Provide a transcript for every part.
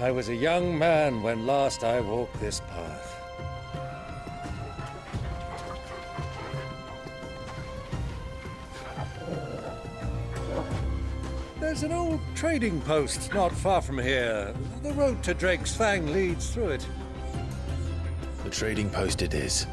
I was a young man when last I walked this path. There's an old trading post not far from here. The road to Drake's Fang leads through it. The trading post it is.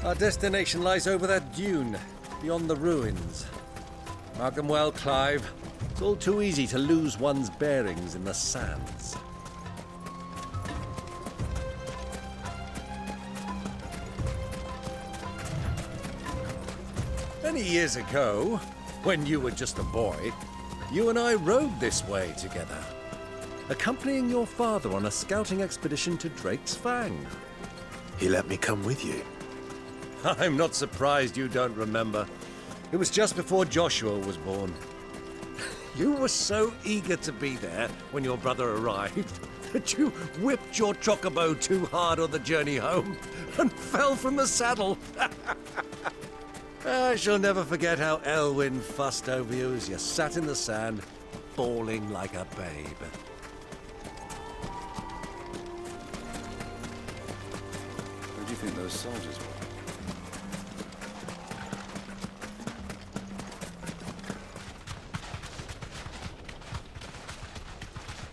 Our destination lies over that dune, beyond the ruins. Mark them well, Clive. It's all too easy to lose one's bearings in the sands. Many years ago, when you were just a boy, you and I rode this way together, accompanying your father on a scouting expedition to Drake's Fang. He let me come with you. I'm not surprised you don't remember. It was just before Joshua was born. You were so eager to be there when your brother arrived that you whipped your chocobo too hard on the journey home and fell from the saddle. I shall never forget how Elwyn fussed over you as you sat in the sand, bawling like a babe. Who do you think those soldiers were?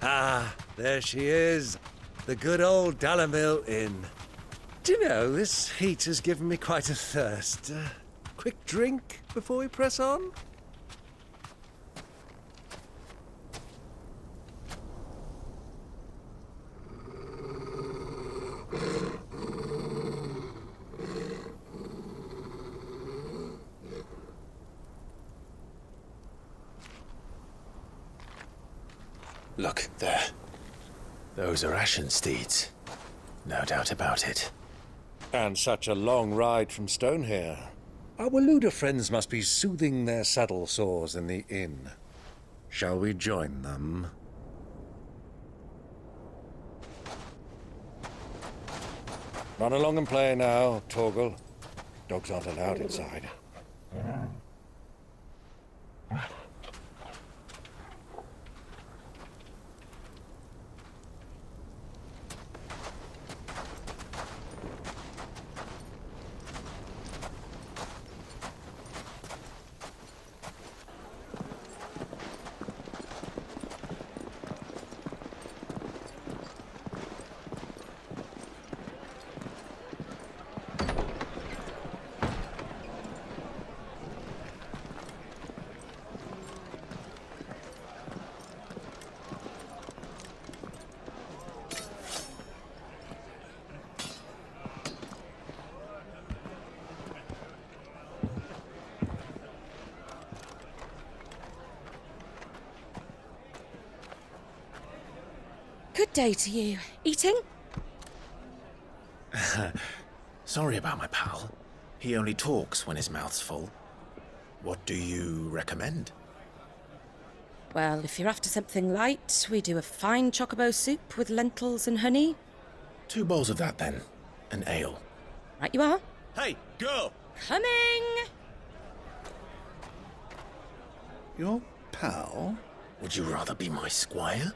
Ah, there she is. The good old Dalamil Inn. Do you know, this heat has given me quite a thirst. Quick drink before we press on? Look, there. Those are Ashen steeds. No doubt about it. And such a long ride from Stonehere. Our Waluda friends must be soothing their saddle sores in the inn. Shall we join them? Run along and play now, Torgal. Dogs aren't allowed inside. Good day to you. Eating? Sorry about my pal. He only talks when his mouth's full. What do you recommend? Well, if you're after something light, we do a fine chocobo soup with lentils and honey. 2 bowls of that, then. An ale. Right you are. Hey, girl! Coming! Your pal? Would you rather be my squire?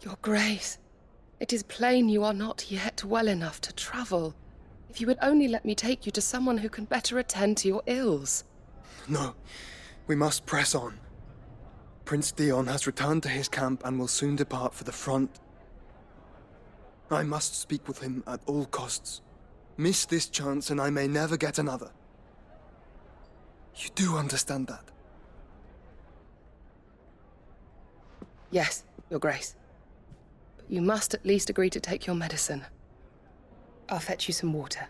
Your Grace, it is plain you are not yet well enough to travel. If you would only let me take you to someone who can better attend to your ills. No, we must press on. Prince Dion has returned to his camp and will soon depart for the front. I must speak with him at all costs. Miss this chance and I may never get another. You do understand that? Yes, Your Grace. But you must at least agree to take your medicine. I'll fetch you some water.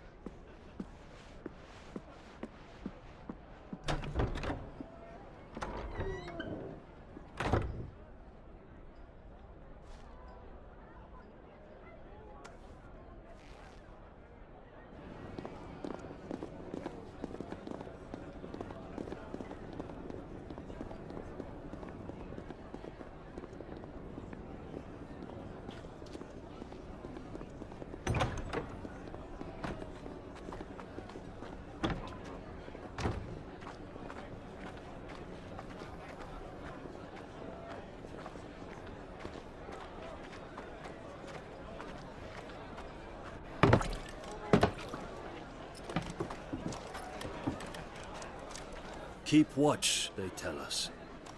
Keep watch, they tell us.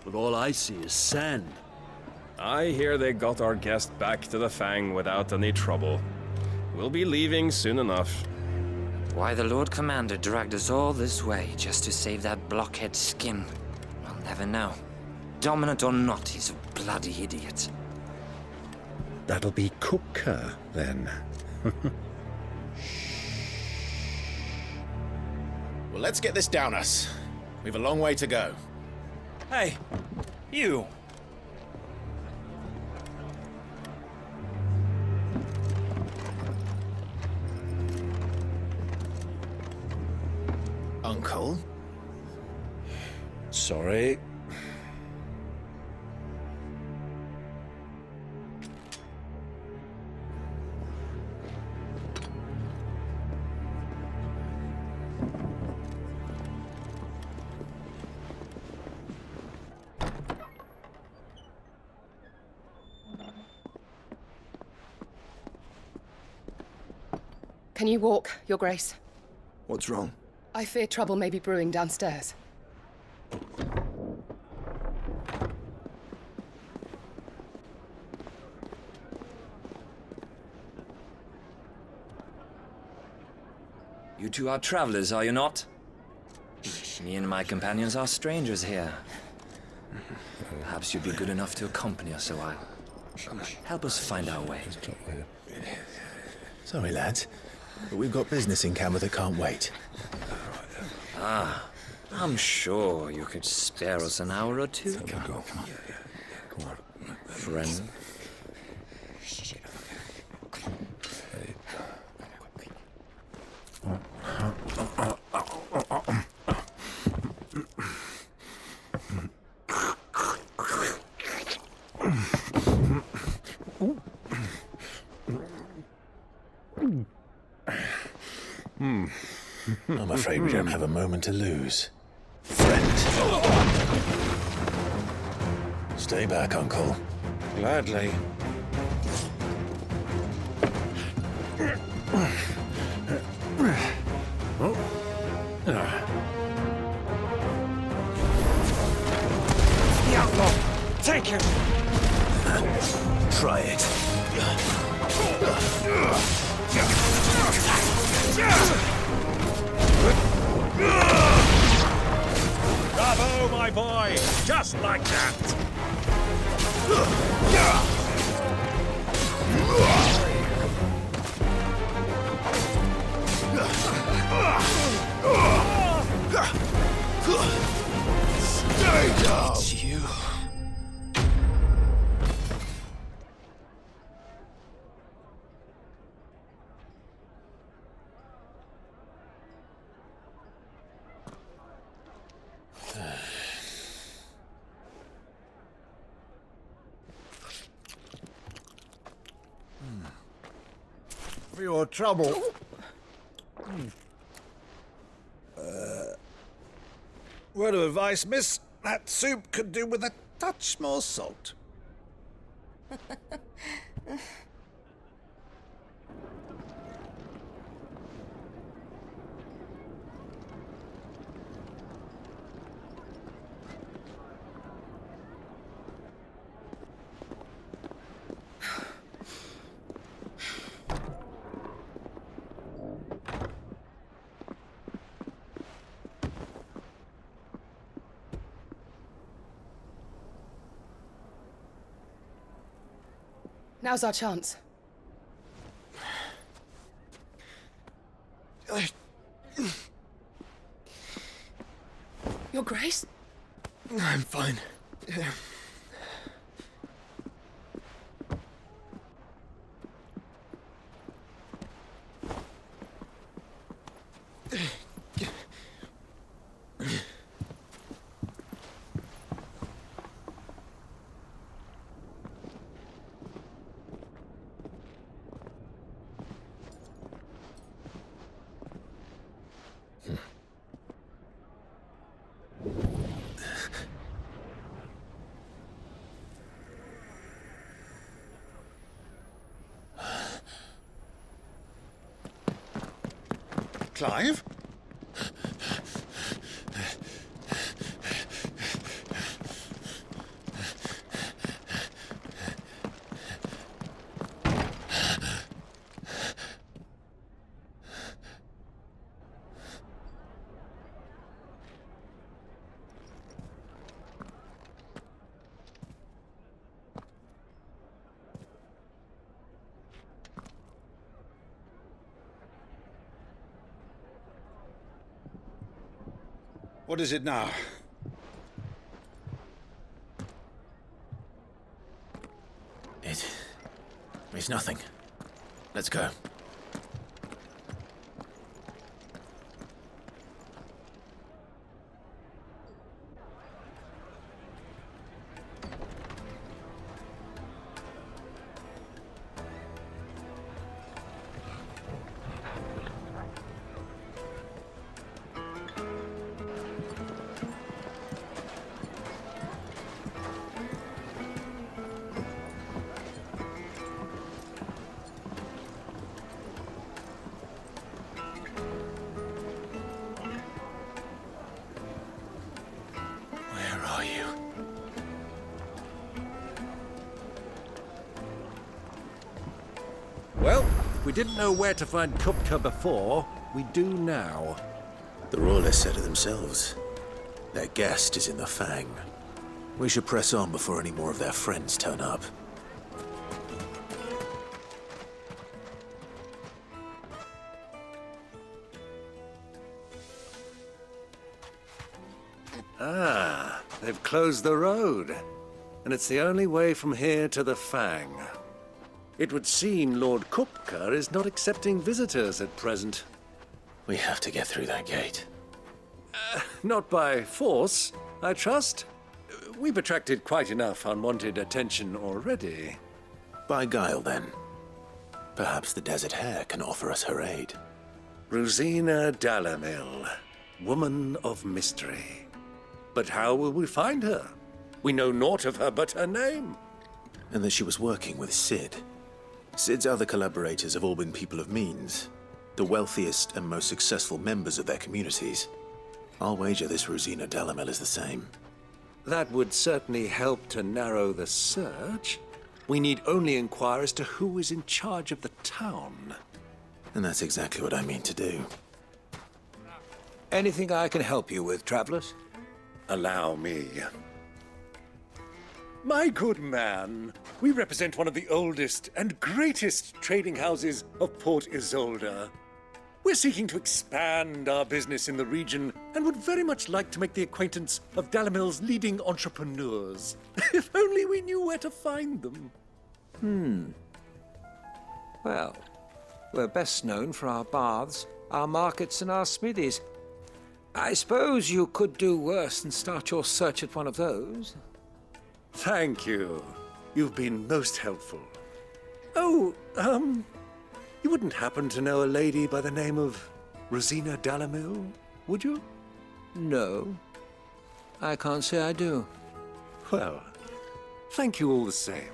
But all I see is sand. I hear they got our guest back to the Fang without any trouble. We'll be leaving soon enough. Why the Lord Commander dragged us all this way just to save that blockhead skin, we'll never know. Dominant or not, he's a bloody idiot. That'll be Cooker, then. Well, let's get this down us. We've a long way to go. Hey, you! Uncle? Sorry. Can you walk, Your Grace? What's wrong? I fear trouble may be brewing downstairs. You two are travelers, are you not? Me and my companions are strangers here. Perhaps you'd be good enough to accompany us a while. Help us find our way. Sorry, lads, but we've got business in camera that can't wait. Ah, I'm sure you could spare us an hour or two. Come on. Friend. I'm afraid we don't have a moment to lose. Friend. Stay back, Uncle. Gladly. The outlaw! Take him! Try it. Bravo, my boy! Just like that! Stay down! It's you. For your trouble. Word of advice, miss. That soup could do with a touch more salt. Now's our chance. Your Grace? I'm fine. Clive? What is it now? It's nothing. Let's go. Well, we didn't know where to find Kupka before. We do now. The Royalists said it themselves. Their guest is in the Fang. We should press on before any more of their friends turn up. Ah, they've closed the road. And it's the only way from here to the Fang. It would seem Lord Kupka is not accepting visitors at present. We have to get through that gate. Not by force, I trust. We've attracted quite enough unwanted attention already. By guile, then. Perhaps the Desert Hare can offer us her aid. Rosina Dalamil, woman of mystery. But how will we find her? We know naught of her but her name. And that she was working with Sid. Sid's other collaborators have all been people of means, the wealthiest and most successful members of their communities. I'll wager this Rosina Dalamil is the same. That would certainly help to narrow the search. We need only inquire as to who is in charge of the town. And that's exactly what I mean to do. Anything I can help you with, travelers? Allow me. My good man, we represent one of the oldest and greatest trading houses of Port Isolde. We're seeking to expand our business in the region and would very much like to make the acquaintance of Dalamil's leading entrepreneurs. If only we knew where to find them. Well, we're best known for our baths, our markets, and our smithies. I suppose you could do worse than start your search at one of those. Thank you. You've been most helpful. Oh, you wouldn't happen to know a lady by the name of Rosina Dalamil, would you? No, I can't say I do. Well, thank you all the same.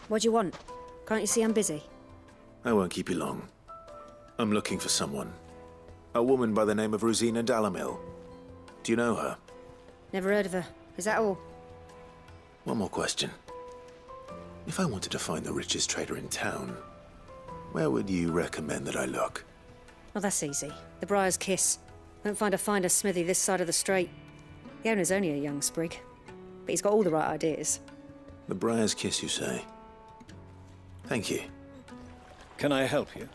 What do you want? Can't you see I'm busy? I won't keep you long. I'm looking for someone. A woman by the name of Rosina Dalamil. Do you know her? Never heard of her. Is that all? One more question. If I wanted to find the richest trader in town, where would you recommend that I look? Oh, that's easy. The Briar's Kiss. Won't find a finer smithy this side of the strait. The owner's only a young sprig, but he's got all the right ideas. The Briar's Kiss, you say? Thank you. Can I help you?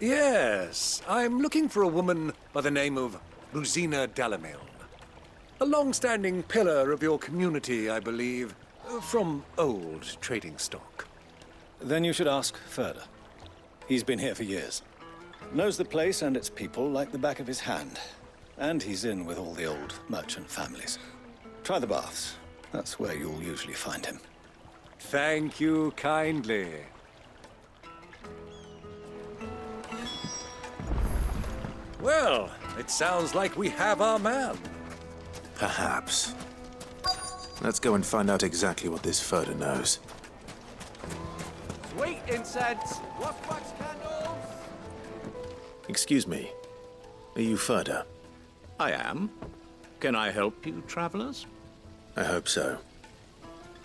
Yes, I'm looking for a woman by the name of Rosina Dalamil. A long-standing pillar of your community, I believe, from old trading stock. Then you should ask Ferda. He's been here for years. Knows the place and its people like the back of his hand. And he's in with all the old merchant families. Try the baths. That's where you'll usually find him. Thank you kindly. Well, it sounds like we have our man. Perhaps. Let's go and find out exactly what this Ferda knows. Sweet incense, wax candles. Excuse me. Are you Ferda? I am. Can I help you, travelers? I hope so.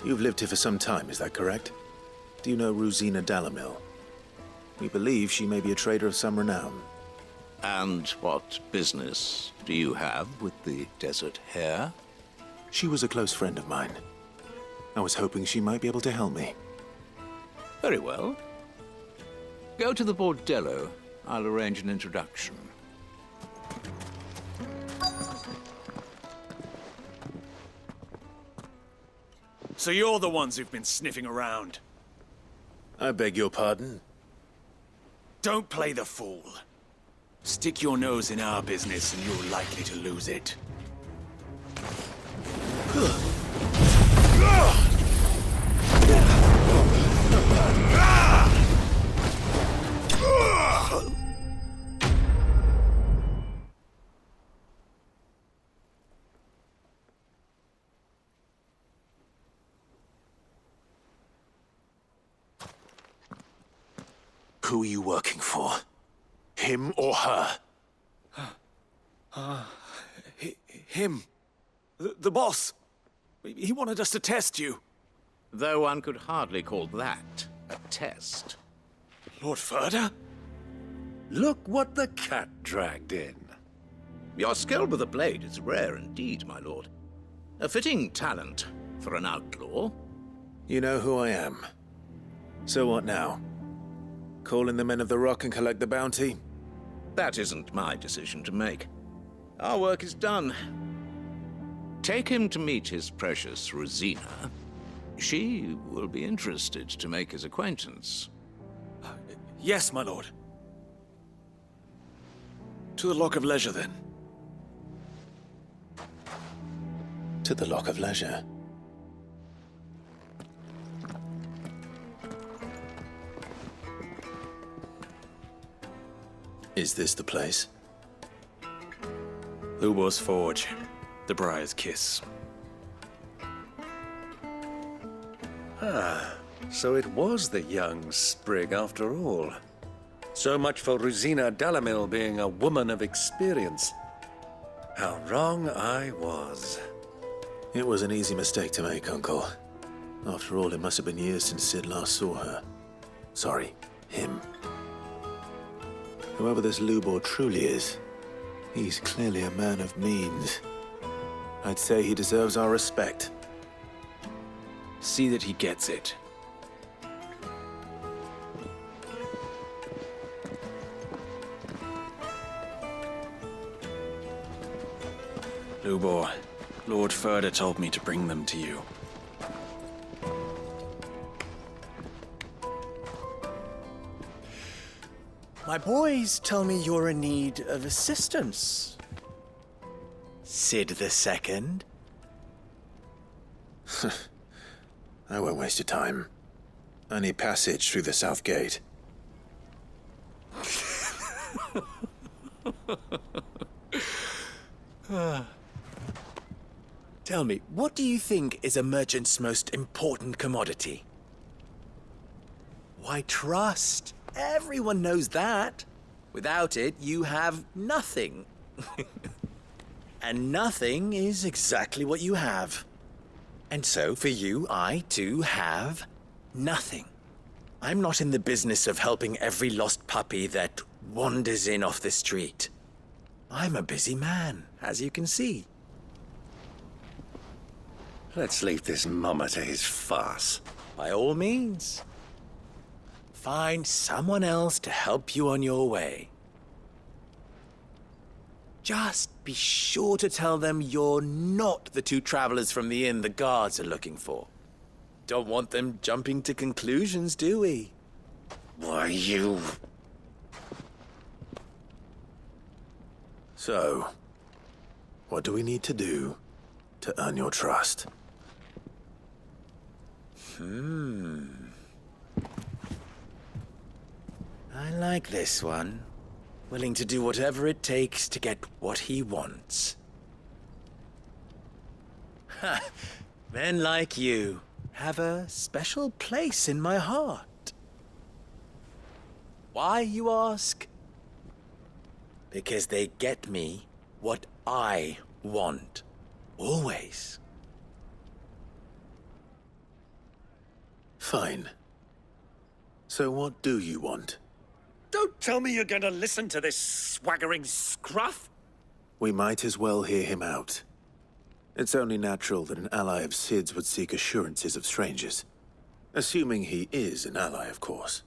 You've lived here for some time, is that correct? Do you know Rosina Dalamil? We believe she may be a trader of some renown. And what business do you have with the desert hare? She was a close friend of mine. I was hoping she might be able to help me. Very well. Go to the bordello. I'll arrange an introduction. So you're the ones who've been sniffing around? I beg your pardon? Don't play the fool. Stick your nose in our business and you're likely to lose it. Who are you working for? Him or her? Him. The boss. He wanted us to test you. Though one could hardly call that a test. Lord Ferda? Look what the cat dragged in. Your skill with the blade is rare indeed, my lord. A fitting talent for an outlaw. You know who I am. So what now? Call in the men of the Rock and collect the bounty? That isn't my decision to make. Our work is done. Take him to meet his precious Rosina. She will be interested to make his acquaintance. Yes, my lord. To the Lock of Leisure, then. To the Lock of Leisure. Is this the place? Lubor's Forge. The Briar's Kiss. Ah, so it was the young sprig after all. So much for Rosina Dalamil being a woman of experience. How wrong I was. It was an easy mistake to make, Uncle. After all, it must have been years since Sid last saw her. Sorry, him. Whoever this Lubor truly is, he's clearly a man of means. I'd say he deserves our respect. See that he gets it. Lubor, Lord Ferda told me to bring them to you. My boys tell me you're in need of assistance. Sid the Second? I won't waste your time. I need passage through the south gate. Tell me, what do you think is a merchant's most important commodity? Why, trust. Everyone knows that. Without it, you have nothing. And nothing is exactly what you have. And so, for you, I, too, have nothing. I'm not in the business of helping every lost puppy that wanders in off the street. I'm a busy man, as you can see. Let's leave this mummer to his farce. By all means. find someone else to help you on your way. Just be sure to tell them you're not the two travelers from the inn the guards are looking for. Don't want them jumping to conclusions, do we? Why, you... So, what do we need to do to earn your trust? I like this one. Willing to do whatever it takes to get what he wants. Ha! Men like you have a special place in my heart. Why, you ask? Because they get me what I want. Always. Fine. So what do you want? Don't tell me you're going to listen to this swaggering scruff! We might as well hear him out. It's only natural that an ally of Sid's would seek assurances of strangers. Assuming he is an ally, of course.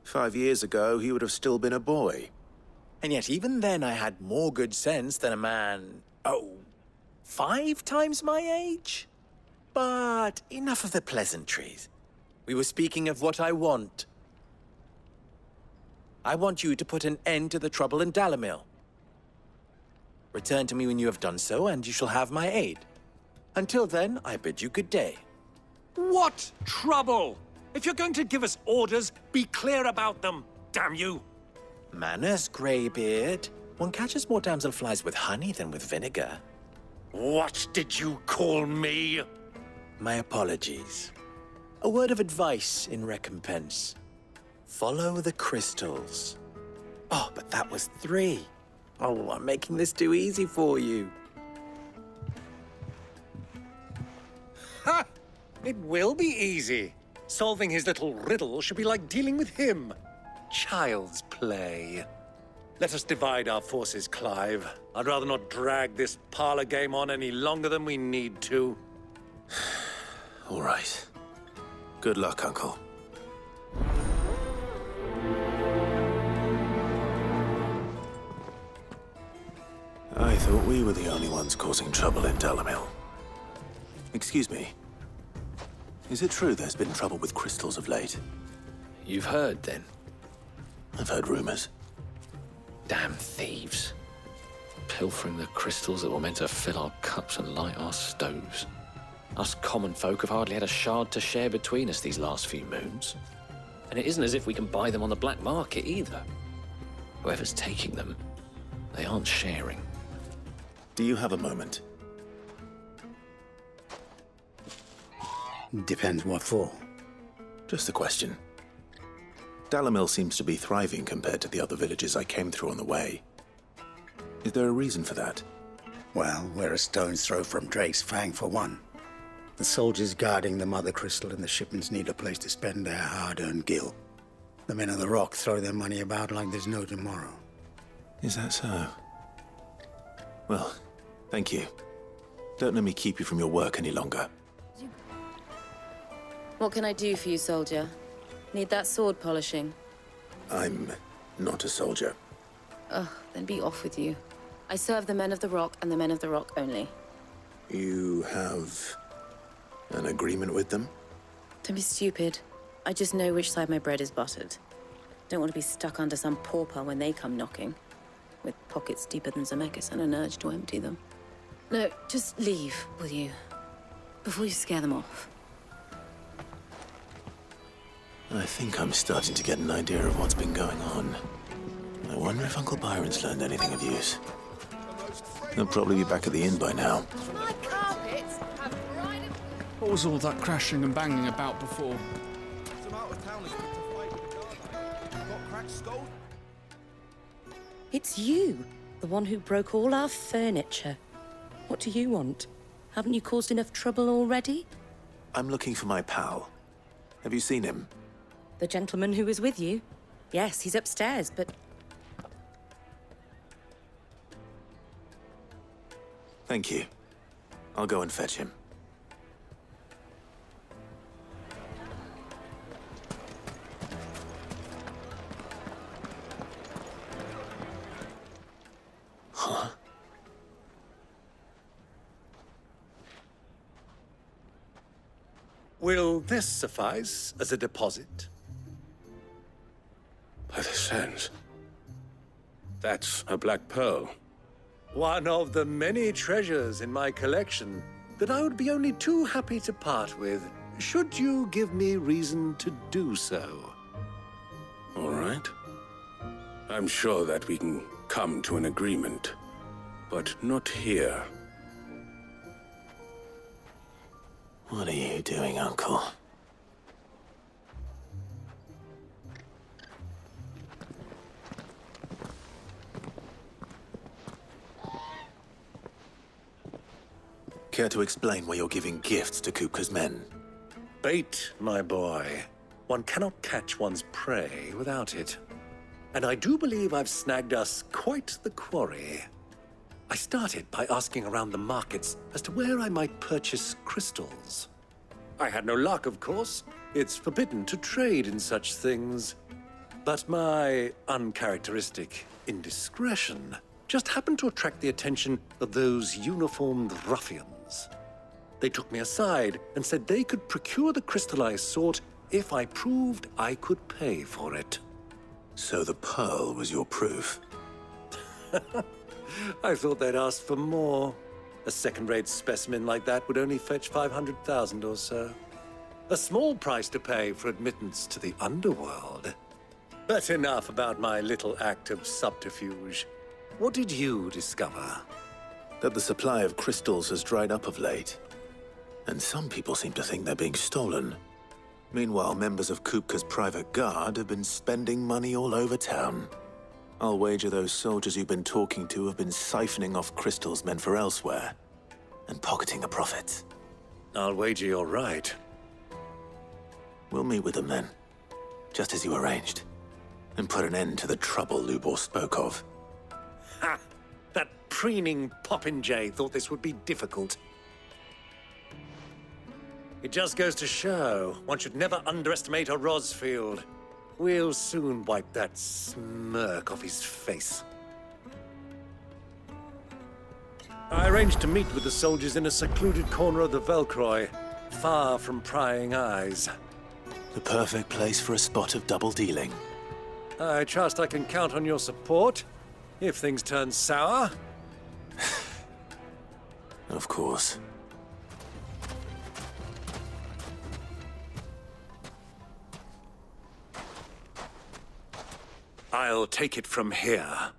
5 years ago, he would have still been a boy. And yet even then I had more good sense than a man, 5 times my age? But enough of the pleasantries. We were speaking of what I want. I want you to put an end to the trouble in Dalamil. Return to me when you have done so, and you shall have my aid. Until then, I bid you good day. What trouble? If you're going to give us orders, be clear about them, damn you! Manners, Greybeard. One catches more damselflies with honey than with vinegar. What did you call me? My apologies. A word of advice in recompense. Follow the crystals. Oh, but that was 3. Oh, I'm making this too easy for you. Ha! It will be easy. Solving his little riddle should be like dealing with him. Child's play. Let us divide our forces, Clive. I'd rather not drag this parlor game on any longer than we need to. All right. Good luck, Uncle. I thought we were the only ones causing trouble in Dalamil. Excuse me. Is it true there's been trouble with crystals of late? You've heard, then? I've heard rumors. Damn thieves. Pilfering the crystals that were meant to fill our cups and light our stoves. Us common folk have hardly had a shard to share between us these last few moons. And it isn't as if we can buy them on the black market either. Whoever's taking them, they aren't sharing. Do you have a moment? Depends what for. Just a question. Dalamil seems to be thriving compared to the other villages I came through on the way. Is there a reason for that? Well, we're a stone's throw from Drake's Fang, for one. The soldiers guarding the Mother Crystal and the shipments need a place to spend their hard-earned gil. The men of the Rock throw their money about like there's no tomorrow. Is that so? Well, thank you. Don't let me keep you from your work any longer. What can I do for you, soldier? Need that sword polishing? I'm not a soldier. Ugh, then be off with you. I serve the men of the Rock and the men of the Rock only. You have an agreement with them? Don't be stupid. I just know which side my bread is buttered. Don't want to be stuck under some pauper when they come knocking. With pockets deeper than Zemeckis and an urge to empty them. No, just leave, will you? Before you scare them off. I think I'm starting to get an idea of what's been going on. I wonder if Uncle Byron's learned anything of use. He'll probably be back at the inn by now. What was all that crashing and banging about before? It's you, the one who broke all our furniture. What do you want? Haven't you caused enough trouble already? I'm looking for my pal. Have you seen him? The gentleman who was with you? Yes, he's upstairs, but... Thank you. I'll go and fetch him. Huh? Will this suffice as a deposit? By the sands. That's a black pearl. One of the many treasures in my collection that I would be only too happy to part with, should you give me reason to do so. All right. I'm sure that we can come to an agreement, but not here. What are you doing, Uncle? Care to explain why you're giving gifts to Kupka's men? Bait, my boy. One cannot catch one's prey without it. And I do believe I've snagged us quite the quarry. I started by asking around the markets as to where I might purchase crystals. I had no luck, of course. It's forbidden to trade in such things. But my uncharacteristic indiscretion just happened to attract the attention of those uniformed ruffians. They took me aside and said they could procure the crystal I sought if I proved I could pay for it. So the pearl was your proof? I thought they'd ask for more. A second-rate specimen like that would only fetch 500,000 or so. A small price to pay for admittance to the underworld. But enough about my little act of subterfuge. What did you discover? That the supply of crystals has dried up of late. And some people seem to think they're being stolen. Meanwhile, members of Kupka's private guard have been spending money all over town. I'll wager those soldiers you've been talking to have been siphoning off crystals meant for elsewhere, and pocketing the profits. I'll wager you're right. We'll meet with them then, just as you arranged, and put an end to the trouble Lubor spoke of. Ha! That preening popinjay thought this would be difficult. It just goes to show one should never underestimate a Rosfield. We'll soon wipe that smirk off his face. I arranged to meet with the soldiers in a secluded corner of the Velcroy, far from prying eyes. The perfect place for a spot of double dealing. I trust I can count on your support, if things turn sour. Of course. I'll take it from here.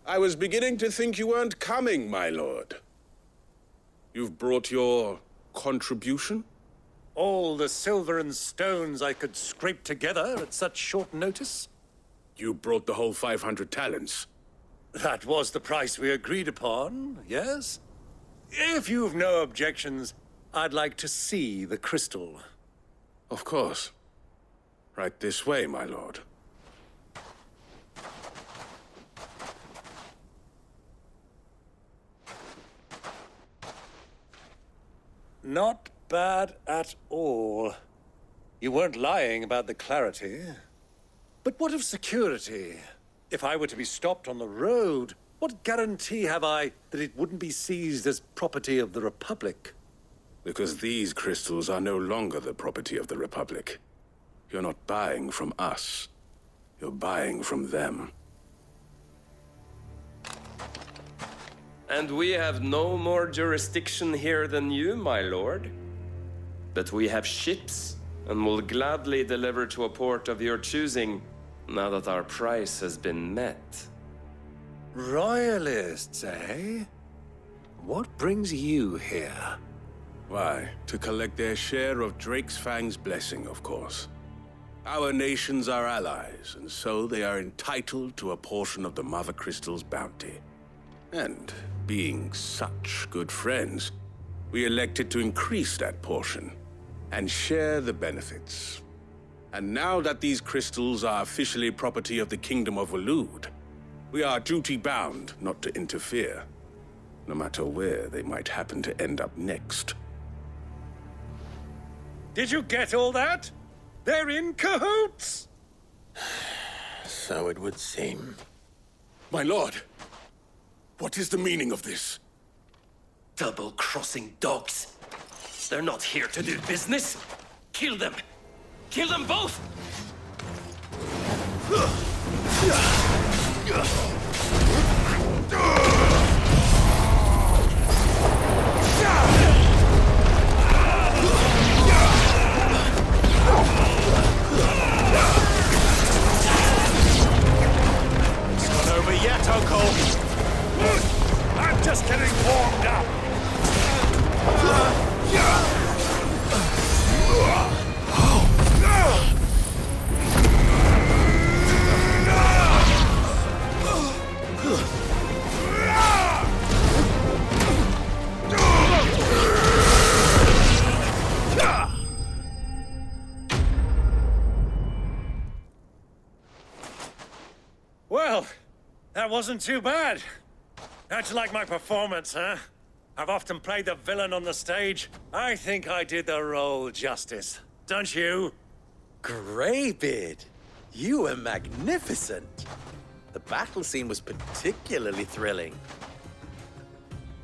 I was beginning to think you weren't coming, my lord. You've brought your contribution? All the silver and stones I could scrape together at such short notice? You brought the whole 500 talents. That was the price we agreed upon, yes? If you've no objections, I'd like to see the crystal. Of course. Right this way, my lord. Not bad at all. You weren't lying about the clarity. But what of security? If I were to be stopped on the road, what guarantee have I that it wouldn't be seized as property of the Republic? Because these crystals are no longer the property of the Republic. You're not buying from us. You're buying from them. And we have no more jurisdiction here than you, my lord. But we have ships, and will gladly deliver to a port of your choosing, now that our price has been met. Royalists, eh? What brings you here? Why, to collect their share of Drake's Fang's blessing, of course. Our nations are allies, and so they are entitled to a portion of the Mother Crystal's bounty. And, being such good friends, we elected to increase that portion and share the benefits. And now that these crystals are officially property of the Kingdom of Waloed, we are duty-bound not to interfere, no matter where they might happen to end up next. Did you get all that? They're in cahoots! So it would seem. My lord, what is the meaning of this? Double-crossing dogs. They're not here to do business. Kill them! Kill them both! It's not over yet, Uncle! I'm just getting warmed up! Well, that wasn't too bad. How'd you like my performance, huh? I've often played the villain on the stage. I think I did the role justice. Don't you? Greybeard, you were magnificent. The battle scene was particularly thrilling.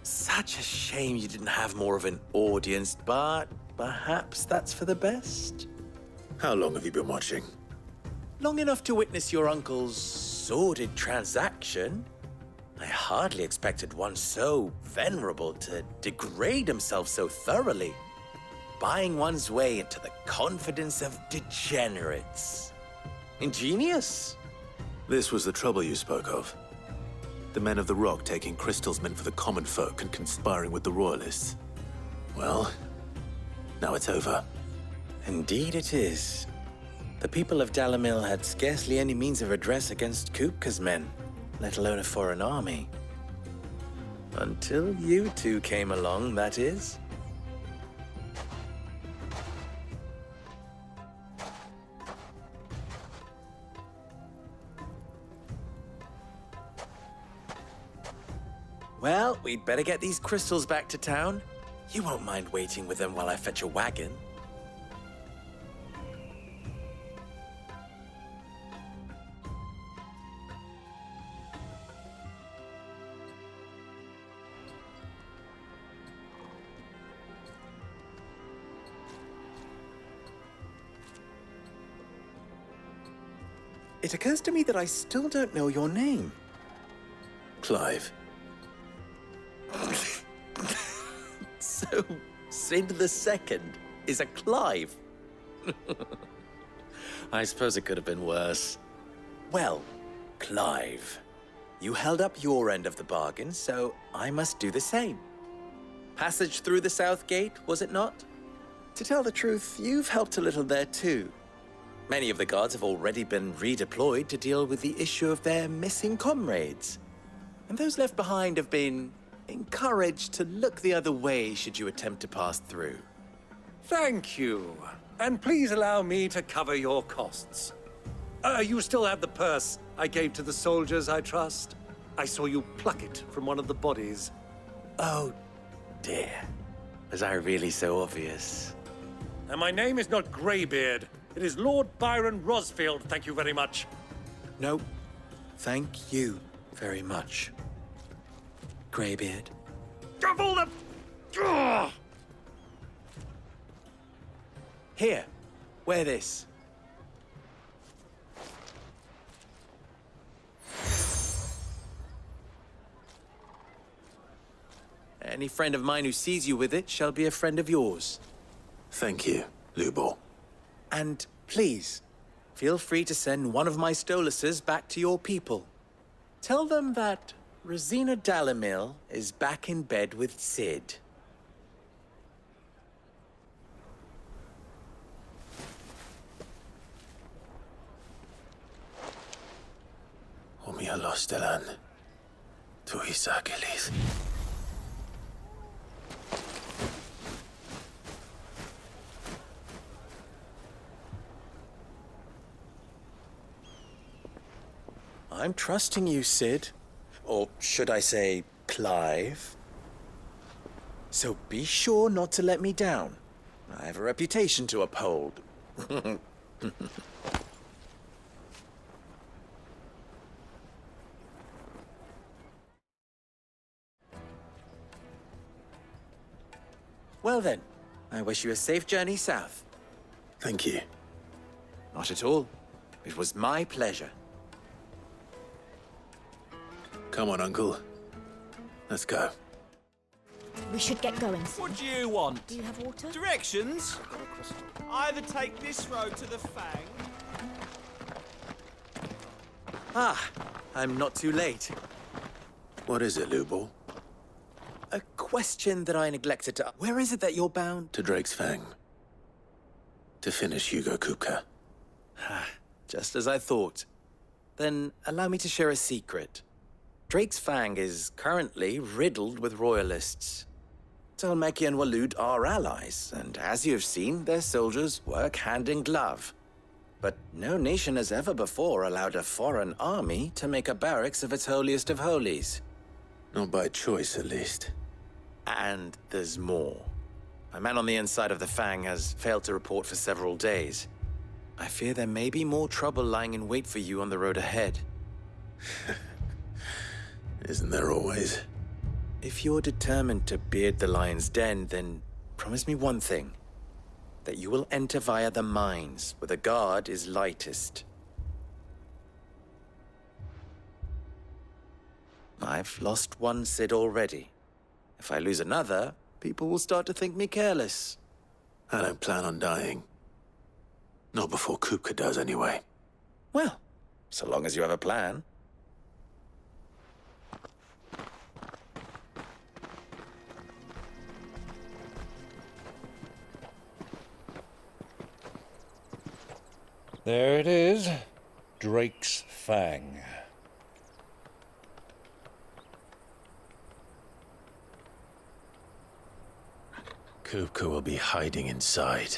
Such a shame you didn't have more of an audience, but perhaps that's for the best. How long have you been watching? Long enough to witness your uncle's sordid transaction. I hardly expected one so venerable to degrade himself so thoroughly, buying one's way into the confidence of degenerates. Ingenious. This was the trouble you spoke of. The men of the Rock taking crystals meant for the common folk and conspiring with the Royalists. Well, now it's over. Indeed it is. The people of Dalamil had scarcely any means of redress against Kupka's men, let alone a foreign army. Until you two came along, that is. Well, we'd better get these crystals back to town. You won't mind waiting with them while I fetch a wagon. It occurs to me that I still don't know your name. Clive. So, Sid the Second is a Clive? I suppose it could have been worse. Well, Clive, you held up your end of the bargain, so I must do the same. Passage through the South Gate, was it not? To tell the truth, you've helped a little there too. Many of the guards have already been redeployed to deal with the issue of their missing comrades. And those left behind have been encouraged to look the other way should you attempt to pass through. Thank you. And please allow me to cover your costs. You still have the purse I gave to the soldiers, I trust? I saw you pluck it from one of the bodies. Oh, dear. Was I really so obvious? And my name is not Greybeard. It is Lord Byron Rosfield, thank you very much. No, thank you very much. Greybeard. Double the... Ugh! Here, wear this. Any friend of mine who sees you with it shall be a friend of yours. Thank you, Lubor. And please, feel free to send one of my Stoluses back to your people. Tell them that Rosina Dalamil is back in bed with Sid. Omia Lostelan. Tuisa Kelis. I'm trusting you, Sid. Or should I say, Clive? So be sure not to let me down. I have a reputation to uphold. Well then, I wish you a safe journey south. Thank you. Not at all. It was my pleasure. Come on, Uncle. Let's go. We should get going. What do you want? Do you have water? Directions? Either take this road to the Fang. Ah, I'm not too late. What is it, Lubo? A question that I neglected to... Where is it that you're bound? To Drake's Fang. To finish Hugo Kupka. Just as I thought. Then allow me to share a secret. Drake's Fang is currently riddled with royalists. Talmeki and Waloed are allies, and as you have seen, their soldiers work hand in glove. But no nation has ever before allowed a foreign army to make a barracks of its holiest of holies. Not by choice, at least. And there's more. A man on the inside of the Fang has failed to report for several days. I fear there may be more trouble lying in wait for you on the road ahead. Isn't there always? If you're determined to beard the lion's den, then promise me one thing. That you will enter via the mines, where the guard is lightest. I've lost one Sid already. If I lose another, people will start to think me careless. I don't plan on dying. Not before Kupka does, anyway. Well, so long as you have a plan. There it is. Drake's Fang. Kupka will be hiding inside.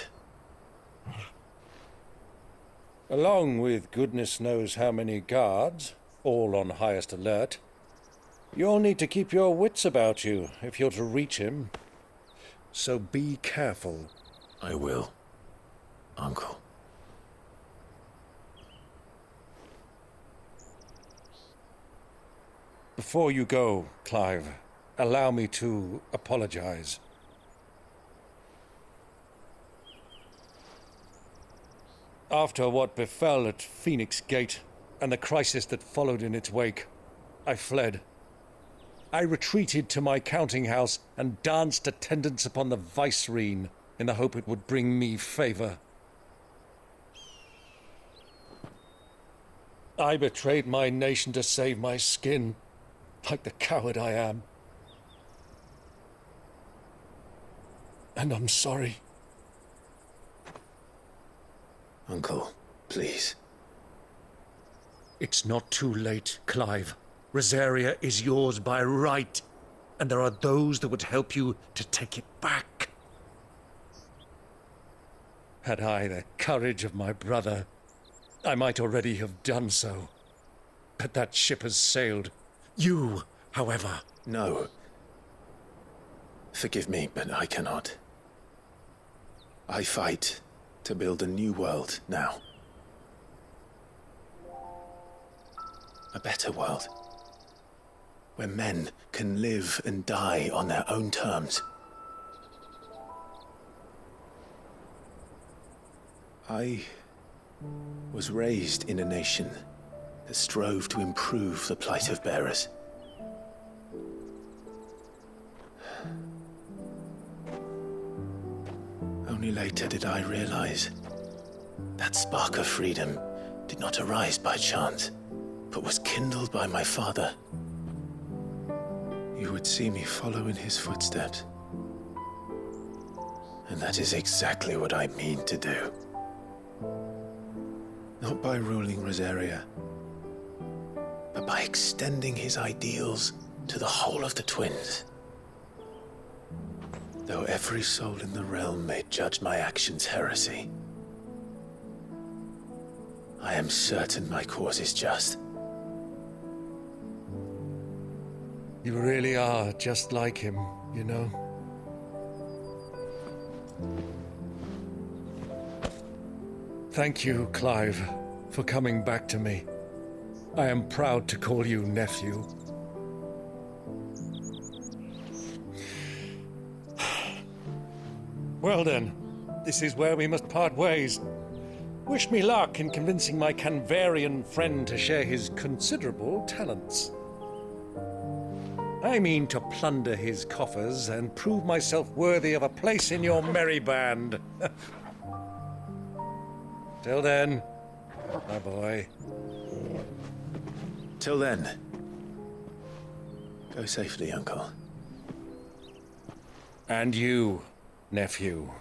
Along with goodness knows how many guards, all on highest alert. You'll need to keep your wits about you if you're to reach him. So be careful. I will, Uncle. Before you go, Clive, allow me to apologize. After what befell at Phoenix Gate and the crisis that followed in its wake, I fled. I retreated to my counting house and danced attendance upon the vicereine in the hope it would bring me favor. I betrayed my nation to save my skin, like the coward I am. And I'm sorry. Uncle, please. It's not too late, Clive. Rosaria is yours by right, and there are those that would help you to take it back. Had I the courage of my brother, I might already have done so. But that ship has sailed. You, however... No. Forgive me, but I cannot. I fight to build a new world now. A better world. Where men can live and die on their own terms. I was raised in a nation that strove to improve the plight of bearers. Only later did I realize that spark of freedom did not arise by chance, but was kindled by my father. You would see me follow in his footsteps. And that is exactly what I mean to do. Not by ruling Rosaria, but by extending his ideals to the whole of the twins. Though every soul in the realm may judge my actions heresy, I am certain my cause is just. You really are just like him, you know? Thank you, Clive, for coming back to me. I am proud to call you nephew. Well then, this is where we must part ways. Wish me luck in convincing my Canvarian friend to share his considerable talents. I mean to plunder his coffers and prove myself worthy of a place in your merry band. Till then, my boy. Till then, go safely, Uncle. And you, nephew.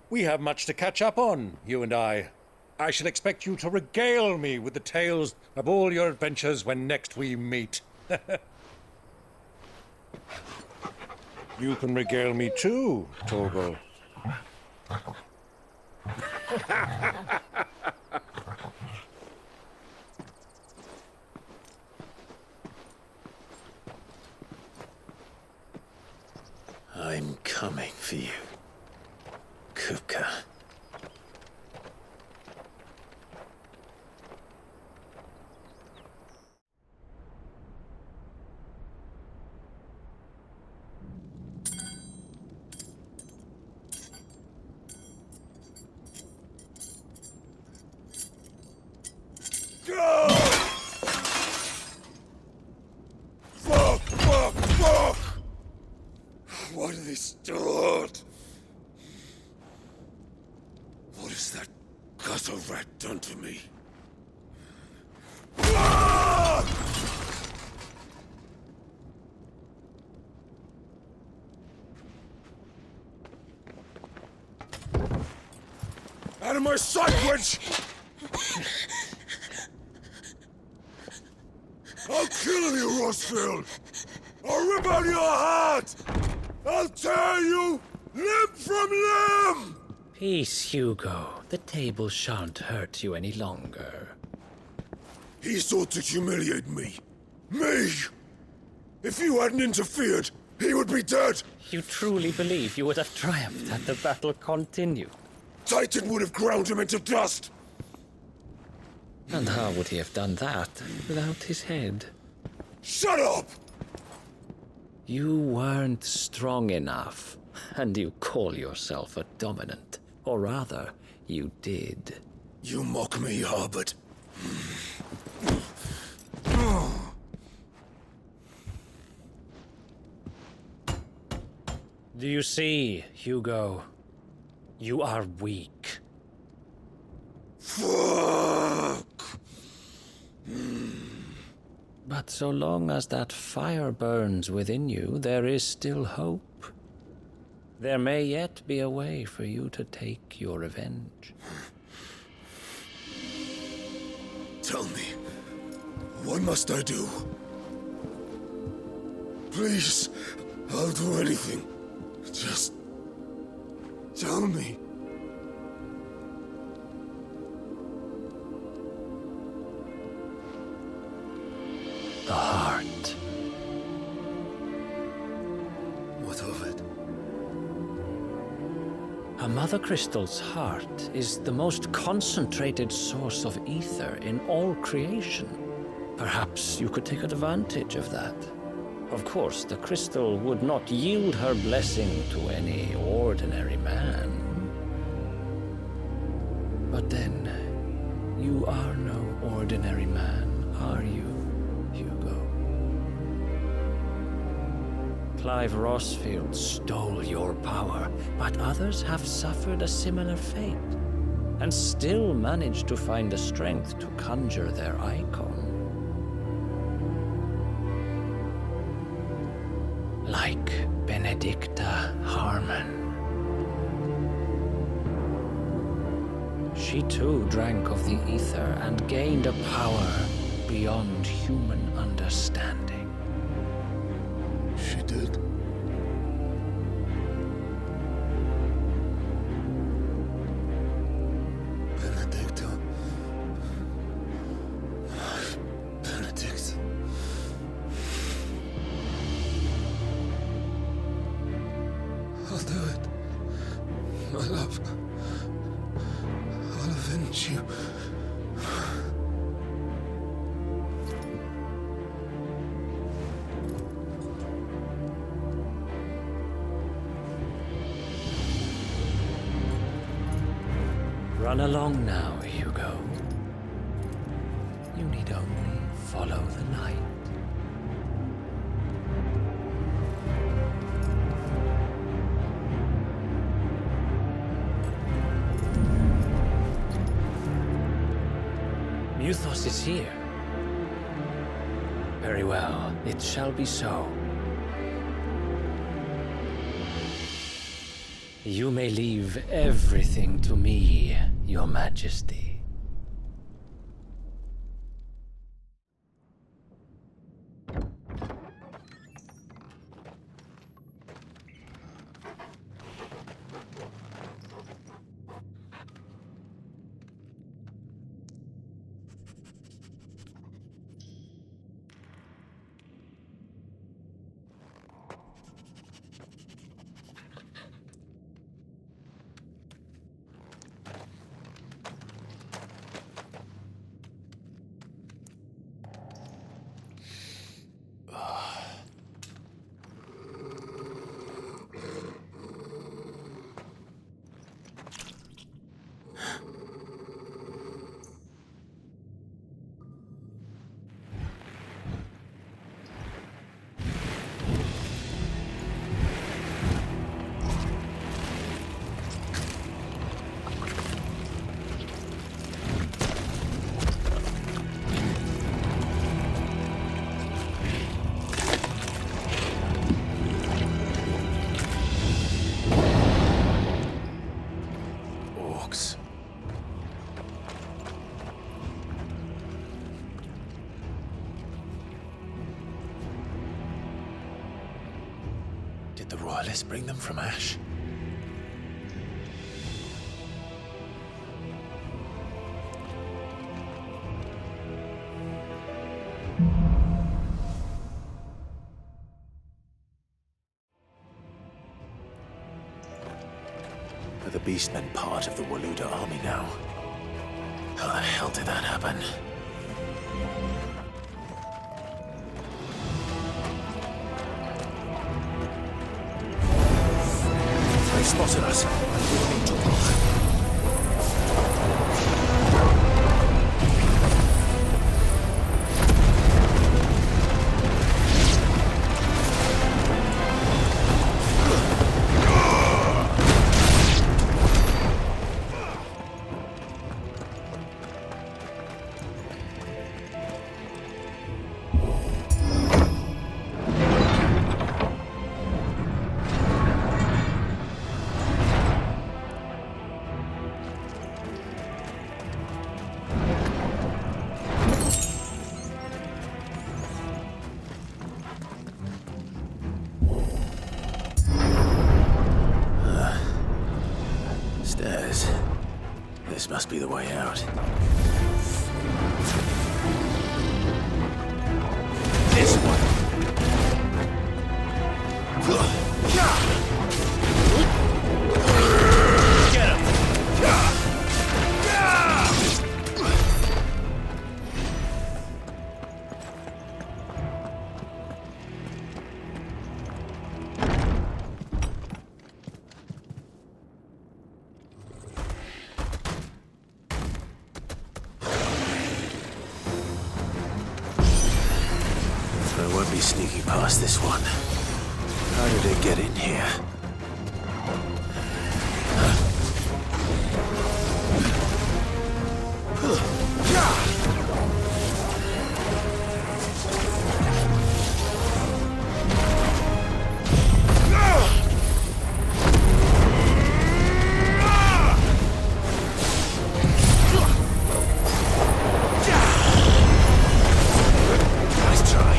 We have much to catch up on, you and I. I shall expect you to regale me with the tales of all your adventures when next we meet. You can regale me too, Torgal. I'm coming for you, Kupka. Why do they start? What has that gutter rat done to me? Out of my sight, wench! I'll kill you, Rossfield! I'll rip out your heart! I'll tear you limb from limb! Peace, Hugo. The table shan't hurt you any longer. He sought to humiliate me. Me! If you hadn't interfered, he would be dead! You truly believe you would have triumphed had the battle continued? Titan would have ground him into dust! And how would he have done that without his head? Shut up! You weren't strong enough, and you call yourself a dominant. Or rather, you did. You mock me, Harbert. Do you see, Hugo? You are weak. Fuck! But so long as that fire burns within you, there is still hope. There may yet be a way for you to take your revenge. Tell me, what must I do? Please, I'll do anything. Just tell me. The heart. What of it? A mother crystal's heart is the most concentrated source of ether in all creation. Perhaps you could take advantage of that. Of course, the crystal would not yield her blessing to any ordinary man. But then, you are no ordinary man, are you, Hugo? Clive Rossfield stole your power, but others have suffered a similar fate, and still managed to find the strength to conjure their icon. Like Benedicta Harmon. She too drank of the ether and gained a power beyond human understanding. She did? Benedicta. Benedict. Don't you... Run along now, Hugo. You need only follow the light. Muthos is here. Very well, it shall be so. You may leave everything to me, Your Majesty. Did the royalists bring them from Ash? Are the Beastmen part of the Waluda army now? How the hell did that happen? They spotted us. We need to block. Stairs. This must be the way out. This one. Get him. I won't be sneaking past this one. How did it get in here? Nice try.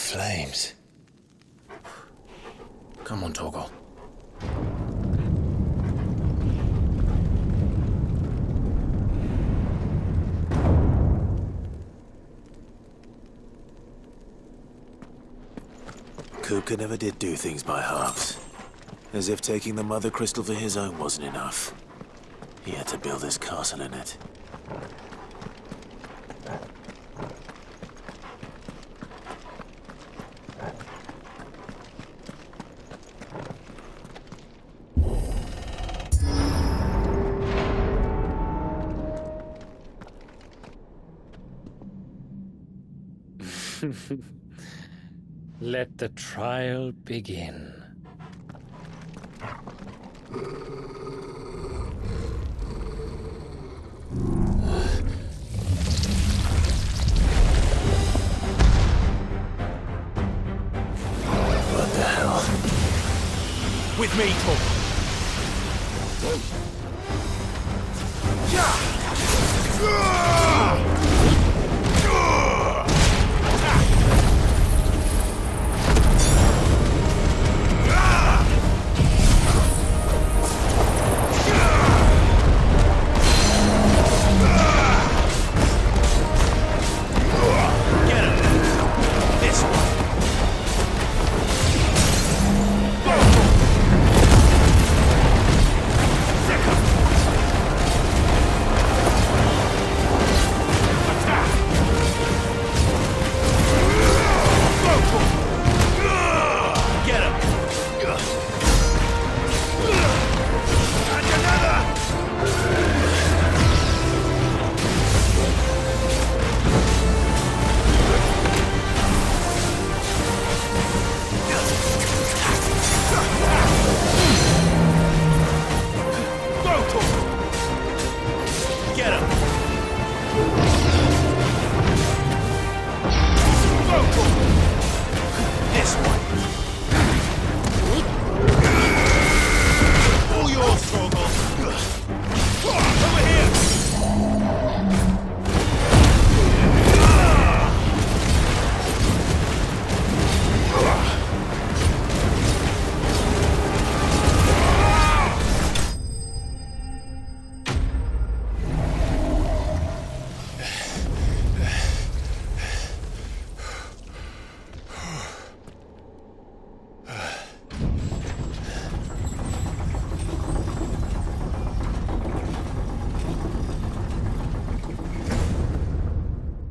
flames. Come on, Torgal. Kupka never did do things by halves. As if taking the Mother Crystal for his own wasn't enough. He had to build his castle in it. Let the trial begin. What the hell? With me, Torgal.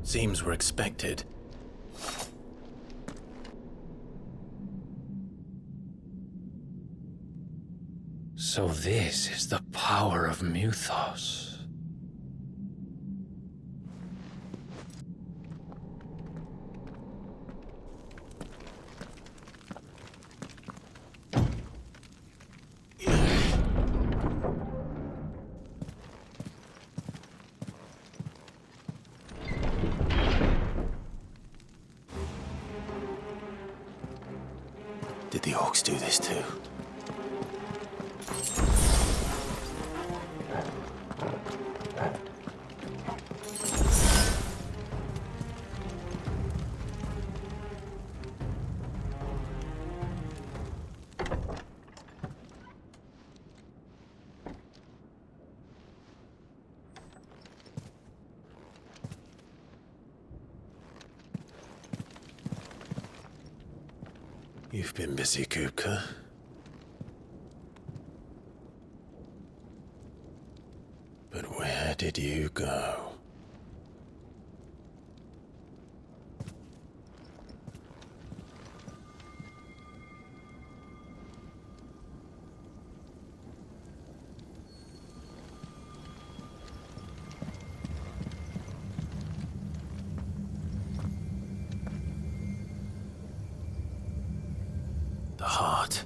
Seems were expected. So this is the power of Mythos. Did the orcs do this too? You've been busy, Kupka. But where did you go? The heart.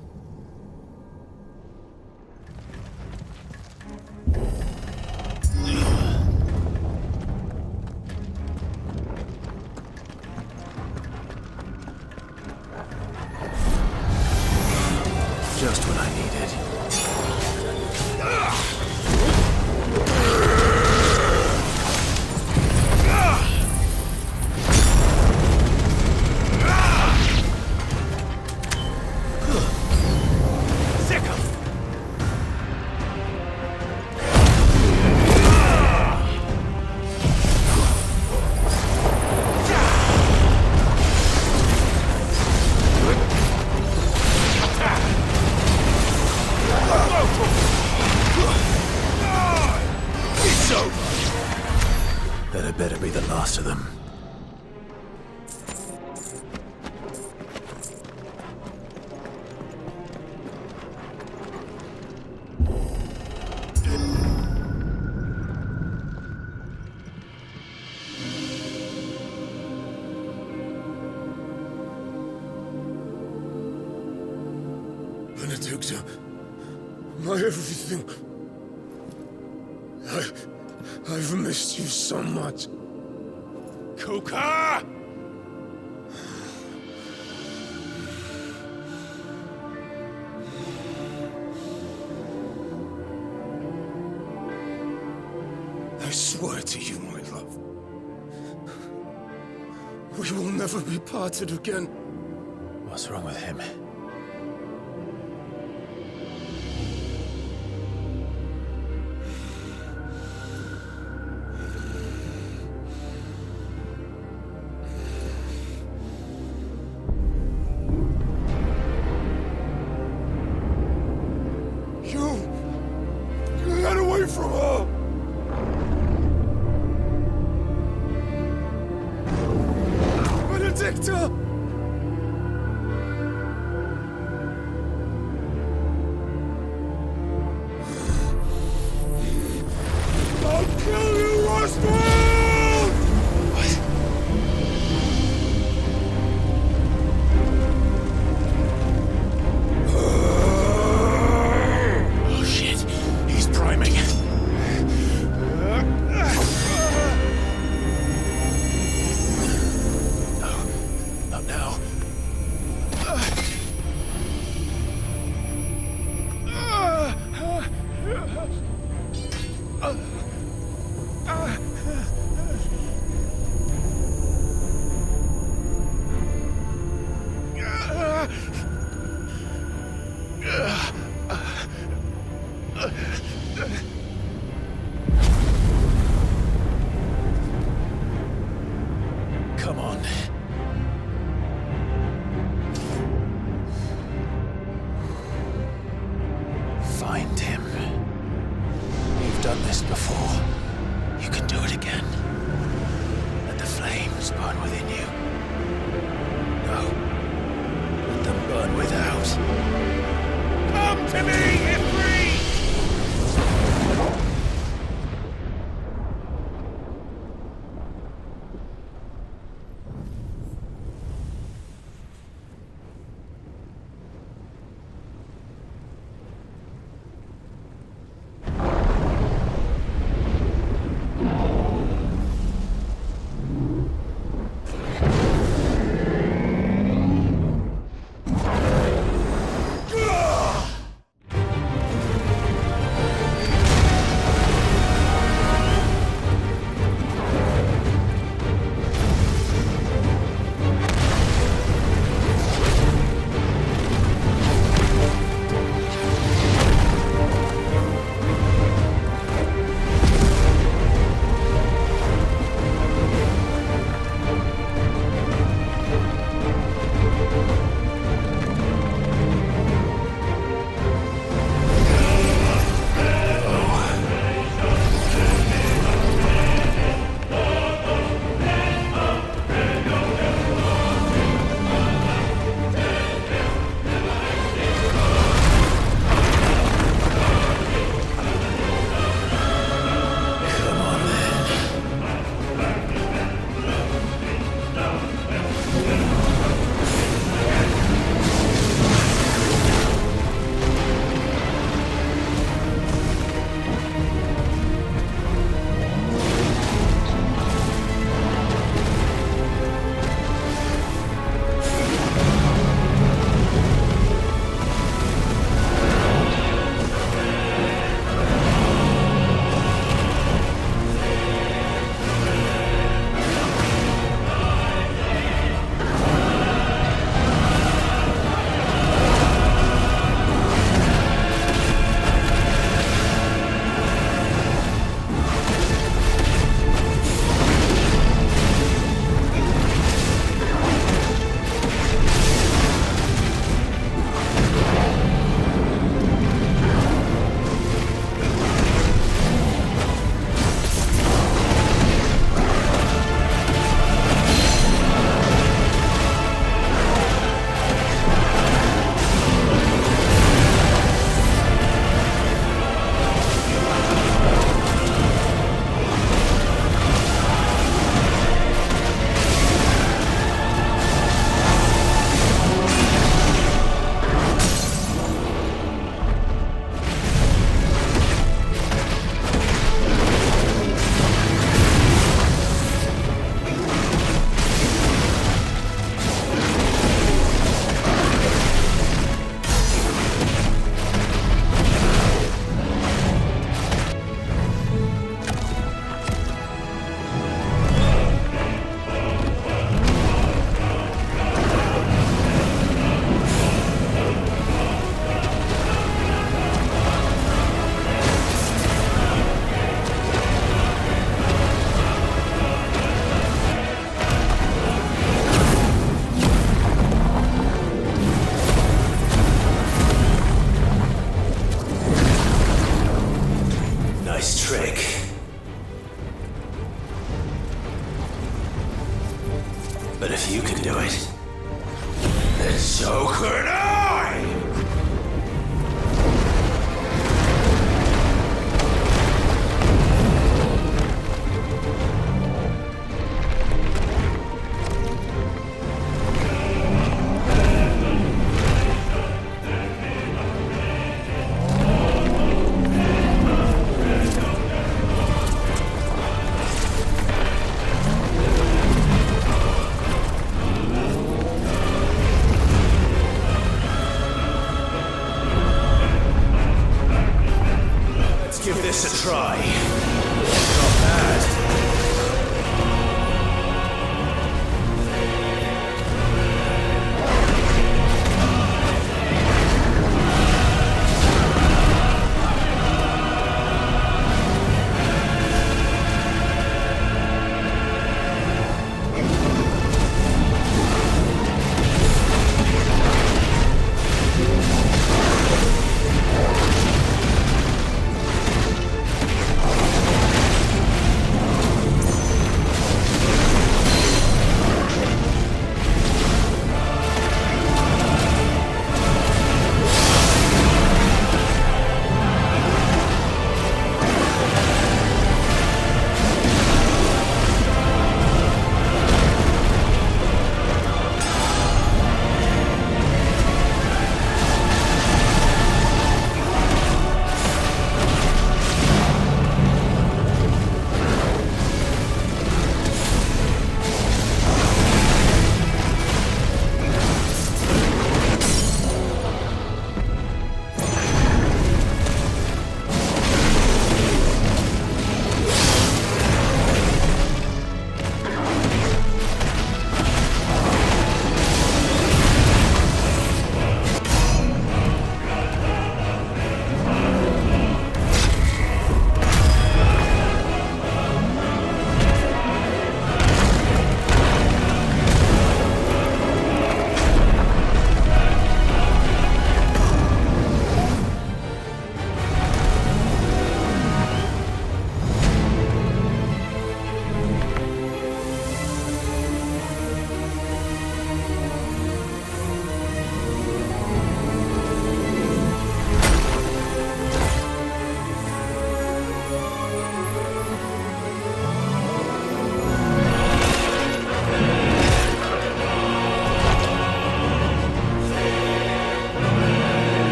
That had better be the last of them. Benedicta, my everything. I've missed you so much. Kuka! I swear to you, my love, we will never be parted again. What's wrong with him? Get away from her! Benedicta! But if you can do it, then so could I!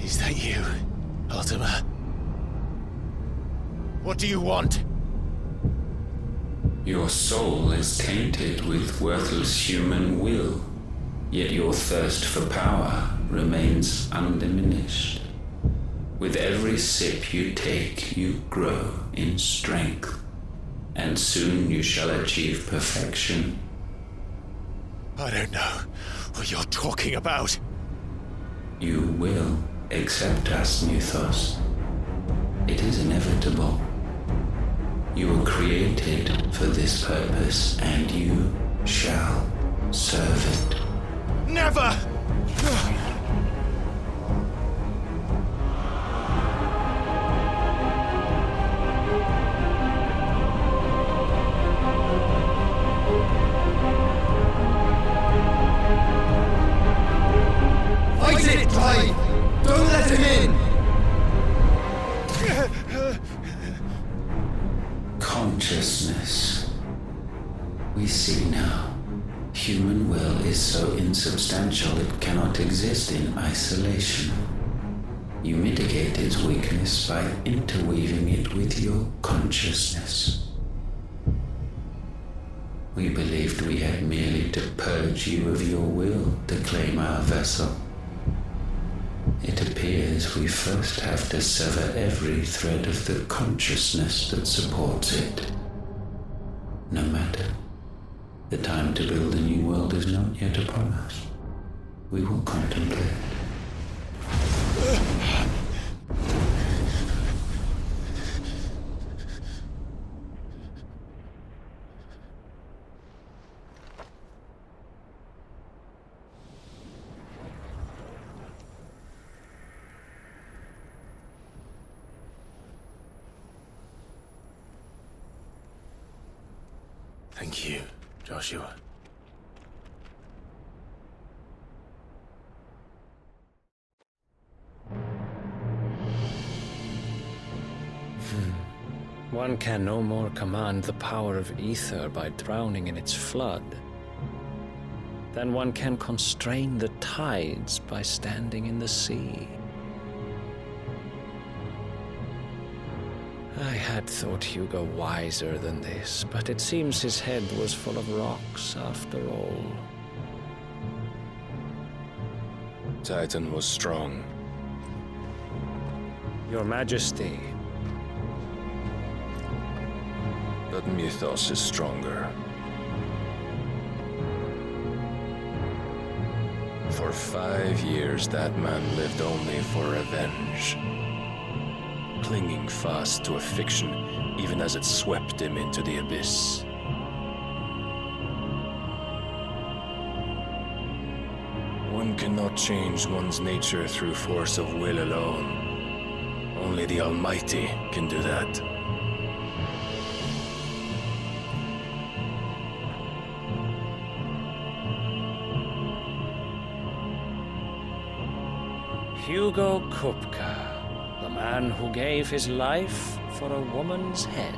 Is that you, Ultima? What do you want? Your soul is tainted with worthless human will, yet your thirst for power remains undiminished. With every sip you take, you grow in strength, and soon you shall achieve perfection. I don't know what you're talking about. You will accept us, Muthos. It is inevitable. You were created for this purpose, and you shall serve it. Never! Fight it, Clive! Don't let him in! Consciousness. We see now. Human will is so insubstantial it cannot exist in isolation. You mitigate its weakness by interweaving it with your consciousness. We believed we had merely to purge you of your will to claim our vessel. It appears we first have to sever every thread of the consciousness that supports it. No matter. The time to build a new world is not yet upon us. We will contemplate. Thank you, Joshua. One can no more command the power of ether by drowning in its flood than one can constrain the tides by standing in the sea. I had thought Hugo wiser than this, but it seems his head was full of rocks after all. Titan was strong. Your Majesty. But Mythos is stronger. For 5 years, that man lived only for revenge. Clinging fast to a fiction, even as it swept him into the abyss. One cannot change one's nature through force of will alone. Only the Almighty can do that. Hugo Kupka, the man who gave his life for a woman's head.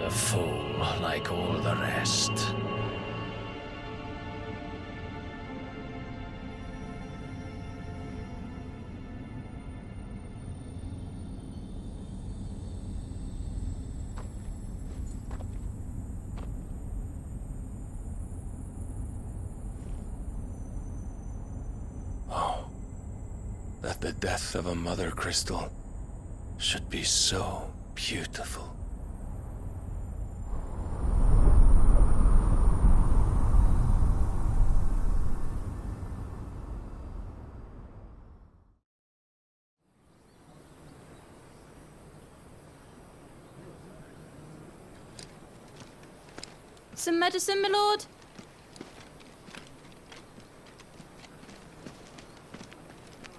A fool like all the rest. That the death of a mother crystal should be so beautiful. Some medicine, my lord?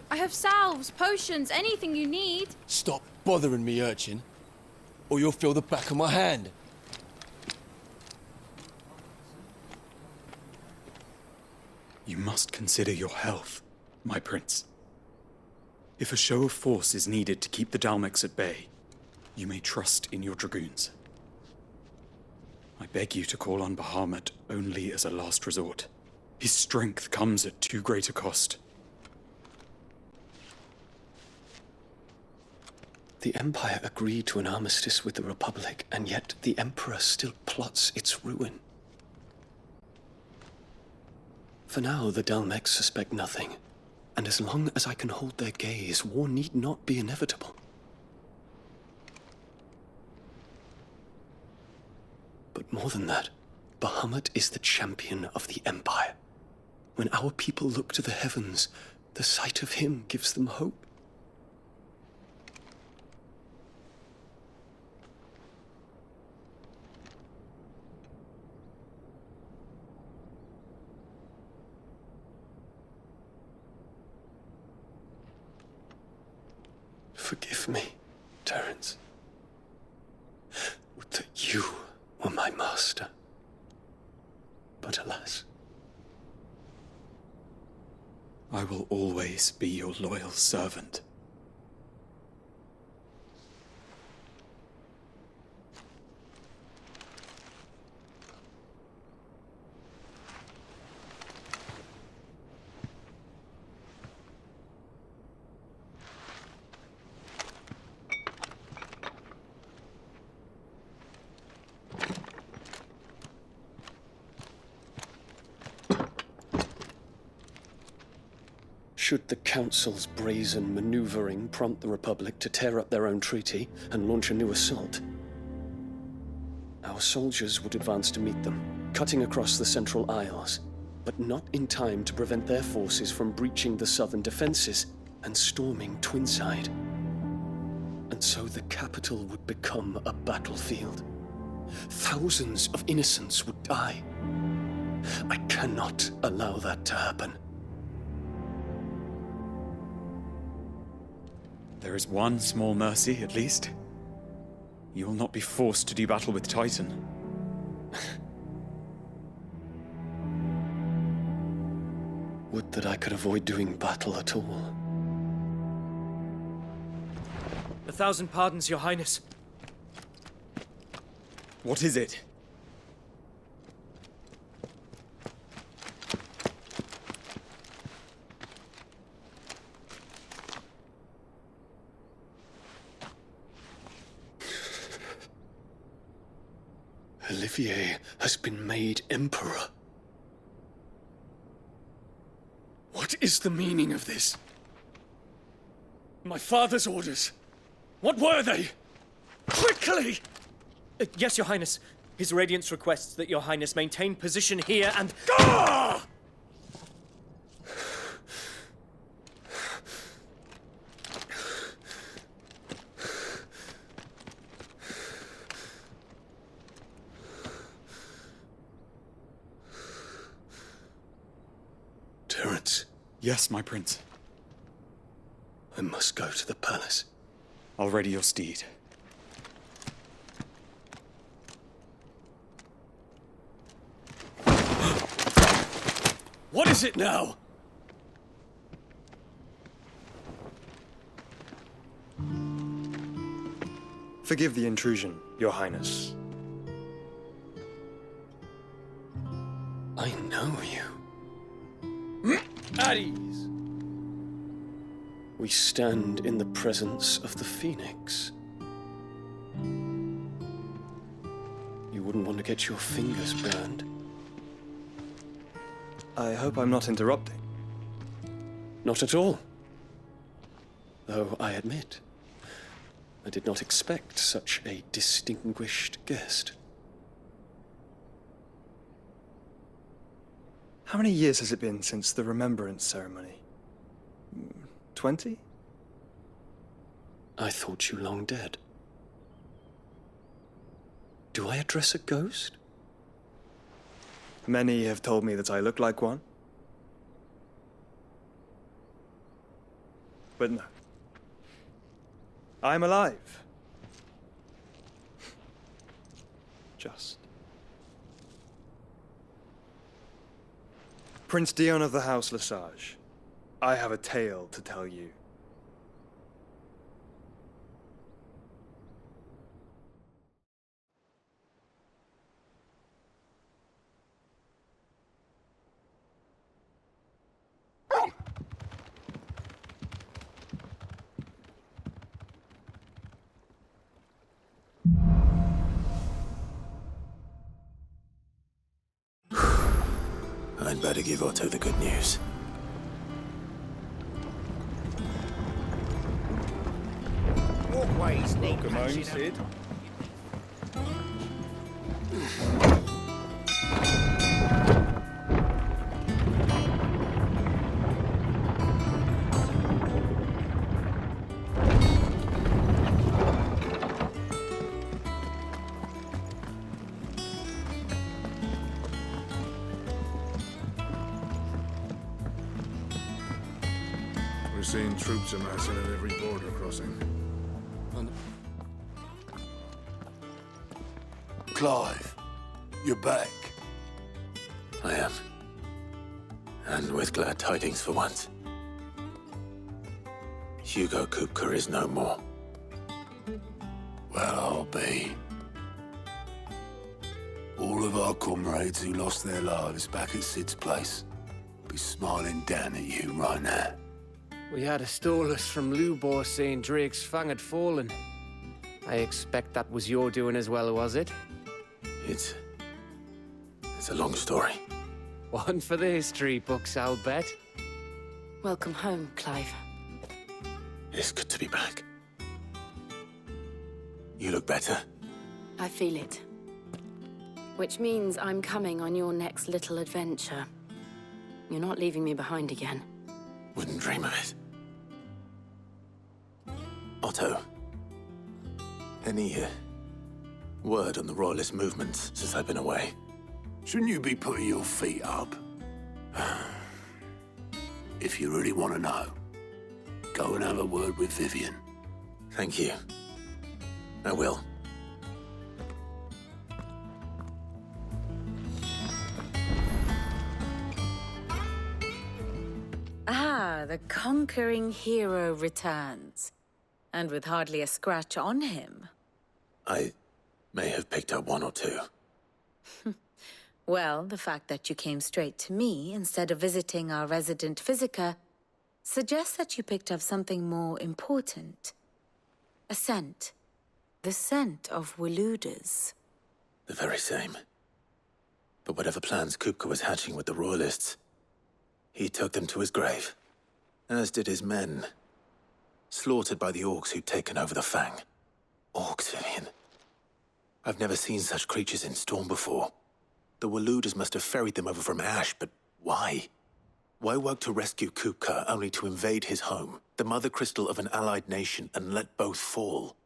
I have salves, potions, anything you need. Stop bothering me, urchin, or you'll feel the back of my hand. You must consider your health, my prince. If a show of force is needed to keep the Dalmex at bay, you may trust in your dragoons. I beg you to call on Bahamut only as a last resort. His strength comes at too great a cost. The Empire agreed to an armistice with the Republic, and yet the Emperor still plots its ruin. For now, the Dalmex suspect nothing, and as long as I can hold their gaze, war need not be inevitable. But more than that, Bahamut is the champion of the Empire. When our people look to the heavens, the sight of him gives them hope. Forgive me, Terence. Would that you were my master. But alas. I will always be your loyal servant. Should the Council's brazen maneuvering prompt the Republic to tear up their own treaty and launch a new assault, our soldiers would advance to meet them, cutting across the Central Isles, but not in time to prevent their forces from breaching the southern defenses and storming Twinside. And so the capital would become a battlefield. Thousands of innocents would die. I cannot allow that to happen. There is one small mercy, at least. You will not be forced to do battle with Titan. Would that I could avoid doing battle at all. 1,000 pardons, Your Highness. What is it? Olivier has been made Emperor. What is the meaning of this? My father's orders. What were they? Quickly! Yes, Your Highness. His Radiance requests that Your Highness maintain position here and... Ah! Terence. Yes, my prince. I must go to the palace. I'll ready your steed. What is it now? Forgive the intrusion, Your Highness. I know you. At ease. We stand in the presence of the Phoenix. You wouldn't want to get your fingers burned. I hope I'm not interrupting. Not at all. Though I admit, I did not expect such a distinguished guest. How many years has it been since the Remembrance ceremony? 20? I thought you long dead. Do I address a ghost? Many have told me that I look like one. But no. I'm alive. Just. Prince Dion of the House Lesage, I have a tale to tell you. I'd better give Otto the good news. Walkways need Welcome home, patching Sid. We're seeing troops amassing at every border crossing. Clive, you're back. I am. And with glad tidings for once. Hugo Kupka is no more. Well, I'll be. All of our comrades who lost their lives back at Sid's place be smiling down at you right now. We had a stolus from Lubor saying Drake's Fang had fallen. I expect that was your doing as well, was it? It's a long story. One for the history books, I'll bet. Welcome home, Clive. It's good to be back. You look better. I feel it. Which means I'm coming on your next little adventure. You're not leaving me behind again. Wouldn't dream of it. Otto, any word on the Royalist movements since I've been away? Shouldn't you be putting your feet up? If you really want to know, go and have a word with Vivian. Thank you. I will. Ah, the conquering hero returns. And with hardly a scratch on him. I may have picked up one or two. Well, the fact that you came straight to me instead of visiting our resident physiker suggests that you picked up something more important. A scent. The scent of Waludas. The very same. But whatever plans Kupka was hatching with the Royalists, he took them to his grave. As did his men. Slaughtered by the orcs who'd taken over the Fang. Orcs, Vivian. I've never seen such creatures in Storm before. The Waludas must have ferried them over from Ash, but why? Why work to rescue Kupka only to invade his home, the mother crystal of an allied nation, and let both fall?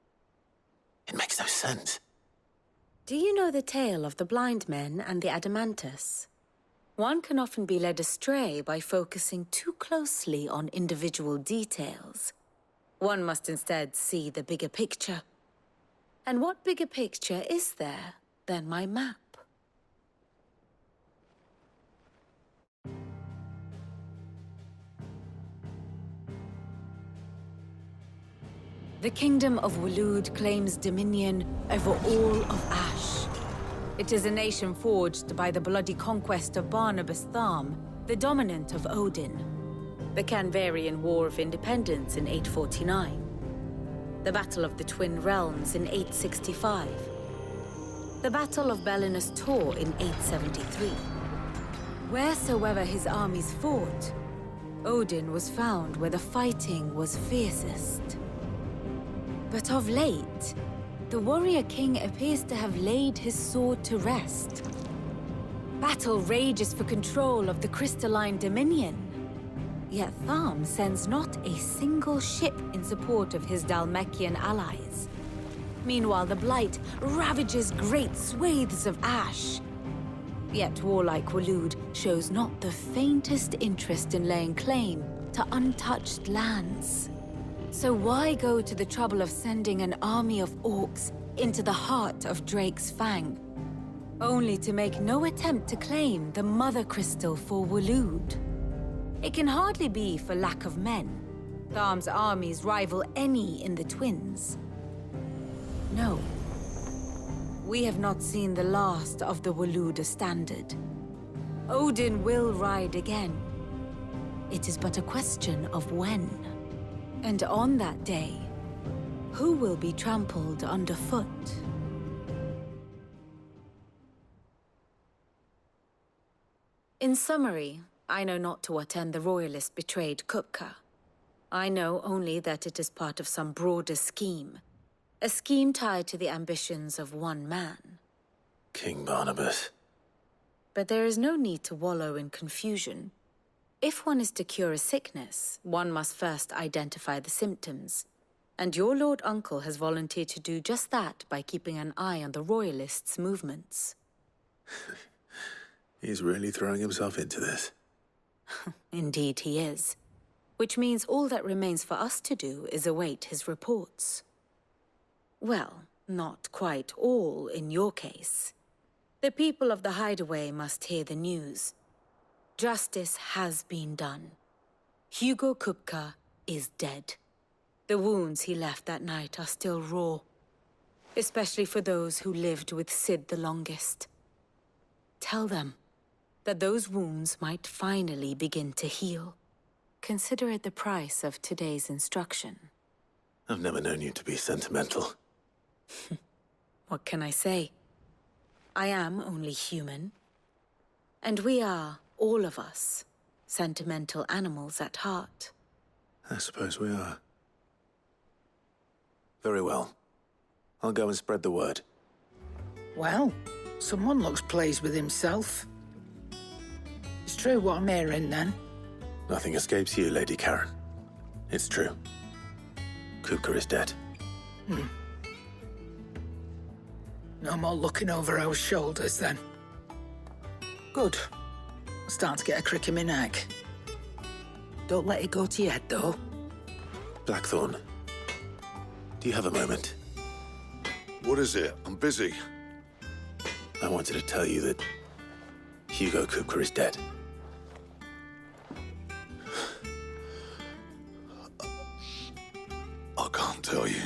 It makes no sense. Do you know the tale of the blind men and the Adamantus? One can often be led astray by focusing too closely on individual details. One must instead see the bigger picture. And what bigger picture is there than my map? The Kingdom of Waloed claims dominion over all of Ash. It is a nation forged by the bloody conquest of Barnabas Tharm, the dominant of Odin. The Canvarian War of Independence in 849. The Battle of the Twin Realms in 865. The Battle of Belinus Tor in 873. Wheresoever his armies fought, Odin was found where the fighting was fiercest. But of late, the warrior king appears to have laid his sword to rest. Battle rages for control of the crystalline dominion. Yet Tharm sends not a single ship in support of his Dhalmekian allies. Meanwhile, the Blight ravages great swathes of Ash. Yet warlike Waloed shows not the faintest interest in laying claim to untouched lands. So why go to the trouble of sending an army of orcs into the heart of Drake's Fang? only to make no attempt to claim the Mother Crystal for Waloed. It can hardly be for lack of men. Tharm's armies rival any in the Twins. No. We have not seen the last of the Waloed standard. Odin will ride again. It is but a question of when. And on that day, who will be trampled underfoot? In summary, I know not to what end the Royalist betrayed Kupka. I know only that it is part of some broader scheme. A scheme tied to the ambitions of one man. King Barnabas. But there is no need to wallow in confusion. If one is to cure a sickness, one must first identify the symptoms. And your Lord Uncle has volunteered to do just that by keeping an eye on the Royalists' movements. He's really throwing himself into this. Indeed he is. Which means all that remains for us to do is await his reports. Well, not quite all in your case. The people of the Hideaway must hear the news. Justice has been done. Hugo Kupka is dead. The wounds he left that night are still raw. Especially for those who lived with Sid the longest. Tell them that those wounds might finally begin to heal. Consider it the price of today's instruction. I've never known you to be sentimental. What can I say? I am only human. And we are, all of us, sentimental animals at heart. I suppose we are. Very well. I'll go and spread the word. Well, someone looks pleased with himself. It's true what I'm hearing, then. Nothing escapes you, Lady Karen. It's true. Kupka is dead. No more looking over our shoulders, then. Good. I'm starting to get a crick in my neck. Don't let it go to your head, though. Blackthorn, do you have a moment? What is it? I'm busy. I wanted to tell you that Hugo Kupka is dead. I can't tell you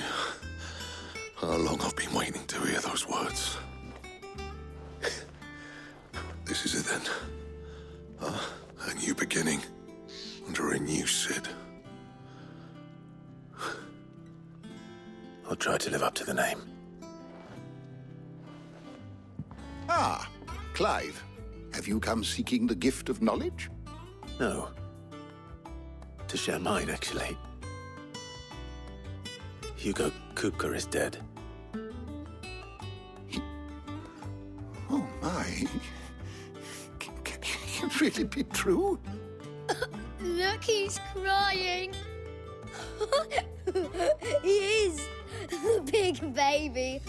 how long I've been waiting to hear those words. This is it then. A new beginning under a new Sid. I'll try to live up to the name. Ah, Clive. Have you come seeking the gift of knowledge? No. To share mine, actually. Hugo Kupka is dead. Oh, my. Can it really be true? Look, he's crying. He is. The big baby.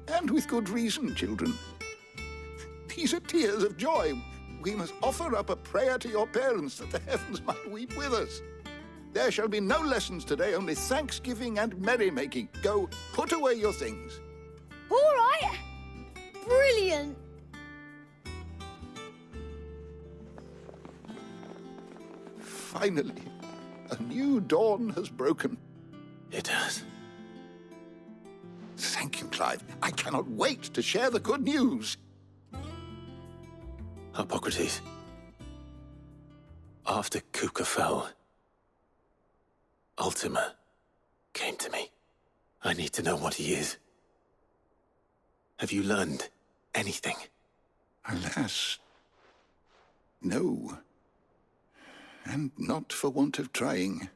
And with good reason, children. These are tears of joy. We must offer up a prayer to your parents that the heavens might weep with us. There shall be no lessons today, only thanksgiving and merrymaking. Go, put away your things. All right. Brilliant. Finally, a new dawn has broken. It has. Thank you, Clive. I cannot wait to share the good news. Hippocrates. After Kupka fell, Ultima came to me. I need to know what he is. Have you learned anything? Alas, no. And not for want of trying.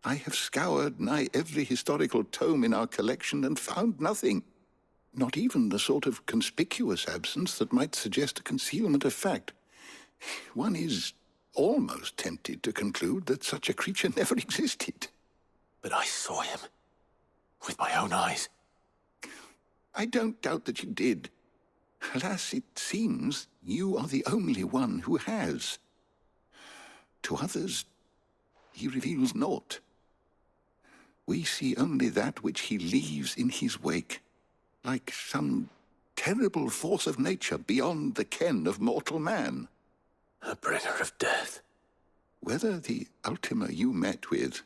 I have scoured nigh every historical tome in our collection and found nothing. Not even the sort of conspicuous absence that might suggest a concealment of fact. One is almost tempted to conclude that such a creature never existed. But I saw him. With my own eyes. I don't doubt that you did. Alas, it seems you are the only one who has. To others, he reveals naught. We see only that which he leaves in his wake, like some terrible force of nature beyond the ken of mortal man. A bringer of death. Whether the Ultima you met with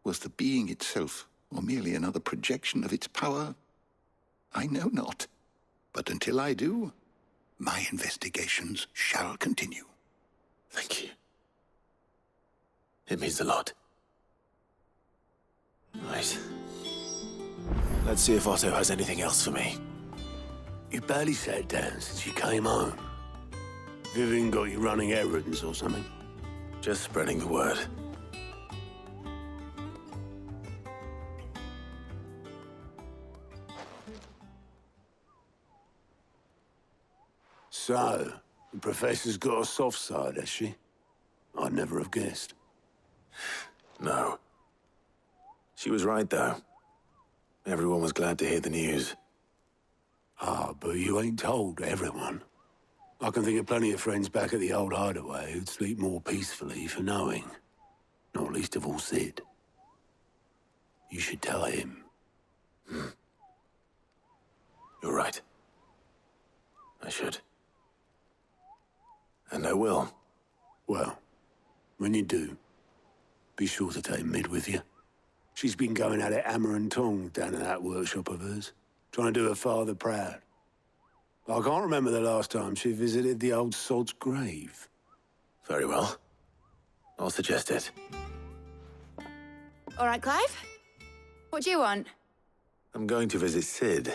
was the being itself, or merely another projection of its power, I know not. But until I do, my investigations shall continue. Thank you. It means a lot. Right. Let's see if Otto has anything else for me. You barely sat down since you came home. Vivian got you running errands or something? Just spreading the word. So, the Professor's got a soft side, has she? I'd never have guessed. No. She was right, though. Everyone was glad to hear the news. Ah, but you ain't told everyone. I can think of plenty of friends back at the old hideaway who'd sleep more peacefully for knowing. Not least of all Sid. You should tell him. You're right. I should. And I will. Well, when you do, be sure to take Mid with you. She's been going at it hammer and tongs down in that workshop of hers, trying to do her father proud. I can't remember the last time she visited the old sod's grave. Very well. I'll suggest it. All right, Clive? What do you want? I'm going to visit Sid,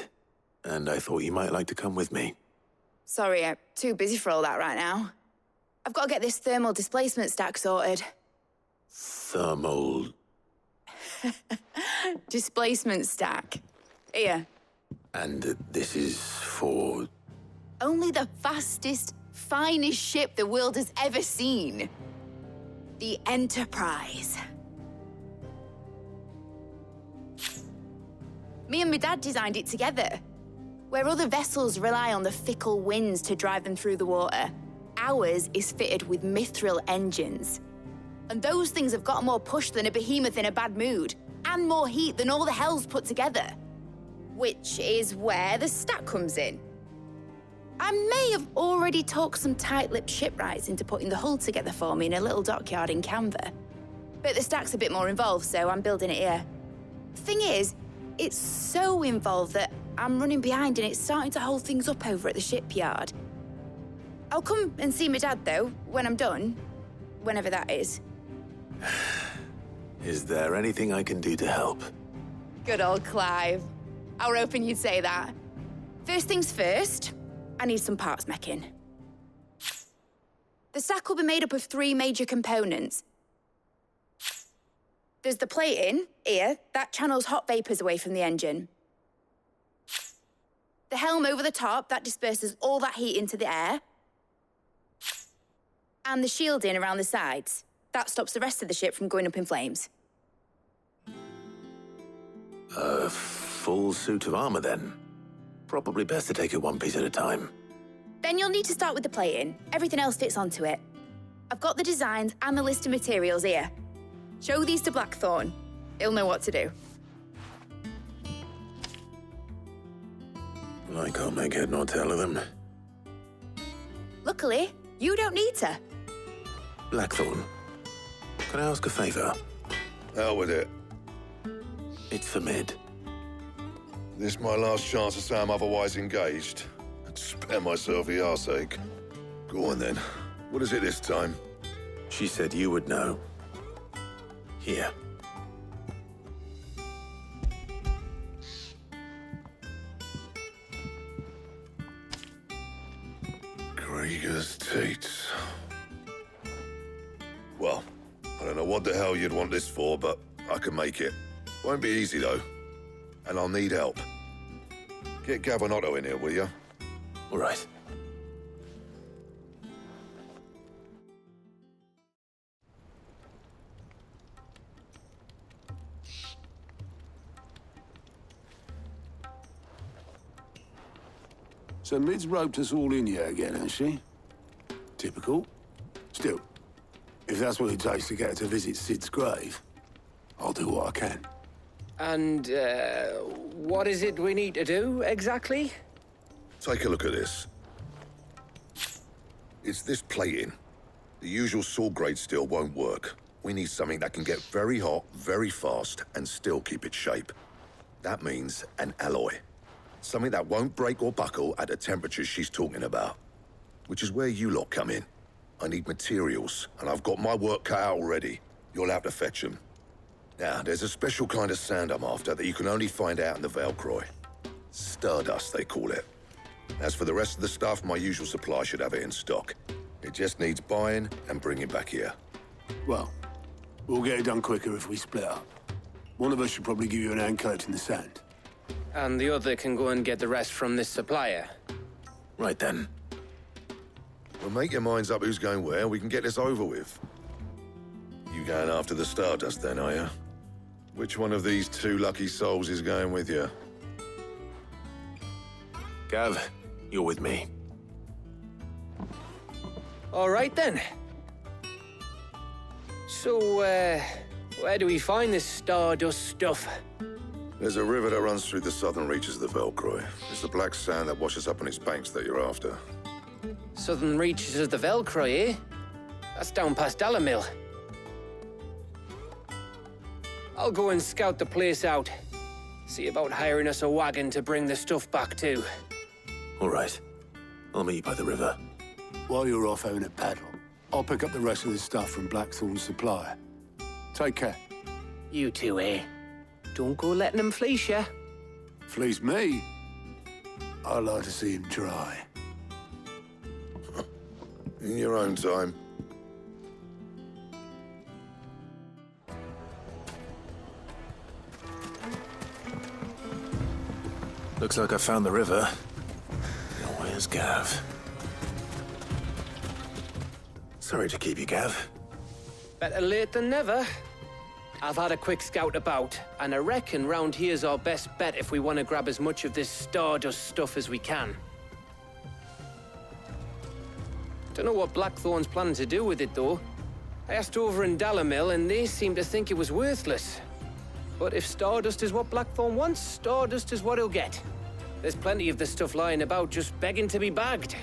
and I thought you might like to come with me. Sorry, I'm too busy for all that right now. I've got to get this thermal displacement stack sorted. Thermal... Displacement stack. Here. And this is for... Only the fastest, finest ship the world has ever seen. The Enterprise. Me and my dad designed it together. Where other vessels rely on the fickle winds to drive them through the water, ours is fitted with mithril engines. And those things have got more push than a behemoth in a bad mood, and more heat than all the hells put together. Which is where the stack comes in. I may have already talked some tight-lipped shipwrights into putting the hull together for me in a little dockyard in Canva. But the stack's a bit more involved, so I'm building it here. Thing is, it's so involved that I'm running behind and it's starting to hold things up over at the shipyard. I'll come and see my dad, though, when I'm done. Whenever that is. Is there anything I can do to help? Good old Clive. I were hoping you'd say that. First things first, I need some parts meching. The stack will be made up of 3 major components. There's the plating, here, that channels hot vapors away from the engine. The helm over the top, that disperses all that heat into the air. And the shielding around the sides. That stops the rest of the ship from going up in flames. A full suit of armor, then. Probably best to take it one piece at a time. Then you'll need to start with the plating. Everything else fits onto it. I've got the designs and the list of materials here. Show these to Blackthorn. He'll know what to do. I can't make head nor tail of them. Luckily, you don't need to. Blackthorn, can I ask a favor? Hell with it. It's for Mid. This my last chance to say I'm otherwise engaged. I'd spare myself the arseache. Go on then. What is it this time? She said you would know. Here. Krieger's teats. Well, I don't know what the hell you'd want this for, but I can make it. Won't be easy, though. And I'll need help. Get Gav and Otto in here, will you? All right. So Mid's roped us all in here again, has she? Typical. Still, if that's what it takes to get her to visit Sid's grave, I'll do what I can. And, what is it we need to do, exactly? Take a look at this. It's this plating. The usual sword-grade steel won't work. We need something that can get very hot, very fast, and still keep its shape. That means an alloy. Something that won't break or buckle at the temperatures she's talking about. Which is where you lot come in. I need materials, and I've got my work cut out already. You'll have to fetch them. Now, there's a special kind of sand I'm after that you can only find out in the Velcroy. Stardust, they call it. As for the rest of the stuff, my usual supply should have it in stock. It just needs buying and bringing back here. Well, we'll get it done quicker if we split up. One of us should probably give you an hand collecting the sand. And the other can go and get the rest from this supplier. Right then. Well, make your minds up who's going where, we can get this over with. You going after the Stardust then, are you? Which one of these two lucky souls is going with you? Gav, you're with me. All right, then. So, where do we find this Stardust stuff? There's a river that runs through the southern reaches of the Velcroy. It's the black sand that washes up on its banks that you're after. Southern reaches of the Velcroy, eh? That's down past Dalamil. I'll go and scout the place out. See about hiring us a wagon to bring the stuff back to. All right. I'll meet you by the river. While you're off having a paddle, I'll pick up the rest of the stuff from Blackthorn's supplier. Take care. You two, eh? Don't go letting them fleece you. Fleece me? I'd like to see him try. In your own time. Looks like I found the river. Now where's Gav? Sorry to keep you, Gav. Better late than never. I've had a quick scout about, and I reckon round here's our best bet if we want to grab as much of this Stardust stuff as we can. Don't know what Blackthorn's planning to do with it, though. I asked over in Dalamil, and they seem to think it was worthless. But if Stardust is what Blackthorn wants, Stardust is what he'll get. There's plenty of the stuff lying about, just begging to be bagged.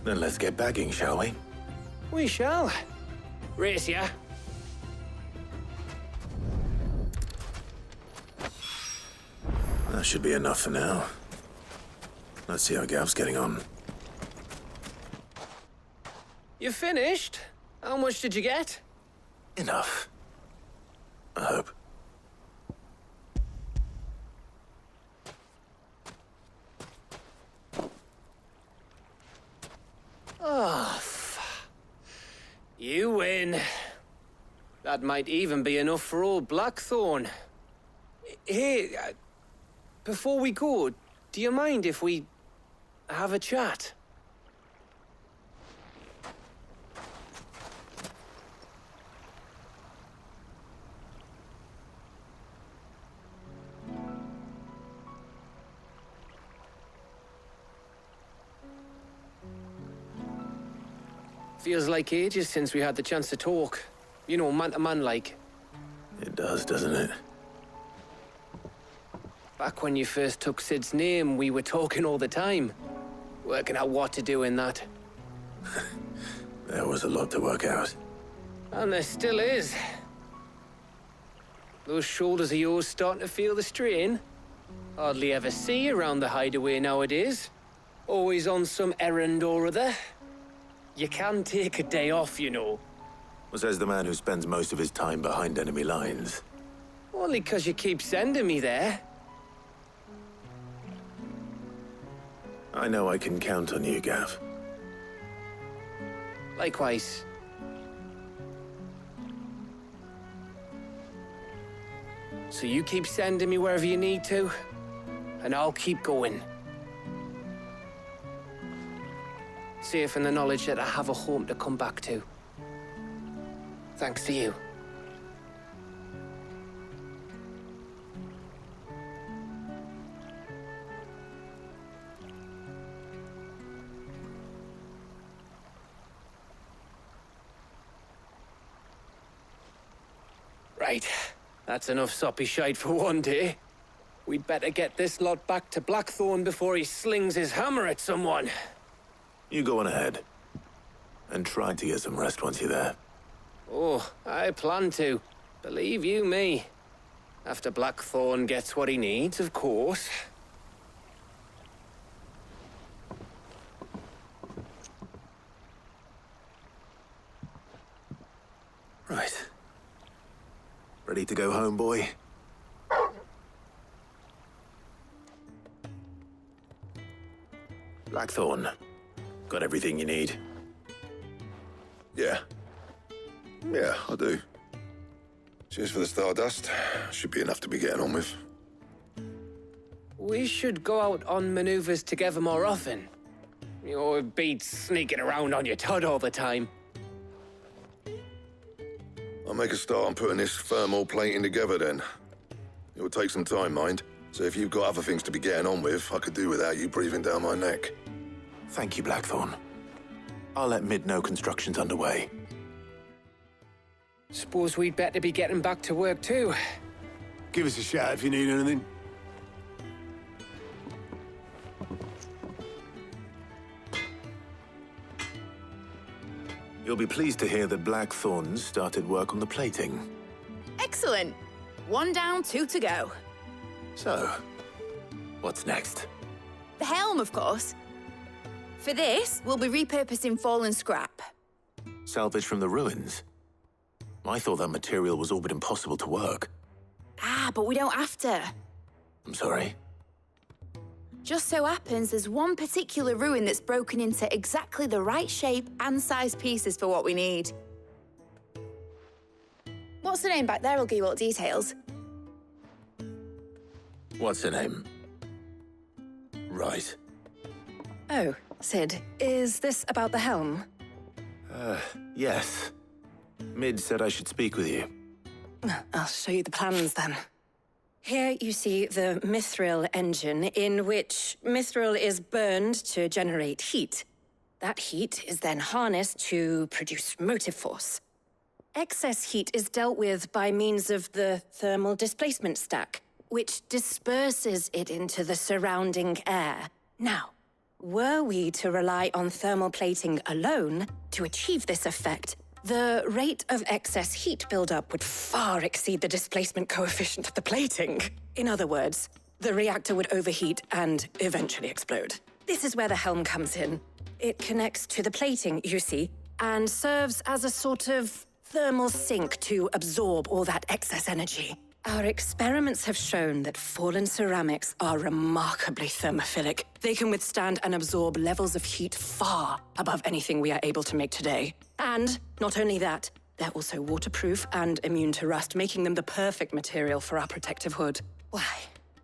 Then let's get bagging, shall we? We shall. Race ya. That should be enough for now. Let's see how Gav's getting on. You finished? How much did you get? Enough. I hope. Oh, you win. That might even be enough for old Blackthorn. Hey, before we go, do you mind if we have a chat? Feels like ages since we had the chance to talk. You know, man to man like. It does, doesn't it? Back when you first took Sid's name, we were talking all the time. Working out what to do in that. There was a lot to work out. And there still is. Those shoulders of yours starting to feel the strain. Hardly ever see you around the hideaway nowadays. Always on some errand or other. You can take a day off, you know. Well, says the man who spends most of his time behind enemy lines. Only 'cause you keep sending me there. I know I can count on you, Gav. Likewise. So you keep sending me wherever you need to, and I'll keep going. Safe in the knowledge that I have a home to come back to. Thanks to you. Right. That's enough soppy shite for one day. We'd better get this lot back to Blackthorn before he slings his hammer at someone. You go on ahead. And try to get some rest once you're there. Oh, I plan to. Believe you me. After Blackthorn gets what he needs, of course. Right. Ready to go home, boy? Blackthorn. Got everything you need? Yeah. Yeah, I do. Cheers for the stardust. Should be enough to be getting on with. We should go out on maneuvers together more often. You're beat sneaking around on your Todd all the time. I'll make a start on putting this thermal plating together then. It will take some time, mind. So if you've got other things to be getting on with, I could do without you breathing down my neck. Thank you, Blackthorn. I'll let Mid know construction's underway. Suppose we'd better be getting back to work too. Give us a shout if you need anything. You'll be pleased to hear that Blackthorn started work on the plating. Excellent. 1 down, 2 to go. So, what's next? The helm, of course. For this, we'll be repurposing fallen scrap. Salvage from the ruins? I thought that material was all but impossible to work. Ah, but we don't have to. I'm sorry. Just so happens there's one particular ruin that's broken into exactly the right shape and size pieces for what we need. What's the name back there? I'll give you all the details. What's her name? Right. Oh, Sid, is this about the helm? Yes. Mid said I should speak with you. I'll show you the plans then. Here you see the mithril engine, in which mithril is burned to generate heat. That heat is then harnessed to produce motive force. Excess heat is dealt with by means of the thermal displacement stack, which disperses it into the surrounding air. Now, were we to rely on thermal plating alone to achieve this effect, the rate of excess heat buildup would far exceed the displacement coefficient of the plating. In other words, the reactor would overheat and eventually explode. This is where the helm comes in. It connects to the plating, you see, and serves as a sort of thermal sink to absorb all that excess energy. Our experiments have shown that fallen ceramics are remarkably thermophilic. They can withstand and absorb levels of heat far above anything we are able to make today. And not only that, they're also waterproof and immune to rust, making them the perfect material for our protective hood. Why,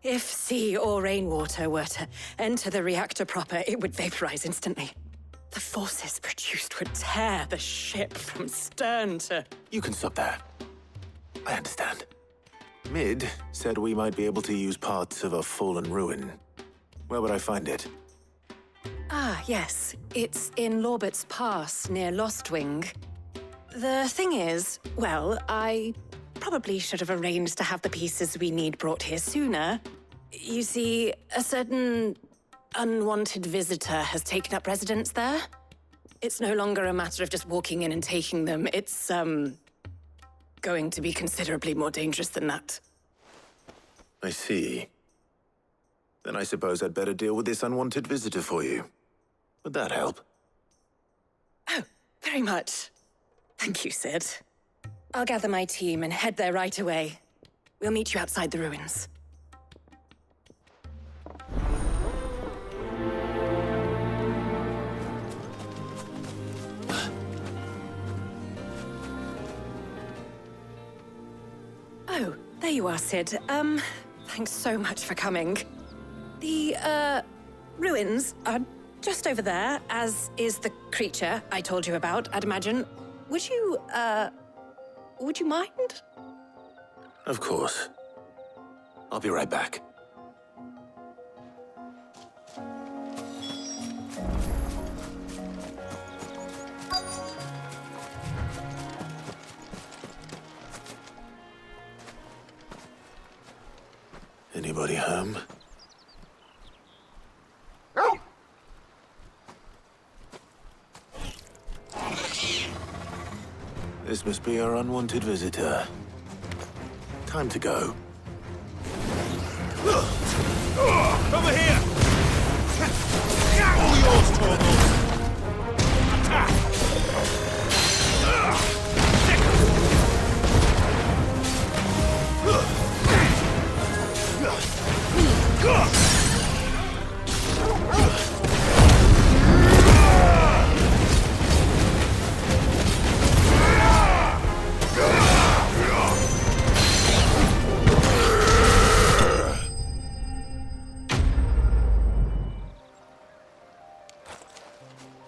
if sea or rainwater were to enter the reactor proper, it would vaporize instantly. The forces produced would tear the ship from stern to... You can stop there. I understand. Mid said we might be able to use parts of a fallen ruin. Where would I find it? Ah, yes. It's in Lorbert's Pass, near Lostwing. The thing is, well, I probably should have arranged to have the pieces we need brought here sooner. You see, a certain unwanted visitor has taken up residence there. It's no longer a matter of just walking in and taking them. It's, going to be considerably more dangerous than that. I see. Then I suppose I'd better deal with this unwanted visitor for you. Would that help? Oh, very much. Thank you, Sid. I'll gather my team and head there right away. We'll meet you outside the ruins. Oh, there you are, Sid. Thanks so much for coming. The, ruins are just over there, as is the creature I told you about, I'd imagine. Would you mind? Of course. I'll be right back. Anybody home? This must be our unwanted visitor. Time to go. Over here! All yours, Torvald! Attack!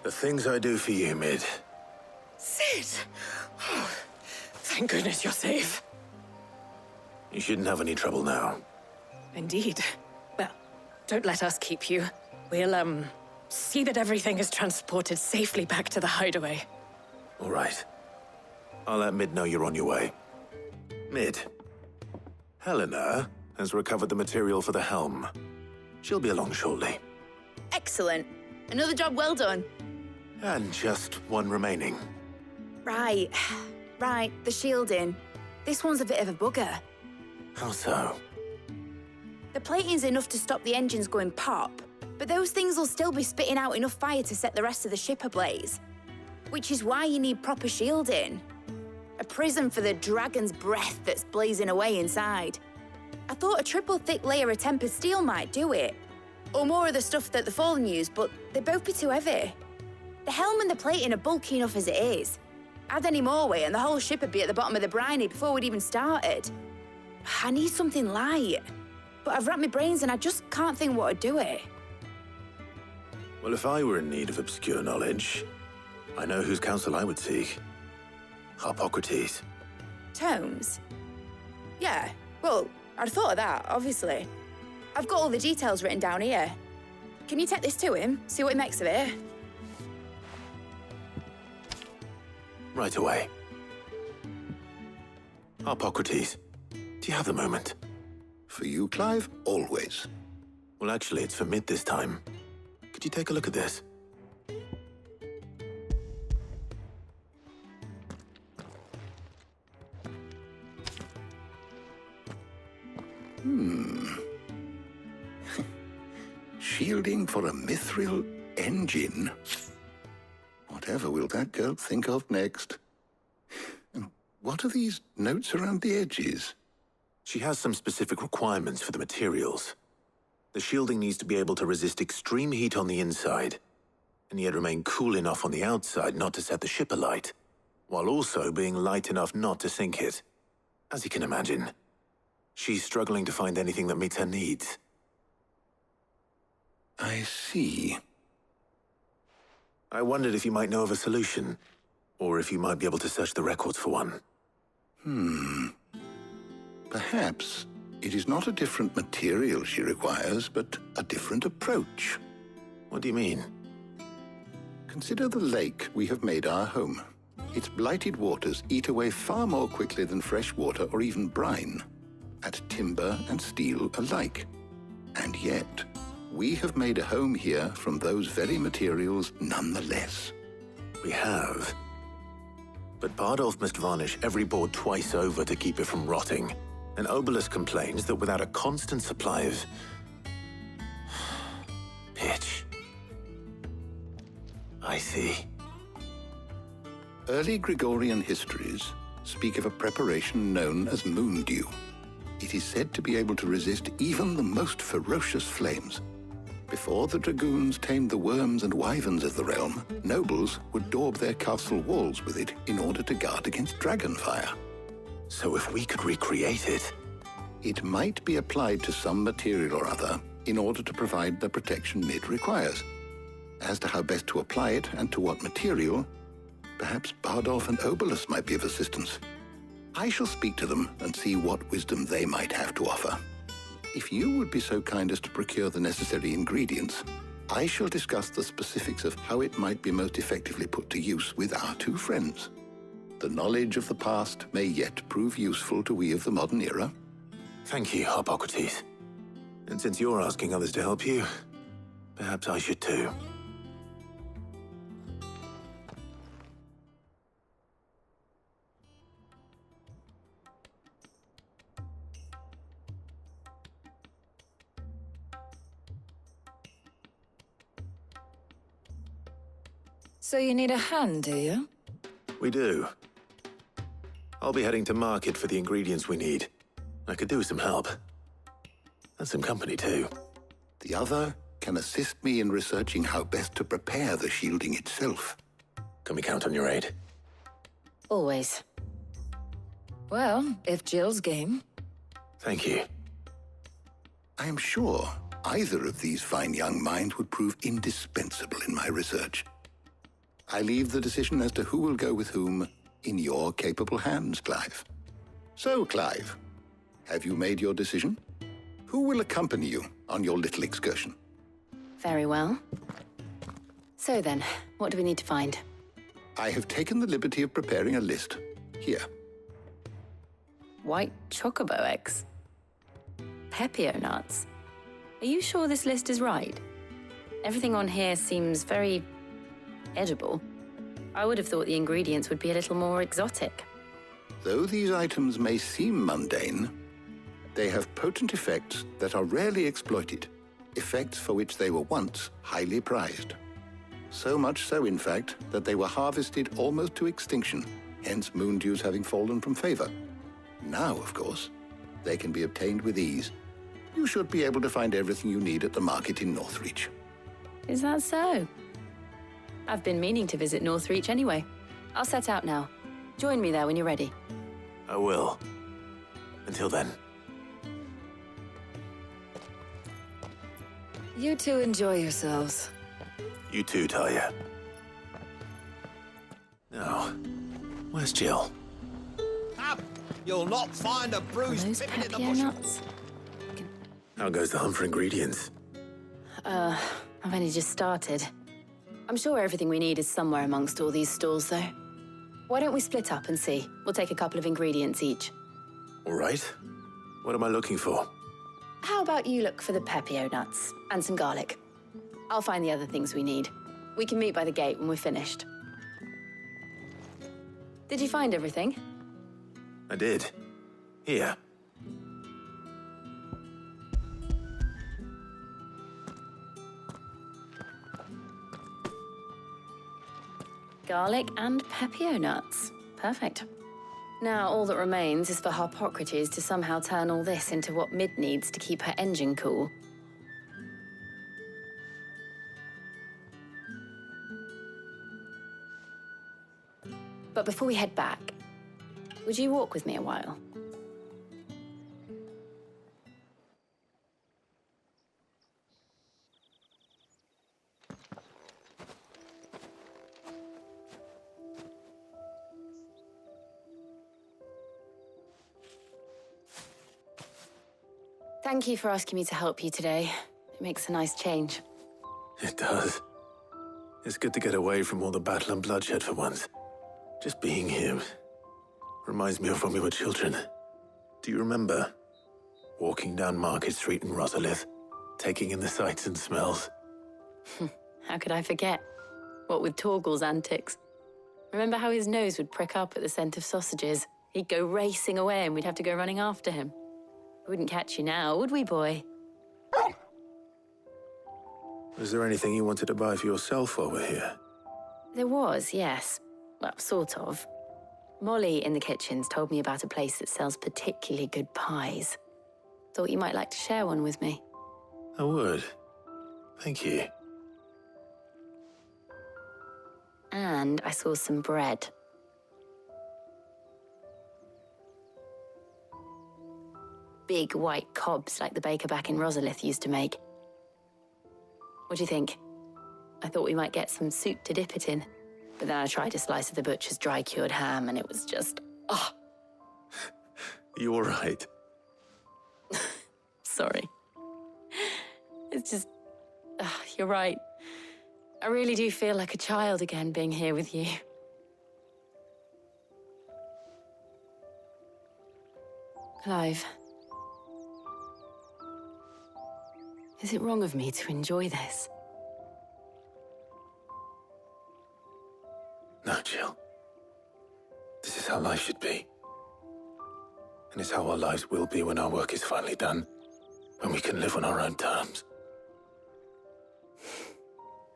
The things I do for you, Mid. Sid! Oh, thank goodness you're safe. You shouldn't have any trouble now. Indeed. Well, don't let us keep you. We'll, see that everything is transported safely back to the hideaway. All right. I'll let Mid know you're on your way. Mid. Helena has recovered the material for the helm. She'll be along shortly. Excellent. Another job well done. And just one remaining. Right. Right, the shielding. This one's a bit of a bugger. How so? The plating's enough to stop the engines going pop, but those things will still be spitting out enough fire to set the rest of the ship ablaze. Which is why you need proper shielding. A prison for the dragon's breath that's blazing away inside. I thought a triple thick layer of tempered steel might do it. Or more of the stuff that the Fallen use, but they'd both be too heavy. The helm and the plating are bulky enough as it is. Add any more weight and the whole ship would be at the bottom of the briny before we'd even started. I need something light. But I've racked my brains and I just can't think what would do it. Well, if I were in need of obscure knowledge, I know whose counsel I would seek. Harpocrates. Tomes? Yeah, well, I'd thought of that, obviously. I've got all the details written down here. Can you take this to him, see what he makes of it? Right away. Harpocrates, do you have the moment? For you, Clive, always. Well, actually, it's for Mid this time. Could you take a look at this? Shielding for a mithril engine. Whatever will that girl think of next? And what are these notes around the edges? She has some specific requirements for the materials. The shielding needs to be able to resist extreme heat on the inside, and yet remain cool enough on the outside not to set the ship alight, while also being light enough not to sink it. As you can imagine, she's struggling to find anything that meets her needs. I see. I wondered if you might know of a solution, or if you might be able to search the records for one. Perhaps it is not a different material she requires, but a different approach. What do you mean? Consider the lake we have made our home. Its blighted waters eat away far more quickly than fresh water or even brine, at timber and steel alike. And yet, we have made a home here from those very materials nonetheless. We have. But Bardolph must varnish every board twice over to keep it from rotting. And Obelus complains that without a constant supply of pitch. I see. Early Gregorian histories speak of a preparation known as moon dew. It is said to be able to resist even the most ferocious flames. Before the dragoons tamed the worms and wyverns of the realm, nobles would daub their castle walls with it in order to guard against dragon fire. So if we could recreate it... It might be applied to some material or other in order to provide the protection Mid requires. As to how best to apply it and to what material, perhaps Bardolph and Obelus might be of assistance. I shall speak to them and see what wisdom they might have to offer. If you would be so kind as to procure the necessary ingredients, I shall discuss the specifics of how it might be most effectively put to use with our two friends. The knowledge of the past may yet prove useful to we of the modern era. Thank you, Harpocrates. And since you're asking others to help you, perhaps I should too. So you need a hand, do you? We do. I'll be heading to market for the ingredients we need. I could do with some help. And some company, too. The other can assist me in researching how best to prepare the shielding itself. Can we count on your aid? Always. Well, if Jill's game. Thank you. I am sure either of these fine young minds would prove indispensable in my research. I leave the decision as to who will go with whom in your capable hands, Clive. So, Clive, have you made your decision? Who will accompany you on your little excursion? Very well. So then, what do we need to find? I have taken the liberty of preparing a list. Here. White chocobo eggs. Pepio nuts. Are you sure this list is right? Everything on here seems very edible. I would have thought the ingredients would be a little more exotic. Though these items may seem mundane, they have potent effects that are rarely exploited, effects for which they were once highly prized. So much so, in fact, that they were harvested almost to extinction, hence moondews having fallen from favor. Now, of course, they can be obtained with ease. You should be able to find everything you need at the market in Northreach. Is that so? I've been meaning to visit Northreach anyway. I'll set out now. Join me there when you're ready. I will. Until then. You two enjoy yourselves. You too, Talia. Now, where's Jill? You'll not find a bruised pippin in the bush. Nuts? How goes the hunt for ingredients? I've only just started. I'm sure everything we need is somewhere amongst all these stalls, though. Why don't we split up and see? We'll take a couple of ingredients each. All right. What am I looking for? How about you look for the pepio nuts and some garlic? I'll find the other things we need. We can meet by the gate when we're finished. Did you find everything? I did. Here. Garlic and pepio nuts. Perfect. Now all that remains is for Harpocrates to somehow turn all this into what Mid needs to keep her engine cool. But before we head back, would you walk with me a while? Thank you for asking me to help you today. It makes a nice change. It does. It's good to get away from all the battle and bloodshed for once. Just being here reminds me of when we were children. Do you remember? Walking down Market Street in Rosalith, taking in the sights and smells. How could I forget? What with Torgal's antics. Remember how his nose would prick up at the scent of sausages? He'd go racing away and we'd have to go running after him. We wouldn't catch you now, would we, boy? Was there anything you wanted to buy for yourself while we're here? There was, yes. Well, sort of. Molly in the kitchens told me about a place that sells particularly good pies. Thought you might like to share one with me. I would. Thank you. And I saw some bread. Big white cobs like the baker back in Rosalith used to make. What do you think? I thought we might get some soup to dip it in. But then I tried a slice of the butcher's dry-cured ham and it was just... oh. You all right? Sorry. It's just... you're right. I really do feel like a child again being here with you. Clive. Is it wrong of me to enjoy this? No, Jill. This is how life should be. And it's how our lives will be when our work is finally done. When we can live on our own terms.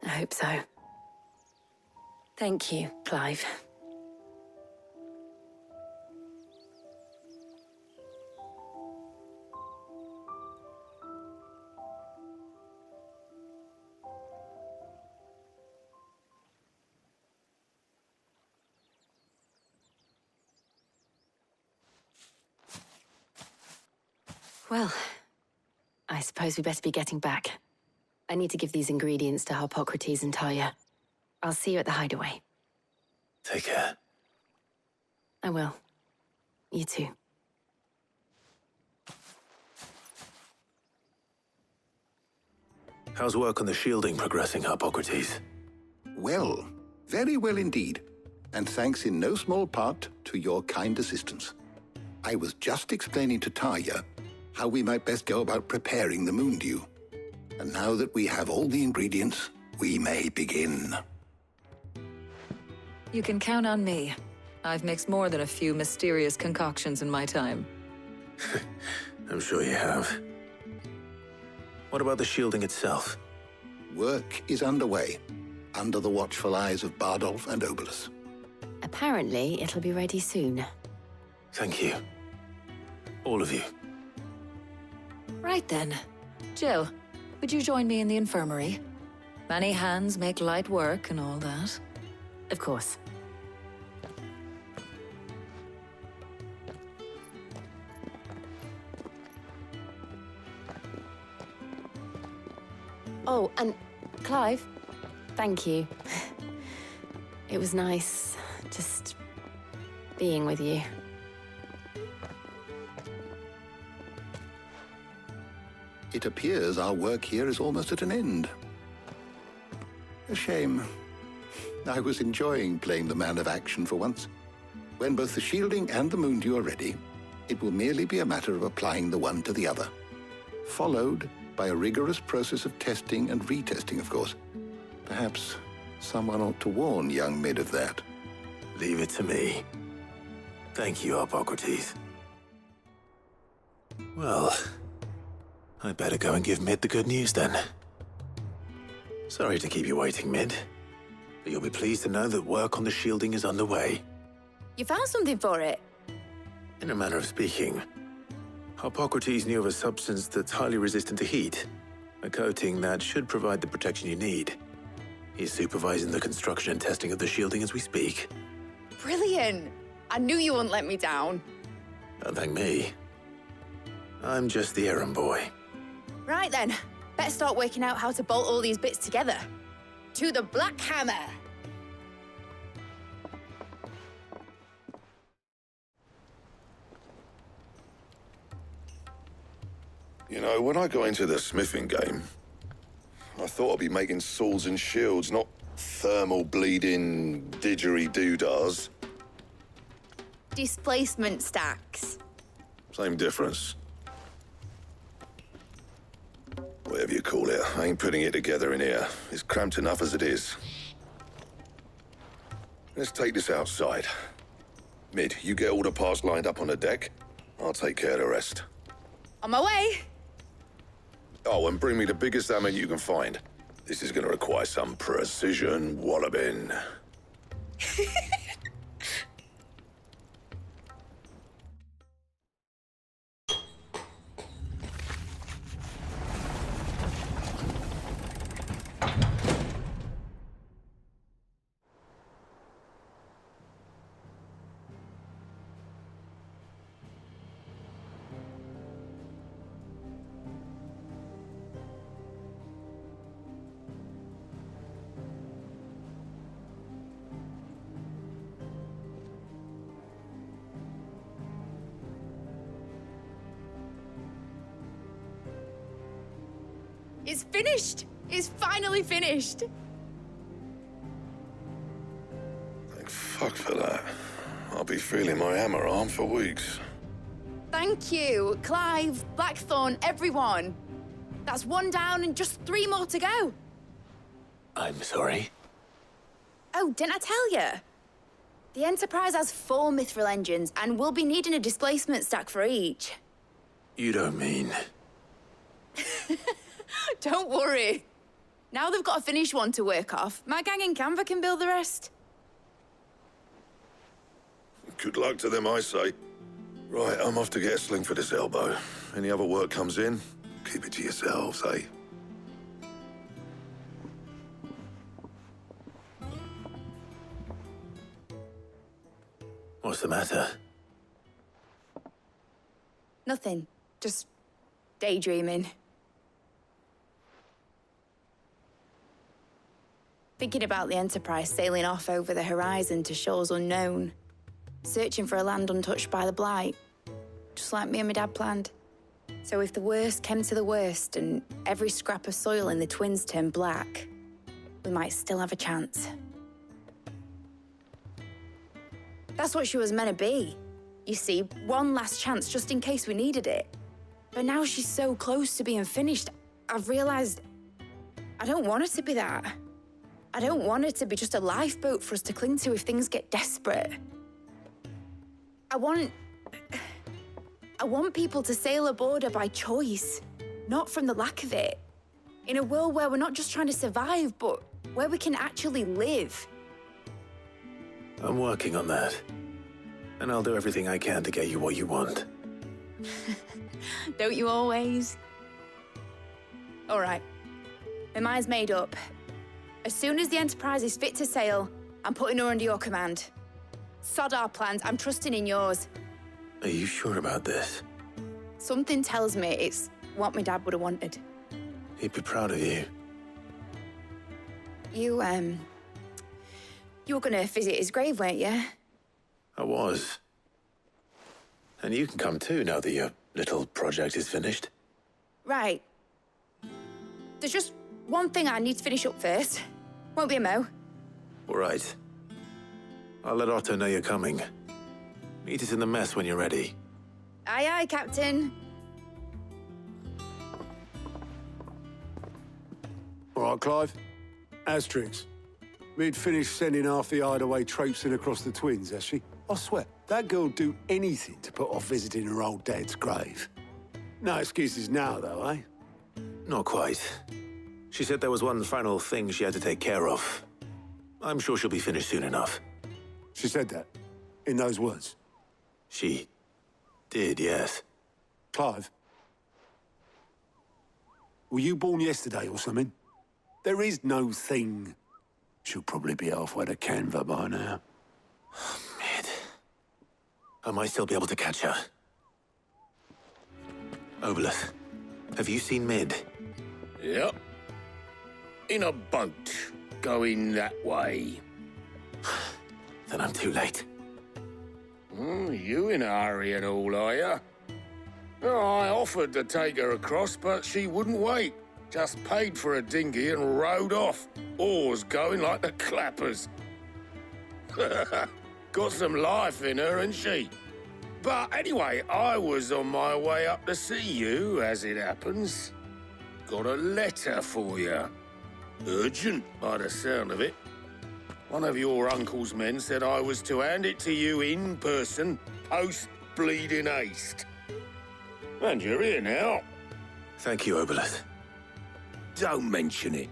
I hope so. Thank you, Clive. Well, I suppose we better be getting back. I need to give these ingredients to Harpocrates and Talia. I'll see you at the hideaway. Take care. I will. You too. How's work on the shielding progressing, Harpocrates? Well, very well indeed. And thanks in no small part to your kind assistance. I was just explaining to Talia how we might best go about preparing the moon dew. And now that we have all the ingredients, we may begin. You can count on me. I've mixed more than a few mysterious concoctions in my time. I'm sure you have. What about the shielding itself? Work is underway, under the watchful eyes of Bardolph and Obolus. Apparently, it'll be ready soon. Thank you. All of you. Right then. Jill, would you join me in the infirmary? Many hands make light work and all that. Of course. Oh, and Clive, thank you. It was nice just being with you. It appears our work here is almost at an end. A shame. I was enjoying playing the man of action for once. When both the shielding and the moon dew are ready, it will merely be a matter of applying the one to the other. Followed by a rigorous process of testing and retesting, of course. Perhaps someone ought to warn young Mid of that. Leave it to me. Thank you, Harpocrates. Well, I better go and give Mid the good news then. Sorry to keep you waiting, Mid, but you'll be pleased to know that work on the shielding is underway. You found something for it? In a manner of speaking, Harpocrates knew of a substance that's highly resistant to heat, a coating that should provide the protection you need. He's supervising the construction and testing of the shielding as we speak. Brilliant! I knew you wouldn't let me down. Don't thank me. I'm just the errand boy. Right then, better start working out how to bolt all these bits together. To the Black Hammer! You know, when I got into the smithing game, I thought I'd be making swords and shields, not thermal bleeding didgeridoo-dahs. Displacement stacks. Same difference. Whatever you call it, I ain't putting it together in here. It's cramped enough as it is. Let's take this outside. Mid, you get all the parts lined up on the deck. I'll take care of the rest. On my way! Oh, and bring me the biggest hammer you can find. This is gonna require some precision walloping. It's finished! It's finally finished! Thank fuck for that. I'll be feeling my hammer arm for weeks. Thank you, Clive, Blackthorn, everyone. That's one down and just 3 more to go. I'm sorry? Oh, didn't I tell you? The Enterprise has 4 mithril engines, and we'll be needing a displacement stack for each. You don't mean... Don't worry. Now they've got a finished one to work off. My gang in Canva can build the rest. Good luck to them, I say. Right, I'm off to get a sling for this elbow. Any other work comes in, keep it to yourselves, eh? What's the matter? Nothing. Just daydreaming. Thinking about the Enterprise sailing off over the horizon to shores unknown. Searching for a land untouched by the Blight. Just like me and my dad planned. So if the worst came to the worst and every scrap of soil in the Twins turned black, we might still have a chance. That's what she was meant to be. You see, one last chance just in case we needed it. But now she's so close to being finished, I've realized I don't want her to be that. I don't want her to be just a lifeboat for us to cling to if things get desperate. I want people to sail aboard her by choice, not from the lack of it. In a world where we're not just trying to survive, but where we can actually live. I'm working on that. And I'll do everything I can to get you what you want. Don't you always? All right. My mind's made up. As soon as the Enterprise is fit to sail, I'm putting her under your command. Sod our plans, I'm trusting in yours. Are you sure about this? Something tells me it's what my dad would have wanted. He'd be proud of you. You were gonna visit his grave, weren't you? I was. And you can come too now that your little project is finished. Right. There's just one thing I need to finish up first. Won't be a mo. All right. I'll let Otto know you're coming. Meet us in the mess when you're ready. Aye, aye, Captain. All right, Clive. Asterix. We'd finished sending half the hideaway traipsing across the Twins, has she? I swear, that girl'd do anything to put off visiting her old dad's grave. No excuses now, though, eh? Not quite. She said there was one final thing she had to take care of. I'm sure she'll be finished soon enough. She said that? In those words? She did, yes. Clive? Were you born yesterday or something? There is no thing. She'll probably be halfway to Canva by now. Mid. I might still be able to catch her. Obolus, have you seen Mid? Yep. In a boat, going that way. Then I'm too late. You in a hurry and all, are you? Oh, I offered to take her across, but she wouldn't wait. Just paid for a dinghy and rowed off. Oars going like the clappers. Got some life in her, ain't she? But anyway, I was on my way up to see you, as it happens. Got a letter for you. Urgent, by the sound of it. One of your uncle's men said I was to hand it to you in person, post-bleeding haste. And you're here now. Thank you, Obolus. Don't mention it.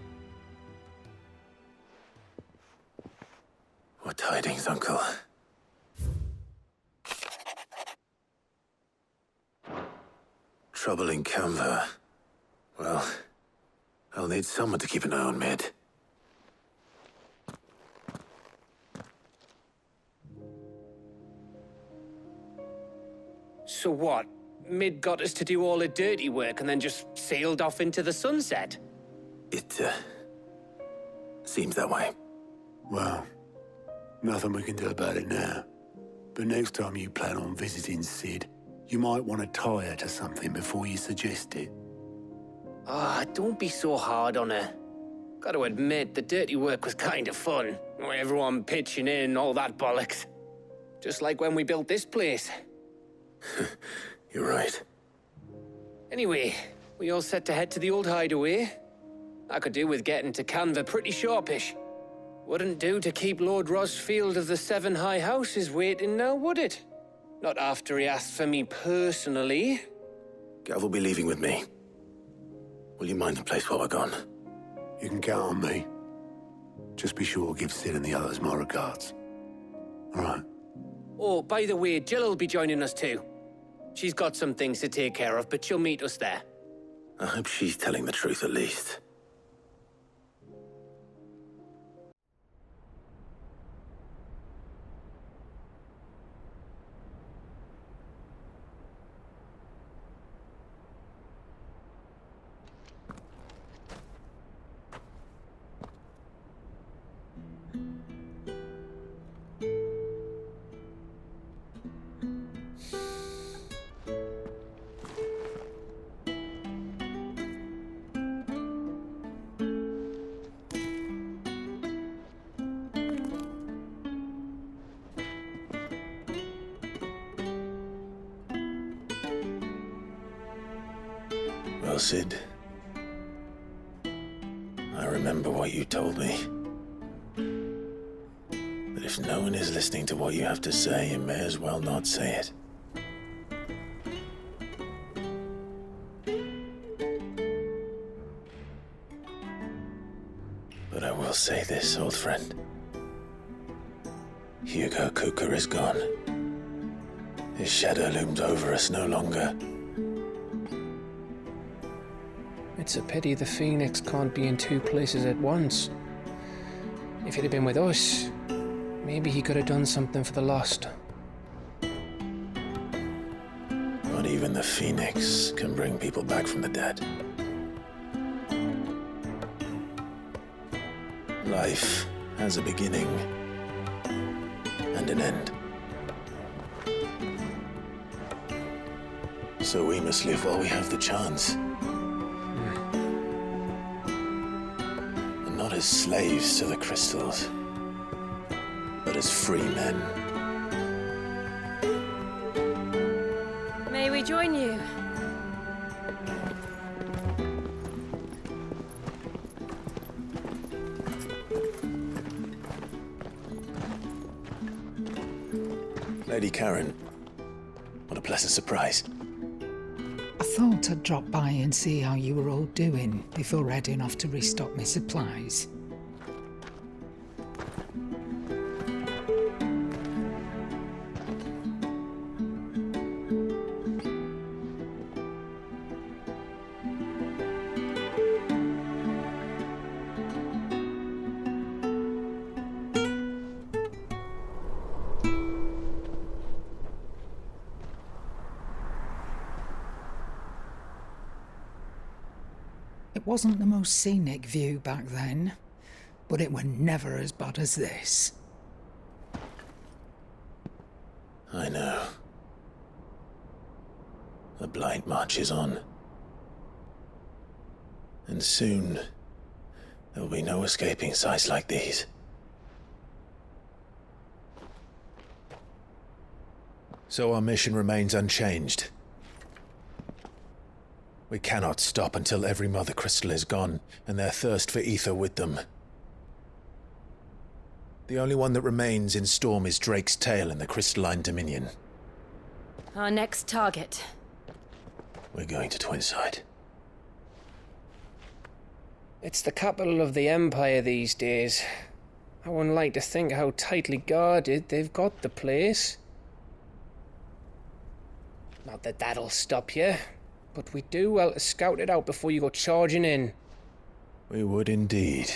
What tidings, Uncle? Trouble in Canva. Well, I'll need someone to keep an eye on Mid. So what? Mid got us to do all the dirty work and then just sailed off into the sunset? It, seems that way. Well, nothing we can do about it now. But next time you plan on visiting Sid, you might want to tie her to something before you suggest it. Ah, don't be so hard on her. Gotta admit, the dirty work was kind of fun. Everyone pitching in, all that bollocks. Just like when we built this place. You're right. Anyway, We all set to head to the old hideaway. I could do with getting to Canva pretty sharpish. Wouldn't do to keep Lord Rosfield of the Seven High Houses waiting now, would it? Not after he asked for me personally. Gav will be leaving with me. Will you mind the place while we're gone? You can count on me. Just be sure to give Sid and the others my regards. All right. Oh, by the way, Jill will be joining us too. She's got some things to take care of, but she'll meet us there. I hope she's telling the truth at least. Well, Sid, I remember what you told me. That if no one is listening to what you have to say, you may as well not say it. But I will say this, old friend. Hugo Cooker is gone. His shadow looms over us no longer. It's a pity the Phoenix can't be in two places at once. If he'd have been with us, maybe he could have done something for the lost. Not even the Phoenix can bring people back from the dead. Life has a beginning and an end. So we must live while we have the chance. Not as slaves to the crystals, but as free men. May we join you? Lady Karen, what a pleasant surprise. I thought I'd drop by and see how you were all doing before heading off to restock my supplies. It wasn't the most scenic view back then, but it were never as bad as this. I know. The Blight marches on. And soon, there will be no escaping sights like these. So our mission remains unchanged. We cannot stop until every Mother Crystal is gone, and their thirst for ether with them. The only one that remains in Storm is Drake's Tail in the Crystalline Dominion. Our next target. We're going to Twinside. It's the capital of the Empire these days. I wouldn't like to think how tightly guarded they've got the place. Not that that'll stop you. But we do well to scout it out before you go charging in. We would indeed.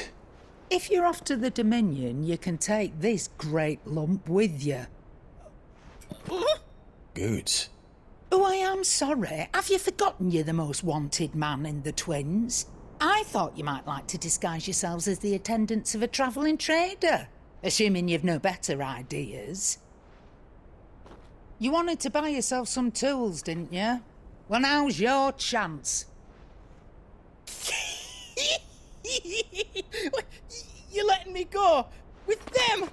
If you're off to the Dominion, you can take this great lump with you. Goods. Oh, I am sorry. Have you forgotten you're the most wanted man in the Twins? I thought you might like to disguise yourselves as the attendants of a travelling trader, assuming you've no better ideas. You wanted to buy yourself some tools, didn't you? Well, now's your chance. You're letting me go? With them?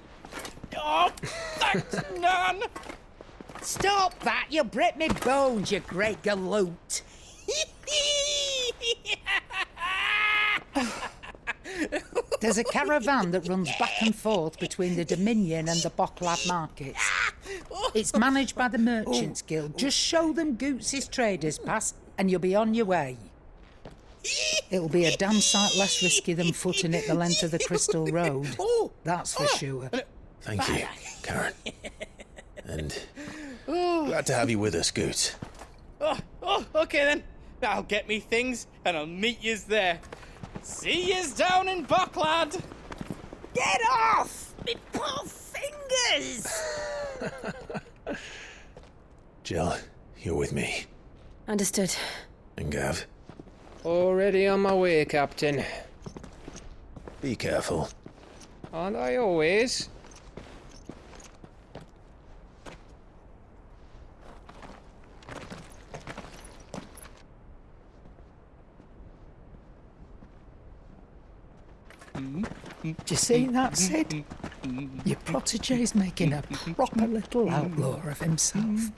Oh, thanks, Nan! Stop that! You'll break me bones, you great galoot! There's a caravan that runs back and forth between the Dominion and the Bocklad markets. It's managed by the Merchants Guild. Just show them Goots' traders past and you'll be on your way. It'll be a damn sight less risky than footing it the length of the Crystal Road. That's for sure. Thank you, Karen. And glad to have you with us, Goots. Okay then. I'll get me things and I'll meet yous there. See yous down in Bocklad. Get off! Me poor fingers! Jill, you're with me. Understood. And Gav? Already on my way, Captain. Be careful. Aren't I always? Do you see that, Sid? Your protege's making a proper little outlaw of himself.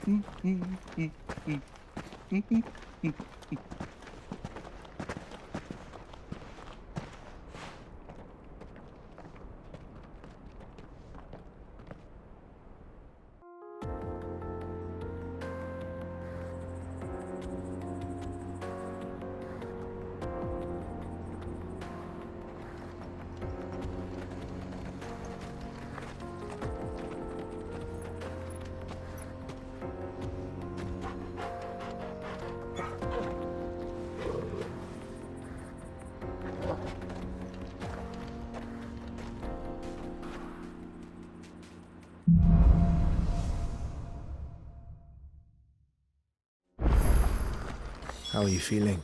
How are you feeling?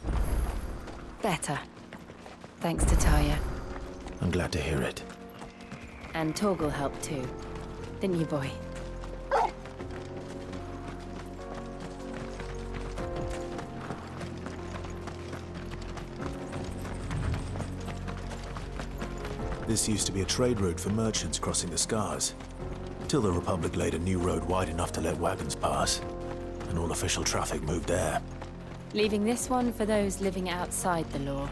Better. Thanks to Talia. I'm glad to hear it. And Torgal helped too. Didn't you, boy? This used to be a trade route for merchants crossing the Scars, till the Republic laid a new road wide enough to let wagons pass, and all official traffic moved there. Leaving this one for those living outside the law.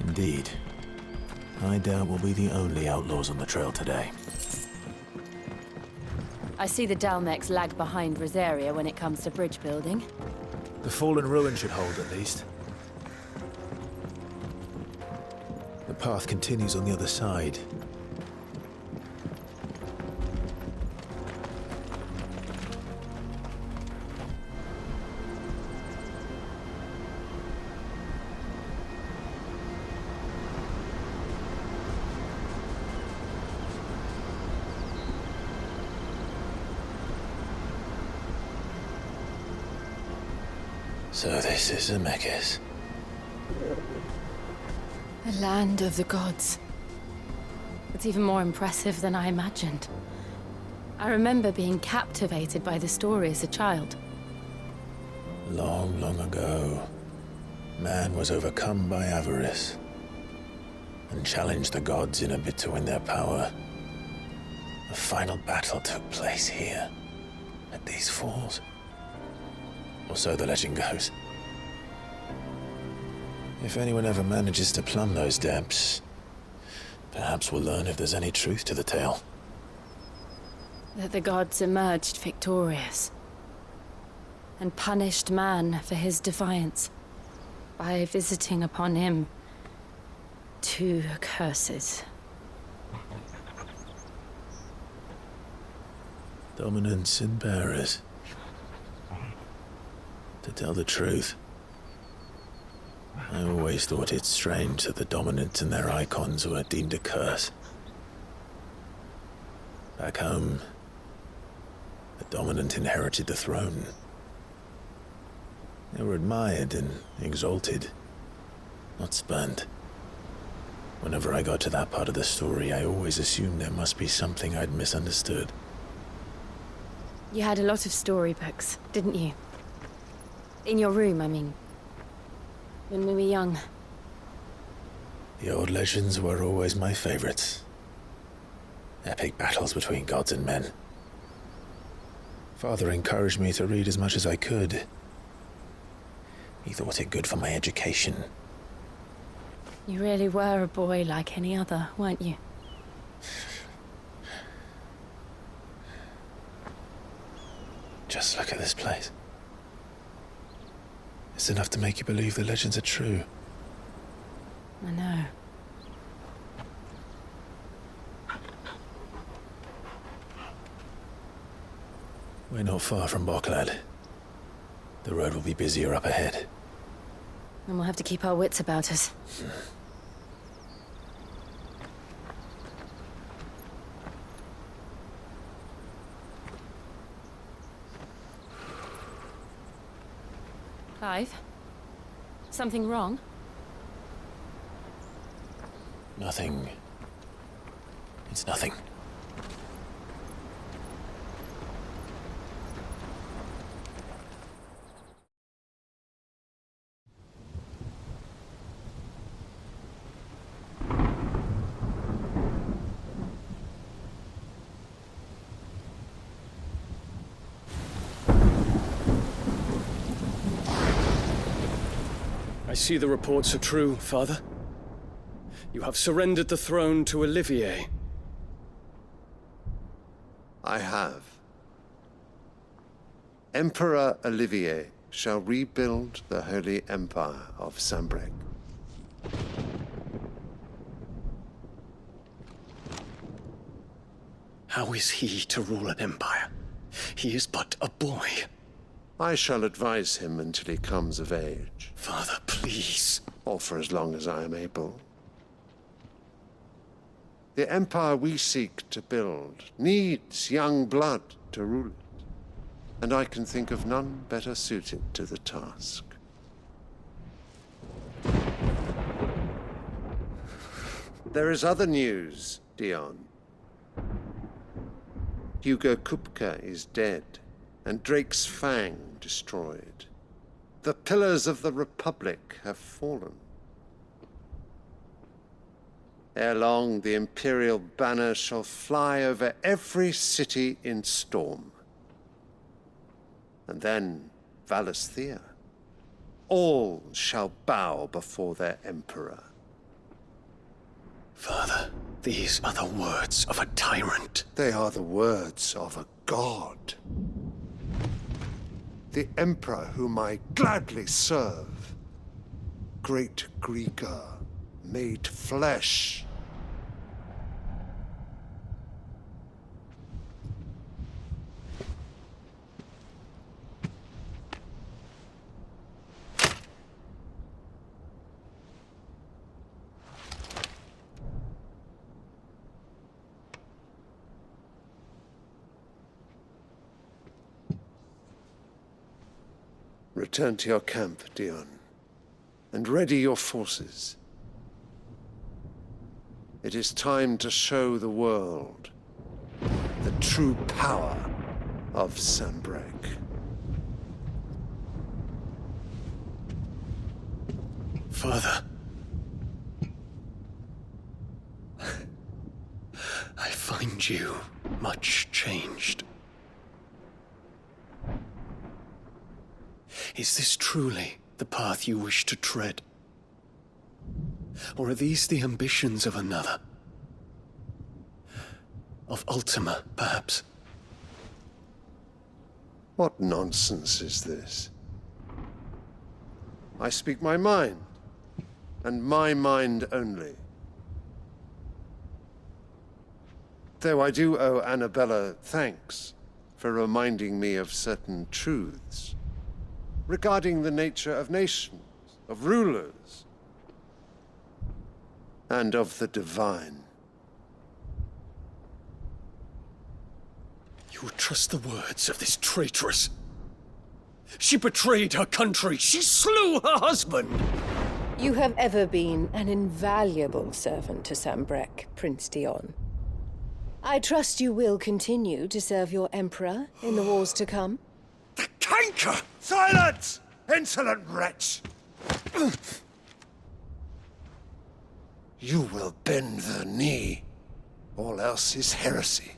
Indeed. I doubt we'll be the only outlaws on the trail today. I see the Dalmex lag behind Rosaria when it comes to bridge building. The fallen ruin should hold, at least. The path continues on the other side. So this is Zemeckis. The land of the gods. It's even more impressive than I imagined. I remember being captivated by the story as a child. Long, long ago, man was overcome by avarice and challenged the gods in a bid to win their power. The final battle took place here, at these falls. Or so the legend goes. If anyone ever manages to plumb those depths, perhaps we'll learn if there's any truth to the tale. That the gods emerged victorious and punished man for his defiance by visiting upon him 2 curses. Dominance and bearers. To tell the truth, I always thought it strange that the dominant and their icons were deemed a curse. Back home, the dominant inherited the throne. They were admired and exalted, not spurned. Whenever I got to that part of the story, I always assumed there must be something I'd misunderstood. You had a lot of storybooks, didn't you? In your room, I mean. When we were young. The old legends were always my favorites. Epic battles between gods and men. Father encouraged me to read as much as I could. He thought it good for my education. You really were a boy like any other, weren't you? Just look at this place. It's enough to make you believe the legends are true. I know. We're not far from Boklad. The road will be busier up ahead. And we'll have to keep our wits about us. Clive? Something wrong? Nothing. It's nothing. I see the reports are true, Father. You have surrendered the throne to Olivier. I have. Emperor Olivier shall rebuild the Holy Empire of Sanbreque. How is he to rule an empire? He is but a boy. I shall advise him until he comes of age. Father, please. Or for as long as I am able. The empire we seek to build needs young blood to rule it, and I can think of none better suited to the task. There is other news, Dion. Hugo Kupka is dead, and Drake's Fang destroyed. The pillars of the Republic have fallen. Ere long, the Imperial banner shall fly over every city in Storm. And then, Valisthea. All shall bow before their Emperor. Father, these are the words of a tyrant. They are the words of a god. The Emperor whom I gladly serve. Great Greeker, made flesh. Return to your camp, Dion, and ready your forces. It is time to show the world the true power of Sanbreque. Father. I find you much changed. Is this truly the path you wish to tread? Or are these the ambitions of another? Of Ultima, perhaps? What nonsense is this? I speak my mind, and my mind only. Though I do owe Annabella thanks for reminding me of certain truths regarding the nature of nations, of rulers, and of the divine. You would trust the words of this traitress? She betrayed her country. She slew her husband. You have ever been an invaluable servant to Sanbreque, Prince Dion. I trust you will continue to serve your Emperor in the wars to come. The canker! Silence! Insolent wretch! You will bend the knee. All else is heresy.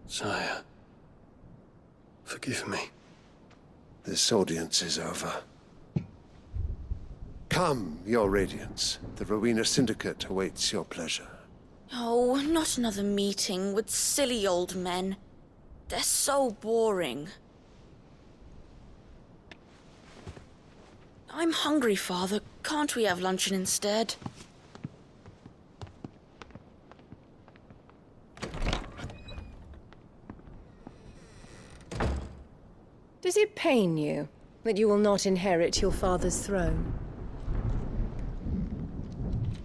Sire, forgive me. This audience is over. Come, Your Radiance. The Rowena Syndicate awaits your pleasure. Oh, not another meeting with silly old men. They're so boring. I'm hungry, Father. Can't we have luncheon instead? Does it pain you that you will not inherit your father's throne?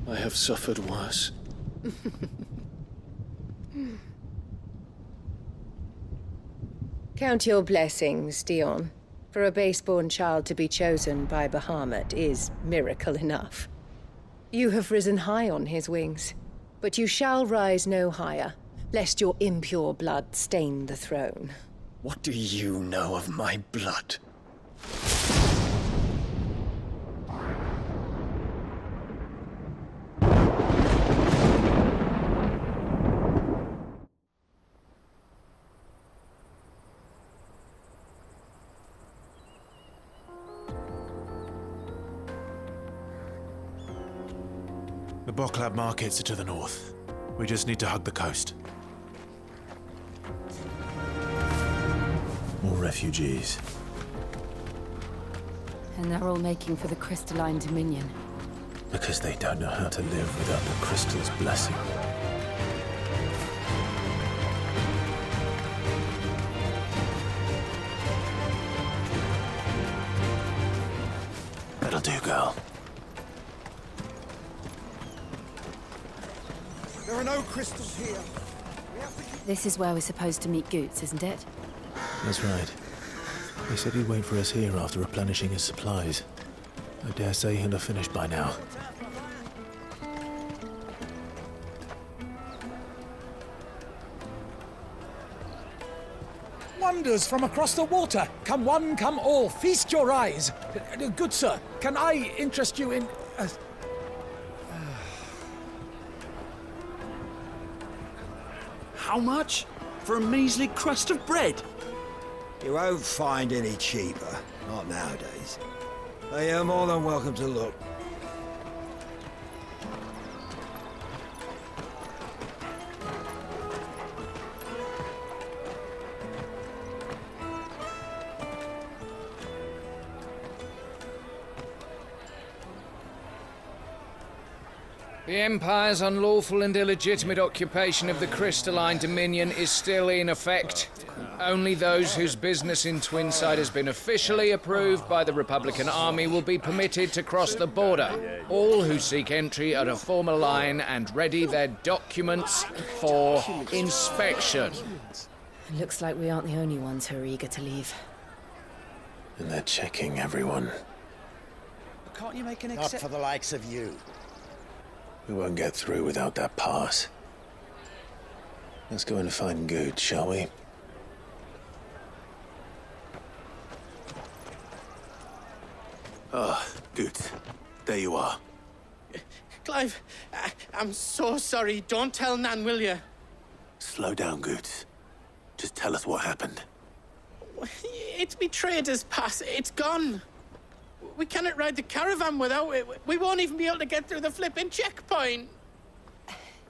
I have suffered worse. Count your blessings, Dion. For a base-born child to be chosen by Bahamut is miracle enough. You have risen high on his wings, but you shall rise no higher, lest your impure blood stain the throne. What do you know of my blood? The Boklab markets are to the north. We just need to hug the coast. More refugees. And they're all making for the crystalline dominion. Because they don't know how to live without the crystal's blessing. That'll do, girl. There are no crystals here. This is where we're supposed to meet Goots, isn't it? That's right. He said he'd wait for us here after replenishing his supplies. I dare say he'll have finished by now. Wonders from across the water. Come one, come all. Feast your eyes. Good sir, can I interest you in... How much? For a measly crust of bread? You won't find any cheaper. Not nowadays. But you're more than welcome to look. The Empire's unlawful and illegitimate occupation of the crystalline dominion is still in effect. Only those whose business in Twinside has been officially approved by the Republican Army will be permitted to cross the border. All who seek entry are to form a line and ready their documents for inspection. It looks like we aren't the only ones who are eager to leave. And they're checking everyone. Can't you make an Not for the likes of you. We won't get through without that pass. Let's go and find Good, shall we? Ah, Good. There you are. Clive, I'm so sorry. Don't tell Nan, will you? Slow down, Good. Just tell us what happened. It's me trader's pass. It's gone. We cannot ride the caravan without it. We won't even be able to get through the flipping checkpoint.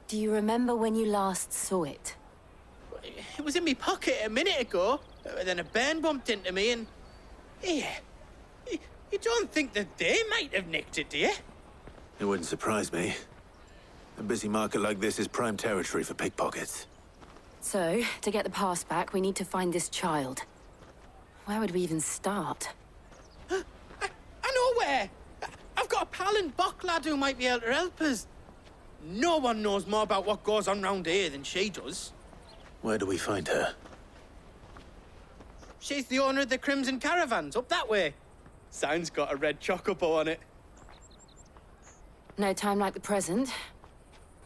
Do you remember when you last saw it? It was in my pocket a minute ago. Then a bairn bumped into me and... Here. You don't think that they might have nicked it, do you? It wouldn't surprise me. A busy market like this is prime territory for pickpockets. So, to get the pass back, we need to find this child. Where would we even start? I know where! I've got a pal in Boklad who might be able to help us. No one knows more about what goes on round here than she does. Where do we find her? She's the owner of the Crimson Caravans, up that way. Sign's got a red chocobo on it. No time like the present.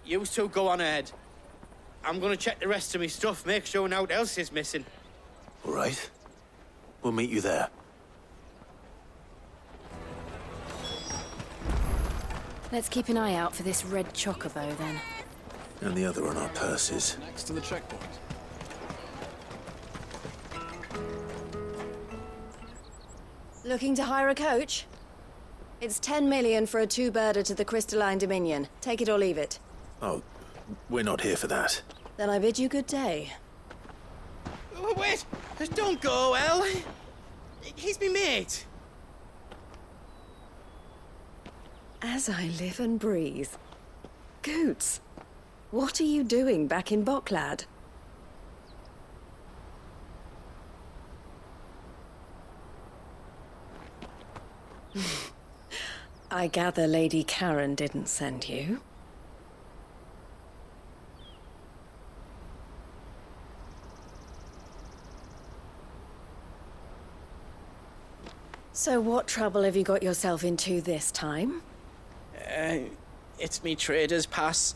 You two go on ahead. I'm gonna check the rest of me stuff, make sure no one else is missing. All right. We'll meet you there. Let's keep an eye out for this red chocobo, then. And the other on our purses. Next to the checkpoint. Looking to hire a coach? It's 10 million for a two-birder to the Crystalline Dominion. Take it or leave it. Oh, we're not here for that. Then I bid you good day. Wait! Don't go, El! He's me mate. As I live and breathe. Goots, what are you doing back in Boklad? I gather Lady Karen didn't send you. So what trouble have you got yourself into this time? It's me trader's pass.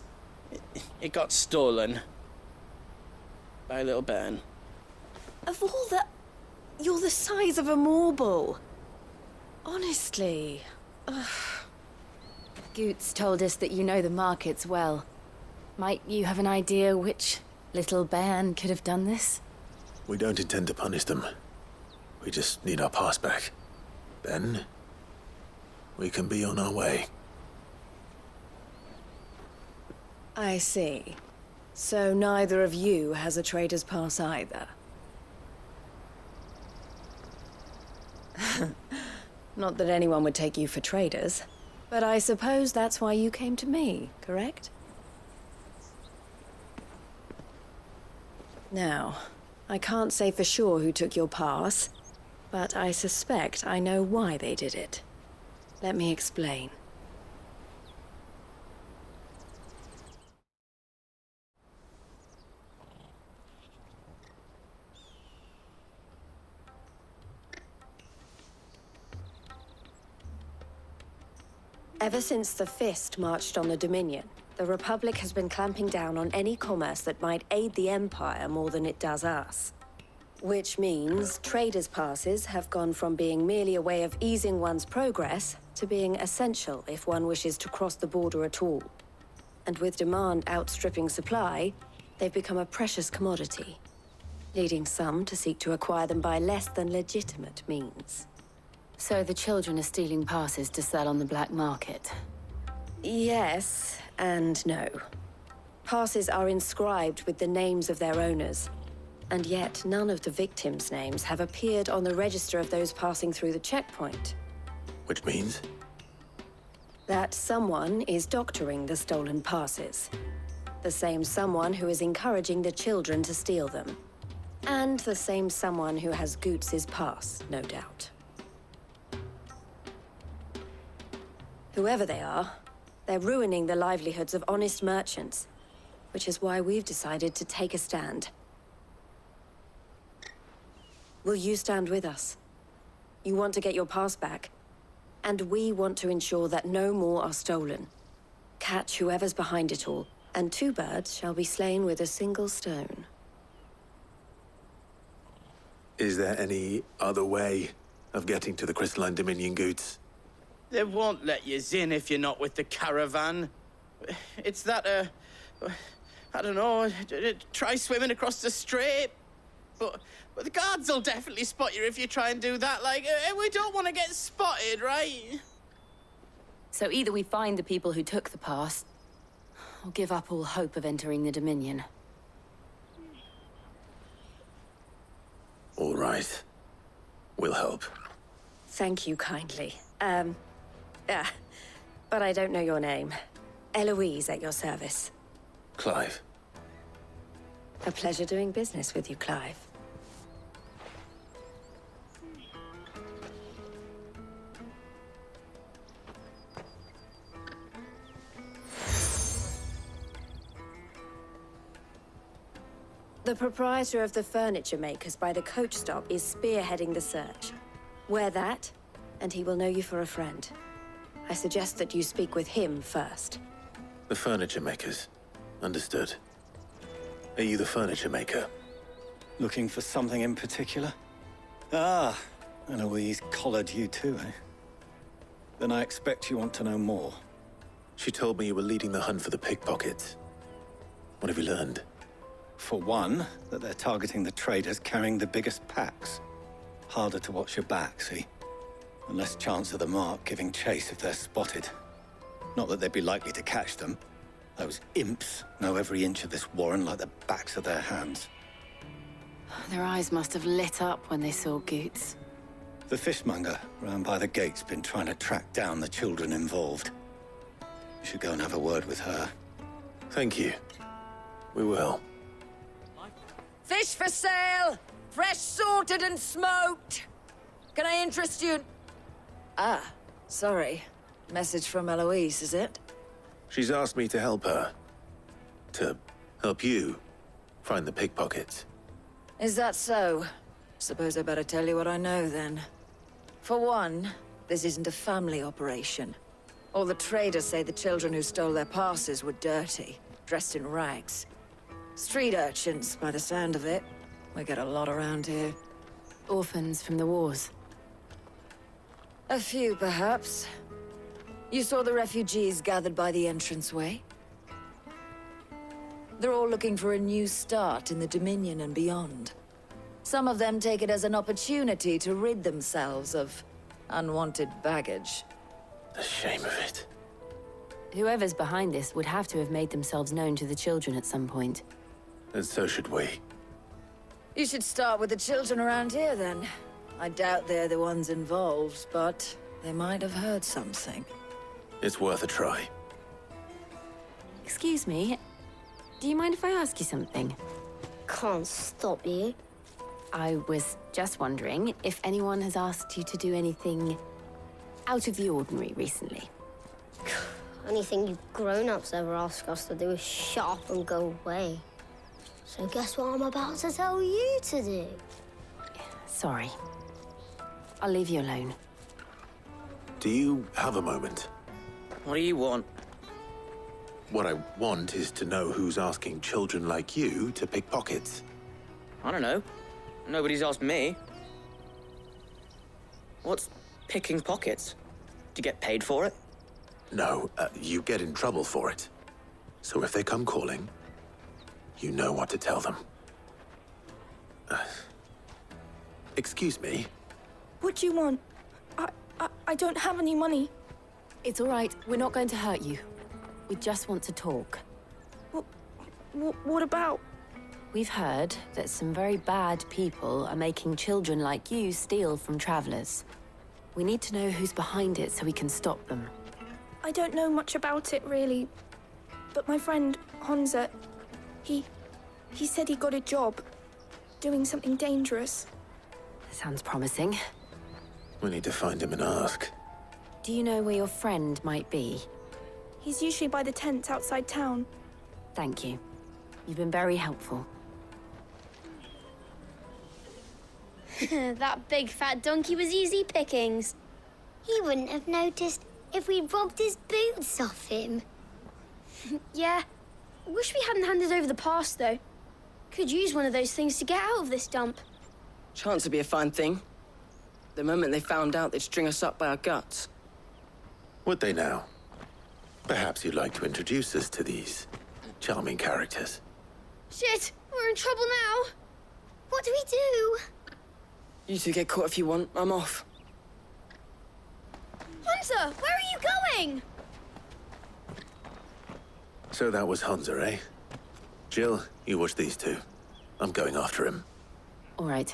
It got stolen. By a little bairn. Of all the... You're the size of a marble. Honestly. Ugh. Goots told us that you know the markets well. Might you have an idea which little bairn could have done this? We don't intend to punish them. We just need our pass back. Then, we can be on our way. I see. So neither of you has a trader's pass either. Not that anyone would take you for traders, but I suppose that's why you came to me, correct? Now, I can't say for sure who took your pass, but I suspect I know why they did it. Let me explain. Ever since the Fist marched on the Dominion, the Republic has been clamping down on any commerce that might aid the Empire more than it does us. Which means traders' passes have gone from being merely a way of easing one's progress to being essential if one wishes to cross the border at all. And with demand outstripping supply, they've become a precious commodity, leading some to seek to acquire them by less than legitimate means. So the children are stealing passes to sell on the black market? Yes, and no. Passes are inscribed with the names of their owners, and yet none of the victims' names have appeared on the register of those passing through the checkpoint. Which means? That someone is doctoring the stolen passes. The same someone who is encouraging the children to steal them. And the same someone who has Goots's pass, no doubt. Whoever they are, they're ruining the livelihoods of honest merchants, which is why we've decided to take a stand. Will you stand with us? You want to get your pass back, and we want to ensure that no more are stolen. Catch whoever's behind it all, and two birds shall be slain with a single stone. Is there any other way of getting to the Crystalline Dominion, Goots? They won't let you in if you're not with the caravan. It's that, I don't know, try swimming across the strait. But the guards will definitely spot you if you try and do that. Like, we don't want to get spotted, right? So either we find the people who took the pass, or give up all hope of entering the Dominion. All right. We'll help. Thank you kindly. But I don't know your name. Eloise at your service. Clive. A pleasure doing business with you, Clive. The proprietor of the furniture makers by the coach stop is spearheading the search. Wear that, and he will know you for a friend. I suggest that you speak with him first. The furniture makers. Understood. Are you the furniture maker? Looking for something in particular? Ah, and Eloise collared you too, eh? Then I expect you want to know more. She told me you were leading the hunt for the pickpockets. What have you learned? For one, that they're targeting the traders carrying the biggest packs. Harder to watch your back, see? and less chance of the mark giving chase if they're spotted. Not that they'd be likely to catch them. Those imps know every inch of this warren like the backs of their hands. Their eyes must have lit up when they saw Goots. The fishmonger round by the gate's been trying to track down the children involved. You should go and have a word with her. Thank you. We will. Fish for sale! Fresh sorted and smoked! Can I interest you? Ah, sorry. Message from Eloise, is it? She's asked me to help her. To help you find the pickpockets. Is that so? Suppose I better tell you what I know, then. For one, this isn't a family operation. All the traders say the children who stole their passes were dirty, dressed in rags. Street urchins, by the sound of it. We get a lot around here. Orphans from the wars. A few, perhaps. You saw the refugees gathered by the entranceway? They're all looking for a new start in the Dominion and beyond. Some of them take it as an opportunity to rid themselves of unwanted baggage. The shame of it. Whoever's behind this would have to have made themselves known to the children at some point. And so should we. You should start with the children around here, then. I doubt they're the ones involved, but they might have heard something. It's worth a try. Excuse me, do you mind if I ask you something? Can't stop you. I was just wondering if anyone has asked you to do anything out of the ordinary recently. Anything you grown-ups ever ask us to do is shut up and go away. So guess what I'm about to tell you to do? Sorry. I'll leave you alone. Do you have a moment? What do you want? What I want is to know who's asking children like you to pick pockets. I don't know. Nobody's asked me. What's picking pockets? Do you get paid for it? No, you get in trouble for it. So if they come calling, you know what to tell them. Excuse me? What do you want? I don't have any money. It's all right. We're not going to hurt you. We just want to talk. What about? We've heard that some very bad people are making children like you steal from travelers. We need to know who's behind it so we can stop them. I don't know much about it, really. But my friend, Honza, he said he got a job doing something dangerous. Sounds promising. We need to find him and ask. Do you know where your friend might be? He's usually by the tents outside town. Thank you. You've been very helpful. That big fat donkey was easy pickings. He wouldn't have noticed if we'd robbed his boots off him. Yeah. Wish we hadn't handed over the pass, though. Could use one of those things to get out of this dump. Chance would be a fine thing. The moment they found out, they'd string us up by our guts. Would they now? Perhaps you'd like to introduce us to these charming characters. Shit! We're in trouble now! What do we do? You two get caught if you want. I'm off. Hunter, where are you going? So that was Hunter, eh? Jill, you watch these two. I'm going after him. All right.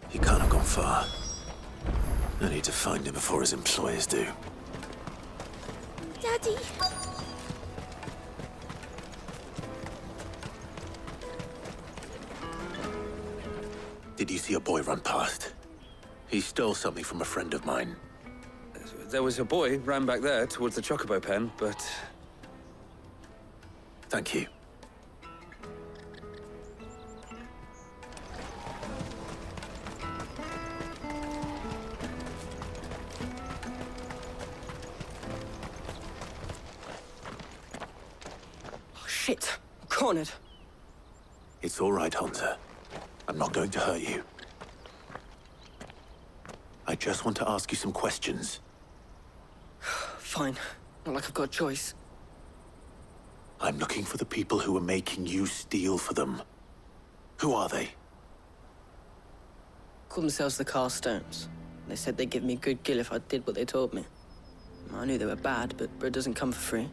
He can't have gone far. I need to find him before his employers do. Daddy! Did you see a boy run past? He stole something from a friend of mine. There was a boy ran back there towards the Chocobo pen, but... Thank you. Oh, shit. I'm cornered. It's all right, Hunter. I'm not going to hurt you. I just want to ask you some questions. Fine. Not like I've got a choice. I'm looking for the people who are making you steal for them. Who are they? Called themselves the Carstones. They said they'd give me a good gill if I did what they told me. I knew they were bad, but bread doesn't come for free.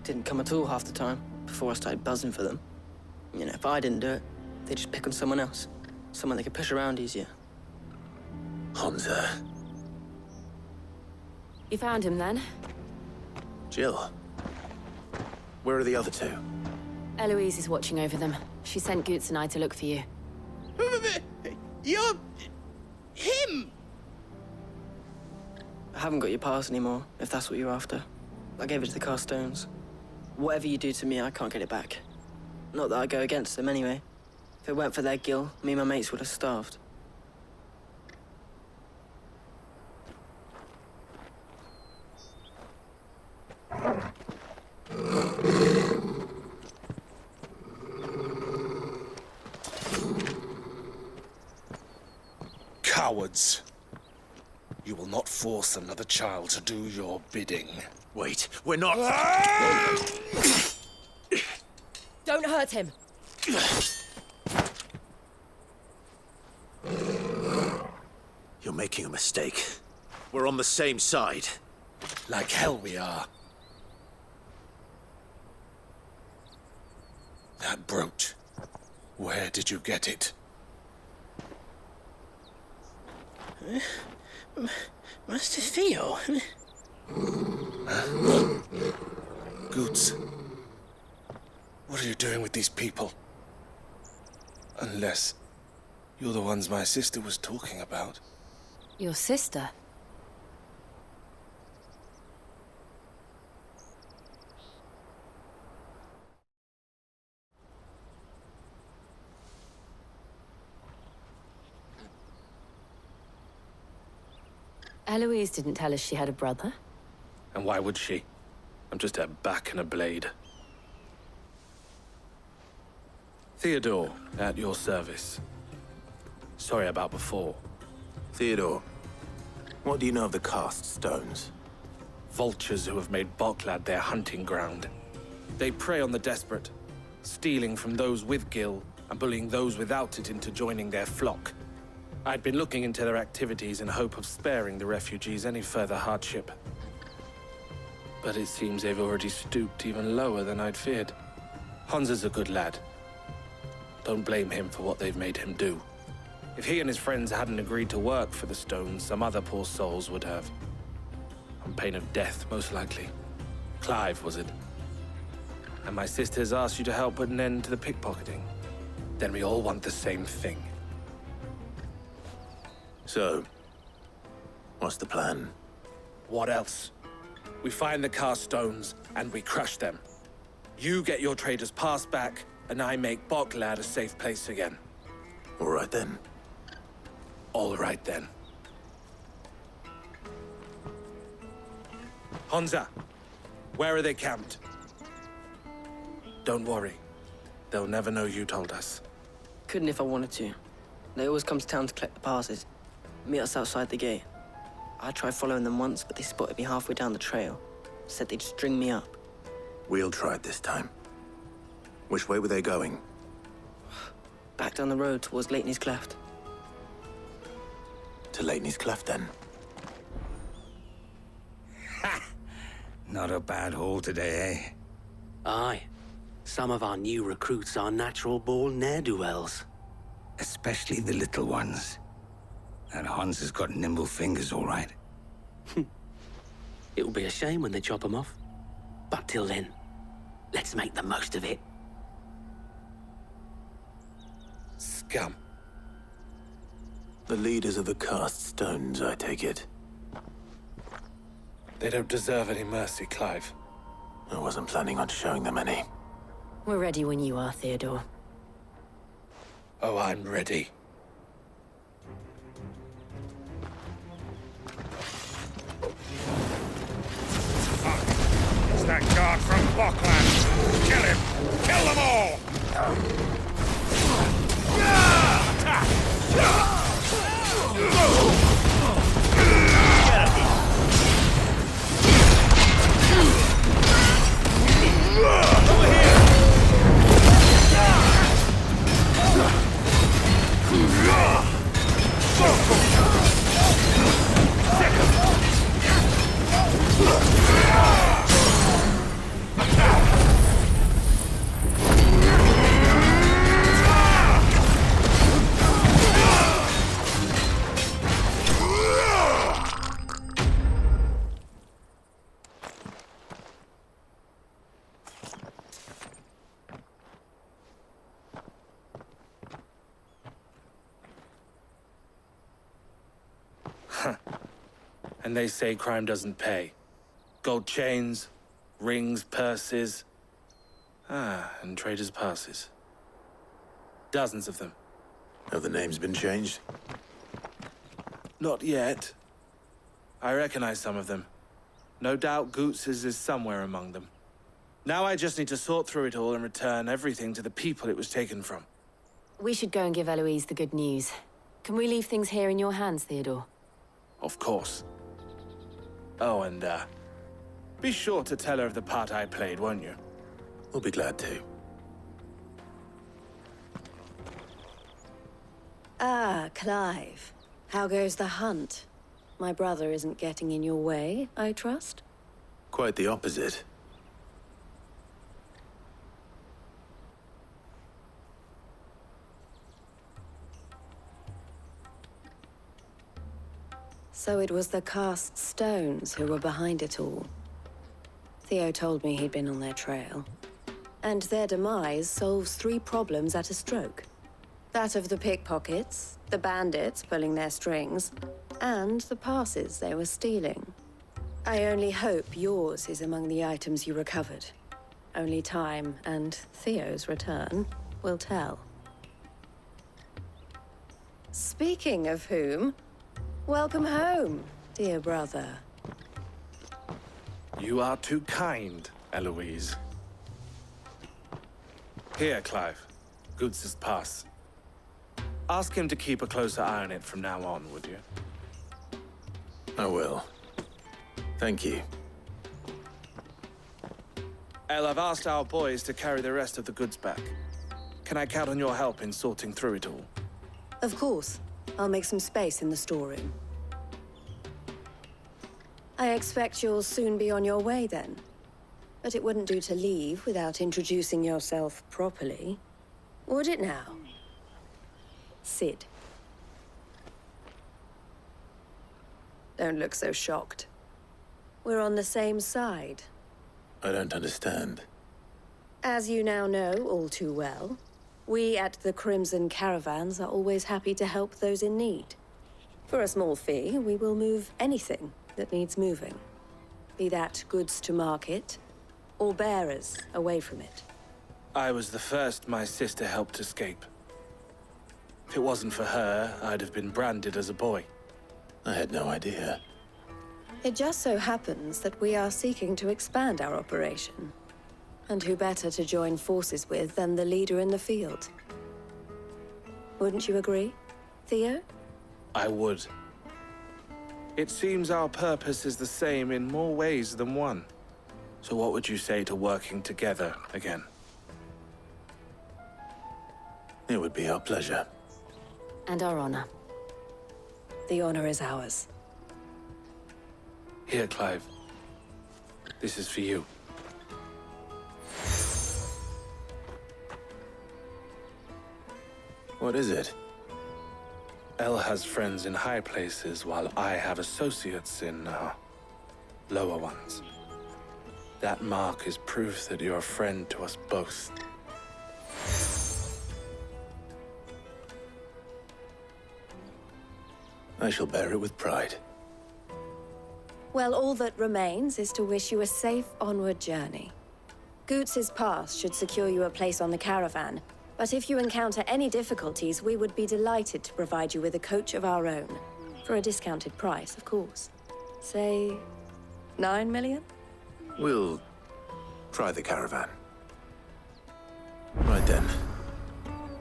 Didn't come at all half the time, before I started buzzing for them. You know, if I didn't do it, they'd just pick on someone else. Someone they could push around easier. Honza. You found him, then? Jill. Where are the other two? Eloise is watching over them. She sent Goots and I to look for you. You're... him! I haven't got your pass anymore, if that's what you're after. I gave it to the Carstones. Whatever you do to me, I can't get it back. Not that I go against them, anyway. If it weren't for their gill, me and my mates would have starved. Cowards. You will not force another child to do your bidding. Wait, we're not... Don't hurt him. You're making a mistake. We're on the same side. Like hell we are. That brooch. Where did you get it? Master Theo? Goots. What are you doing with these people? Unless you're the ones my sister was talking about. Your sister? Eloise didn't tell us she had a brother. And why would she? I'm just her back and a blade. Theodore, at your service. Sorry about before. Theodore, what do you know of the Cast Stones? Vultures who have made Boklad their hunting ground. They prey on the desperate, stealing from those with gill and bullying those without it into joining their flock. I'd been looking into their activities in hope of sparing the refugees any further hardship. But it seems they've already stooped even lower than I'd feared. Honza's a good lad. Don't blame him for what they've made him do. If he and his friends hadn't agreed to work for the Stones, some other poor souls would have. On pain of death, most likely. Clive, was it? And my sisters asked you to help put an end to the pickpocketing. Then we all want the same thing. So, what's the plan? What else? We find the Cast Stones, and we crush them. You get your trader's pass back, and I make Boklad a safe place again. All right then. All right then. Honza, where are they camped? Don't worry. They'll never know you told us. Couldn't if I wanted to. They always come to town to collect the passes. Meet us outside the gate. I tried following them once, but they spotted me halfway down the trail. Said they'd string me up. We'll try it this time. Which way were they going? Back down the road towards Leitney's Cleft. To Leitney's Cleft, then? Not a bad haul today, eh? Aye. Some of our new recruits are natural-born ne'er-do-wells. Especially the little ones. That Hans has got nimble fingers, all right. It will be a shame when they chop them off. But till then, let's make the most of it. Scum. The leaders of the Cast Stones, I take it. They don't deserve any mercy, Clive. I wasn't planning on showing them any. We're ready when you are, Theodore. Oh, I'm ready. It's that guard from Boklad. Kill him! Kill them all! And they say crime doesn't pay. Gold chains, rings, purses. And traders' passes. Dozens of them. Have the names been changed? Not yet. I recognize some of them. No doubt Goots's is somewhere among them. Now I just need to sort through it all and return everything to the people it was taken from. We should go and give Eloise the good news. Can we leave things here in your hands, Theodore? Of course. Oh, and, be sure to tell her of the part I played, won't you? We'll be glad to. Ah, Clive. How goes the hunt? My brother isn't getting in your way, I trust? Quite the opposite. So it was the cast stones who were behind it all. Theo told me he'd been on their trail. And their demise solves 3 problems at a stroke. That of the pickpockets, the bandits pulling their strings, and the passes they were stealing. I only hope yours is among the items you recovered. Only time and Theo's return will tell. Speaking of whom, welcome home, dear brother. You are too kind, Eloise. Here, Clive. Goots's pass. Ask him to keep a closer eye on it from now on, would you? I will. Thank you. El, I've asked our boys to carry the rest of the goods back. Can I count on your help in sorting through it all? Of course. I'll make some space in the storeroom. I expect you'll soon be on your way then. But it wouldn't do to leave without introducing yourself properly. Would it now? Sid. Don't look so shocked. We're on the same side. I don't understand. As you now know all too well, we at the Crimson Caravans are always happy to help those in need. For a small fee, we will move anything that needs moving. Be that goods to market, or bearers away from it. I was the first my sister helped escape. If it wasn't for her, I'd have been branded as a boy. I had no idea. It just so happens that we are seeking to expand our operation. And who better to join forces with than the leader in the field? Wouldn't you agree, Theo? I would. It seems our purpose is the same in more ways than one. So what would you say to working together again? It would be our pleasure. And our honor. The honor is ours. Here, Clive. This is for you. What is it? El has friends in high places, while I have associates in, lower ones. That mark is proof that you're a friend to us both. I shall bear it with pride. Well, all that remains is to wish you a safe onward journey. Goots's pass should secure you a place on the caravan, but if you encounter any difficulties, we would be delighted to provide you with a coach of our own. For a discounted price, of course. Say, 9 million? We'll try the caravan. Right then.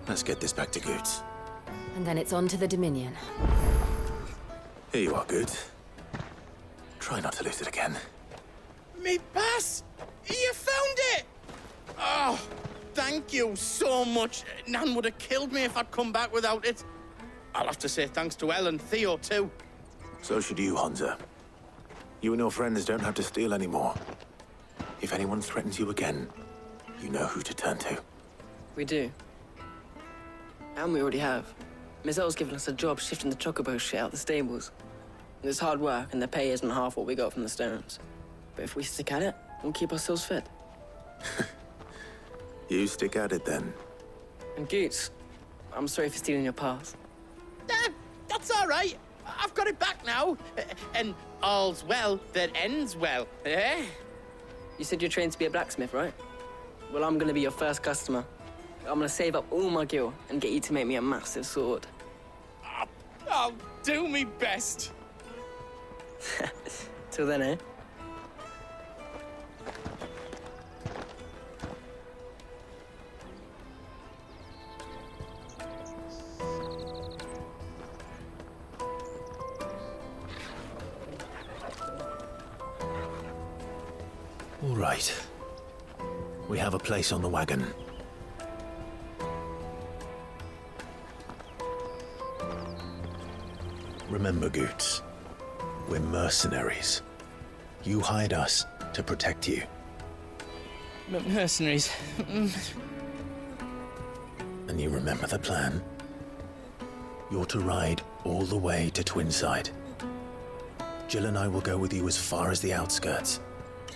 Let's get this back to Goots. And then it's on to the Dominion. Here you are, Goots. Try not to lose it again. Me pass! You found it! Oh, thank you so much. Nan would have killed me if I'd come back without it. I'll have to say thanks to Elle and Theo, too. So should you, Honza. You and your friends don't have to steal anymore. If anyone threatens you again, you know who to turn to. We do. And we already have. Miss Elle's given us a job shifting the chocobo shit out the stables. It's hard work, and the pay isn't half what we got from the stones. But if we stick at it, we'll keep ourselves fit. You stick at it, then. And Goots, I'm sorry for stealing your pass. That's all right. I've got it back now. And all's well that ends well, eh? You said you're trained to be a blacksmith, right? Well, I'm gonna be your first customer. I'm gonna save up all my gil and get you to make me a massive sword. I'll do me best. Till then, eh? All right. We have a place on the wagon. Remember, Goots, we're mercenaries. You hired us to protect you. Mercenaries. And you remember the plan? You're to ride all the way to Twinside. Jill and I will go with you as far as the outskirts,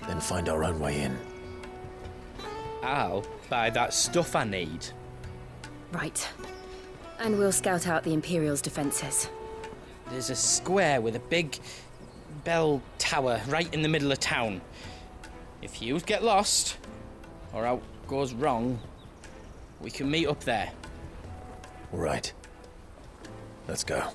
then find our own way in. I'll buy that stuff I need. Right. And we'll scout out the Imperial's defenses. There's a square with a big bell tower right in the middle of town. If you get lost, or out goes wrong, we can meet up there. All right. Let's go.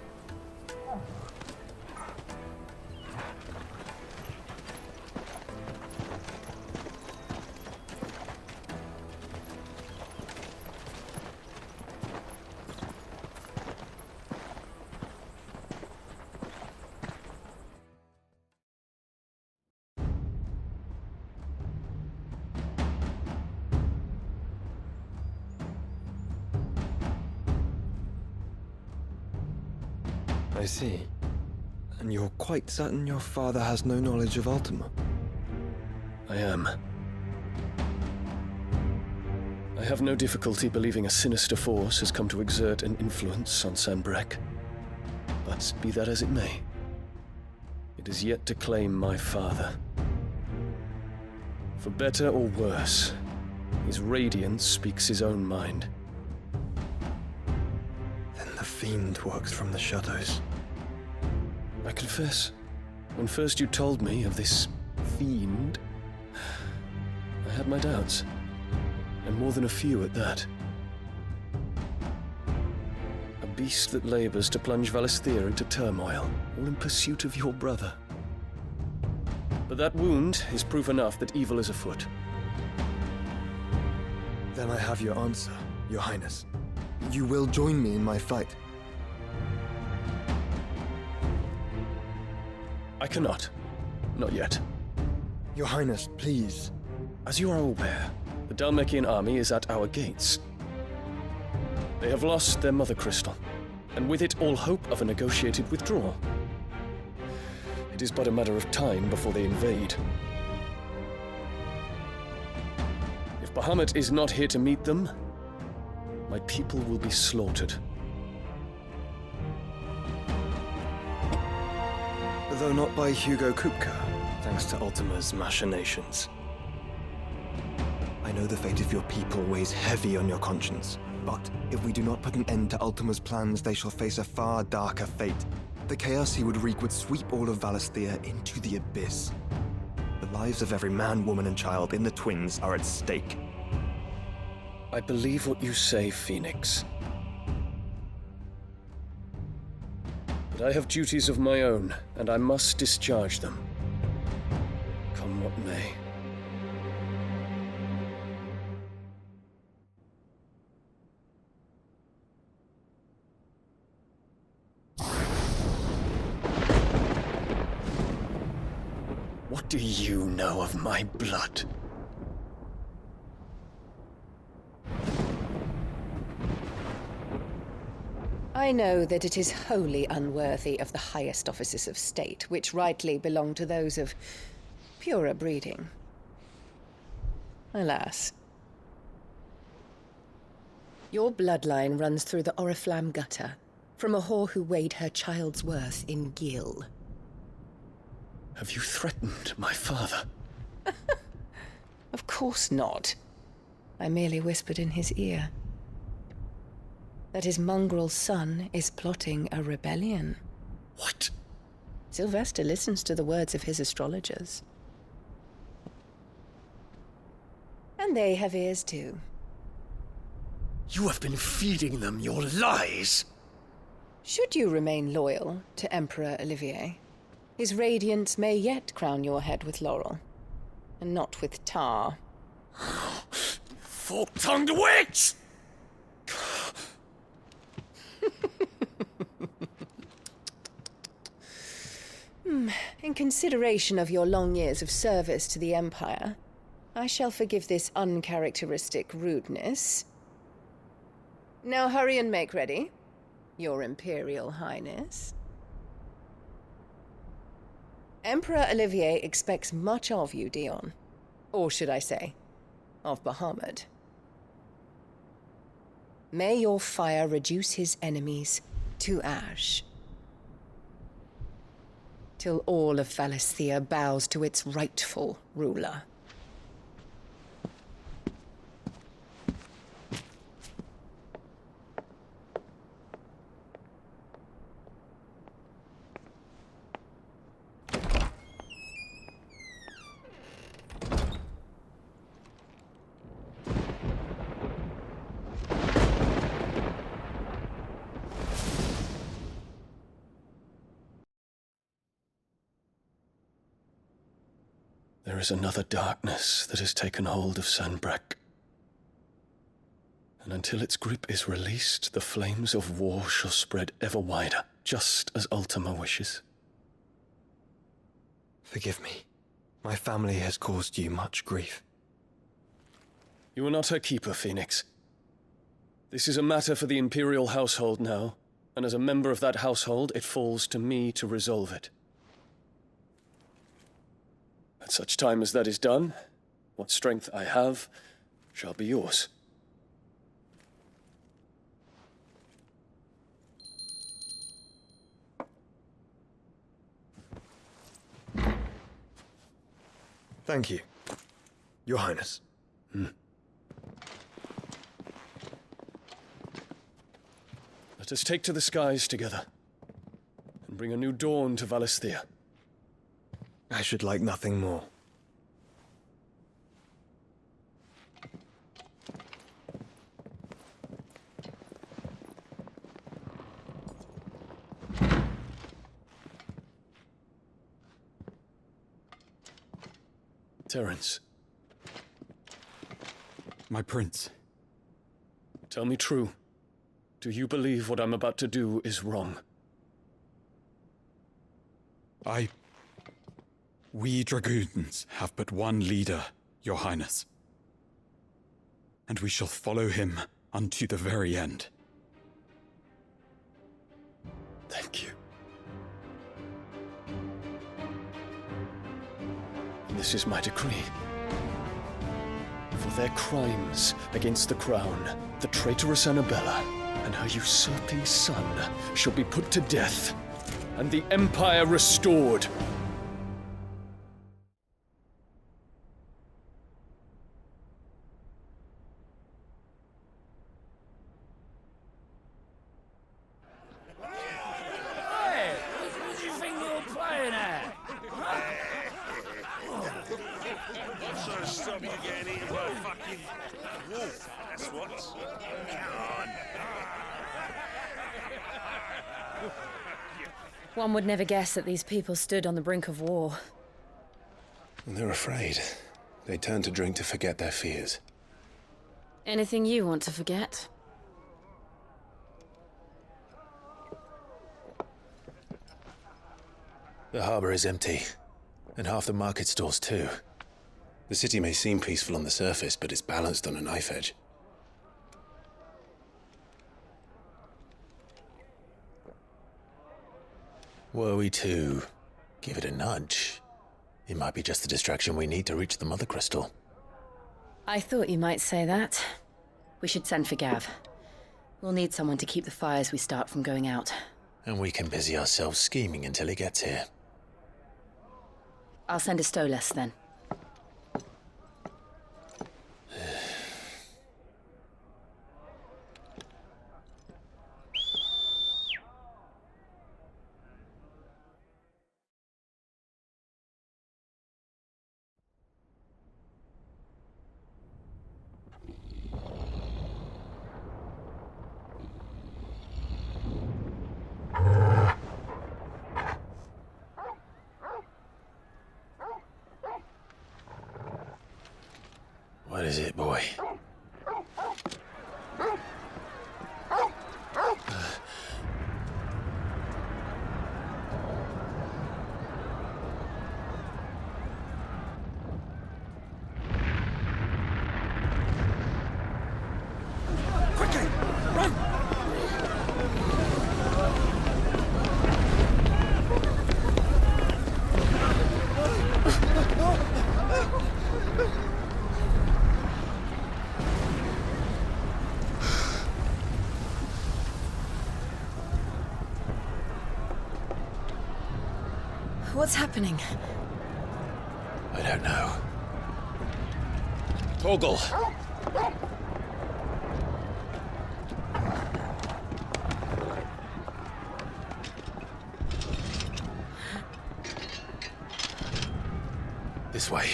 I see. And you're quite certain your father has no knowledge of Ultima? I am. I have no difficulty believing a sinister force has come to exert an influence on Sanbreque. But be that as it may, it is yet to claim my father. For better or worse, his radiance speaks his own mind. Then the Fiend works from the shadows. I confess, when first you told me of this Fiend, I had my doubts, and more than a few at that. A beast that labors to plunge Valisthea into turmoil, all in pursuit of your brother. But that wound is proof enough that evil is afoot. Then I have your answer, Your Highness. You will join me in my fight. I cannot. Not yet. Your Highness, please. As you are aware, the Dhalmekian army is at our gates. They have lost their mother crystal, and with it all hope of a negotiated withdrawal. It is but a matter of time before they invade. If Bahamut is not here to meet them, my people will be slaughtered. Though not by Hugo Kupka, thanks to Ultima's machinations. I know the fate of your people weighs heavy on your conscience, but if we do not put an end to Ultima's plans, they shall face a far darker fate. The chaos he would wreak would sweep all of Valisthea into the abyss. The lives of every man, woman, and child in the Twins are at stake. I believe what you say, Phoenix. But I have duties of my own, and I must discharge them. Come what may. What do you know of my blood? I know that it is wholly unworthy of the highest offices of state, which rightly belong to those of purer breeding. Alas. Your bloodline runs through the Oriflamme gutter, from a whore who weighed her child's worth in gil. Have you threatened my father? Of course not. I merely whispered in his ear that his mongrel son is plotting a rebellion. What? Sylvester listens to the words of his astrologers. And they have ears too. You have been feeding them your lies! Should you remain loyal to Emperor Olivier, his radiance may yet crown your head with laurel, and not with tar. Fork-tongued witch! In consideration of your long years of service to the Empire, I shall forgive this uncharacteristic rudeness. Now hurry and make ready, Your Imperial Highness. Emperor Olivier expects much of you, Dion. Or should I say, of Bahamut. May your fire reduce his enemies to ash, till all of Valisthea bows to its rightful ruler. There is another darkness that has taken hold of Sanbreque. And until its grip is released, the flames of war shall spread ever wider, just as Ultima wishes. Forgive me. My family has caused you much grief. You are not her keeper, Phoenix. This is a matter for the Imperial household now, and as a member of that household, it falls to me to resolve it. At such time as that is done, what strength I have shall be yours. Thank you, Your Highness. Let us take to the skies together, and bring a new dawn to Valisthea. I should like nothing more. Terence. My prince. Tell me true. Do you believe what I'm about to do is wrong? We dragoons have but one leader, Your Highness. And we shall follow him unto the very end. Thank you. This is my decree. For their crimes against the crown, the traitorous Annabella and her usurping son shall be put to death, and the Empire restored. Hey, what do you think you're playing at? I'm trying to stop you getting eaten by a fucking wolf, that's what. Come on. One would never guess that these people stood on the brink of war. They're afraid. They turn to drink to forget their fears. Anything you want to forget? The harbor is empty, and half the market stalls too. The city may seem peaceful on the surface, but it's balanced on a knife edge. Were we to give it a nudge, it might be just the distraction we need to reach the Mother Crystal. I thought you might say that. We should send for Gav. We'll need someone to keep the fires we start from going out. And we can busy ourselves scheming until he gets here. I'll send a Stolas then. What is it, boy? Quickly! Run! What's happening? I don't know. Torgal! This way.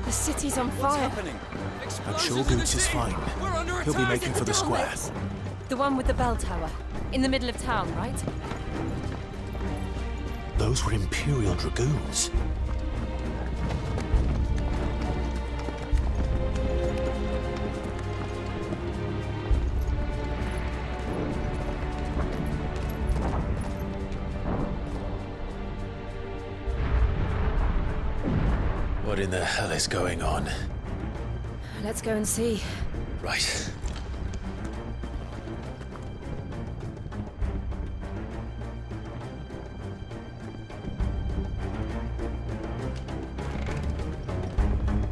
The city's on fire. I'm sure Goots is fine. He'll be making for the square. The one with the bell tower. In the middle of town, right? Those were Imperial Dragoons. What in the hell is going on? Let's go and see. Right.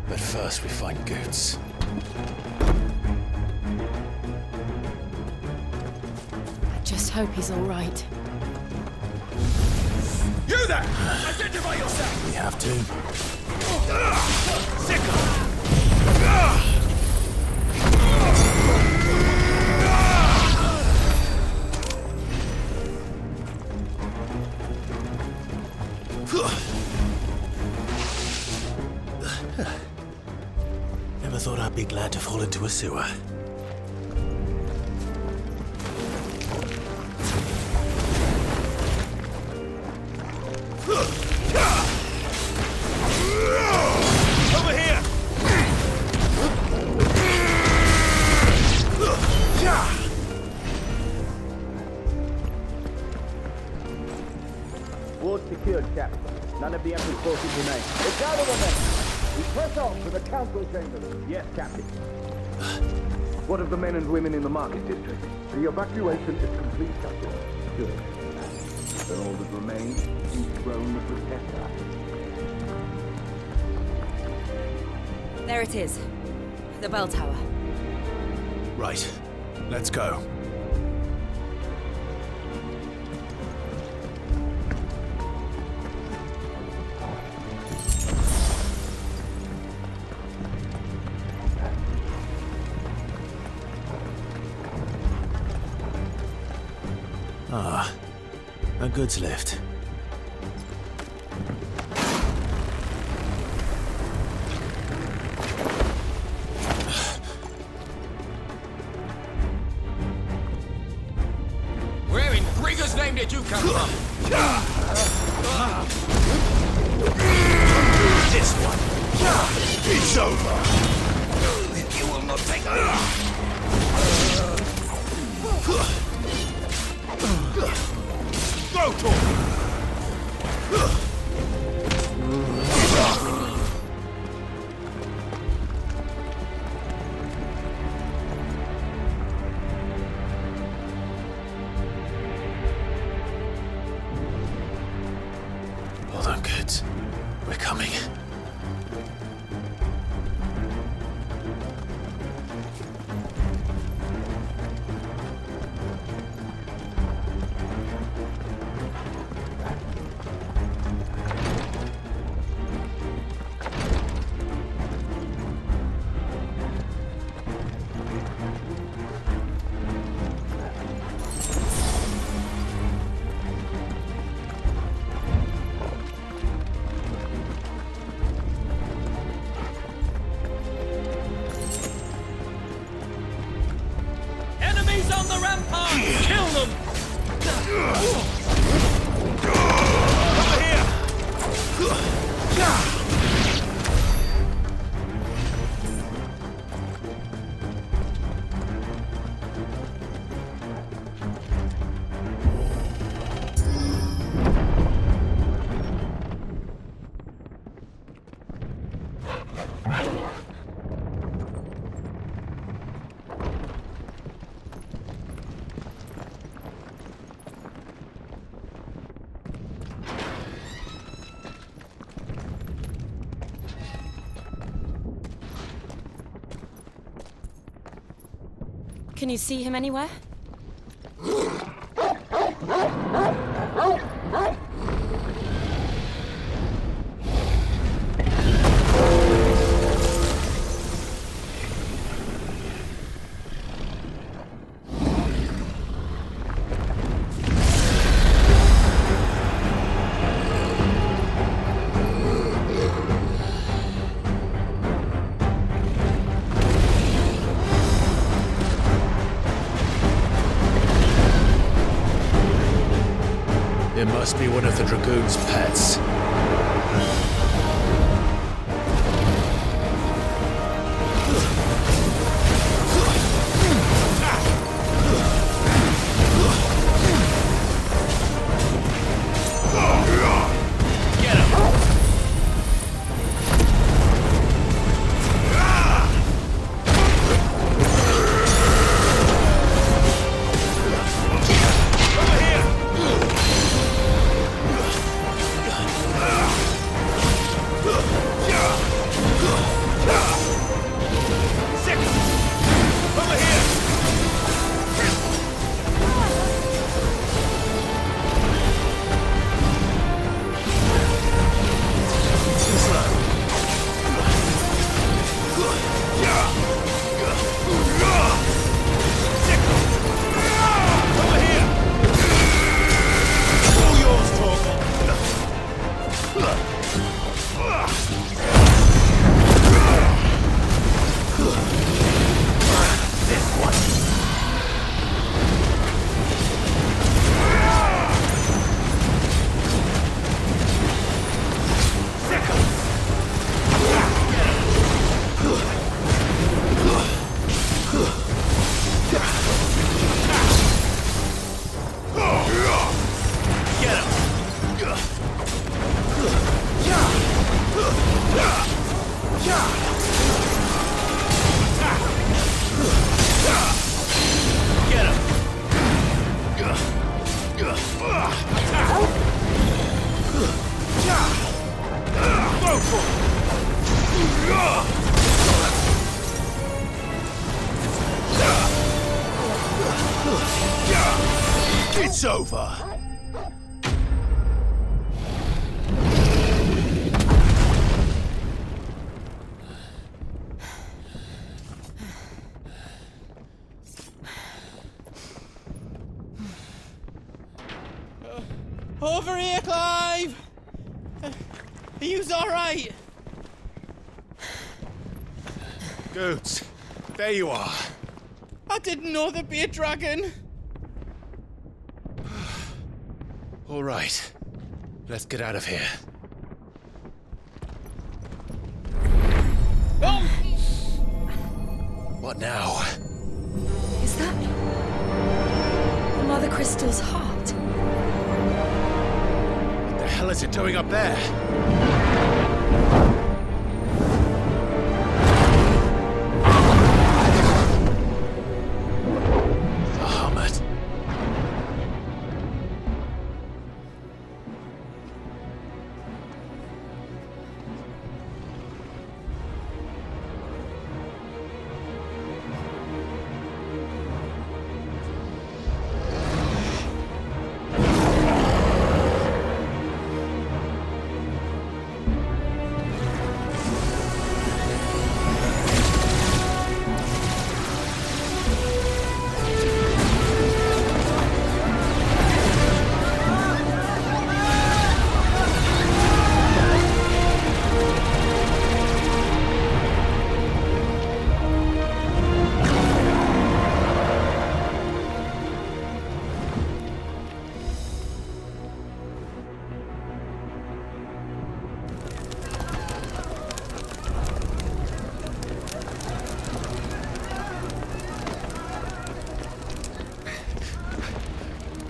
But first we find Goots. I just hope he's all right. You there! Identify yourself! We have to. Never thought I'd be glad to fall into a sewer. Over here! Ward secured, Captain. None of the Emperor's forces remain. It's out of the men! We press on to the council chambers. Yes, Captain. What of the men and women in the market district? The evacuation is complete, Captain. Good. Then all that remains is dethrone the Protector. There it is. The bell tower. Right. Let's go. Ah, a goods lift. Where in Grieger's name did you come from? This one. It's over. You will not take Go, Tor! Hold on, kids. We're coming. Can you see him anywhere? It must be one of the Dragoon's pets. It's over. Over here, Clive! Are you all right? Goots, there you are. I didn't know there'd be a dragon. All right, let's get out of here. Oh! What now? Is that Mother Crystal's heart? What the hell is it doing up there?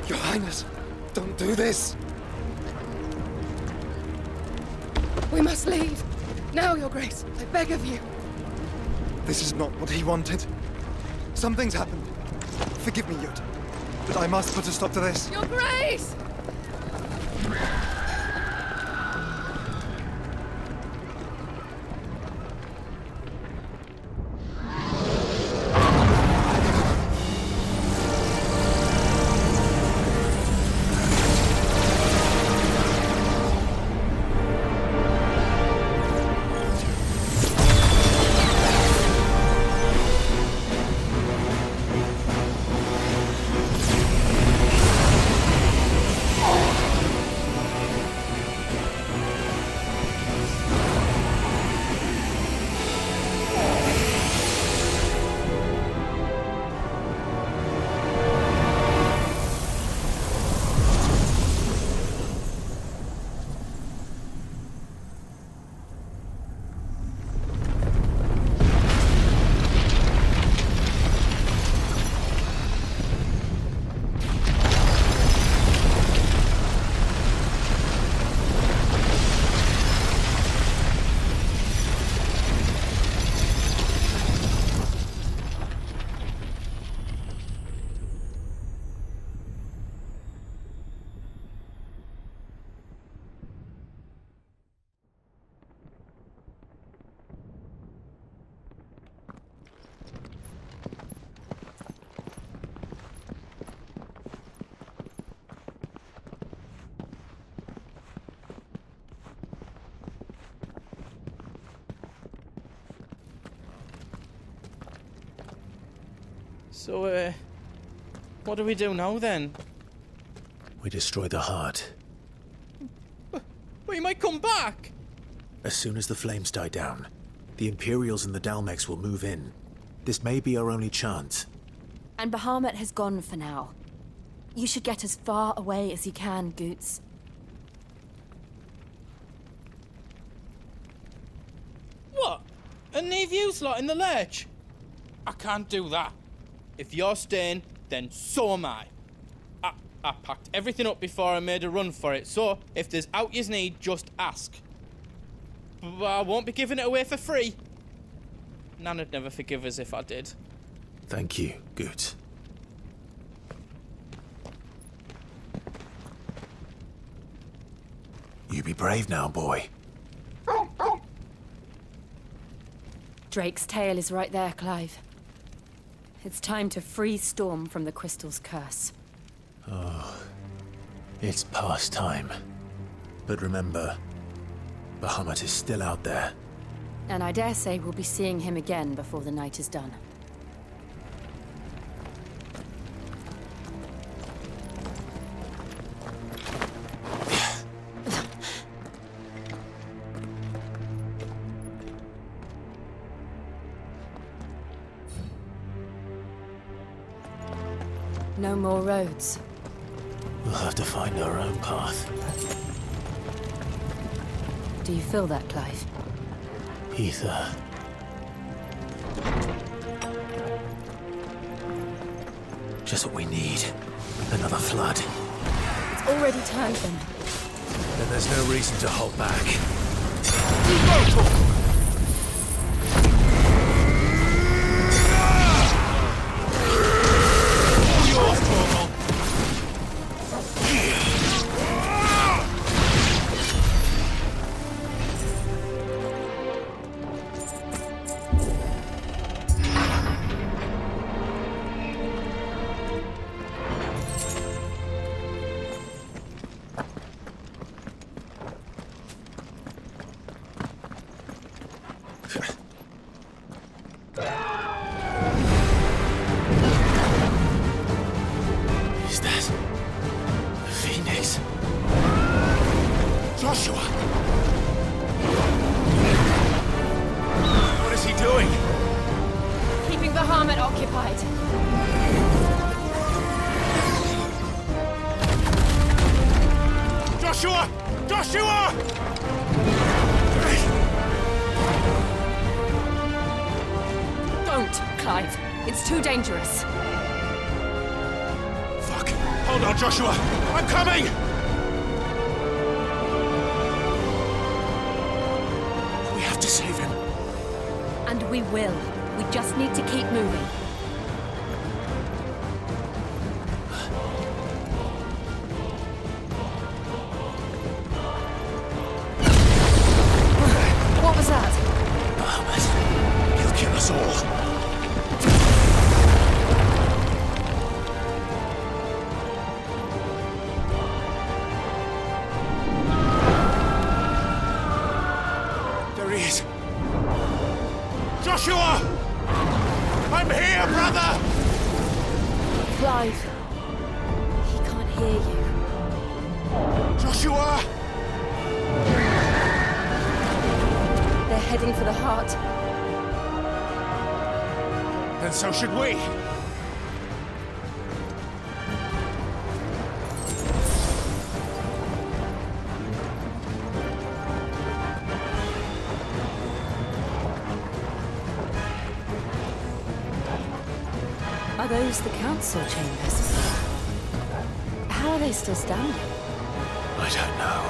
Your Highness, don't do this. We must leave. Now, Your Grace, I beg of you. This is not what he wanted. Something's happened. Forgive me, Yut, but I must put a stop to this. Your Grace! So, what do we do now then? We destroy the heart. Well, you might come back! As soon as the flames die down, the Imperials and the Dalmex will move in. This may be our only chance. And Bahamut has gone for now. You should get as far away as you can, Goots. What? And leave you lot in the lurch? I can't do that. If you're staying, then so am I. I packed everything up before I made a run for it, so if there's out yous need, just ask. But I won't be giving it away for free. Nana'd never forgive us if I did. Thank you, Goots. You be brave now, boy. Drake's tail is right there, Clive. It's time to free Storm from the Crystal's curse. Oh, it's past time. But remember, Bahamut is still out there. And I dare say we'll be seeing him again before the night is done. No more roads. We'll have to find our own path. Do you feel that, Clive? Ether. Just what we need. Another flood. It's already turned them. Then there's no reason to hold back. Dangerous. Fuck! Hold on, Joshua! I'm coming! We have to save him. And we will. We just need to keep moving. What was that? Bahamut. He'll kill us all. Joshua! I'm here, brother! Clive. He can't hear you. Joshua! They're heading for the heart. Then so should we. Are those the council chambers? How are they still standing? I don't know.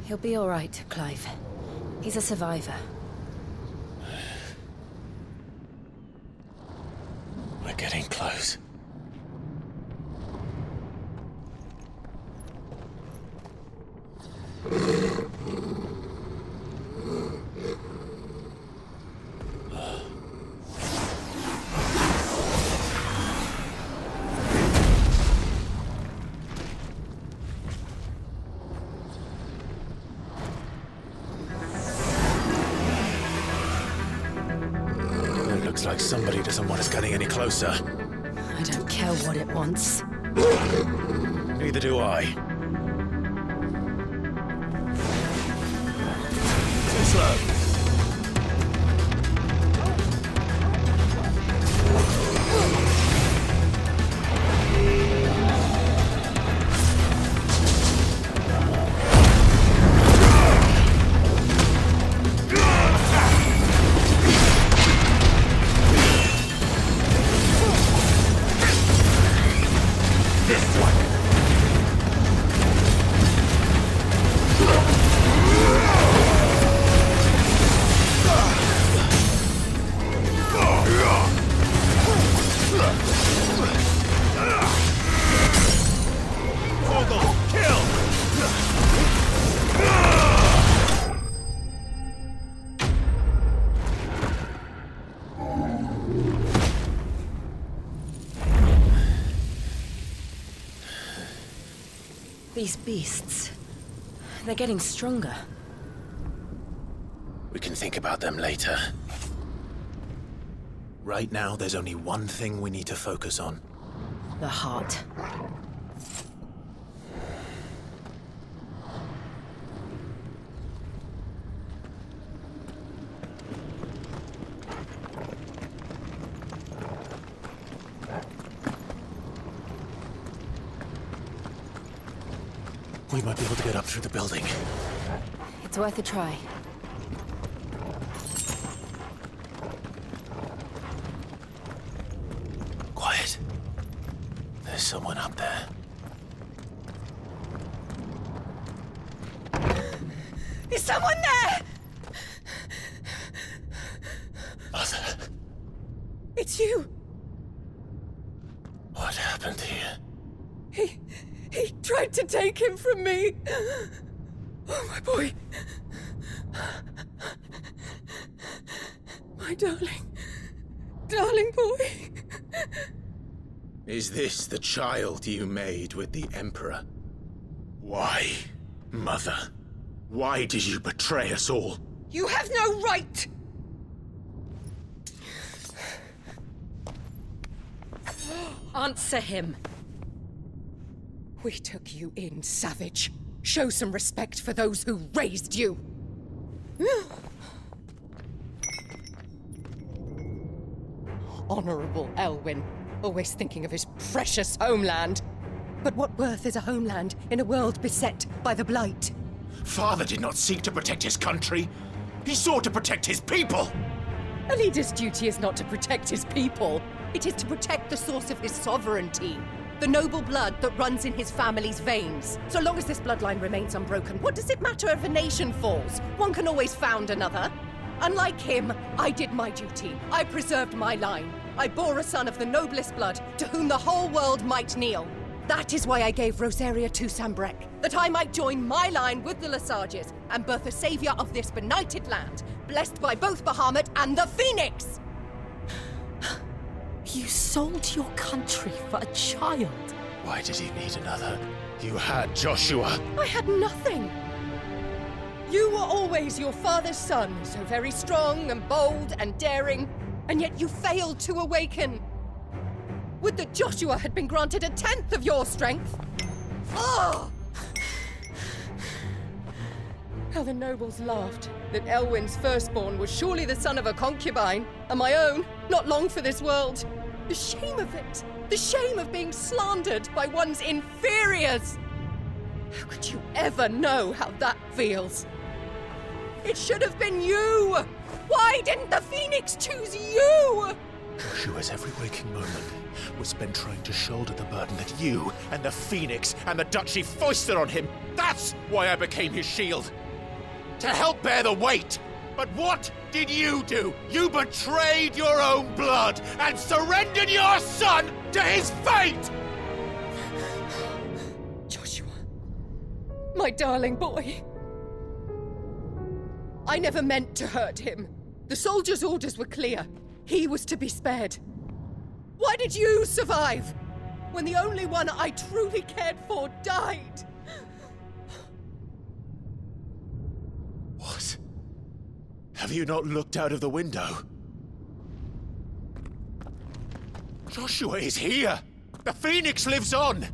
He'll be all right, Clive. He's a survivor. We're getting close. Somebody doesn't want us getting any closer. I don't care what it wants. Neither do I. Too slow. These beasts, they're getting stronger. We can think about them later. Right now, there's only one thing we need to focus on. The heart. We might be able to get up through the building. It's worth a try. Quiet. There's someone up there. Is someone there? Mother. It's you. What happened here? He tried to take him from me. Oh, my boy. My darling boy. Is this the child you made with the Emperor? Why, Mother? Why did you betray us all? You have no right! Answer him. We took you in, savage. Show some respect for those who raised you. Honorable Elwyn, always thinking of his precious homeland. But what worth is a homeland in a world beset by the Blight? Father did not seek to protect his country. He sought to protect his people. A leader's duty is not to protect his people. It is to protect the source of his sovereignty. The noble blood that runs in his family's veins. So long as this bloodline remains unbroken, what does it matter if a nation falls? One can always found another. Unlike him, I did my duty. I preserved my line. I bore a son of the noblest blood, to whom the whole world might kneel. That is why I gave Rosaria to Sambrek, that I might join my line with the Lesages and birth a savior of this benighted land, blessed by both Bahamut and the Phoenix! You sold your country for a child. Why did he need another? You had Joshua. I had nothing. You were always your father's son, so very strong and bold and daring, and yet you failed to awaken. Would that Joshua had been granted 1/10 of your strength? Oh! How the nobles laughed that Elwyn's firstborn was surely the son of a concubine, and my own, not long for this world. The shame of it! The shame of being slandered by one's inferiors! How could you ever know how that feels? It should have been you! Why didn't the Phoenix choose you? Joshua's every waking moment was spent trying to shoulder the burden that you and the Phoenix and the Duchy foisted on him. That's why I became his shield. To help bear the weight. But what did you do? You betrayed your own blood and surrendered your son to his fate! Joshua, my darling boy. I never meant to hurt him. The soldiers' orders were clear. He was to be spared. Why did you survive when the only one I truly cared for died? What? Have you not looked out of the window? Joshua is here! The Phoenix lives on!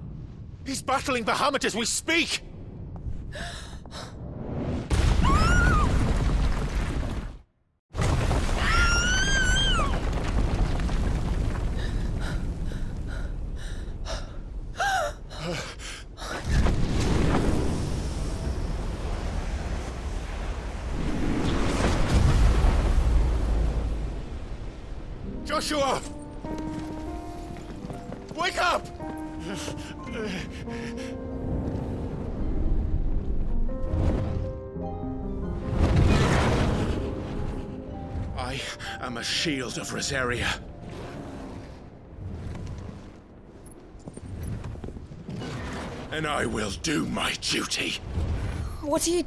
He's battling Bahamut as we speak! Joshua! Wake up! I am a shield of Rosaria. And I will do my duty. What are you...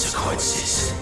consequences.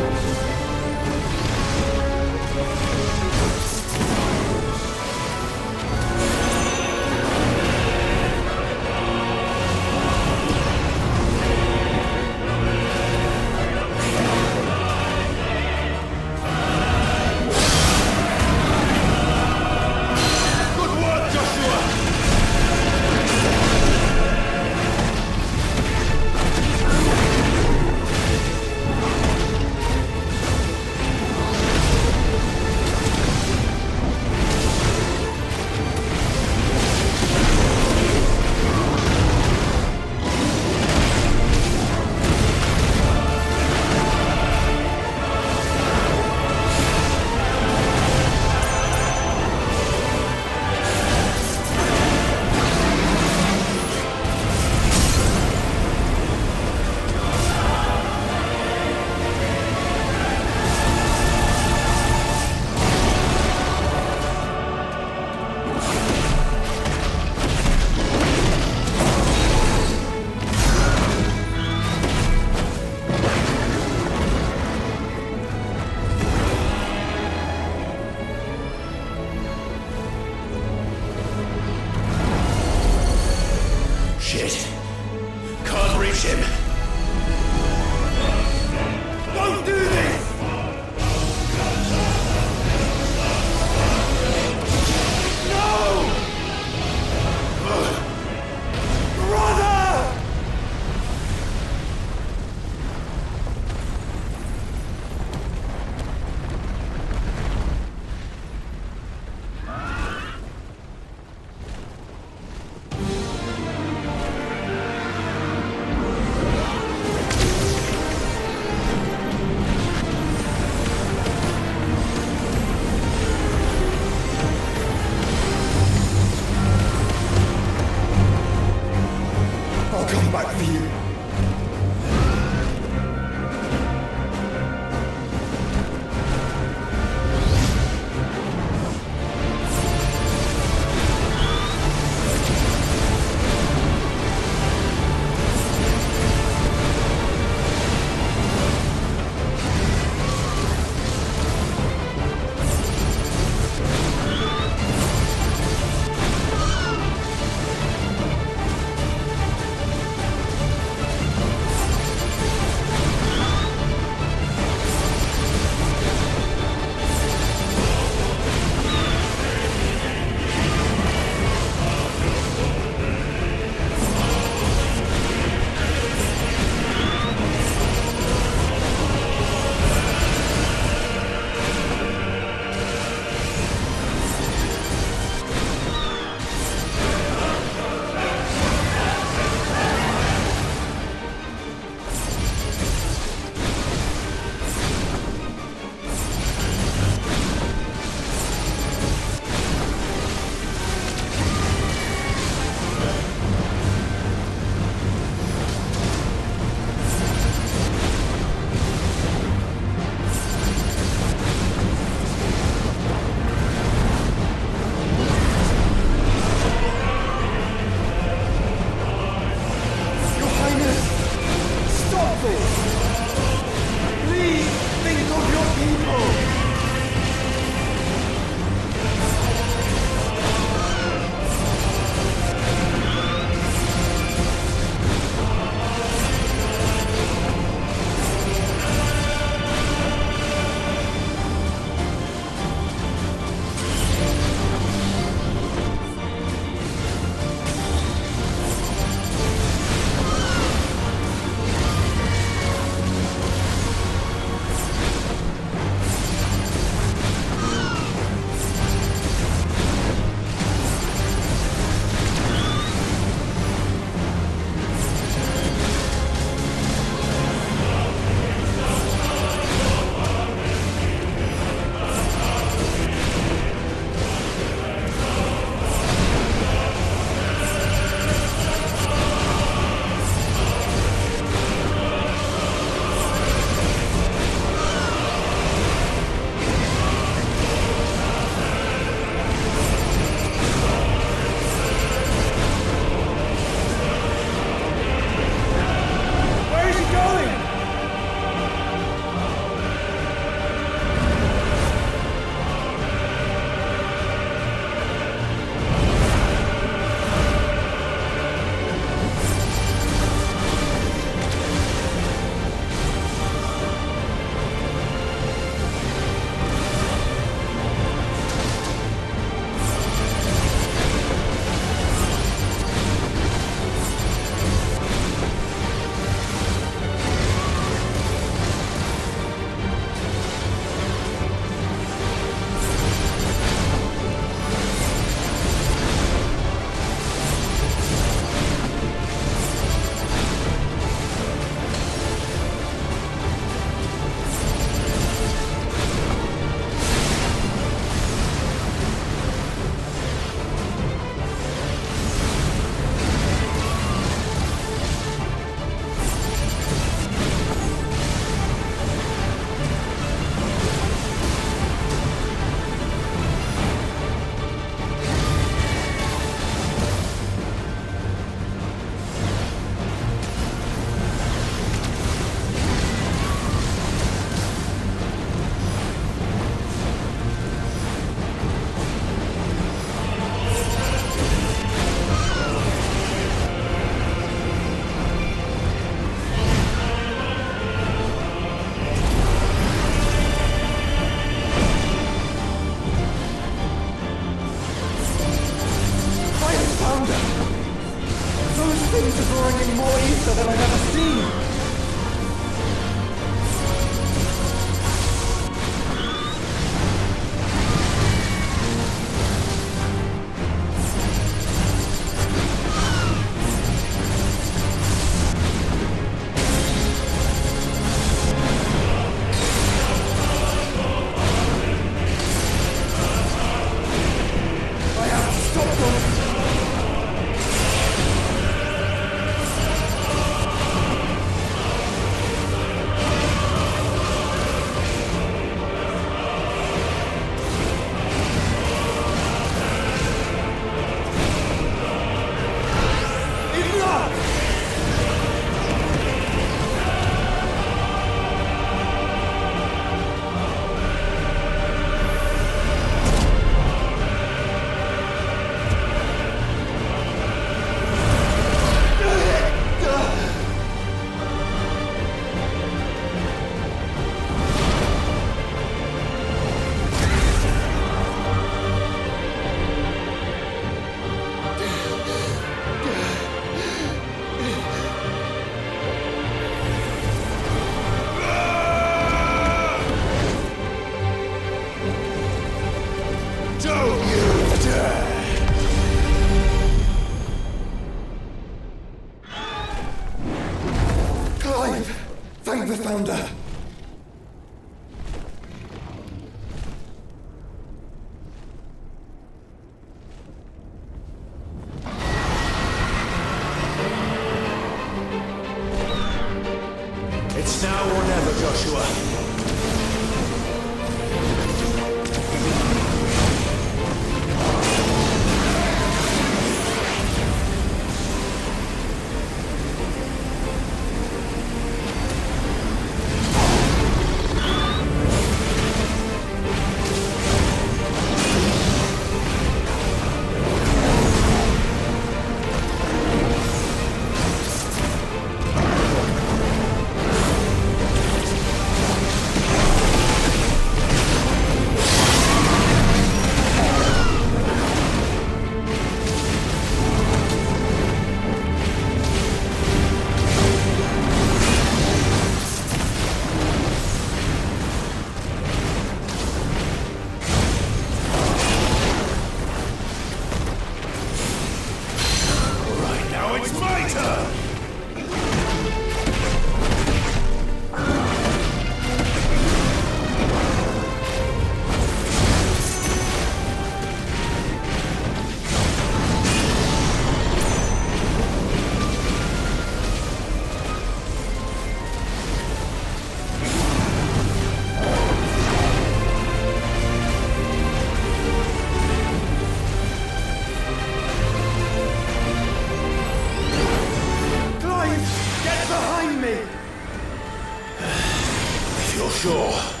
you're sure.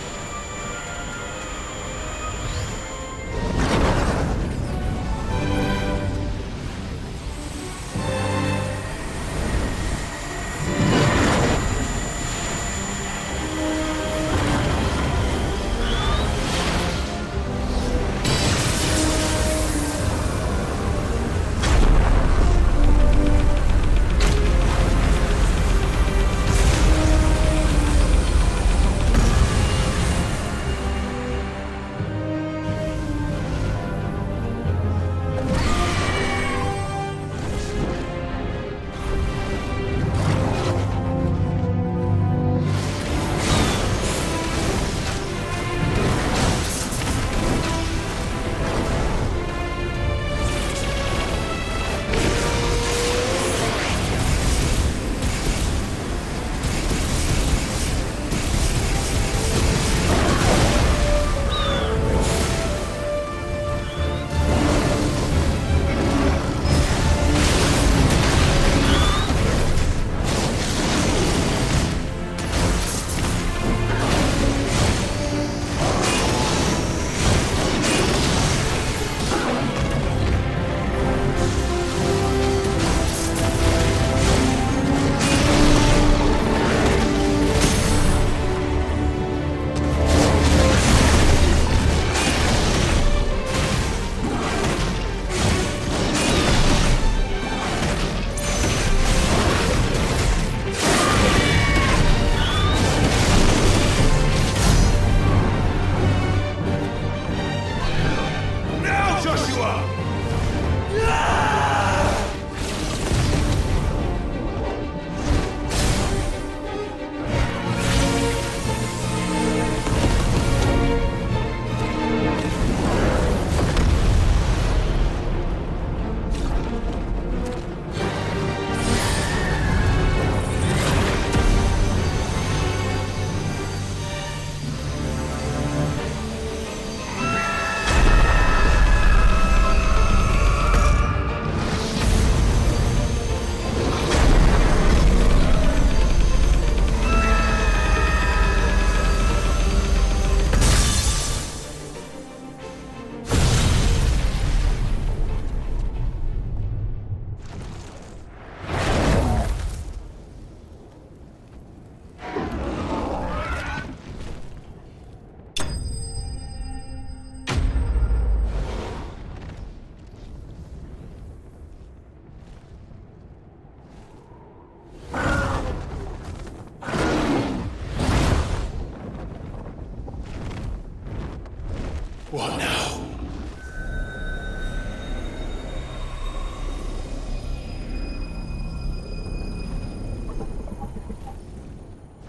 What now?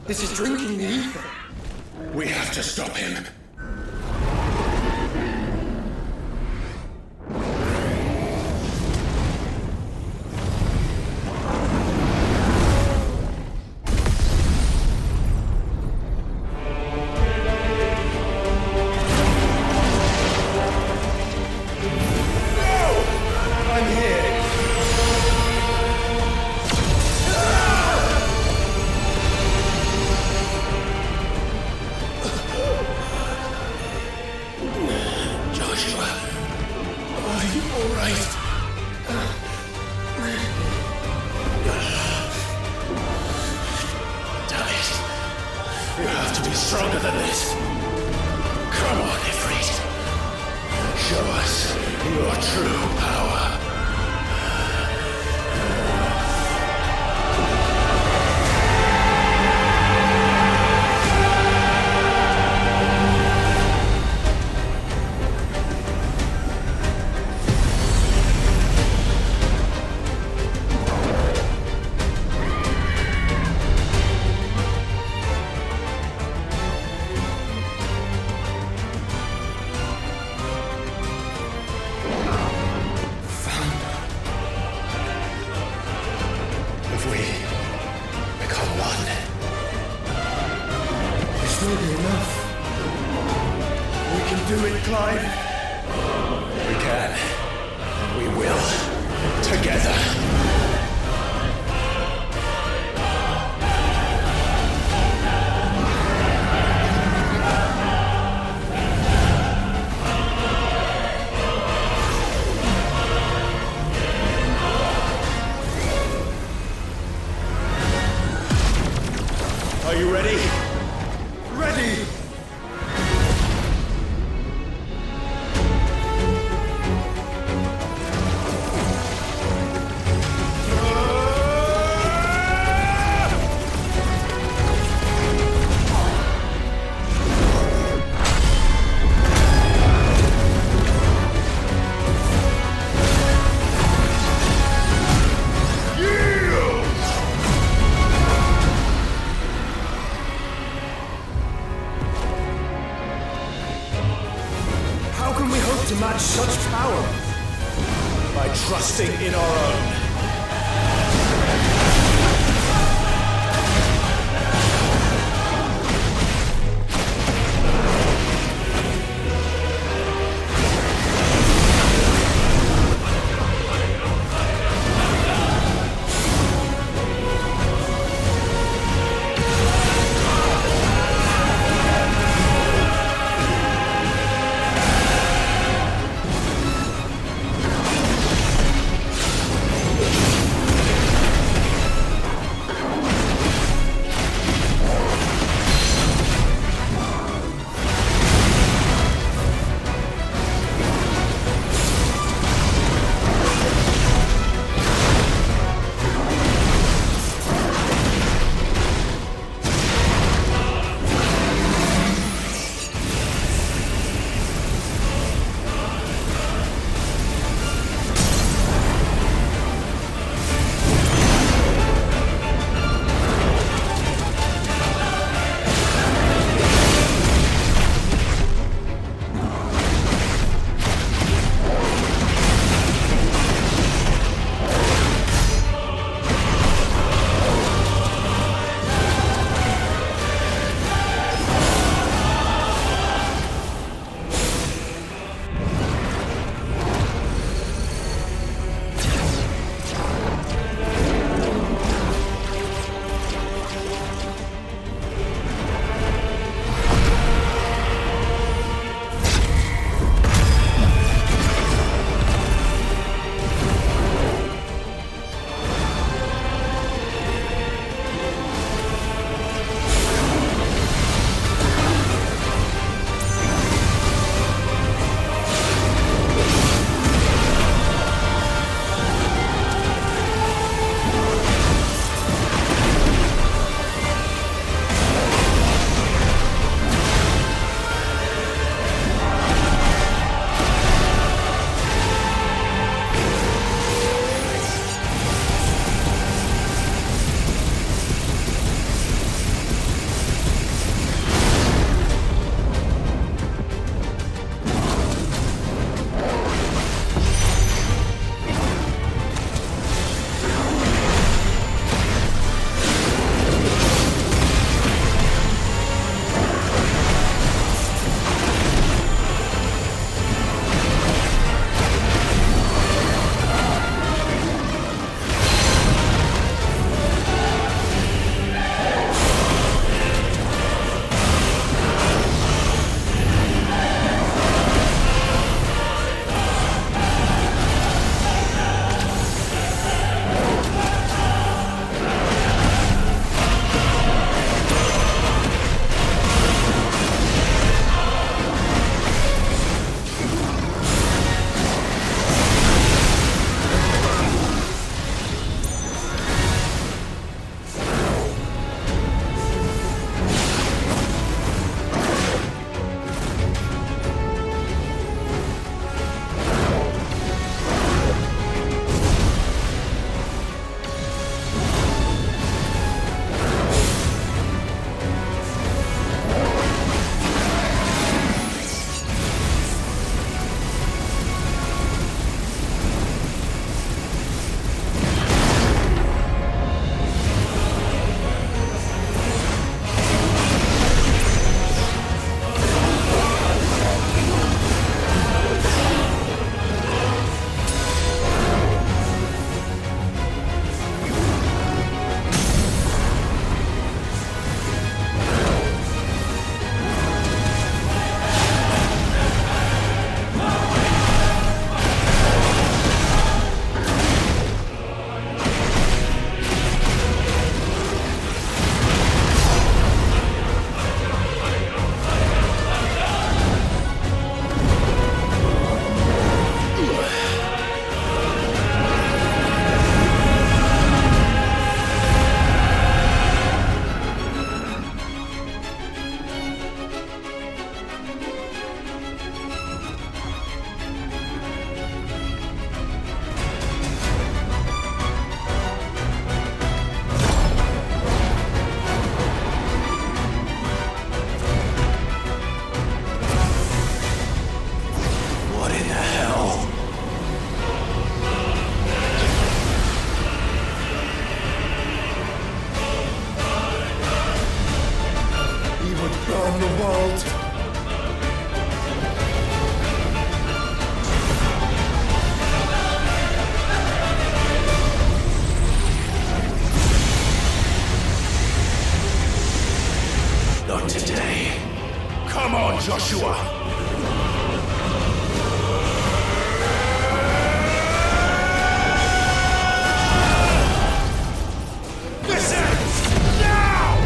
This is drinking the ether. We have to stop him. Stronger than this. Come on, Ifrit. Show us your true power. to match such power by trusting in our own. world. Not today. Come on, Joshua! This ends now!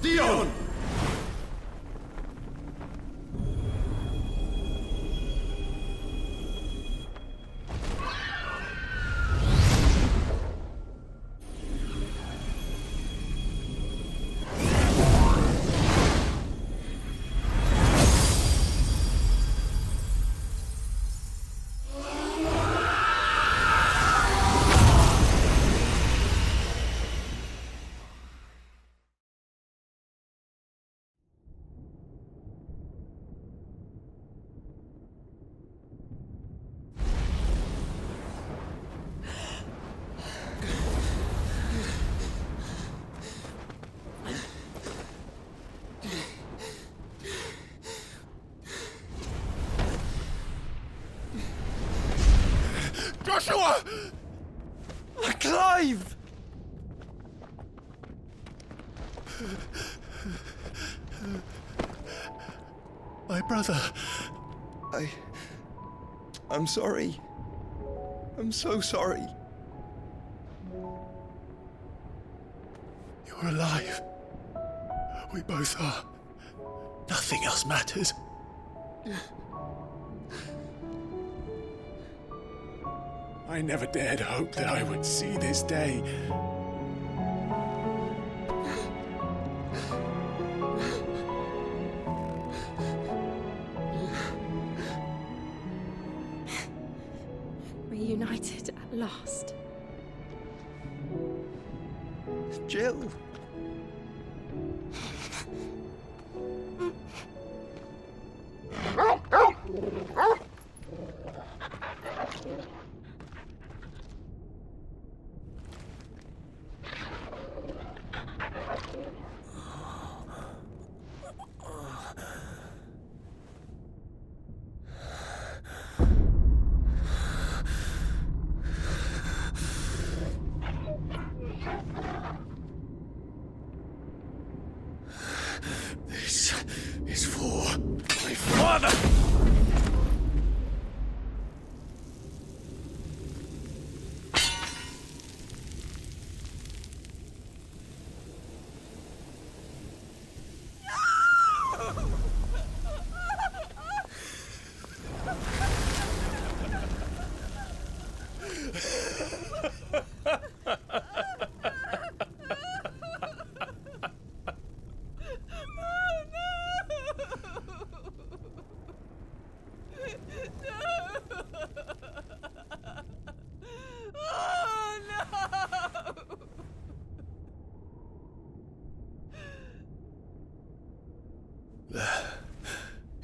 Dion! Joshua! Clive! My brother. I'm sorry. I'm so sorry. You're alive. We both are. Nothing else matters. I never dared hope that I would see this day. Reunited at last. Jill. This is for my father!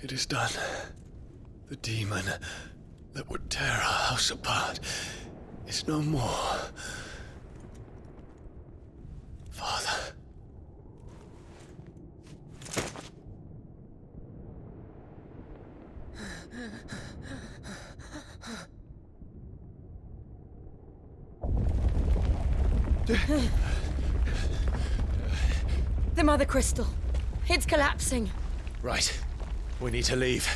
It is done. The demon that would tear our house apart is no more. Father. The Mother Crystal. It's collapsing. Right. We need to leave.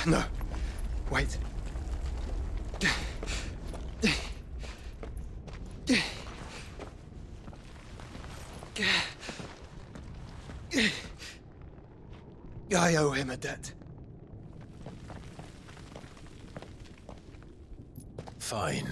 No. Wait. I owe him a debt. Fine.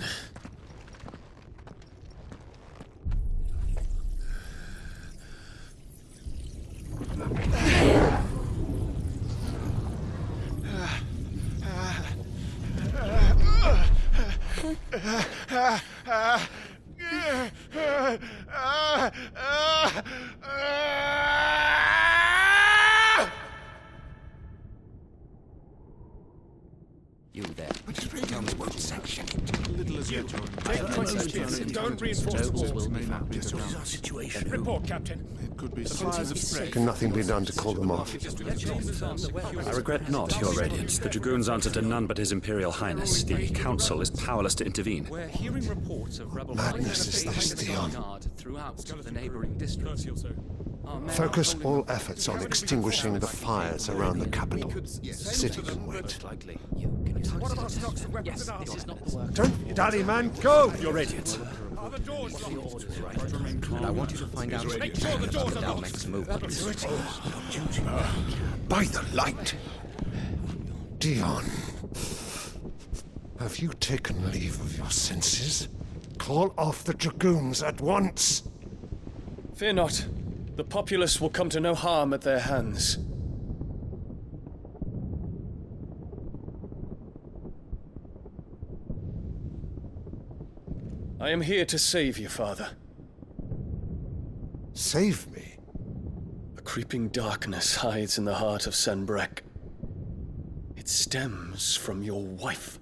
You there. Won't sanction it. Little as you Don't reinforce the walls. May not be the our situation. Report, Captain. It could be supplies of strength. Can nothing be done to call them off? I regret not, Your Radiance. The Dragoons answer to none but His Imperial Highness. The Council is powerless to intervene. We're hearing reports of rebel Madness is this, Dion. throughout the neighboring districts. Focus all efforts on extinguishing the fires around the capital. The city can wait. What about stocks of weapons and armor? Don't dally, man, go! Your Radiance. Are the doors closed? And I want you to find out Make sure the doors are I'll locked. make some movements. By the light! Dion, have you taken leave of your senses? Call off the Dragoons at once! Fear not. The populace will come to no harm at their hands. I am here to save you, Father. Save me? A creeping darkness hides in the heart of Sanbreque. It stems from your wife,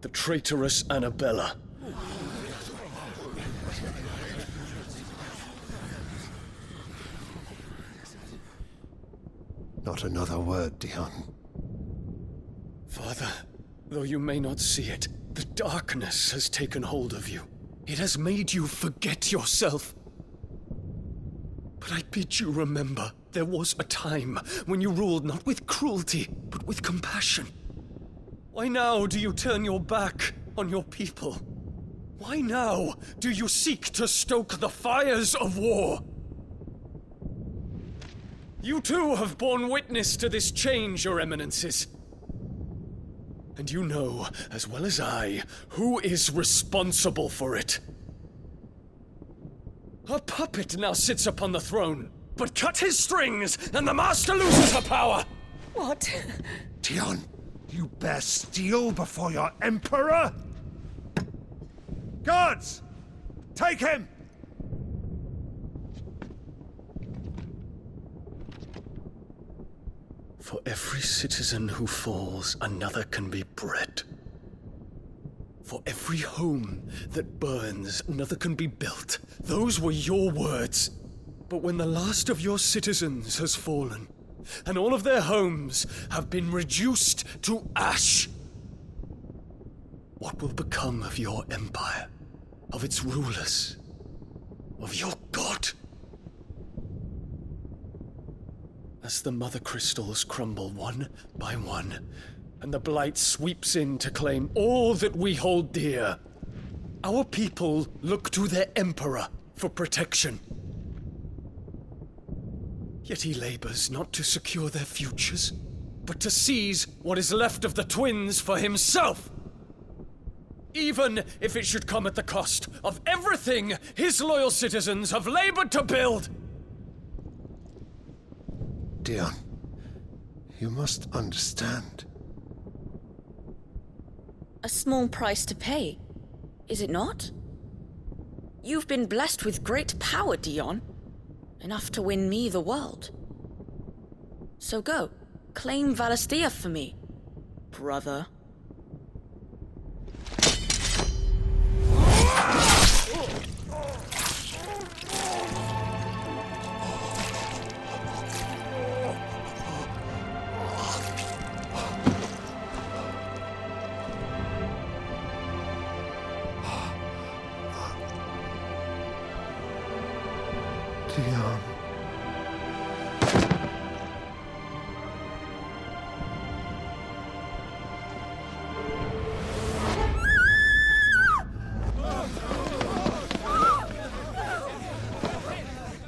the traitorous Annabella. Not another word, Dion. Father, though you may not see it, the darkness has taken hold of you. It has made you forget yourself. But I bid you remember, there was a time when you ruled not with cruelty, but with compassion. Why now do you turn your back on your people? Why now do you seek to stoke the fires of war? You too have borne witness to this change, Your Eminences. And you know, as well as I, who is responsible for it. A puppet now sits upon the throne, but cut his strings, and the master loses her power! What? Dion, you bear steel before your emperor? Guards! Take him! For every citizen who falls, another can be bred. For every home that burns, another can be built. Those were your words. But when the last of your citizens has fallen, and all of their homes have been reduced to ash, what will become of your empire, of its rulers, of your god? As the Mother Crystals crumble one by one, and the Blight sweeps in to claim all that we hold dear, our people look to their Emperor for protection. Yet he labors not to secure their futures, but to seize what is left of the twins for himself! Even if it should come at the cost of everything his loyal citizens have labored to build! Dion, you must understand. A small price to pay, is it not? You've been blessed with great power, Dion. Enough to win me the world. So go, claim Valisthea for me, brother. steady on.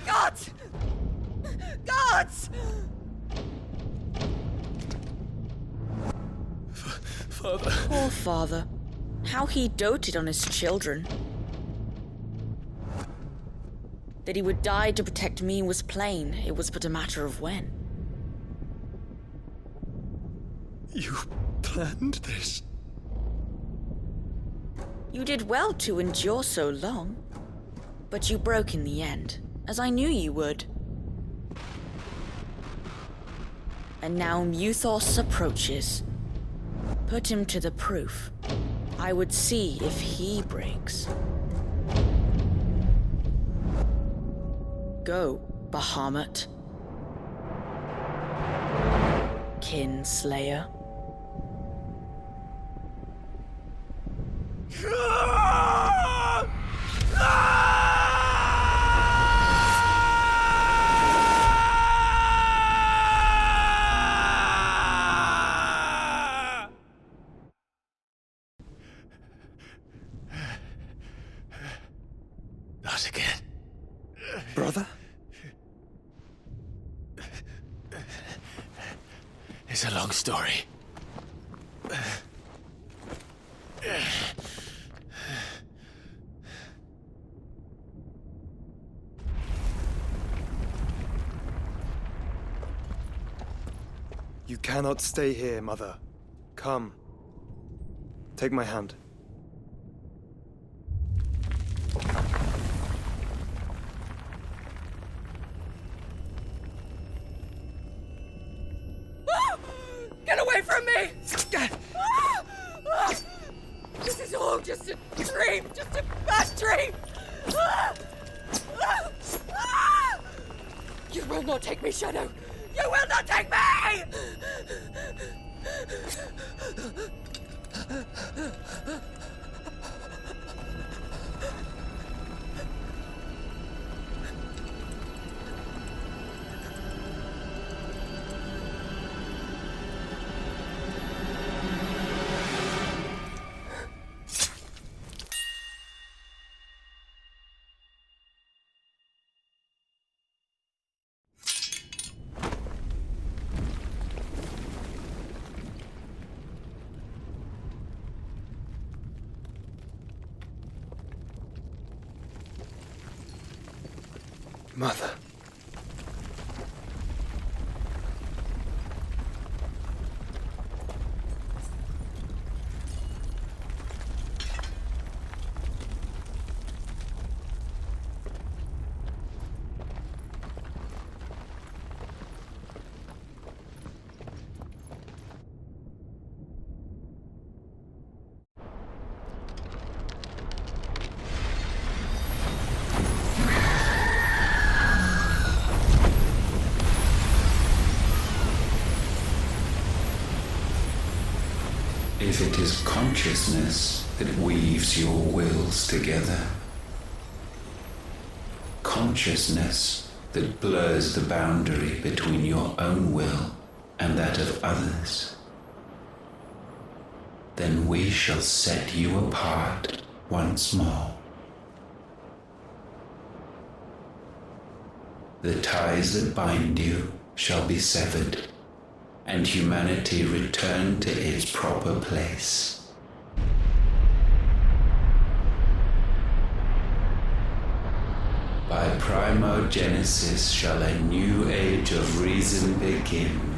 Gods! Gods! Father. Poor father. How he doted on his children. That he would die to protect me was plain. It was but a matter of when. You planned this? You did well to endure so long. But you broke in the end, as I knew you would. And now Muthos approaches. Put him to the proof. I would see if he breaks. Go, Bahamut. Kinslayer. Not again. Brother? It's a long story. You cannot stay here, Mother. Come. Take my hand. Get away from me! This is all just a dream, just a bad dream! You will not take me, Shadow! You will not take me! Mother. If it is consciousness that weaves your wills together, consciousness that blurs the boundary between your own will and that of others, then we shall set you apart once more. The ties that bind you shall be severed, and humanity return to its proper place. By primogenesis shall a new age of reason begin.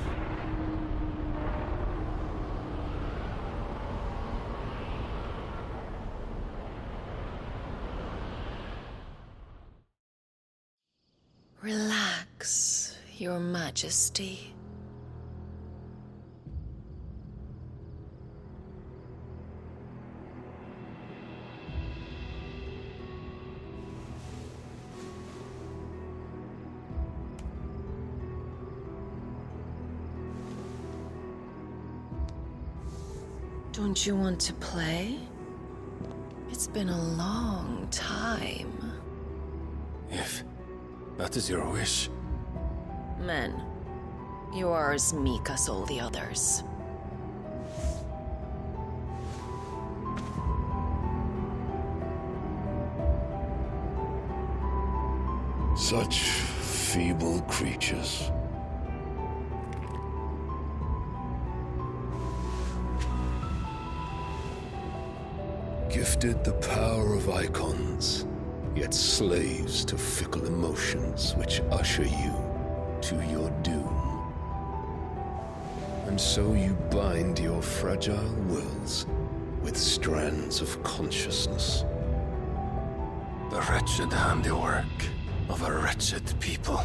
Relax, Your Majesty. Don't you want to play? It's been a long time. That is your wish. Men, you are as meek as all the others. Such feeble creatures. Gifted the power of icons, yet slaves to fickle emotions which usher you to your doom. And so you bind your fragile wills with strands of consciousness. The wretched handiwork of a wretched people.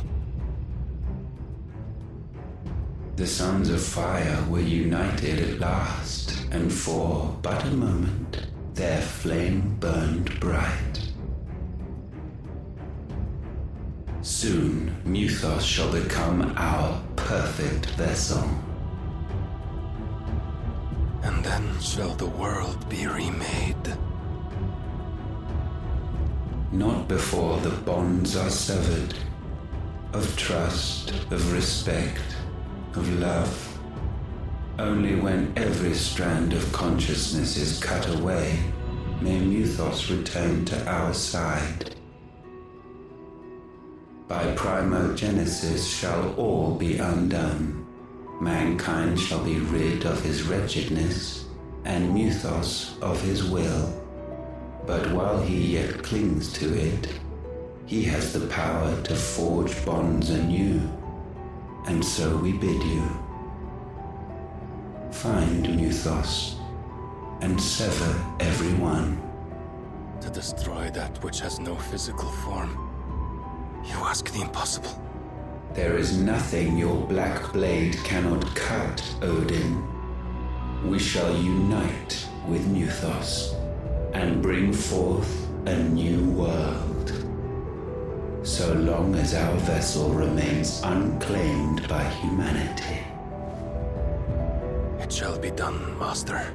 The sons of fire were united at last, and for but a moment their flame burned bright. Soon Mythos shall become our perfect vessel. And then shall the world be remade. Not before the bonds are severed, of trust, of respect, of love. Only when every strand of consciousness is cut away, may Mythos return to our side. By primogenesis shall all be undone. Mankind shall be rid of his wretchedness, and Mythos of his will. But while he yet clings to it, he has the power to forge bonds anew. And so we bid you, find Mythos, and sever every one. To destroy that which has no physical form, you ask the impossible. There is nothing your black blade cannot cut, Odin. We shall unite with Mythos, and bring forth a new world. So long as our vessel remains unclaimed by humanity. It shall be done, Master.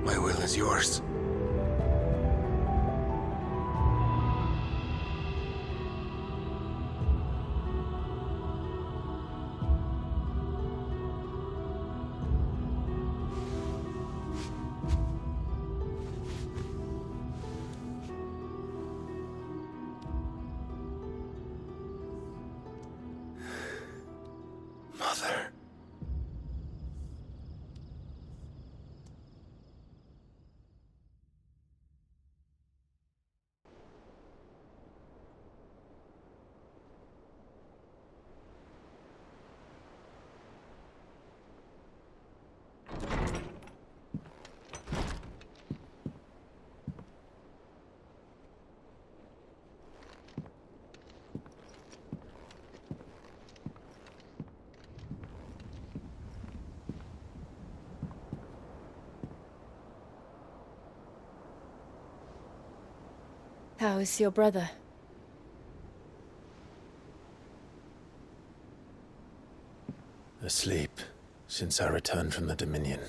My will is yours. Mother. How is your brother? Asleep since I returned from the Dominion.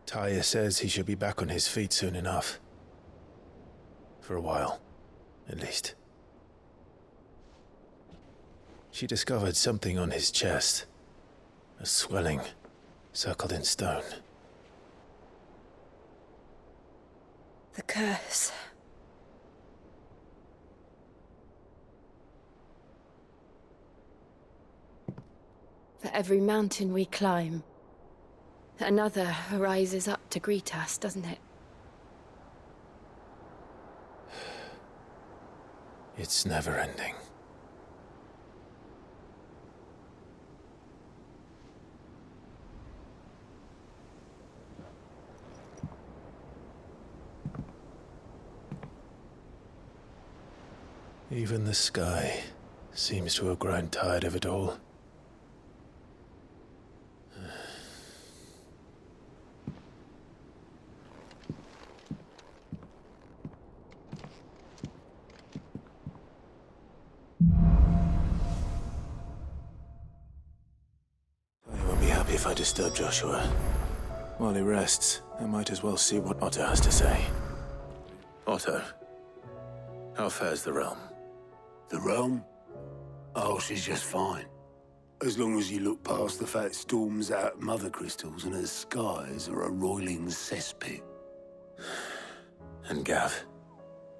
Taya says he should be back on his feet soon enough. For a while, at least. She discovered something on his chest. A swelling, circled in stone. The curse. For every mountain we climb, another rises up to greet us, doesn't it? It's never ending. Even the sky seems to have grown tired of it all. I won't be happy if I disturb Joshua. While he rests, I might as well see what Otto has to say. Otto. How fares the realm? The realm? Oh, she's just fine. As long as you look past the fat storms out mother crystals and her skies are a roiling cesspit. And Gav?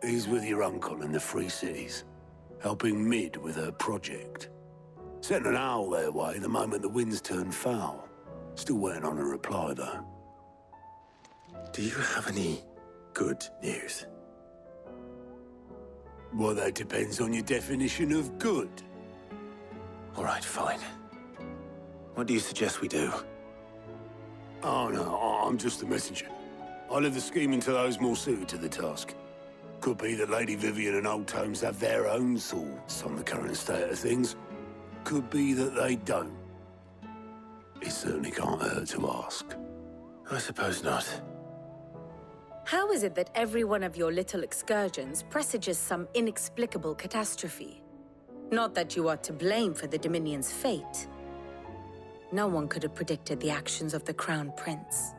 He's with your uncle in the Free Cities, helping Mid with her project. Sent an owl their way the moment the winds turned foul. Still waiting on a reply, though. Do you have any good news? Well, that depends on your definition of good. All right, fine. What do you suggest we do? Oh, no, I'm just the messenger. I'll leave the scheming to those more suited to the task. Could be that Lady Vivian and Old Tomes have their own thoughts on the current state of things. Could be that they don't. It certainly can't hurt to ask. I suppose not. How is it that every one of your little excursions presages some inexplicable catastrophe? Not that you are to blame for the Dominion's fate. No one could have predicted the actions of the Crown Prince.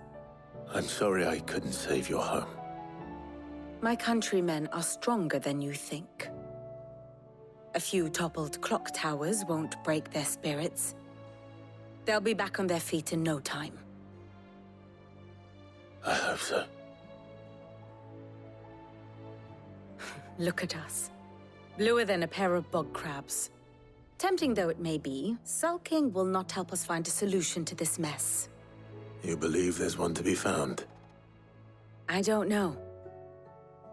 I'm sorry I couldn't save your home. My countrymen are stronger than you think. A few toppled clock towers won't break their spirits. They'll be back on their feet in no time. I hope so. Look at us. Bluer than a pair of bog crabs. Tempting though it may be, sulking will not help us find a solution to this mess. You believe there's one to be found? I don't know.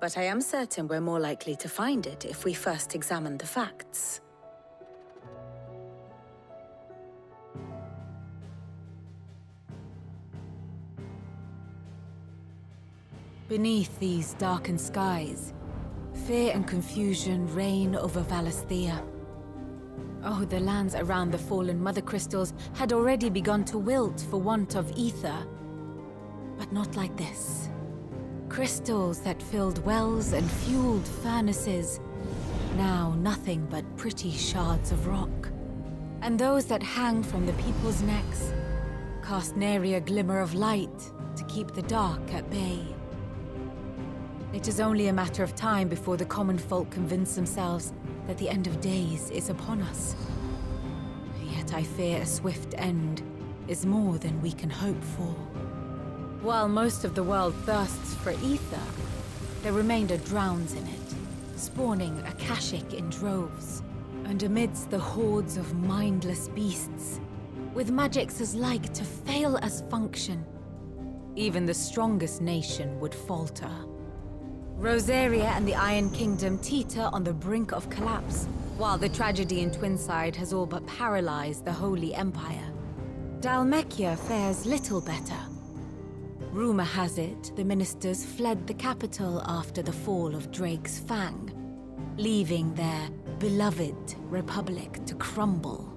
But I am certain we're more likely to find it if we first examine the facts. Beneath these darkened skies, fear and confusion reign over Valisthea. Oh, the lands around the fallen mother crystals had already begun to wilt for want of ether. But not like this. Crystals that filled wells and fueled furnaces, now nothing but pretty shards of rock. And those that hang from the people's necks cast nary a glimmer of light to keep the dark at bay. It is only a matter of time before the common folk convince themselves that the end of days is upon us. Yet I fear a swift end is more than we can hope for. While most of the world thirsts for ether, the remainder drowns in it, spawning Akashic in droves. And amidst the hordes of mindless beasts, with magics as like to fail as function, even the strongest nation would falter. Rosaria and the Iron Kingdom teeter on the brink of collapse, while the tragedy in Twinside has all but paralyzed the Holy Empire. Dhalmekia fares little better. Rumor has it the ministers fled the capital after the fall of Drake's Fang, leaving their beloved republic to crumble.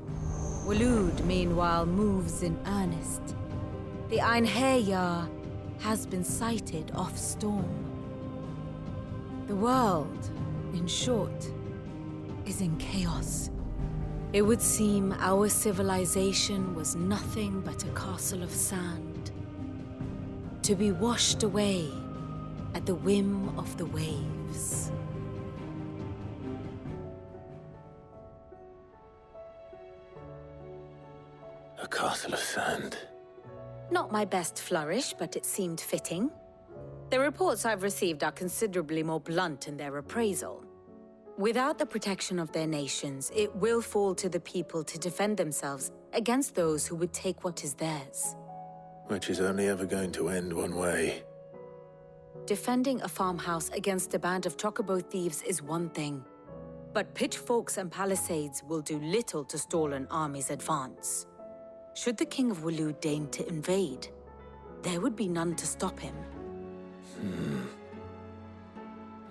Waloed, meanwhile, moves in earnest. The Einherjar has been sighted off-storm. The world, in short, is in chaos. It would seem our civilization was nothing but a castle of sand, to be washed away at the whim of the waves. A castle of sand. Not my best flourish, but it seemed fitting. The reports I've received are considerably more blunt in their appraisal. Without the protection of their nations, it will fall to the people to defend themselves against those who would take what is theirs. Which is only ever going to end one way. Defending a farmhouse against a band of chocobo thieves is one thing, but pitchforks and palisades will do little to stall an army's advance. Should the King of Waloed deign to invade, there would be none to stop him.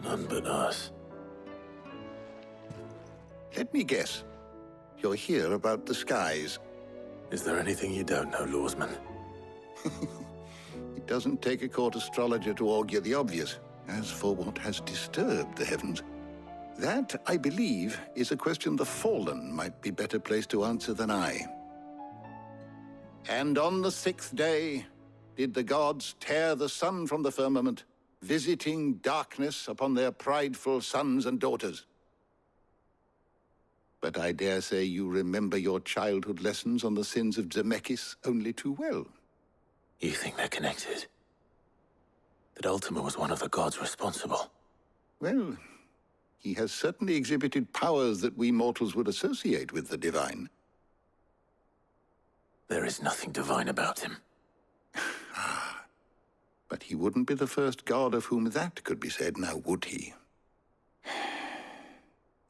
None but us. Let me guess. You're here about the skies. Is there anything you don't know, Lawsman? It doesn't take a court astrologer to augur the obvious. As for what has disturbed the heavens, that, I believe, is a question the Fallen might be better placed to answer than I. And on the 6th day, did the gods tear the sun from the firmament visiting darkness upon their prideful sons and daughters. But I dare say you remember your childhood lessons on the sins of Zemeckis only too well. You think they're connected? That Ultima was one of the gods responsible? Well, he has certainly exhibited powers that we mortals would associate with the divine. There is nothing divine about him. But he wouldn't be the first god of whom that could be said, now would he?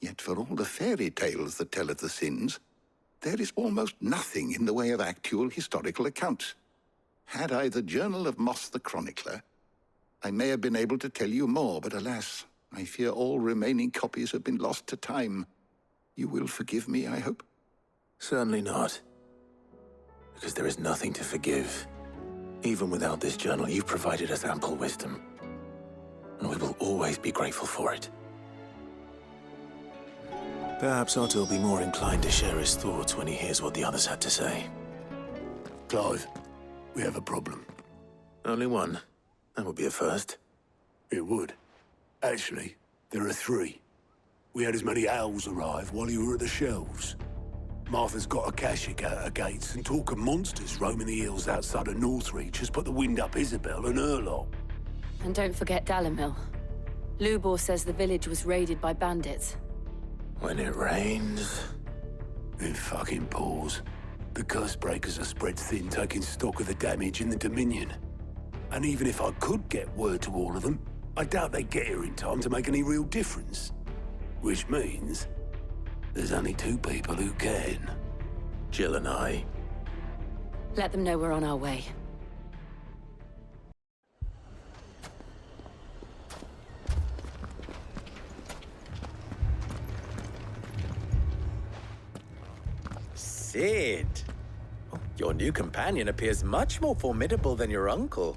Yet for all the fairy tales that tell of the sins, there is almost nothing in the way of actual historical accounts. Had I the Journal of Moss the Chronicler, I may have been able to tell you more, but alas, I fear all remaining copies have been lost to time. You will forgive me, I hope? Certainly not. Because there is nothing to forgive. Even without this journal, you've provided us ample wisdom. And we will always be grateful for it. Perhaps Otto will be more inclined to share his thoughts when he hears what the others had to say. Clive, we have a problem. Only one? That would be a first. It would. Actually, there are three. We had as many owls arrive while you were at the shelves. Martha's got a Akashic out her gates, and talk of monsters roaming the hills outside of Northreach has put the wind up Isabel and her lot. And don't forget Dalimil. Lubor says the village was raided by bandits. When it rains... It fucking pours. The curse breakers are spread thin, taking stock of the damage in the Dominion. And even if I could get word to all of them, I doubt they'd get here in time to make any real difference. Which means... there's only two people who can. Jill and I. Let them know we're on our way. Sid! Oh, your new companion appears much more formidable than your uncle.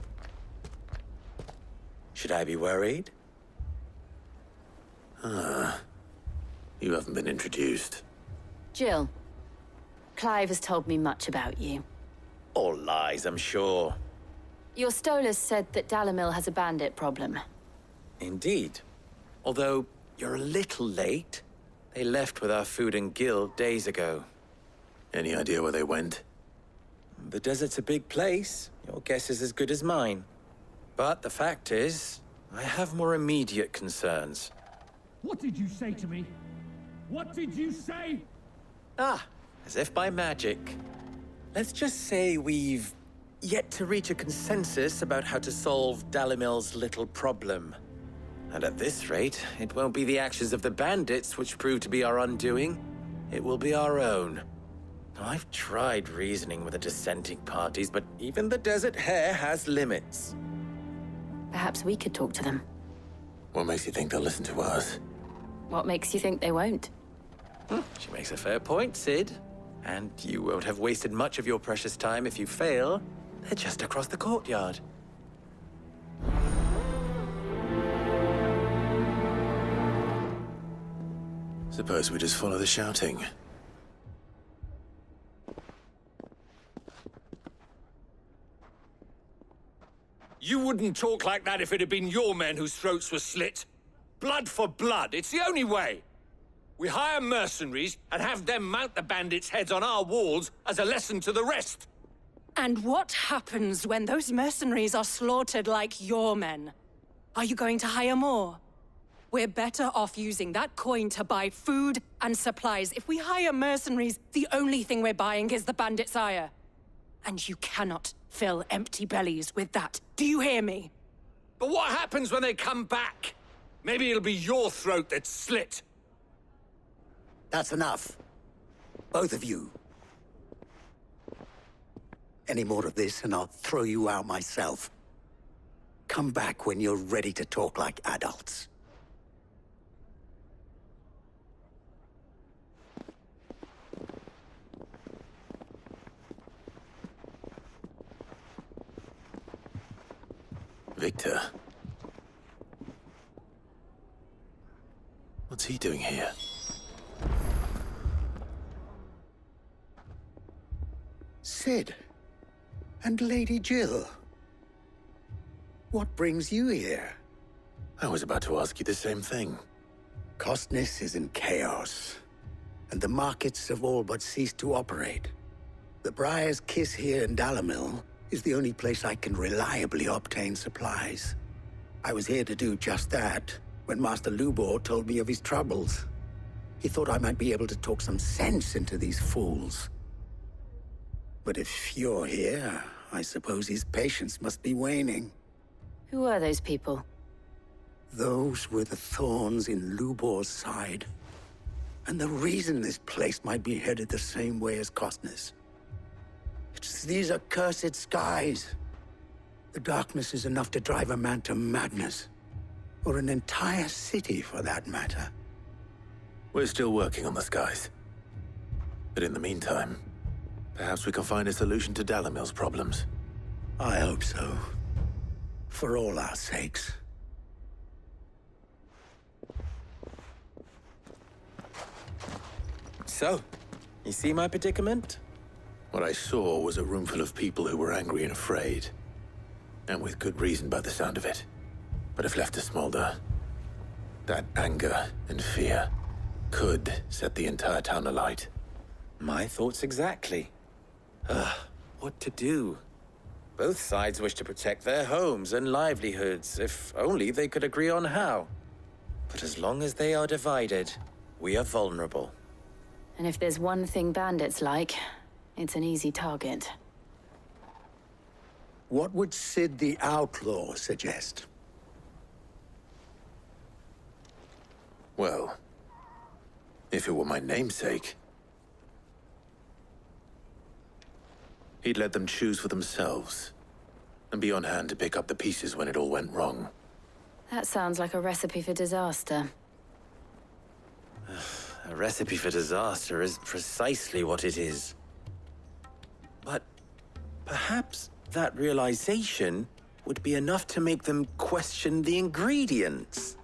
Should I be worried? You haven't been introduced. Jill, Clive has told me much about you. All lies, I'm sure. Your Stolas said that Dalimil has a bandit problem. Indeed. Although, you're a little late. They left with our food and guild days ago. Any idea where they went? The desert's a big place. Your guess is as good as mine. But the fact is, I have more immediate concerns. What did you say to me? What did you say? Ah, as if by magic. Let's just say we've yet to reach a consensus about how to solve Dalimil's little problem. And at this rate, it won't be the actions of the bandits which prove to be our undoing. It will be our own. I've tried reasoning with the dissenting parties, but even the Desert Hare has limits. Perhaps we could talk to them. What makes you think they'll listen to us? What makes you think they won't? She makes a fair point, Sid. And you won't have wasted much of your precious time if you fail. They're just across the courtyard. Suppose we just follow the shouting. You wouldn't talk like that if it had been your men whose throats were slit. Blood for blood, it's the only way. We hire mercenaries and have them mount the bandits' heads on our walls as a lesson to the rest. And what happens when those mercenaries are slaughtered like your men? Are you going to hire more? We're better off using that coin to buy food and supplies. If we hire mercenaries, the only thing we're buying is the bandits' ire. And you cannot fill empty bellies with that. Do you hear me? But what happens when they come back? Maybe it'll be your throat that's slit. That's enough. Both of you. Any more of this and I'll throw you out myself. Come back when you're ready to talk like adults. Victor. What's he doing here? Sid. And Lady Jill. What brings you here? I was about to ask you the same thing. Costness is in chaos, and the markets have all but ceased to operate. The Briar's Kiss here in Dalimil is the only place I can reliably obtain supplies. I was here to do just that when Master Lubor told me of his troubles. He thought I might be able to talk some sense into these fools. But if you're here, I suppose his patience must be waning. Who are those people? Those were the thorns in Lubor's side. And the reason this place might be headed the same way as Costness. It's these accursed skies. The darkness is enough to drive a man to madness. Or an entire city, for that matter. We're still working on the skies. But in the meantime, perhaps we can find a solution to Dalimil's problems. I hope so. For all our sakes. So, you see my predicament? What I saw was a room full of people who were angry and afraid. And with good reason by the sound of it. But if left to smolder, that anger and fear could set the entire town alight. My thoughts exactly. What to do? Both sides wish to protect their homes and livelihoods, if only they could agree on how. But as long as they are divided, we are vulnerable. And if there's one thing bandits like, it's an easy target. What would Sid the Outlaw suggest? Well, if it were my namesake, he'd let them choose for themselves, and be on hand to pick up the pieces when it all went wrong. That sounds like a recipe for disaster. A recipe for disaster is precisely what it is. But perhaps that realization would be enough to make them question the ingredients.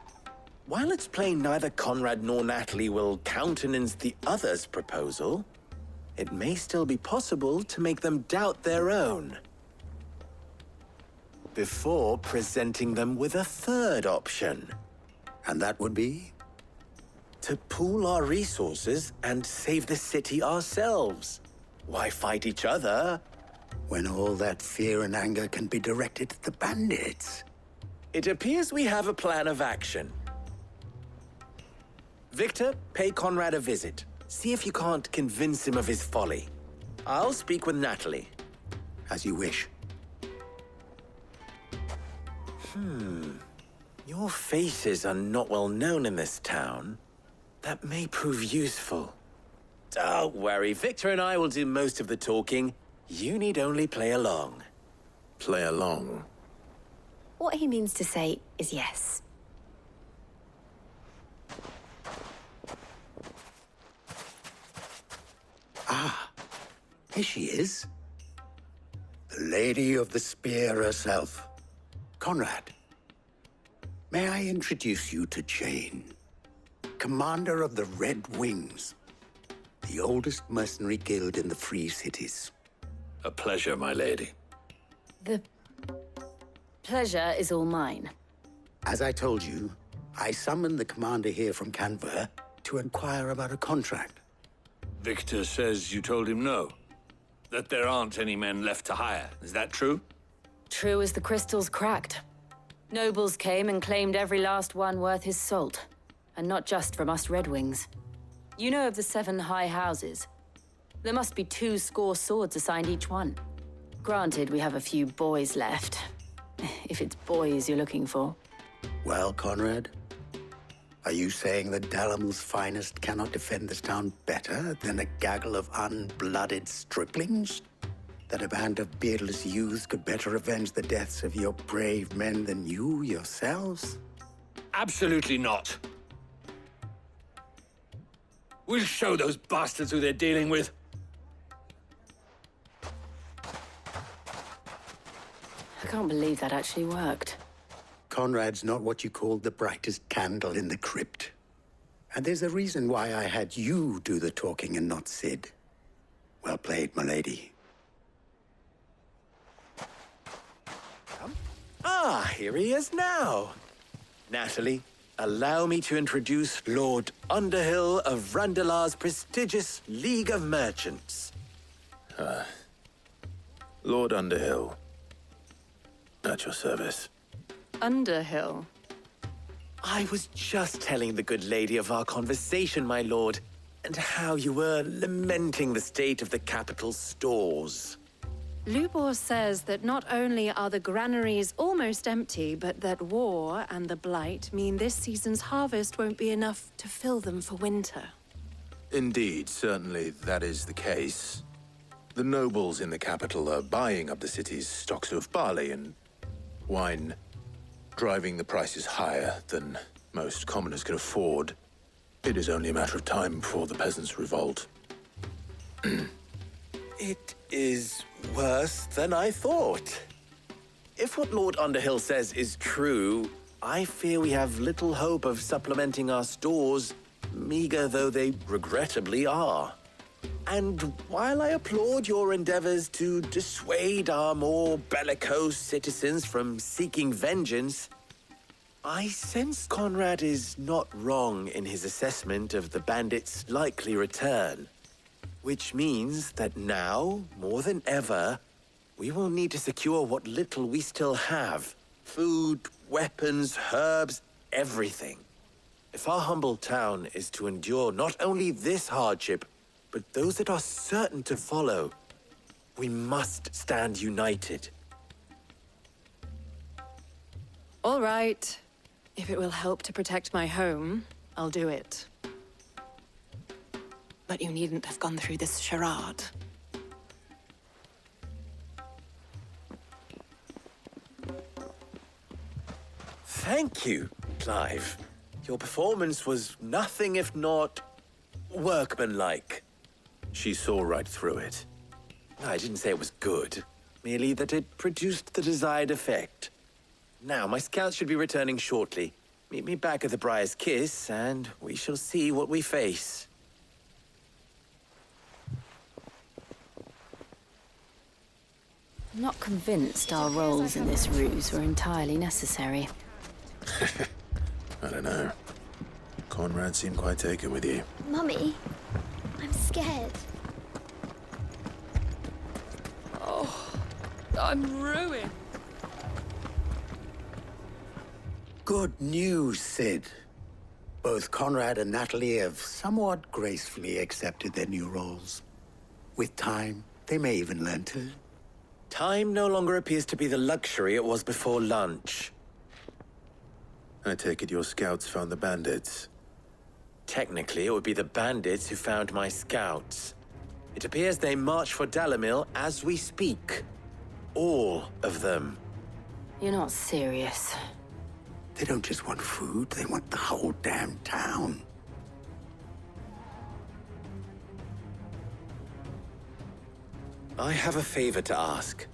While it's plain neither Conrad nor Natalie will countenance the other's proposal, it may still be possible to make them doubt their own. Before presenting them with a third option. And that would be? To pool our resources and save the city ourselves. Why fight each other? When all that fear and anger can be directed at the bandits. It appears we have a plan of action. Victor, pay Conrad a visit. See if you can't convince him of his folly. I'll speak with Natalie. As you wish. Your faces are not well known in this town. That may prove useful. Don't worry, Victor and I will do most of the talking. You need only play along. Play along? What he means to say is yes. Ah, here she is. The Lady of the Spear herself. Conrad, may I introduce you to Jane, commander of the Red Wings, the oldest mercenary guild in the Free Cities. A pleasure, my lady. The pleasure is all mine. As I told you, I summoned the commander here from Canver to inquire about a contract. Victor says you told him no. That there aren't any men left to hire. Is that true? True as the crystals cracked. Nobles came and claimed every last one worth his salt. And not just from us Red Wings. You know of the 7 high houses. There must be 2 swords assigned each one. Granted, we have a few boys left. If it's boys you're looking for. Well, Conrad, are you saying that Dalimil's finest cannot defend this town better than a gaggle of unblooded striplings? That a band of beardless youths could better avenge the deaths of your brave men than you yourselves? Absolutely not. We'll show those bastards who they're dealing with. I can't believe that actually worked. Conrad's not what you called the brightest candle in the crypt. And there's a reason why I had you do the talking and not Sid. Well played, my lady. Ah, here he is now. Natalie, allow me to introduce Lord Underhill of Randalar's prestigious League of Merchants. Lord Underhill. At your service. Underhill? I was just telling the good lady of our conversation, my lord, and how you were lamenting the state of the capital's stores. Lubor says that not only are the granaries almost empty, but that war and the Blight mean this season's harvest won't be enough to fill them for winter. Indeed, certainly that is the case. The nobles in the capital are buying up the city's stocks of barley and wine, driving the prices higher than most commoners can afford. It is only a matter of time before the peasants revolt. It is worse than I thought. If what Lord Underhill says is true, I fear we have little hope of supplementing our stores, meager though they regrettably are. And while I applaud your endeavors to dissuade our more bellicose citizens from seeking vengeance, I sense Conrad is not wrong in his assessment of the bandits' likely return. Which means that now, more than ever, we will need to secure what little we still have. Food, weapons, herbs, everything. If our humble town is to endure not only this hardship, but those that are certain to follow, we must stand united. All right. If it will help to protect my home, I'll do it. But you needn't have gone through this charade. Thank you, Clive. Your performance was nothing if not workmanlike. She saw right through it. I didn't say it was good, merely that it produced the desired effect. Now, my scouts should be returning shortly. Meet me back at the Briar's Kiss, and we shall see what we face. I'm not convinced our roles in this ruse were entirely necessary. I don't know. Conrad seemed quite taken with you. Mummy, I'm scared. Oh, I'm ruined. Good news, Sid. Both Conrad and Natalie have somewhat gracefully accepted their new roles. With time, they may even learn to. Time no longer appears to be the luxury it was before lunch. I take it your scouts found the bandits. Technically, it would be the bandits who found my scouts. It appears they march for Dalimil as we speak. All of them. You're not serious. They don't just want food, they want the whole damn town. I have a favor to ask.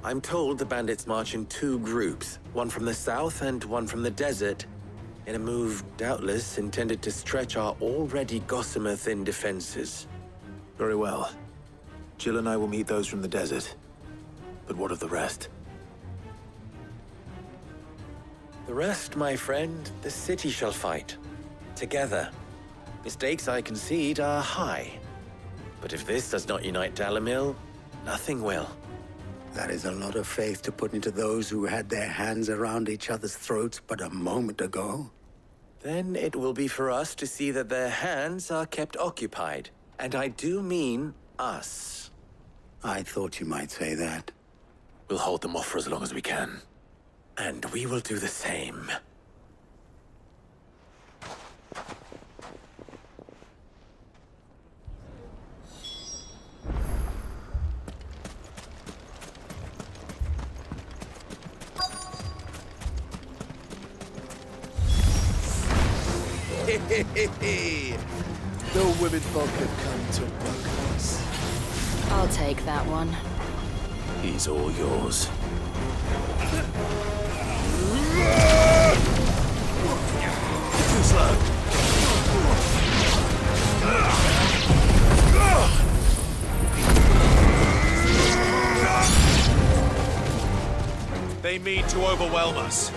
I'm told the bandits march in two groups, one from the south and one from the desert, in a move doubtless intended to stretch our already gossamer-thin defenses. Very well. Jill and I will meet those from the desert. But what of the rest? The rest, my friend, the city shall fight. Together. The stakes, I concede, are high. But if this does not unite Dalimil, nothing will. That is a lot of faith to put into those who had their hands around each other's throats but a moment ago. Then it will be for us to see that their hands are kept occupied. And I do mean us. I thought you might say that. We'll hold them off for as long as we can. And we will do the same. No women folk have come to buck us. I'll take that one. He's all yours. Too slow. They mean to overwhelm us.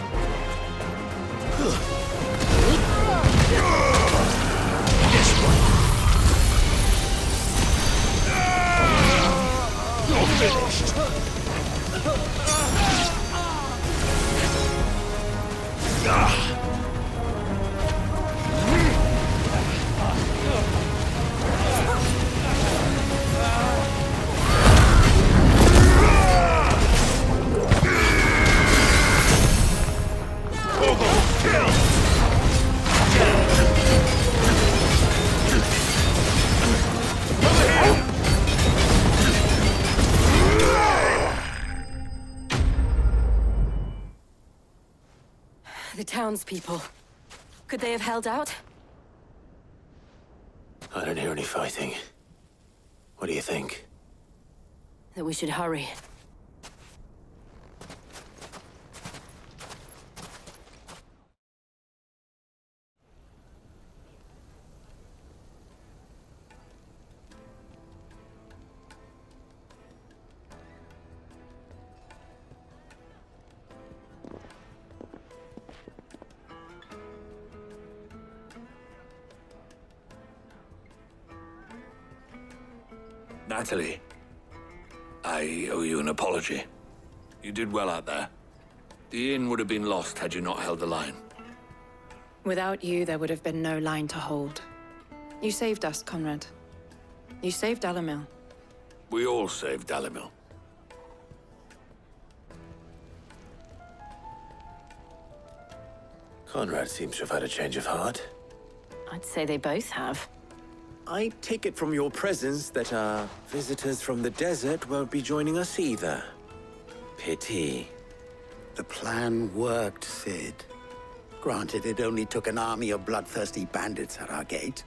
townspeople. Could they have held out? I don't hear any fighting. What do you think? That we should hurry. Natalie, I owe you an apology. You did well out there. The inn would have been lost had you not held the line. Without you, there would have been no line to hold. You saved us, Conrad. You saved Dalimil. We all saved Dalimil. Conrad seems to have had a change of heart. I'd say they both have. I take it from your presence that our visitors from the desert won't be joining us either. Pity. The plan worked, Sid. Granted, it only took an army of bloodthirsty bandits at our gate.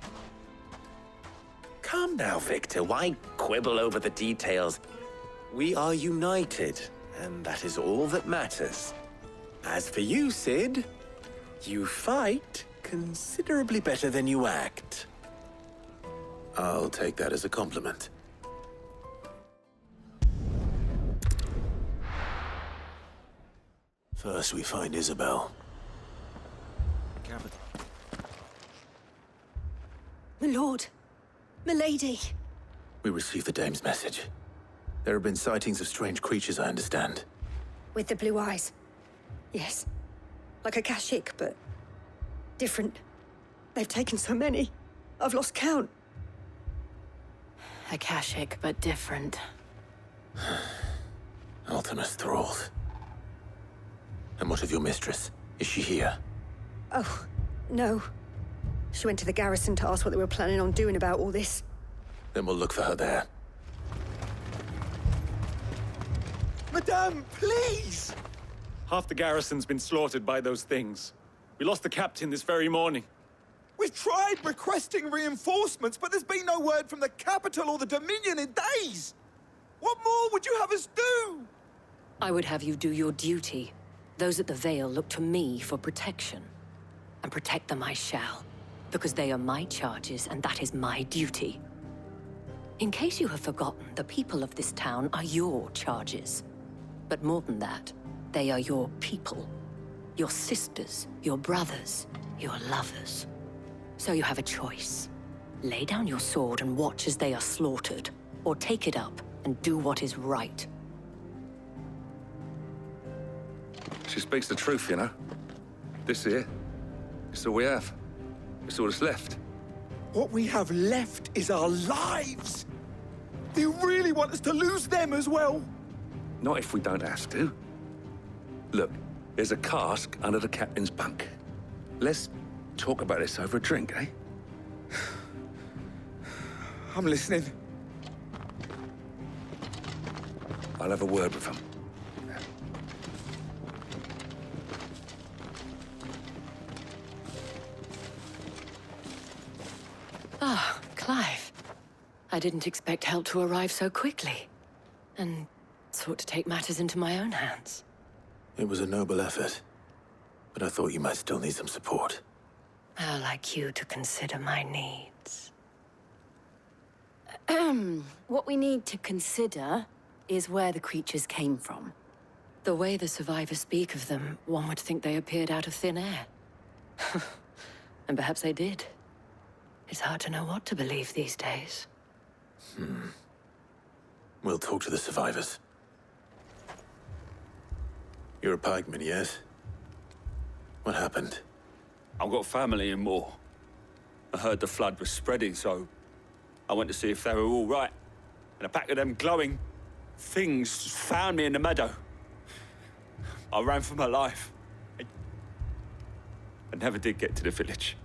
Calm now, Victor. Why quibble over the details? We are united, and that is all that matters. As for you, Sid, you fight considerably better than you act. I'll take that as a compliment. First, we find Isabel. Capital. My lord. Milady. We received the dame's message. There have been sightings of strange creatures, I understand. With the blue eyes. Yes. Like a Kashik, but different. They've taken so many. I've lost count. Akashic, but different. Ultimus thralls. And what of your mistress? Is she here? Oh, no. She went to the garrison to ask what they were planning on doing about all this. Then we'll look for her there. Madame, please! Half the garrison's been slaughtered by those things. We lost the captain this very morning. We've tried requesting reinforcements, but there's been no word from the capital or the Dominion in days! What more would you have us do? I would have you do your duty. Those at the Vale look to me for protection. And protect them I shall, because they are my charges, and that is my duty. In case you have forgotten, the people of this town are your charges. But more than that, they are your people. Your sisters, your brothers, your lovers. So you have a choice. Lay down your sword and watch as they are slaughtered, or take it up and do what is right. She speaks the truth, you know. This here, it's all we have. It's all that's left. What we have left is our lives! Do you really want us to lose them as well? Not if we don't have to. Look, there's a cask under the captain's bunk. Let's talk about this over a drink, eh? I'm listening. I'll have a word with him. Ah, Clive. I didn't expect help to arrive so quickly. And sought to take matters into my own hands. It was a noble effort, but I thought you might still need some support. I'd like you to consider my needs. What we need to consider is where the creatures came from. The way the survivors speak of them, one would think they appeared out of thin air. And perhaps they did. It's hard to know what to believe these days. We'll talk to the survivors. You're a pikeman, yes? What happened? I've got family in Moor. I heard the flood was spreading, so I went to see if they were all right. And a pack of them glowing things found me in the meadow. I ran for my life. I never did get to the village.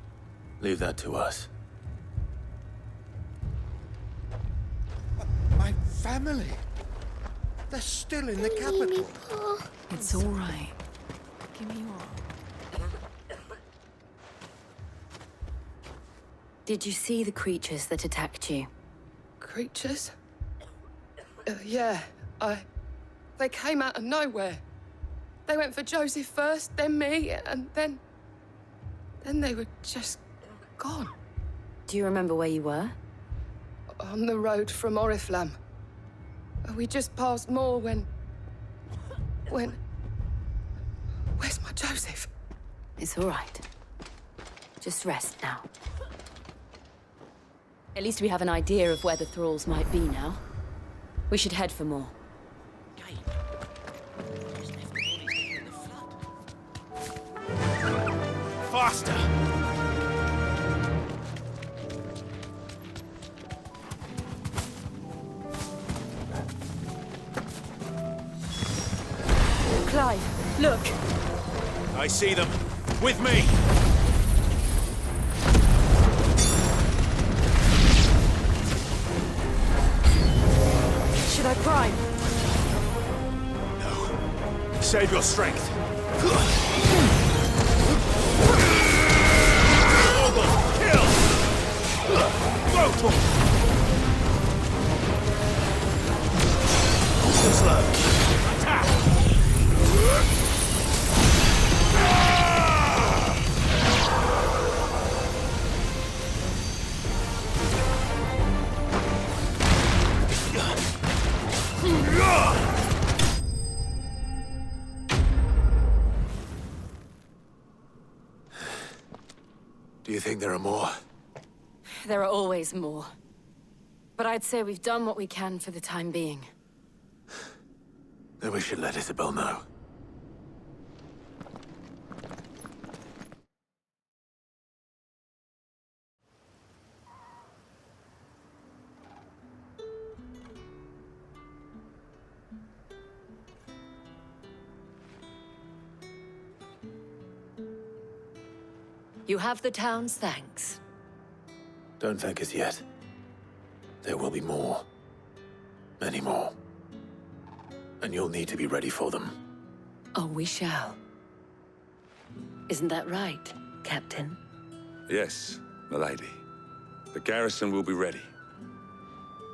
Leave that to us. My family. They're still in the capital. It's all right. Give me your arm. Did you see the creatures that attacked you? Creatures? Yeah, They came out of nowhere. They went for Joseph first, then me, and then they were just gone. Do you remember where you were? On the road from Oriflamme. We just passed Moor when... Where's my Joseph? It's all right. Just rest now. At least we have an idea of where the thralls might be now. We should head for more. Faster! Clive, look! I see them. With me! Should I prime? No. Save your strength. Kill! Slow. Attack! Do you think there are more? There are always more. But I'd say we've done what we can for the time being. Then we should let Isabel know. You have the town's thanks. Don't thank us yet. There will be more. Many more. And you'll need to be ready for them. Oh, we shall. Isn't that right, Captain? Yes, milady. The garrison will be ready.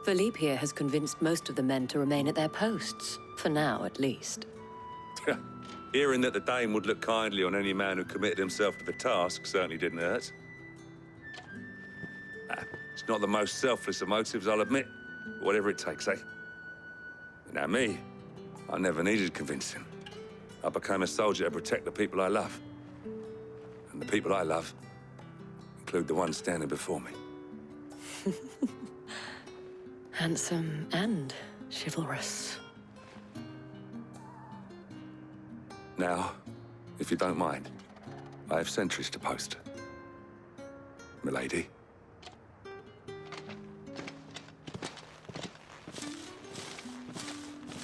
Philippe here has convinced most of the men to remain at their posts. For now, at least. Hearing that the Dane would look kindly on any man who committed himself to the task certainly didn't hurt. It's not the most selfless of motives, I'll admit. But whatever it takes, eh? Now me, I never needed convincing. I became a soldier to protect the people I love. And the people I love include the ones standing before me. Handsome and chivalrous. Now, if you don't mind, I have sentries to post. Milady.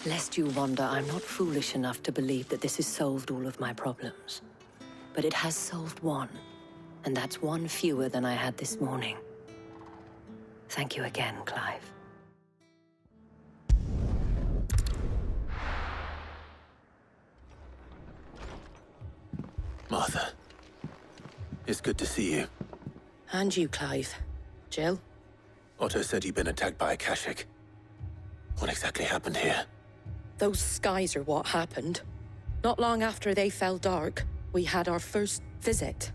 Lest you wonder, I'm not foolish enough to believe that this has solved all of my problems. But it has solved one, and that's one fewer than I had this morning. Thank you again, Clive. Martha, it's good to see you. And you, Clive. Jill? Otto said you'd been attacked by a Kashyyyk. What exactly happened here? Those skies are what happened. Not long after they fell dark, we had our first visit.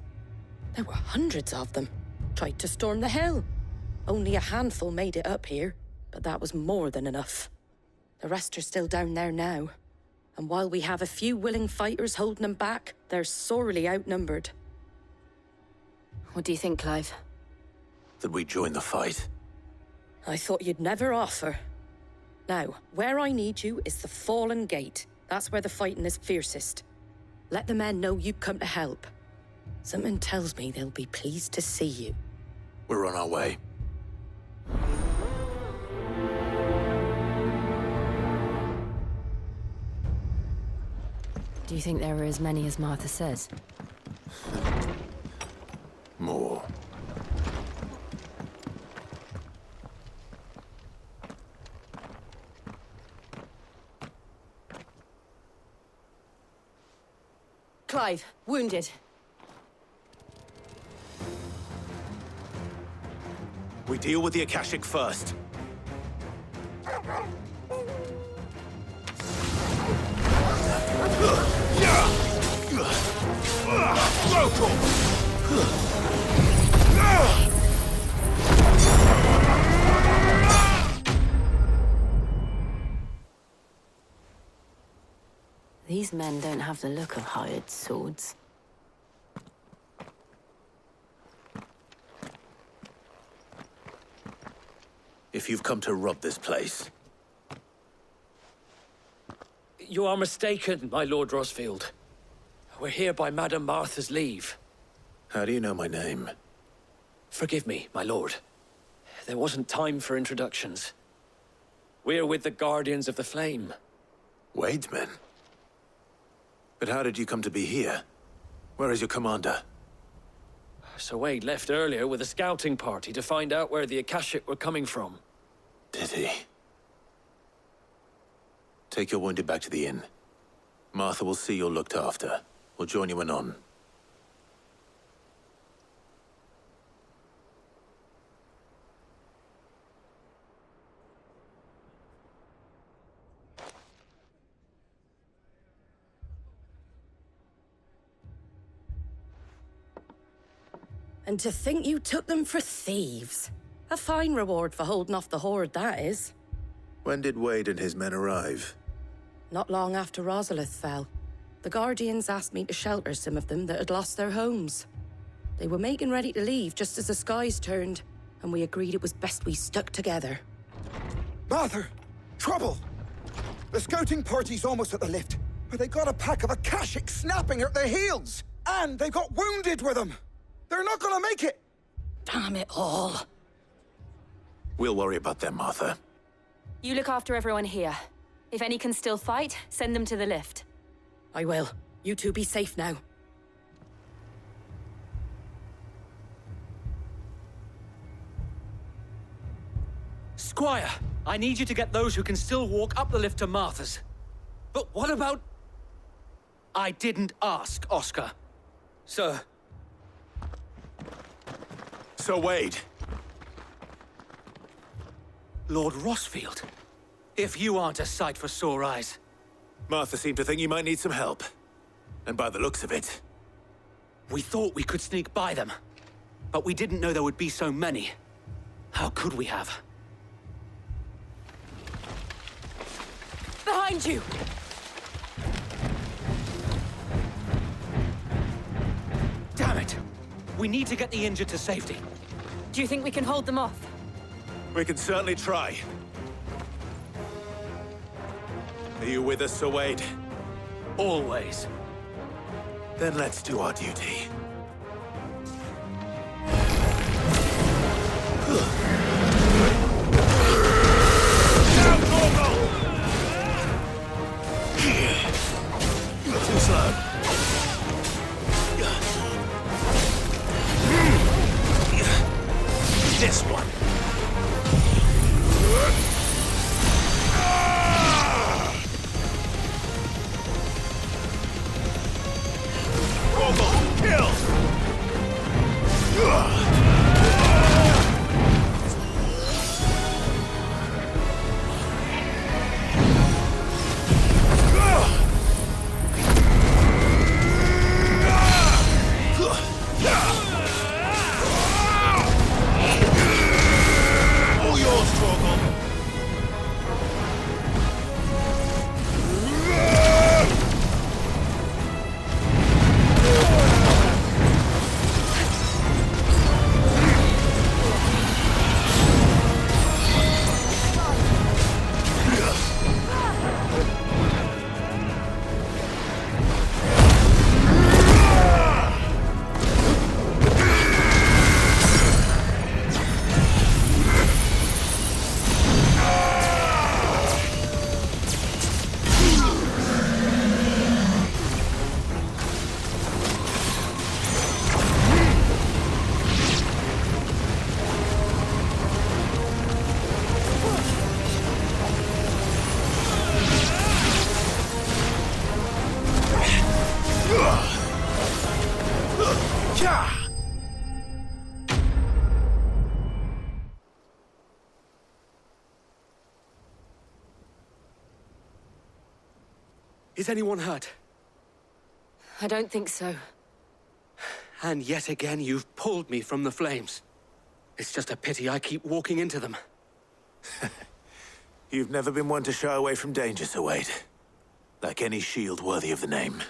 There were hundreds of them. Tried to storm the hill. Only a handful made it up here, but that was more than enough. The rest are still down there now. And while we have a few willing fighters holding them back, they're sorely outnumbered. What do you think, Clive? That we join the fight? I thought you'd never offer. Now, where I need you is the Fallen Gate. That's where the fighting is fiercest. Let the men know you come to help. Something tells me they'll be pleased to see you. We're on our way. Do you think there are as many as Martha says? More. Clive, wounded. We deal with the Akashic first. These men don't have the look of hired swords. If you've come to rob this place... You are mistaken, my Lord Rosfield. We're here by Madame Martha's leave. How do you know my name? Forgive me, my lord. There wasn't time for introductions. We're with the Guardians of the Flame. Wade's men? But how did you come to be here? Where is your commander? Sir Wade left earlier with a scouting party to find out where the Akashic were coming from. Did he? Take your wounded back to the inn. Martha will see you're looked after. We'll join you anon. And to think you took them for thieves. A fine reward for holding off the horde, that is. When did Wade and his men arrive? Not long after Rosalith fell. The Guardians asked me to shelter some of them that had lost their homes. They were making ready to leave just as the skies turned, and we agreed it was best we stuck together. Martha! Trouble! The scouting party's almost at the lift, but they got a pack of Akashic snapping at their heels! And they've got wounded with them! They're not gonna make it! Damn it all. We'll worry about them, Martha. You look after everyone here. If any can still fight, send them to the lift. I will. You two be safe now. Squire, I need you to get those who can still walk up the lift to Martha's. But what about... I didn't ask, Oscar. Sir. Sir Wade. Lord Rosfield. If you aren't a sight for sore eyes. Martha seemed to think you might need some help. And by the looks of it... We thought we could sneak by them. But we didn't know there would be so many. How could we have? Behind you! Damn it! We need to get the injured to safety. Do you think we can hold them off? We can certainly try. Are you with us, Sir Wade? Always. Then let's do our duty. Too slow. This one. Kill! Is anyone hurt? I don't think so. And yet again, you've pulled me from the flames. It's just a pity I keep walking into them. You've never been one to shy away from danger, Sir Wade. Like any shield worthy of the name.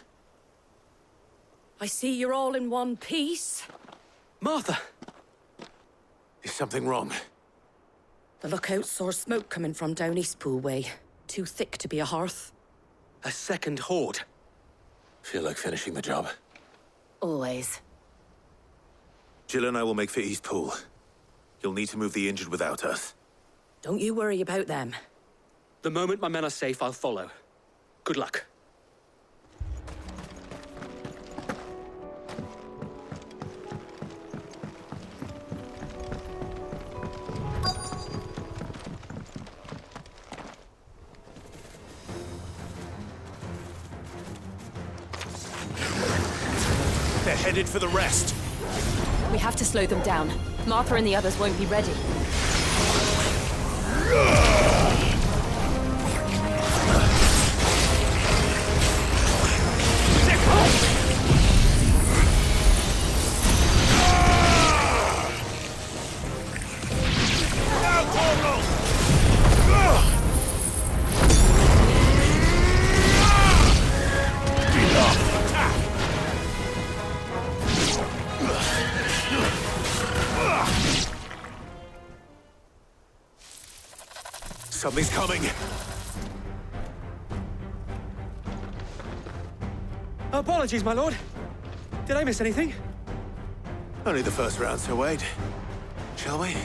I see you're all in one piece. Martha! Is something wrong? The lookout saw smoke coming from down Eastpool way. Too thick to be a hearth. A second horde. Feel like finishing the job? Always. Jill and I will make for Eastpool. You'll need to move the injured without us. Don't you worry about them. The moment my men are safe, I'll follow. Good luck. They're headed for the rest. We have to slow them down. Martha and the others won't be ready. Something's coming. Apologies, my lord. Did I miss anything? Only the first round, Sir Wade. Shall we?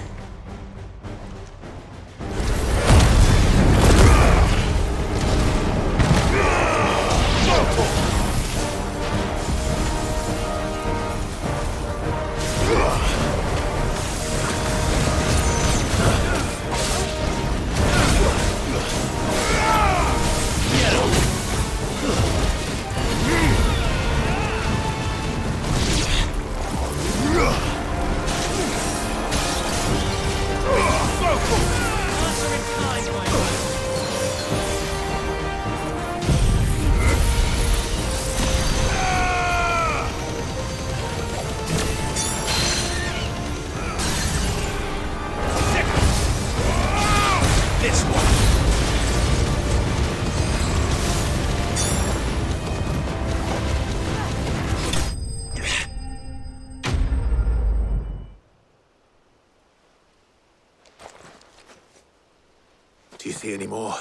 Do you see any more?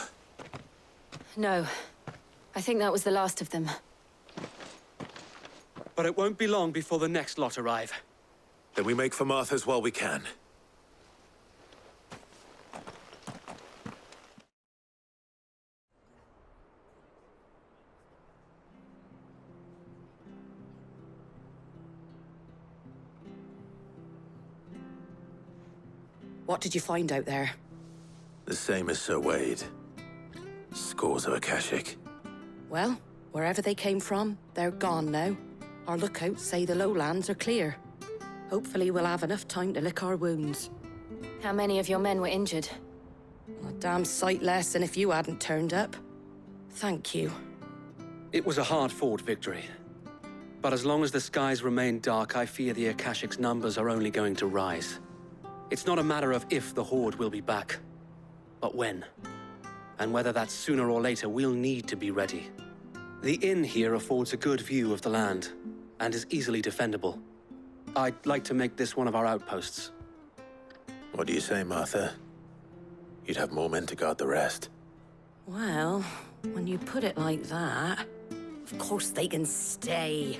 No. I think that was the last of them. But it won't be long before the next lot arrive. Then we make for Martha's while we can. What did you find out there? The same as Sir Wade. Scores of Akashic. Well, wherever they came from, they're gone now. Our lookouts say the lowlands are clear. Hopefully we'll have enough time to lick our wounds. How many of your men were injured? A damn sight less than if you hadn't turned up. Thank you. It was a hard-fought victory. But as long as the skies remain dark, I fear the Akashic's numbers are only going to rise. It's not a matter of if the Horde will be back, but when. And whether that's sooner or later, we'll need to be ready. The inn here affords a good view of the land, and is easily defendable. I'd like to make this one of our outposts. What do you say, Martha? You'd have more men to guard the rest. Well, when you put it like that, of course they can stay.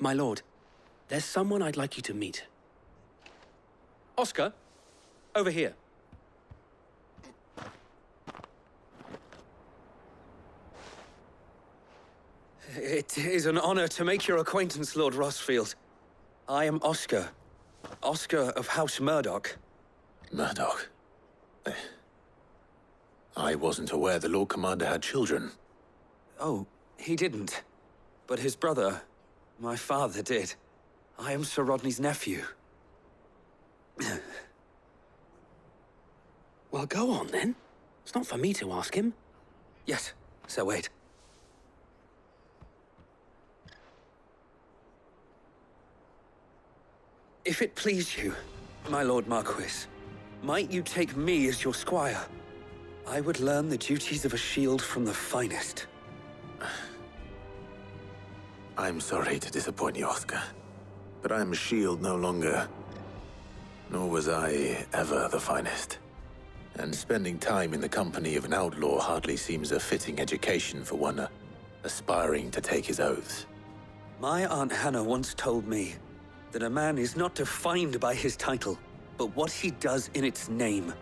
My lord, there's someone I'd like you to meet. Oscar, over here. It is an honor to make your acquaintance, Lord Rossfield. I am Oscar. Oscar of House Murdoch. Murdoch? I wasn't aware the Lord Commander had children. Oh, he didn't. But his brother, my father, did. I am Sir Rodney's nephew. Well, go on, then. It's not for me to ask him. Yes, Sir Wade. If it please you, my Lord Marquis, might you take me as your squire? I would learn the duties of a shield from the finest. I'm sorry to disappoint you, Oscar, but I'm a shield no longer. Nor was I ever the finest. And spending time in the company of an outlaw hardly seems a fitting education for one aspiring to take his oaths. My Aunt Hannah once told me that a man is not defined by his title, but what he does in its name.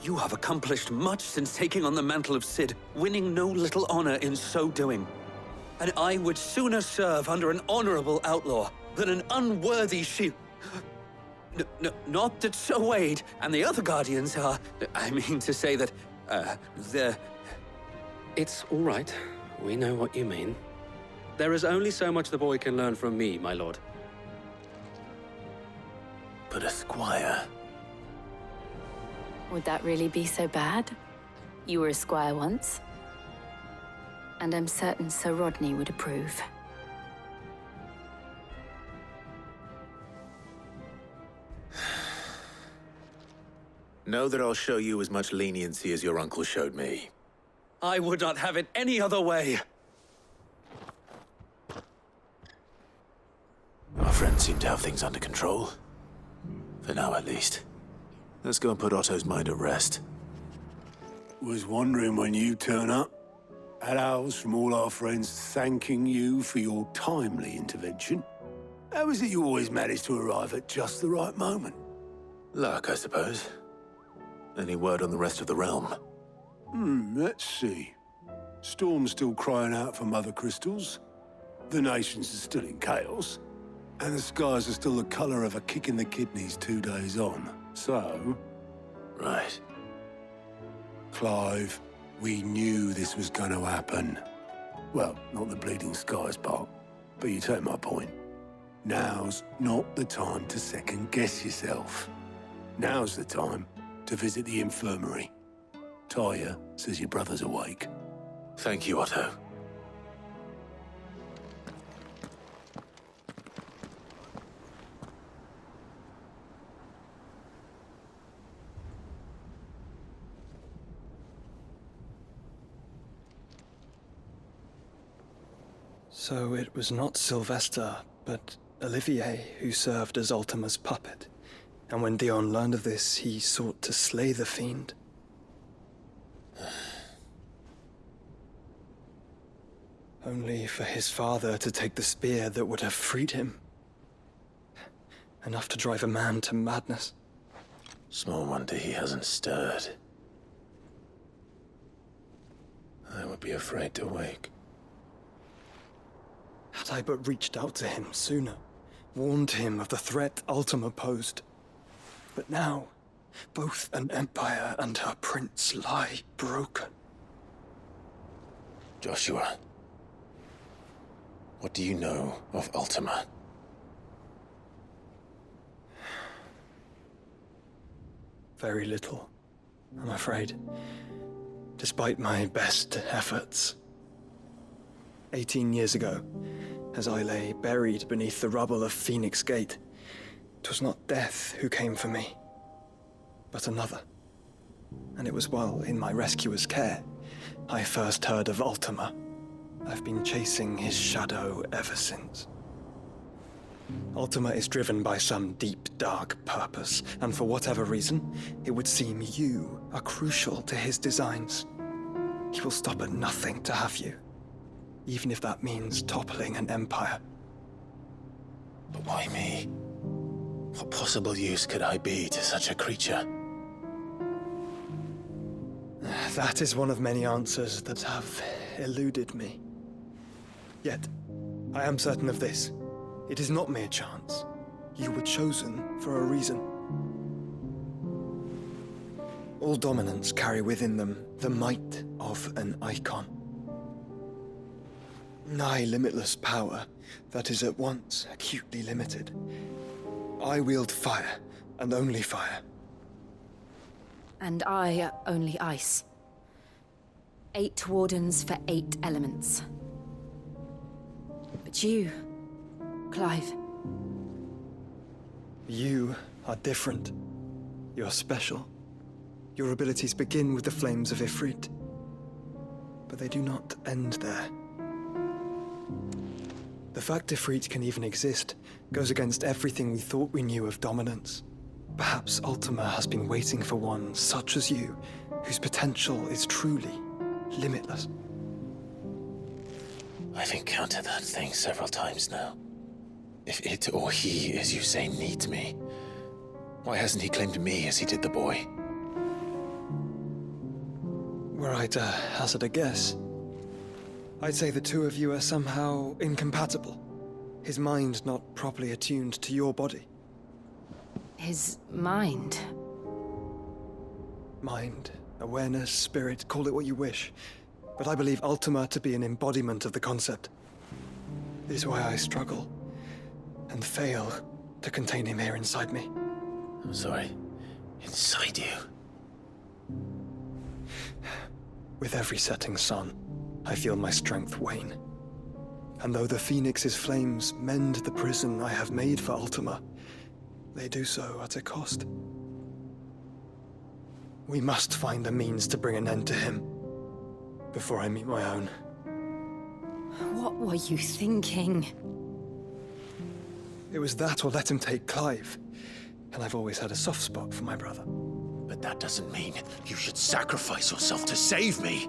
You have accomplished much since taking on the mantle of Cid, winning no little honor in so doing. And I would sooner serve under an honorable outlaw than an unworthy shield. Not that Sir Wade and the other Guardians are... I mean to say that, they're... It's all right. We know what you mean. There is only so much the boy can learn from me, my lord. But a squire... Would that really be so bad? You were a squire once. And I'm certain Sir Rodney would approve. Know that I'll show you as much leniency as your uncle showed me. I would not have it any other way. Our friends seem to have things under control. For now, at least. Let's go and put Otto's mind at rest. Was wondering when you turn up. Had owls from all our friends thanking you for your timely intervention. How is it you always manage to arrive at just the right moment? Luck, I suppose. Any word on the rest of the realm? Let's see. Storm's still crying out for mother crystals. The nations are still in chaos. And the skies are still the colour of a kick in the kidneys 2 days on. So... Right. Clive, we knew this was going to happen. Well, not the bleeding skies part, but you take my point. Now's not the time to second-guess yourself. Now's the time to visit the infirmary. Tyre says your brother's awake. Thank you, Otto. So it was not Sylvester, but Olivier who served as Ultima's puppet. And when Dion learned of this, he sought to slay the fiend. Only for his father to take the spear that would have freed him. Enough to drive a man to madness. Small wonder he hasn't stirred. I would be afraid to wake. Had I but reached out to him sooner, warned him of the threat Ultima posed. But now, both an empire and her prince lie broken. Joshua, what do you know of Ultima? Very little, I'm afraid. Despite my best efforts. 18 years ago, as I lay buried beneath the rubble of Phoenix Gate, 'twas not death who came for me, but another. And it was while in my rescuer's care, I first heard of Ultima. I've been chasing his shadow ever since. Ultima is driven by some deep, dark purpose, and for whatever reason, it would seem you are crucial to his designs. He will stop at nothing to have you, even if that means toppling an empire. But why me? What possible use could I be to such a creature? That is one of many answers that have eluded me. Yet, I am certain of this. It is not mere chance. You were chosen for a reason. All dominants carry within them the might of an icon. Nigh limitless power that is at once acutely limited. I wield fire, and only fire. And I only ice. 8 wardens for 8 elements. But you, Clive. You are different. You're special. Your abilities begin with the flames of Ifrit. But they do not end there. The fact Ifrit can even exist goes against everything we thought we knew of dominance. Perhaps Ultima has been waiting for one such as you, whose potential is truly limitless. I've encountered that thing several times now. If it or he, as you say, needs me, why hasn't he claimed me as he did the boy? Were I to hazard a guess, I'd say the two of you are somehow incompatible. His mind not properly attuned to your body. His mind? Mind, awareness, spirit, call it what you wish. But I believe Ultima to be an embodiment of the concept. This is why I struggle and fail to contain him here inside me. I'm sorry. Inside you? With every setting sun, I feel my strength wane. And though the Phoenix's flames mend the prison I have made for Ultima, they do so at a cost. We must find a means to bring an end to him before I meet my own. What were you thinking? It was that or let him take Clive. And I've always had a soft spot for my brother. But that doesn't mean you should sacrifice yourself to save me.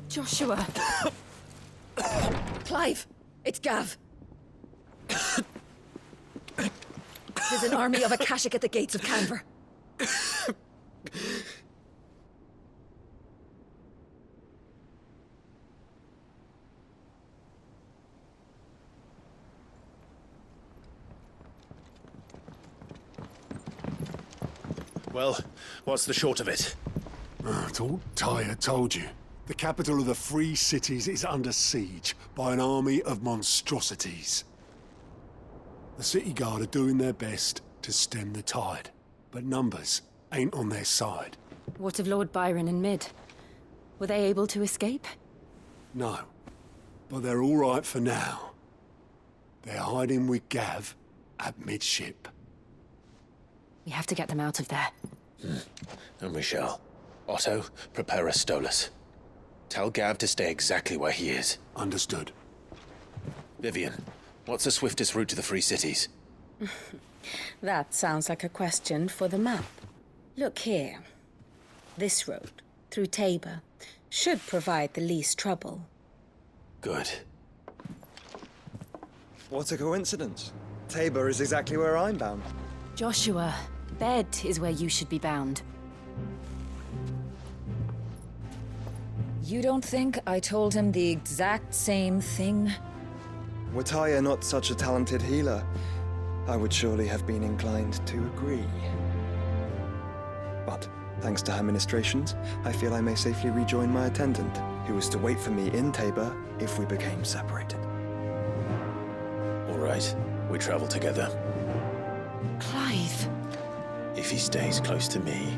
Joshua. Clive, it's Gav. There's an army of Akashic at the gates of Canver. Well, what's the short of it? I thought Tyre told you. The capital of the Free Cities is under siege by an army of monstrosities. The City Guard are doing their best to stem the tide, but numbers ain't on their side. What of Lord Byron and Mid? Were they able to escape? No, but they're all right for now. They're hiding with Gav at midship. We have to get them out of there. And we shall. Otto, prepare a Stolas. Tell Gav to stay exactly where he is. Understood. Vivian, what's the swiftest route to the Free Cities? That sounds like a question for the map. Look here. This road, through Tabor, should provide the least trouble. Good. What a coincidence. Tabor is exactly where I'm bound. Joshua, Bed is where you should be bound. You don't think I told him the exact same thing? Were Tyre not such a talented healer, I would surely have been inclined to agree. But, thanks to her ministrations, I feel I may safely rejoin my attendant, who was to wait for me in Tabor if we became separated. All right, we travel together. Clive. If he stays close to me,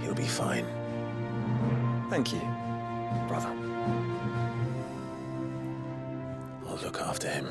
he'll be fine. Thank you, brother. I'll look after him.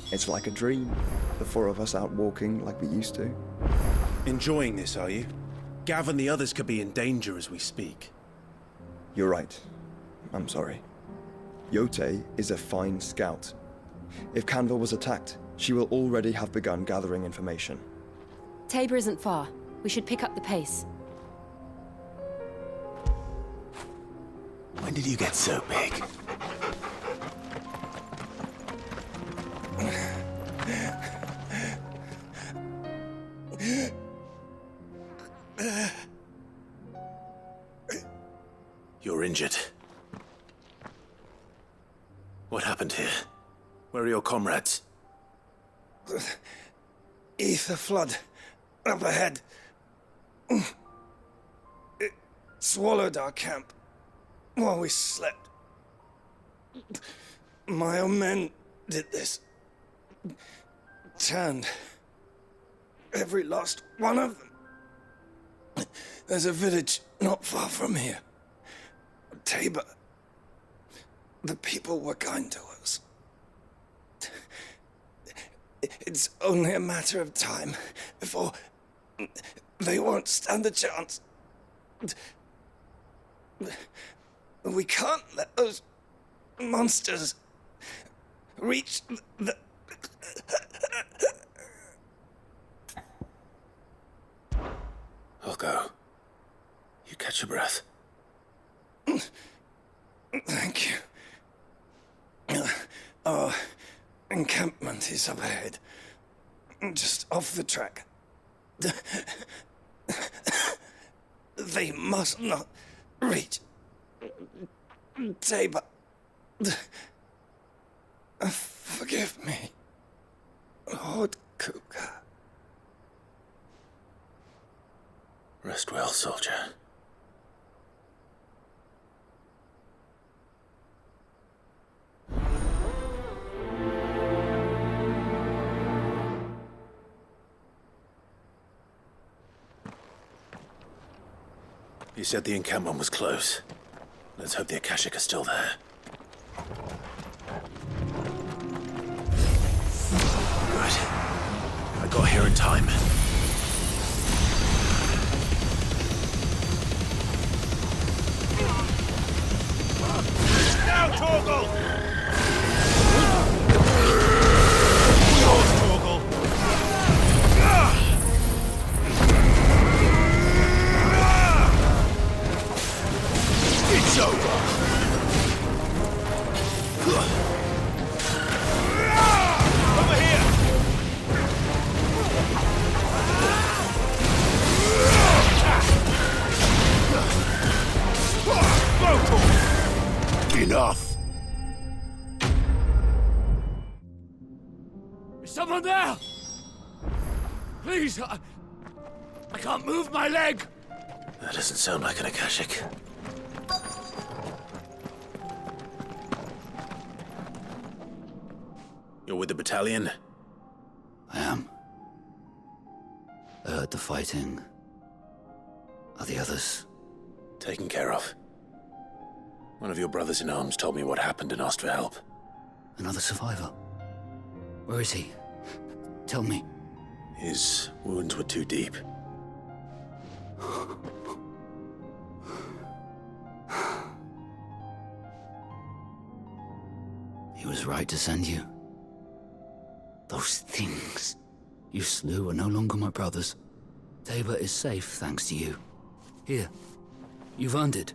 It's like a dream. The four of us out walking like we used to. Enjoying this, are you? Gav and the others could be in danger as we speak. You're right. I'm sorry. Yote is a fine scout, If Canville was attacked, she will already have begun gathering information. Tabor isn't far. We should pick up the pace. When did you get so big? You're injured. What happened here? Where are your comrades? Ether flood. Up ahead. It swallowed our camp while we slept. My own men did this. Turned every last one of them. There's a village not far from here. Tabor. The people were kind to us. It's only a matter of time before they won't stand a chance. We can't let those monsters reach the... I'll go. You catch your breath. Thank you. Our encampment is up ahead. Just off the track. They must not reach Tabor. Forgive me, Lord Kupka. Rest well, soldier. You said the encampment was close. Let's hope the Akashic are still there. Good. I got here in time. Now, Torgal! Yours, Torgal! It's over! Over here! Enough! Is someone there? Please, I can't move my leg! That doesn't sound like an Akashic. You're with the battalion? I am. I heard the fighting. Are the others? Taken care of. One of your brothers in arms told me what happened and asked for help. Another survivor? Where is he? Tell me. His wounds were too deep. He was right to send you. Those things you slew are no longer my brothers. Tabor is safe thanks to you. Here, you've earned it.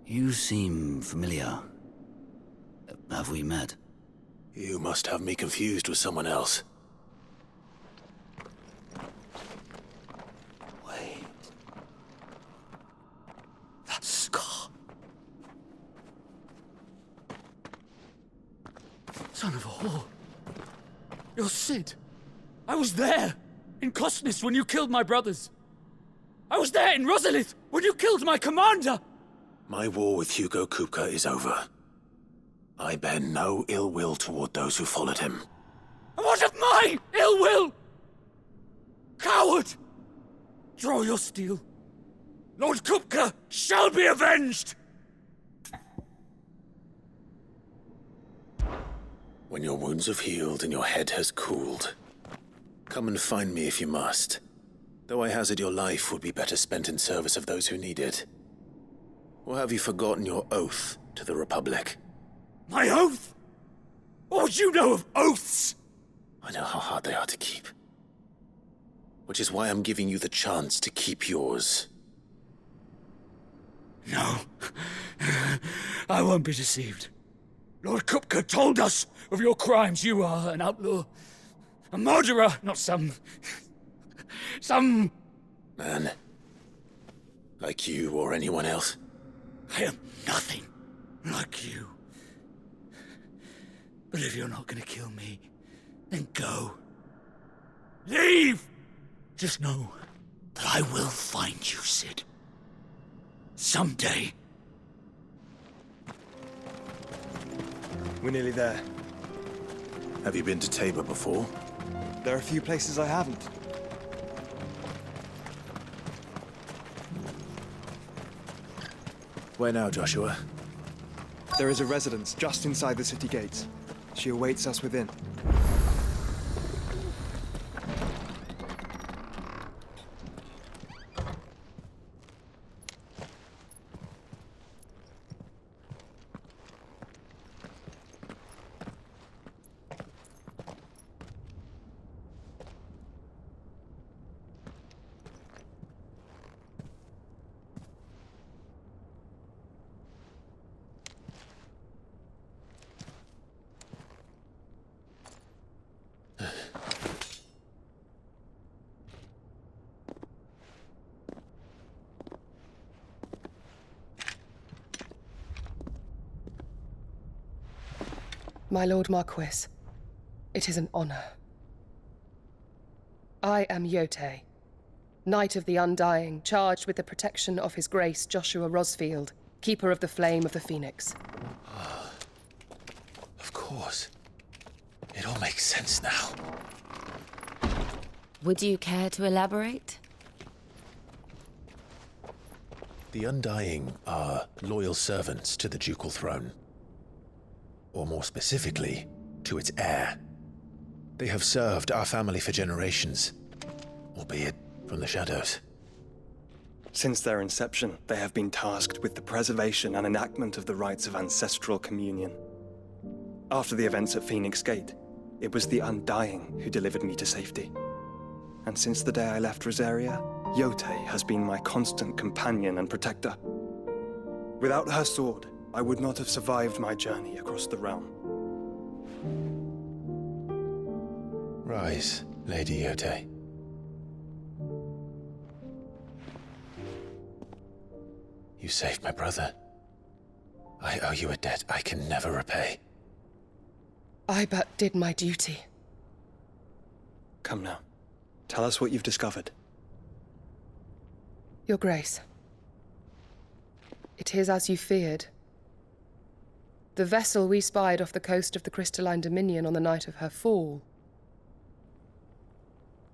You seem familiar. Have we met? You must have me confused with someone else. Wait. That scar. Son of a whore. You're Sid. I was there, in Cosnis, when you killed my brothers. I was there in Rosalith, when you killed my commander! My war with Hugo Kupka is over. I bear no ill will toward those who followed him. And what of my ill will? Coward! Draw your steel. Lord Kupka shall be avenged! When your wounds have healed and your head has cooled, come and find me if you must. Though I hazard your life would be better spent in service of those who need it. Or have you forgotten your oath to the Republic? My oath? What would you know of oaths? I know how hard they are to keep. Which is why I'm giving you the chance to keep yours. No. I won't be deceived. Lord Kupka told us of your crimes. You are an outlaw. A murderer, not some man. Like you or anyone else. I am nothing like you. But if you're not gonna kill me, then go. Leave! Just know that I will find you, Sid. Someday. We're nearly there. Have you been to Tabor before? There are a few places I haven't. Where now, Joshua? There is a residence just inside the city gates. She awaits us within. My Lord Marquis, it is an honor. I am Yote, Knight of the Undying, charged with the protection of His Grace Joshua Rosfield, Keeper of the Flame of the Phoenix. Of course. It all makes sense now. Would you care to elaborate? The Undying are loyal servants to the ducal throne. Or more specifically, to its heir. They have served our family for generations, albeit from the shadows. Since their inception, they have been tasked with the preservation and enactment of the rites of ancestral communion. After the events at Phoenix Gate, it was the Undying who delivered me to safety. And since the day I left Rosaria, Yote has been my constant companion and protector. Without her sword, I would not have survived my journey across the realm. Rise, Lady Yote. You saved my brother. I owe you a debt I can never repay. I but did my duty. Come now. Tell us what you've discovered. Your Grace. It is as you feared. The vessel we spied off the coast of the Crystalline Dominion on the night of her fall.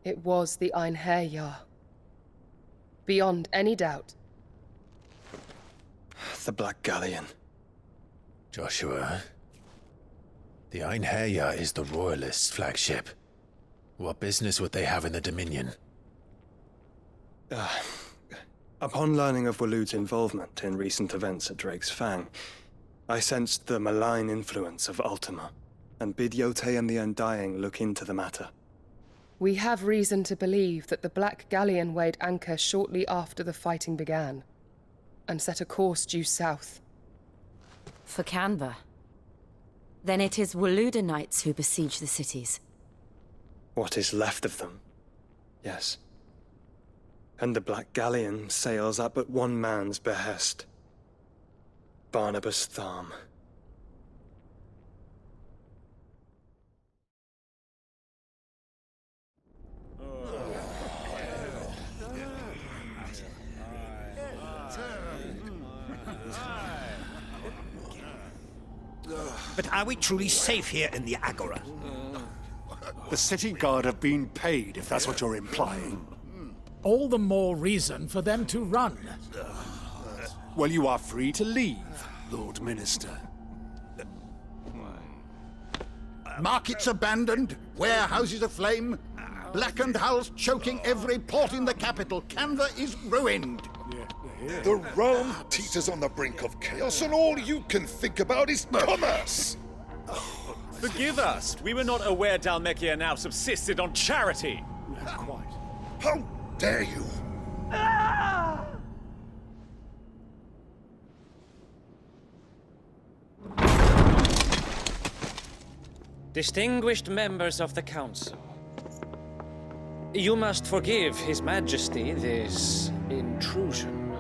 It was the Einherjar. Beyond any doubt. The Black Galleon. Joshua. The Einherjar is the Royalists' flagship. What business would they have in the Dominion? Upon learning of Waloed's involvement in recent events at Drake's Fang, I sensed the malign influence of Ultima, and bid Yote and the Undying look into the matter. We have reason to believe that the Black Galleon weighed anchor shortly after the fighting began, and set a course due south. For Canva? Then it is Waloed knights who besiege the cities. What is left of them, yes. And the Black Galleon sails at but one man's behest. Barnabas Tharm. But are we truly safe here in the Agora? The city guard have been paid, if that's what you're implying. All the more reason for them to run. Well, you are free to leave, Lord Minister. Markets abandoned, warehouses aflame, blackened hulls choking every port in the capital. Canva is ruined. The realm teeters on the brink of chaos, and all you can think about is commerce. Forgive us. We were not aware Dhalmekia now subsisted on charity. Not quite. How dare you? Distinguished members of the Council, you must forgive His Majesty this intrusion.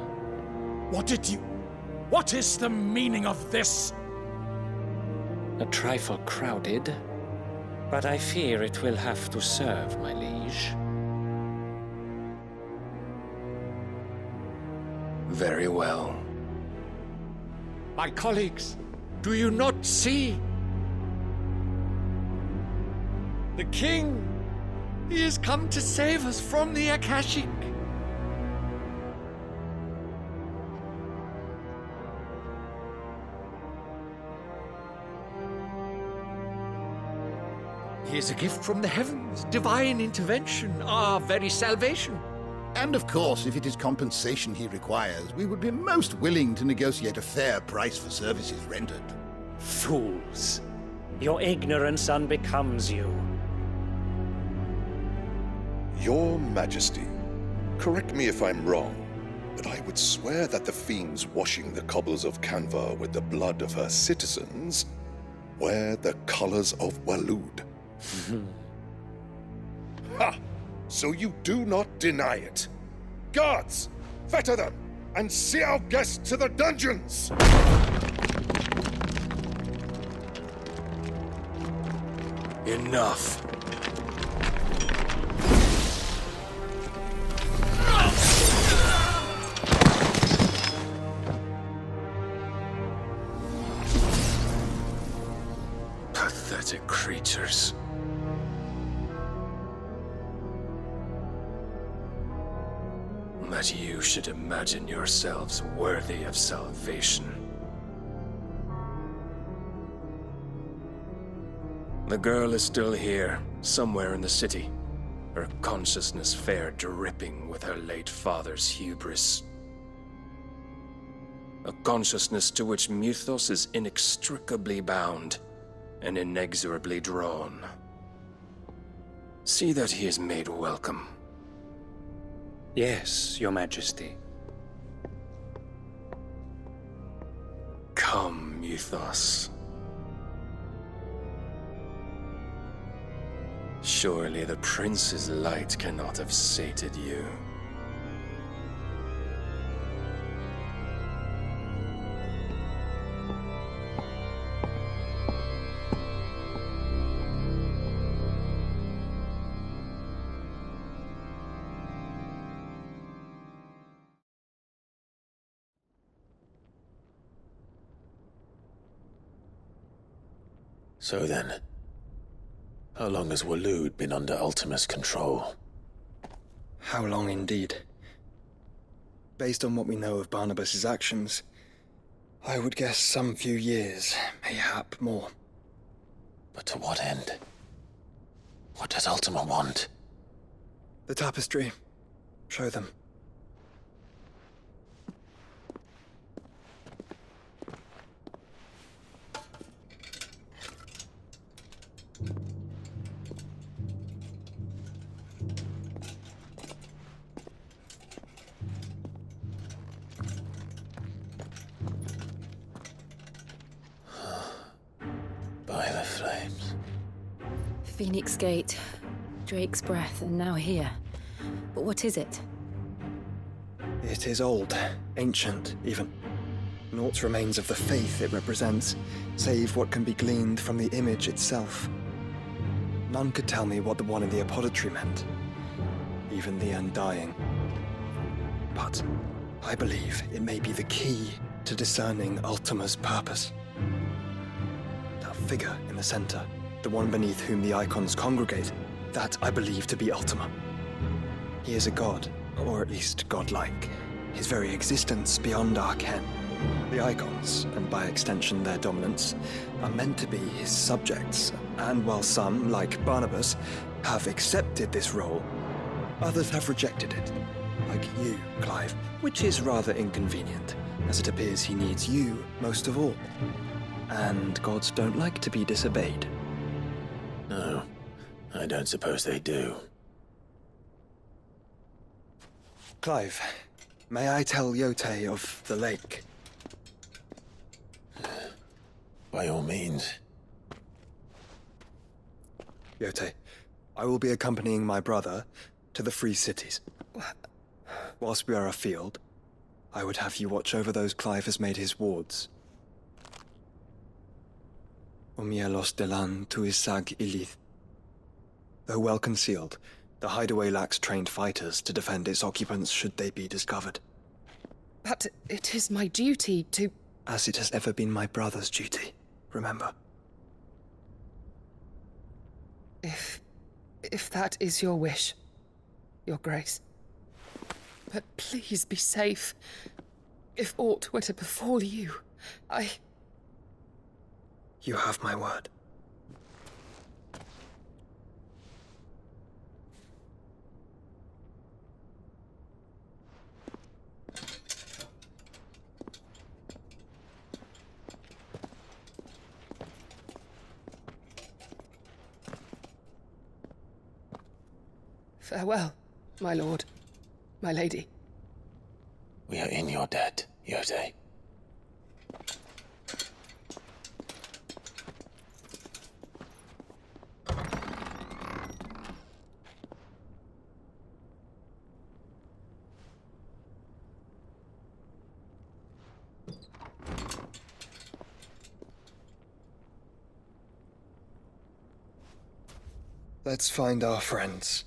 What is the meaning of this? A trifle crowded, but I fear it will have to serve, my liege. Very well. My colleagues, do you not see? The king! He has come to save us from the Akashic! He is a gift from the heavens, divine intervention, our very salvation. And of course, if it is compensation he requires, we would be most willing to negotiate a fair price for services rendered. Fools! Your ignorance unbecomes you. Your Majesty, correct me if I'm wrong, but I would swear that the fiends washing the cobbles of Canva with the blood of her citizens wear the colors of Waloed. Ha! So you do not deny it. Guards, fetter them, and see our guests to the dungeons! Enough. Pathetic creatures. That you should imagine yourselves worthy of salvation. The girl is still here, somewhere in the city. Her consciousness fair dripping with her late father's hubris. A consciousness to which Mythos is inextricably bound and inexorably drawn. See that he is made welcome. Yes, Your Majesty. Come, Mythos. Surely the prince's light cannot have sated you. So then, how long has Waloed been under Ultima's control? How long indeed? Based on what we know of Barnabas's actions, I would guess some few years, mayhap more. But to what end? What does Ultima want? The tapestry. Show them. By the flames. Phoenix Gate, Drake's Breath, and now here. But what is it? It is old, ancient, even. Naught remains of the faith it represents, save what can be gleaned from the image itself. None could tell me what the one in the apothecary meant, even the Undying. But I believe it may be the key to discerning Ultima's purpose. That figure in the center, the one beneath whom the icons congregate, that I believe to be Ultima. He is a god, or at least godlike, his very existence beyond our ken. The icons, and by extension their dominants, are meant to be his subjects, and while some, like Barnabas, have accepted this role, others have rejected it, like you, Clive, which is rather inconvenient, as it appears he needs you most of all. And gods don't like to be disobeyed. I don't suppose they do. Clive, may I tell Yote of the lake? By all means. Yote, I will be accompanying my brother to the Free Cities. Whilst we are afield, I would have you watch over those Clive has made his wards. Omielos delan tuisag ilith. Though well concealed, the hideaway lacks trained fighters to defend its occupants should they be discovered. But it is my duty to... As it has ever been my brother's duty, remember. If that is your wish, Your Grace. But please be safe. If aught were to befall you, You have my word. Farewell, my lord, my lady. We are in your debt, Yote. Let's find our friends.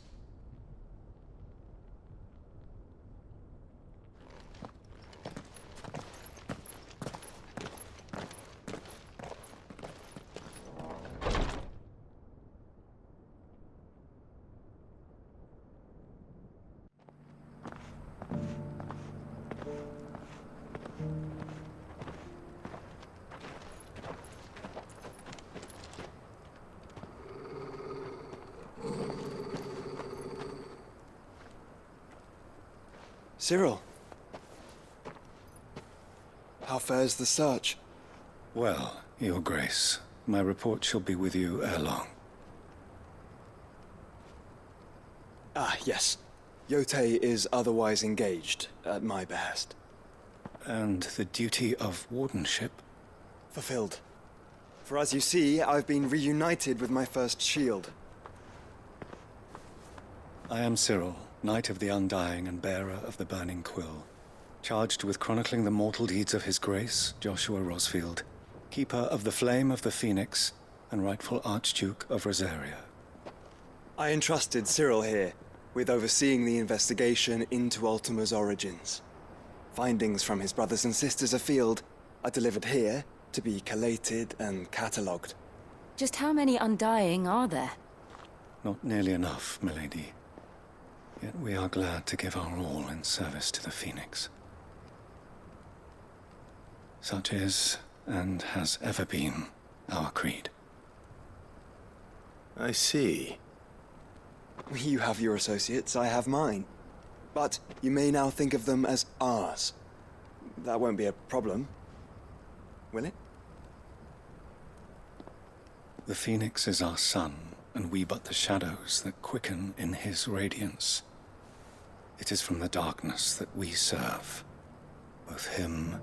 Cyril. How fares the search? Well, Your Grace, my report shall be with you ere long. Ah, yes. Yote is otherwise engaged, at my behest. And the duty of wardenship? Fulfilled. For as you see, I've been reunited with my first shield. I am Cyril, Knight of the Undying and bearer of the Burning Quill, charged with chronicling the mortal deeds of His Grace, Joshua Rosfield, keeper of the Flame of the Phoenix and rightful Archduke of Rosaria. I entrusted Cyril here with overseeing the investigation into Ultima's origins. Findings from his brothers and sisters afield are delivered here to be collated and catalogued. Just how many Undying are there? Not nearly enough, milady. Yet we are glad to give our all in service to the Phoenix. Such is, and has ever been, our creed. I see. You have your associates, I have mine. But you may now think of them as ours. That won't be a problem, will it? The Phoenix is our sun, and we but the shadows that quicken in his radiance. It is from the darkness that we serve, both him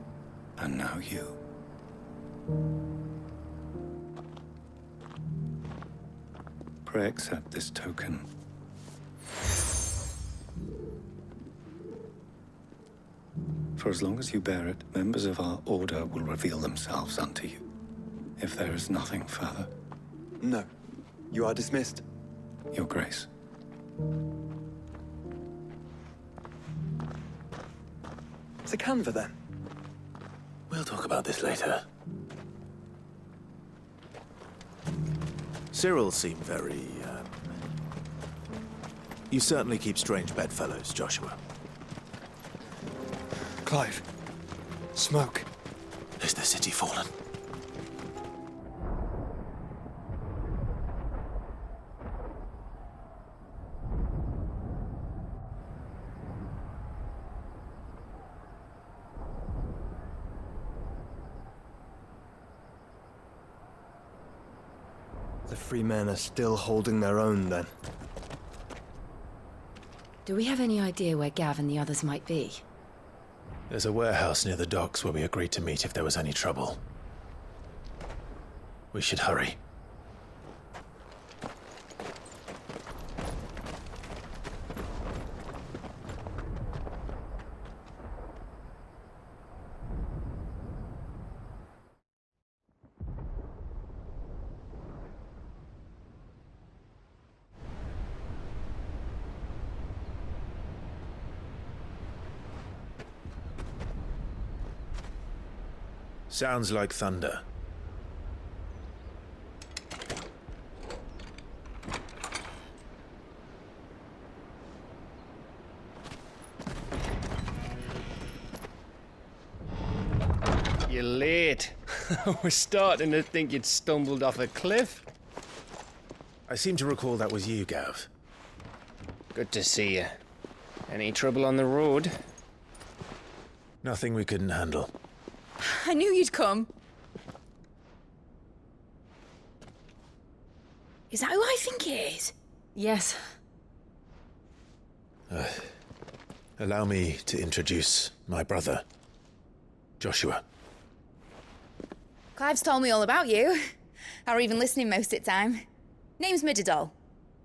and now you. Pray accept this token. For as long as you bear it, members of our order will reveal themselves unto you, if there is nothing further. No. You are dismissed. Your Grace. It's a Canva, then. We'll talk about this later. Cyril seemed very, You certainly keep strange bedfellows, Joshua. Clive. Smoke. Is the city fallen? The free men are still holding their own, then. Do we have any idea where Gav and the others might be? There's a warehouse near the docks where we agreed to meet if there was any trouble. We should hurry. Sounds like thunder. You're late. I was starting to think you'd stumbled off a cliff. I seem to recall that was you, Gav. Good to see you. Any trouble on the road? Nothing we couldn't handle. I knew you'd come. Is that who I think it is? Yes. Allow me to introduce my brother, Joshua. Clive's told me all about you. Or even listening most of the time. Name's Midadol,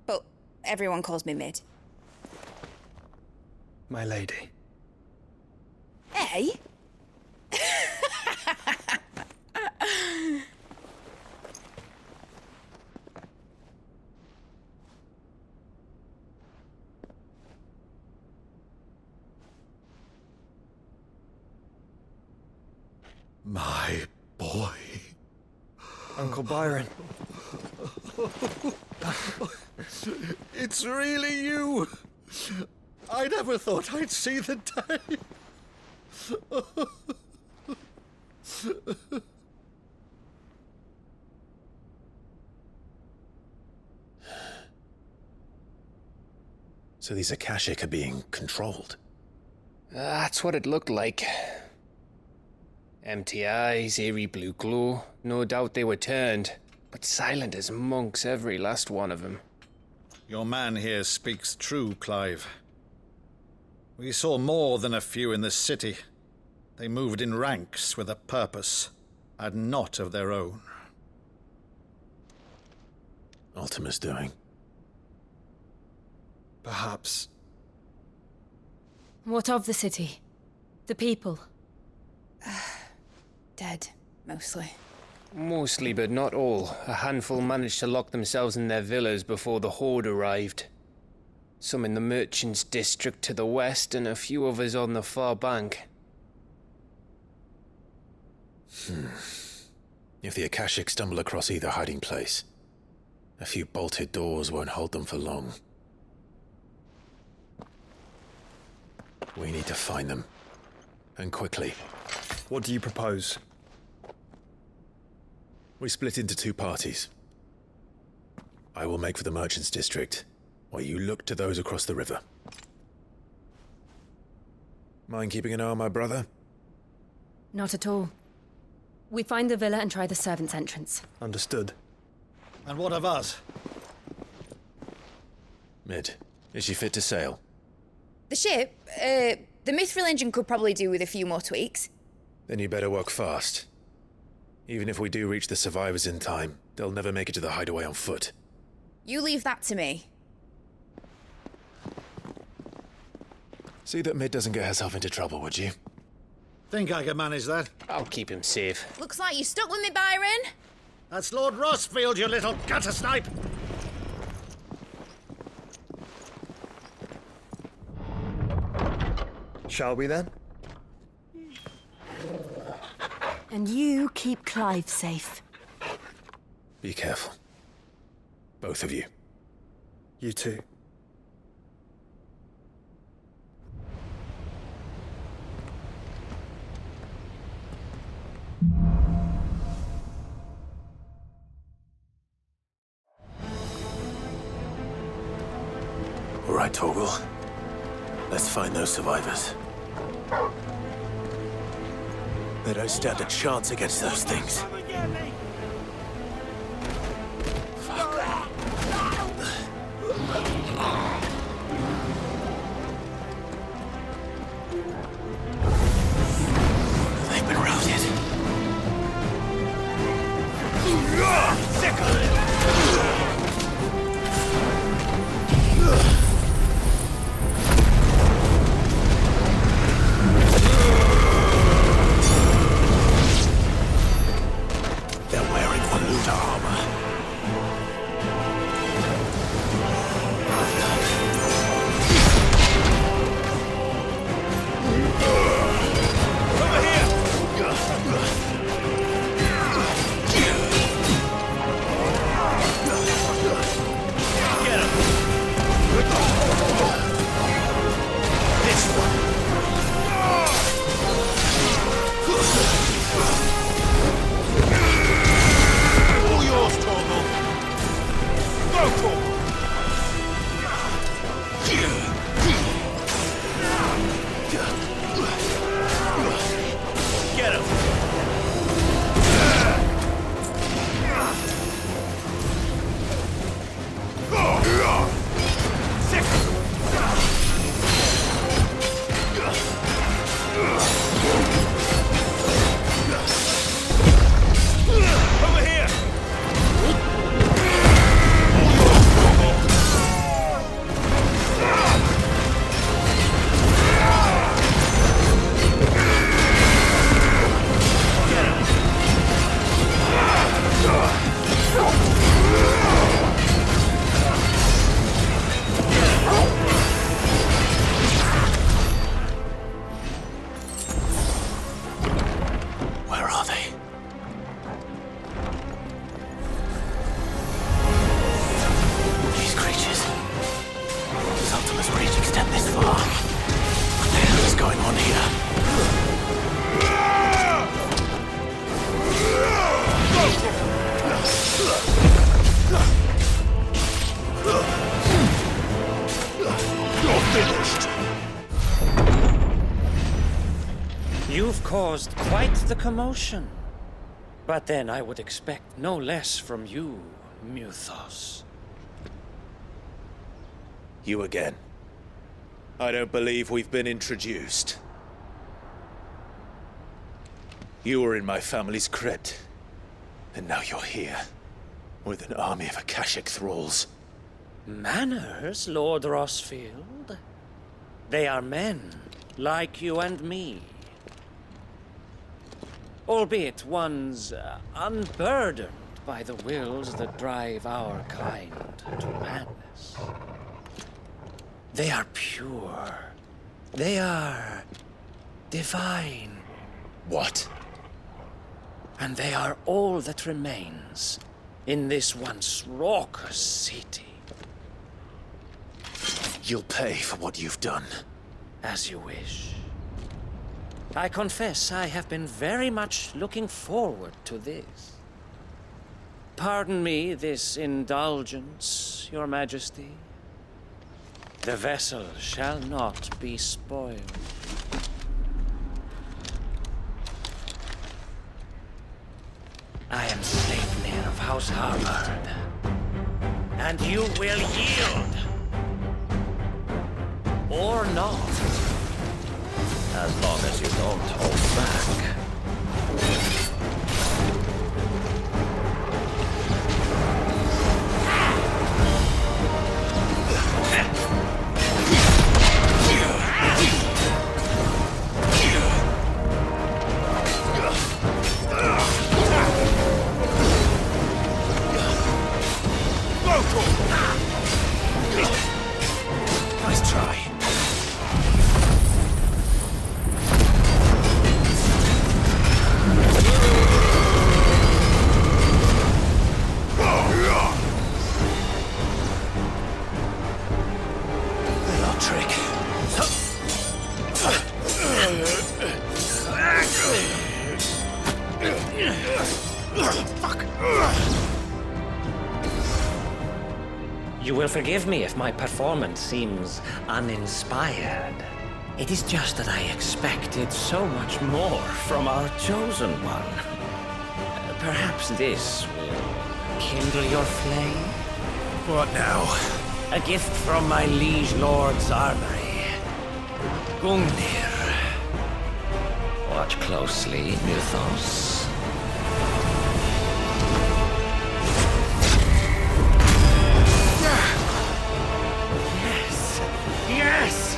but everyone calls me Mid. My lady. Hey? My boy. Uncle Byron. It's really you. I never thought I'd see the day. So these Akashic are being controlled? That's what it looked like. Empty eyes, eerie blue glow. No doubt they were turned, but silent as monks, every last one of them. Your man here speaks true, Clive. We saw more than a few in this city. They moved in ranks with a purpose, and not of their own. Ultima's doing. Perhaps. What of the city? The people? Dead, mostly. Mostly, but not all. A handful managed to lock themselves in their villas before the Horde arrived. Some in the Merchants' District to the west, and a few others on the far bank. If the Akashic stumble across either hiding place, a few bolted doors won't hold them for long. We need to find them. And quickly. What do you propose? We split into two parties. I will make for the Merchants' District, while you look to those across the river. Mind keeping an eye on my brother? Not at all. We find the villa and try the servants' entrance. Understood. And what of us? Mid, is she fit to sail? The ship, the Mithril engine could probably do with a few more tweaks. Then you better work fast. Even if we do reach the survivors in time, they'll never make it to the hideaway on foot. You leave that to me. See that Mid doesn't get herself into trouble, would you? Think I can manage that? I'll keep him safe. Looks like you stuck with me, Byron. That's Lord Rossfield, you little gutter snipe! Shall we then? And you keep Clive safe. Be careful. Both of you. You too. All right, Torgal. Let's find those survivors. They don't stand a chance against those things. No! They've been routed. They're wearing Waluda armor. You've caused quite the commotion. But then I would expect no less from you, Muthos. You again. I don't believe we've been introduced. You were in my family's crypt, and now you're here, with an army of Akashic thralls. Manners, Lord Rosfield? They are men, like you and me. Albeit ones unburdened by the wills that drive our kind to madness. They are pure. They are divine. What? And they are all that remains in this once raucous city. You'll pay for what you've done. As you wish. I confess I have been very much looking forward to this. Pardon me this indulgence, Your Majesty. The vessel shall not be spoiled. I am Sleipnir of House Harvard, and you will yield. Or not. As long as you don't hold back. Nice try. Little trick. Fuck. You will forgive me if my performance seems uninspired. It is just that I expected so much more from our chosen one. Perhaps this will kindle your flame? What now? A gift from my liege lord's armory. Gungnir. Watch closely, Mythos. Yes! Yes!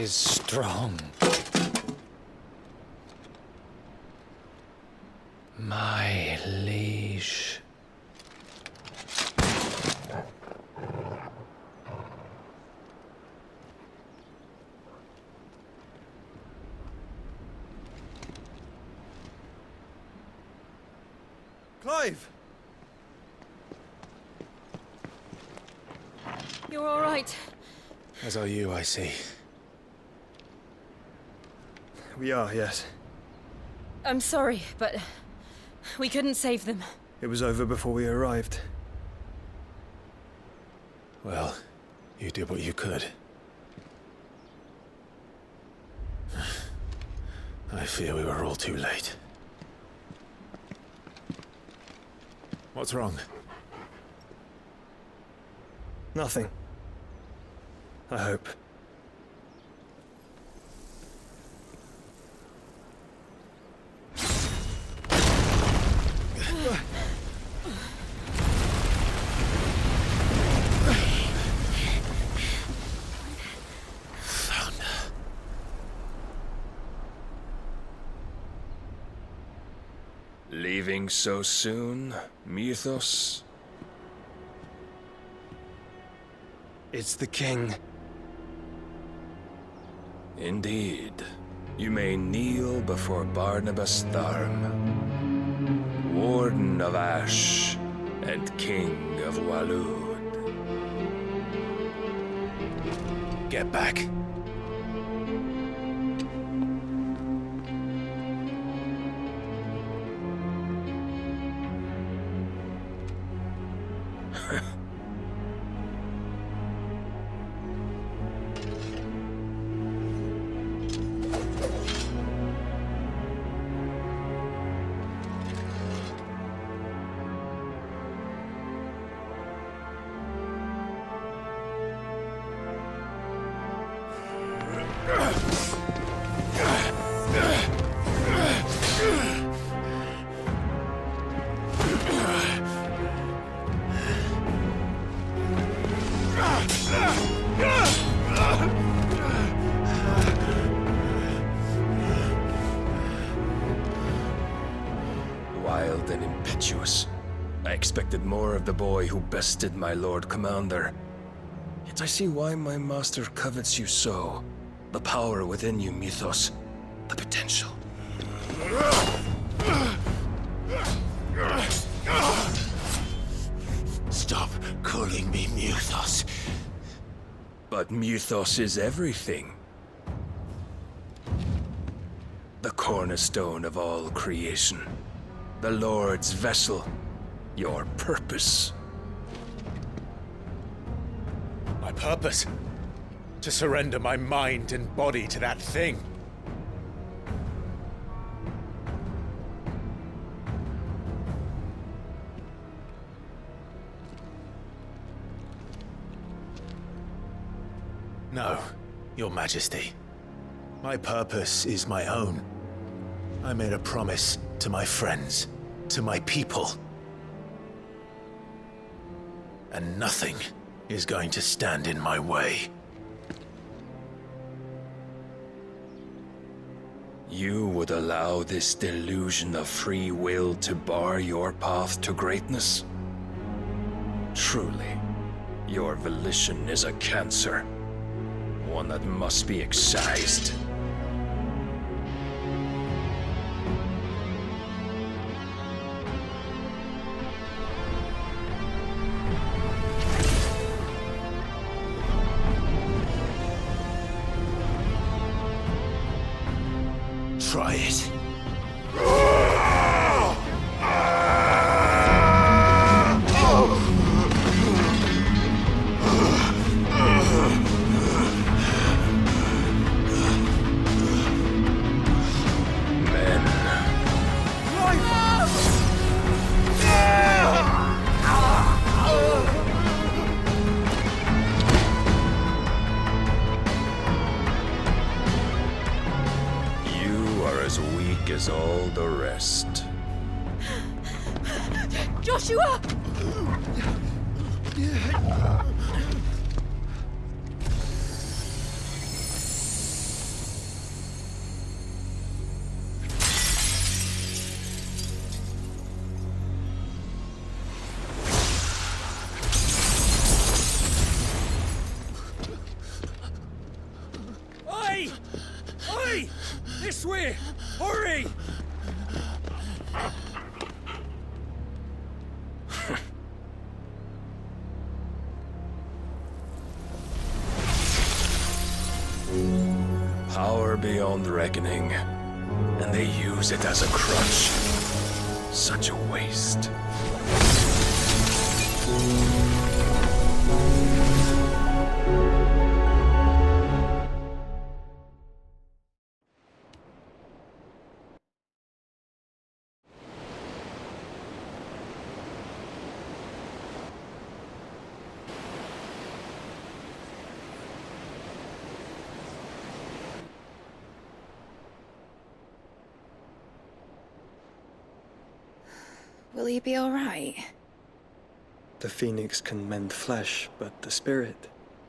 Strong. My liege. Clive! You're all right. As are you, I see. We are, yes. I'm sorry, but we couldn't save them. It was over before we arrived. Well, you did what you could. I fear we were all too late. What's wrong? Nothing. I hope. Leaving so soon, Mythos? It's the king. Indeed. You may kneel before Barnabas Tharm, Warden of Ash and King of Waloed. Get back. Wild and impetuous. I expected more of the boy who bested my Lord Commander. Yet I see why my master covets you so. The power within you, Mythos. The potential. Stop calling me Mythos. But Mythos is everything. The cornerstone of all creation. The Lord's vessel. Your purpose. My purpose? To surrender my mind and body to that thing. No, Your Majesty. My purpose is my own. I made a promise to my friends, to my people. And nothing is going to stand in my way. You would allow this delusion of free will to bar your path to greatness? Truly, your volition is a cancer. One that must be excised. Try it. As all the rest. Joshua! Oi! Oi! This way! Hurry! Power beyond reckoning, and they use it as a crutch. Such a waste. Will you be all right? The phoenix can mend flesh, but the spirit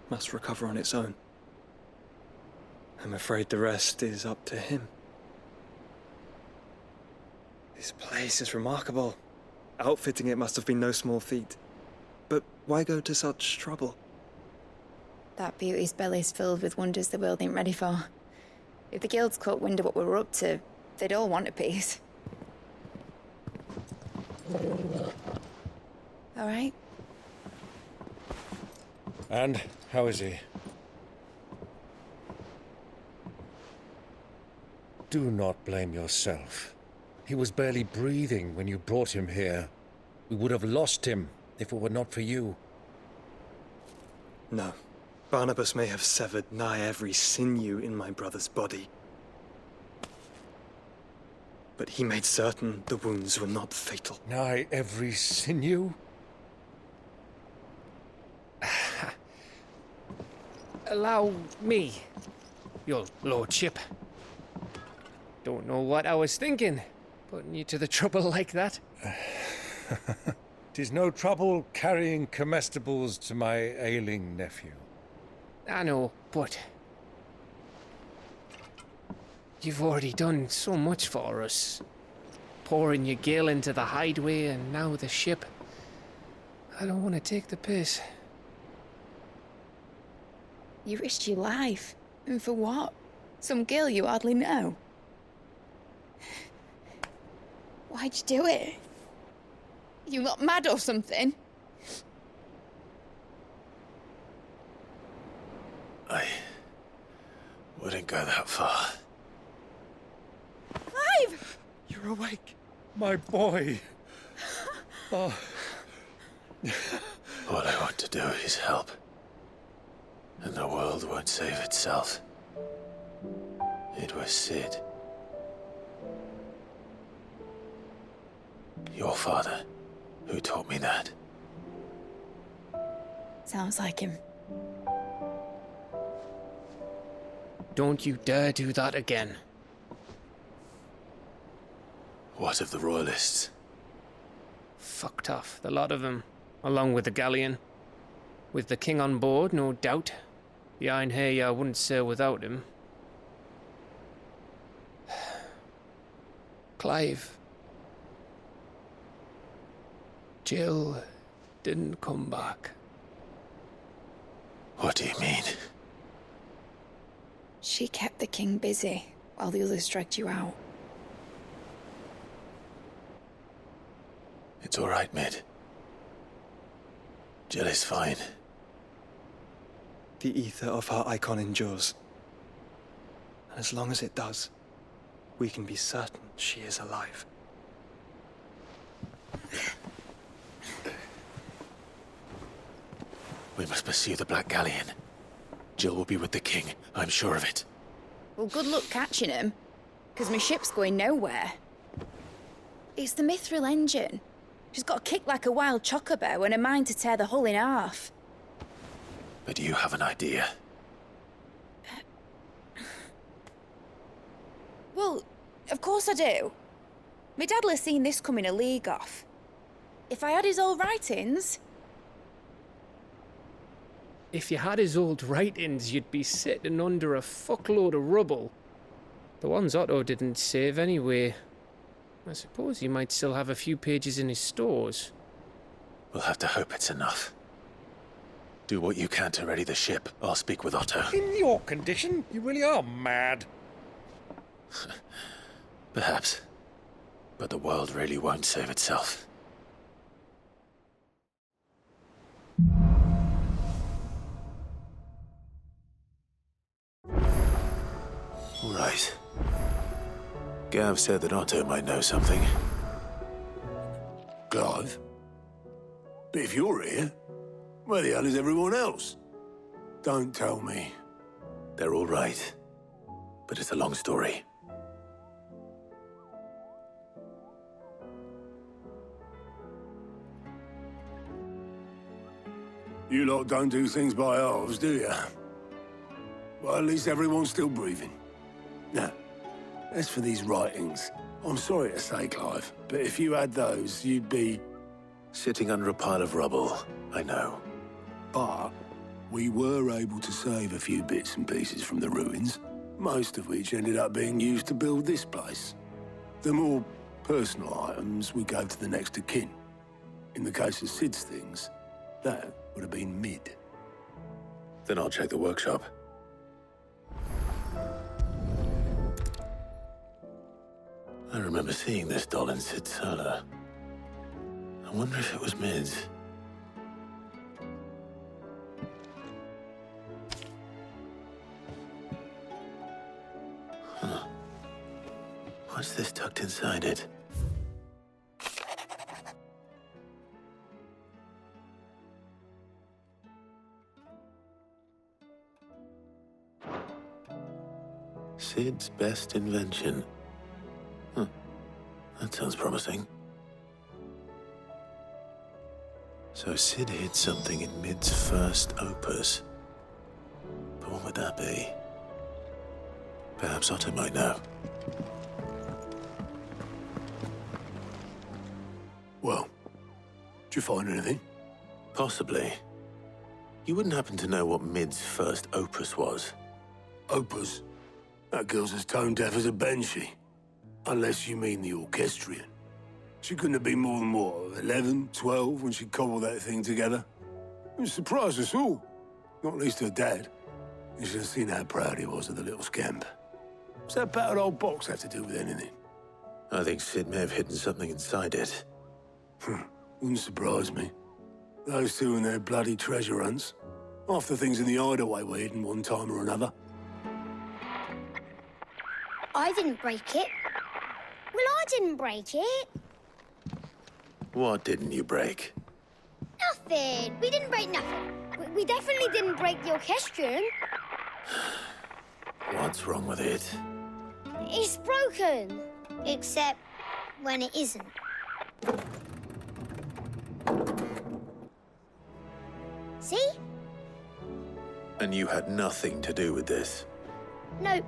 must recover on its own. I'm afraid the rest is up to him. This place is remarkable. Outfitting it must have been no small feat. But why go to such trouble? That beauty's belly's filled with wonders the world ain't ready for. If the guilds caught wind of what we were up to, they'd all want a piece. All right? And how is he? Do not blame yourself. He was barely breathing when you brought him here. We would have lost him if it were not for you. No. Barnabas may have severed nigh every sinew in my brother's body. But he made certain the wounds were not fatal. Nigh every sinew? Allow me, your lordship. Don't know what I was thinking, putting you to the trouble like that. 'Tis no trouble carrying comestibles to my ailing nephew. I know, but you've already done so much for us. Pouring your gale into the hideaway and now the ship. I don't want to take the piss. You risked your life. And for what? Some girl you hardly know. Why'd you do it? You not mad or something? I wouldn't go that far. Clive! You're awake. My boy. Oh. All I want to do is help. And the world won't save itself. It was Sid. Your father, who taught me that. Sounds like him. Don't you dare do that again. What of the Royalists? Fucked off, the lot of them, along with the galleon. With the king on board, no doubt. Behind here, I wouldn't sail without him. Clive. Jill didn't come back. What do you mean? She kept the king busy while the others dragged you out. It's all right, Mid. Jill is fine. The ether of her icon endures. And as long as it does, we can be certain she is alive. We must pursue the Black Galleon. Jill will be with the king, I'm sure of it. Well, good luck catching him, because my ship's going nowhere. It's the Mithril engine. She's got a kick like a wild chocobo and a mind to tear the hull in half. But you have an idea. Well, of course I do. My dad'll have seen this coming a league off. If I had his old writings... If you had his old writings, you'd be sitting under a fuckload of rubble. The ones Otto didn't save anyway. I suppose he might still have a few pages in his stores. We'll have to hope it's enough. Do what you can to ready the ship. I'll speak with Otto. In your condition, you really are mad. Perhaps. But the world really won't save itself. All right. Gav said that Otto might know something. Clive? But if you're here, where the hell is everyone else? Don't tell me. They're all right. But it's a long story. You lot don't do things by halves, do you? Well, at least everyone's still breathing. Now, as for these writings, I'm sorry to say, Clive, but if you had those, you'd be... Sitting under a pile of rubble, I know. But we were able to save a few bits and pieces from the ruins, most of which ended up being used to build this place. The more personal items we gave to the next of kin. In the case of Sid's things, that would have been Mid. Then I'll check the workshop. I remember seeing this doll in Sid's cellar. I wonder if it was Mid's. Huh. What's this tucked inside it? Sid's best invention. Huh. That sounds promising. So Sid hid something in Mid's first opus. But what would that be? Perhaps Otto might know. Well, did you find anything? Possibly. You wouldn't happen to know what Mid's first opus was? Opus? That girl's as tone-deaf as a banshee. Unless you mean the orchestrion. She couldn't have been more than, what, 11, 12 when she cobbled that thing together? It surprised us all. Not least her dad. You should have seen how proud he was of the little scamp. What's that battered old box have to do with anything? I think Sid may have hidden something inside it. Wouldn't surprise me. Those two and their bloody treasure hunts. Half the things in the hideaway were hidden one time or another. I didn't break it. Well, I didn't break it. What didn't you break? Nothing. We didn't break nothing. We definitely didn't break the orchestrion. What's wrong with it? It's broken. Except when it isn't. See? And you had nothing to do with this? Nope,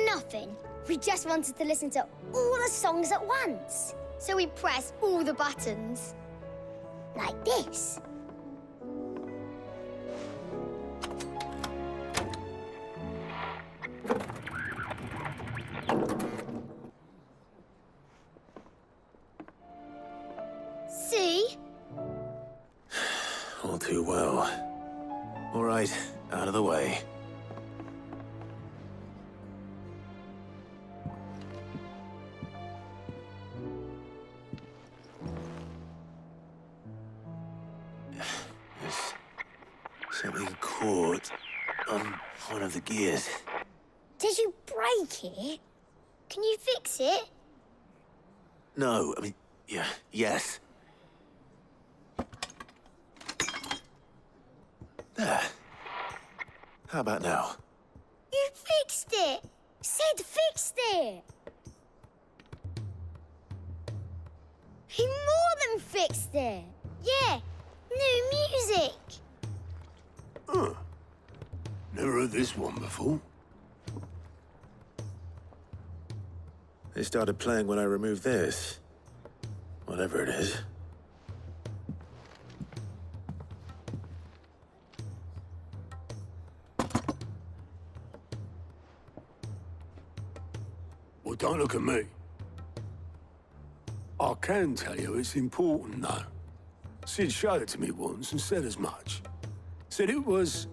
nothing. We just wanted to listen to all the songs at once. So we pressed all the buttons. Like this. See? All too well. All right, out of the way. Something caught on one of the gears. Did you break it? Can you fix it? No, I mean, yeah, yes. There. How about now? You fixed it! Sid fixed it! He more than fixed it! Yeah, new music! Huh. Never heard this one before. They started playing when I removed this. Whatever it is. Well, don't look at me. I can tell you it's important, though. Sid showed it to me once and said as much. Said it was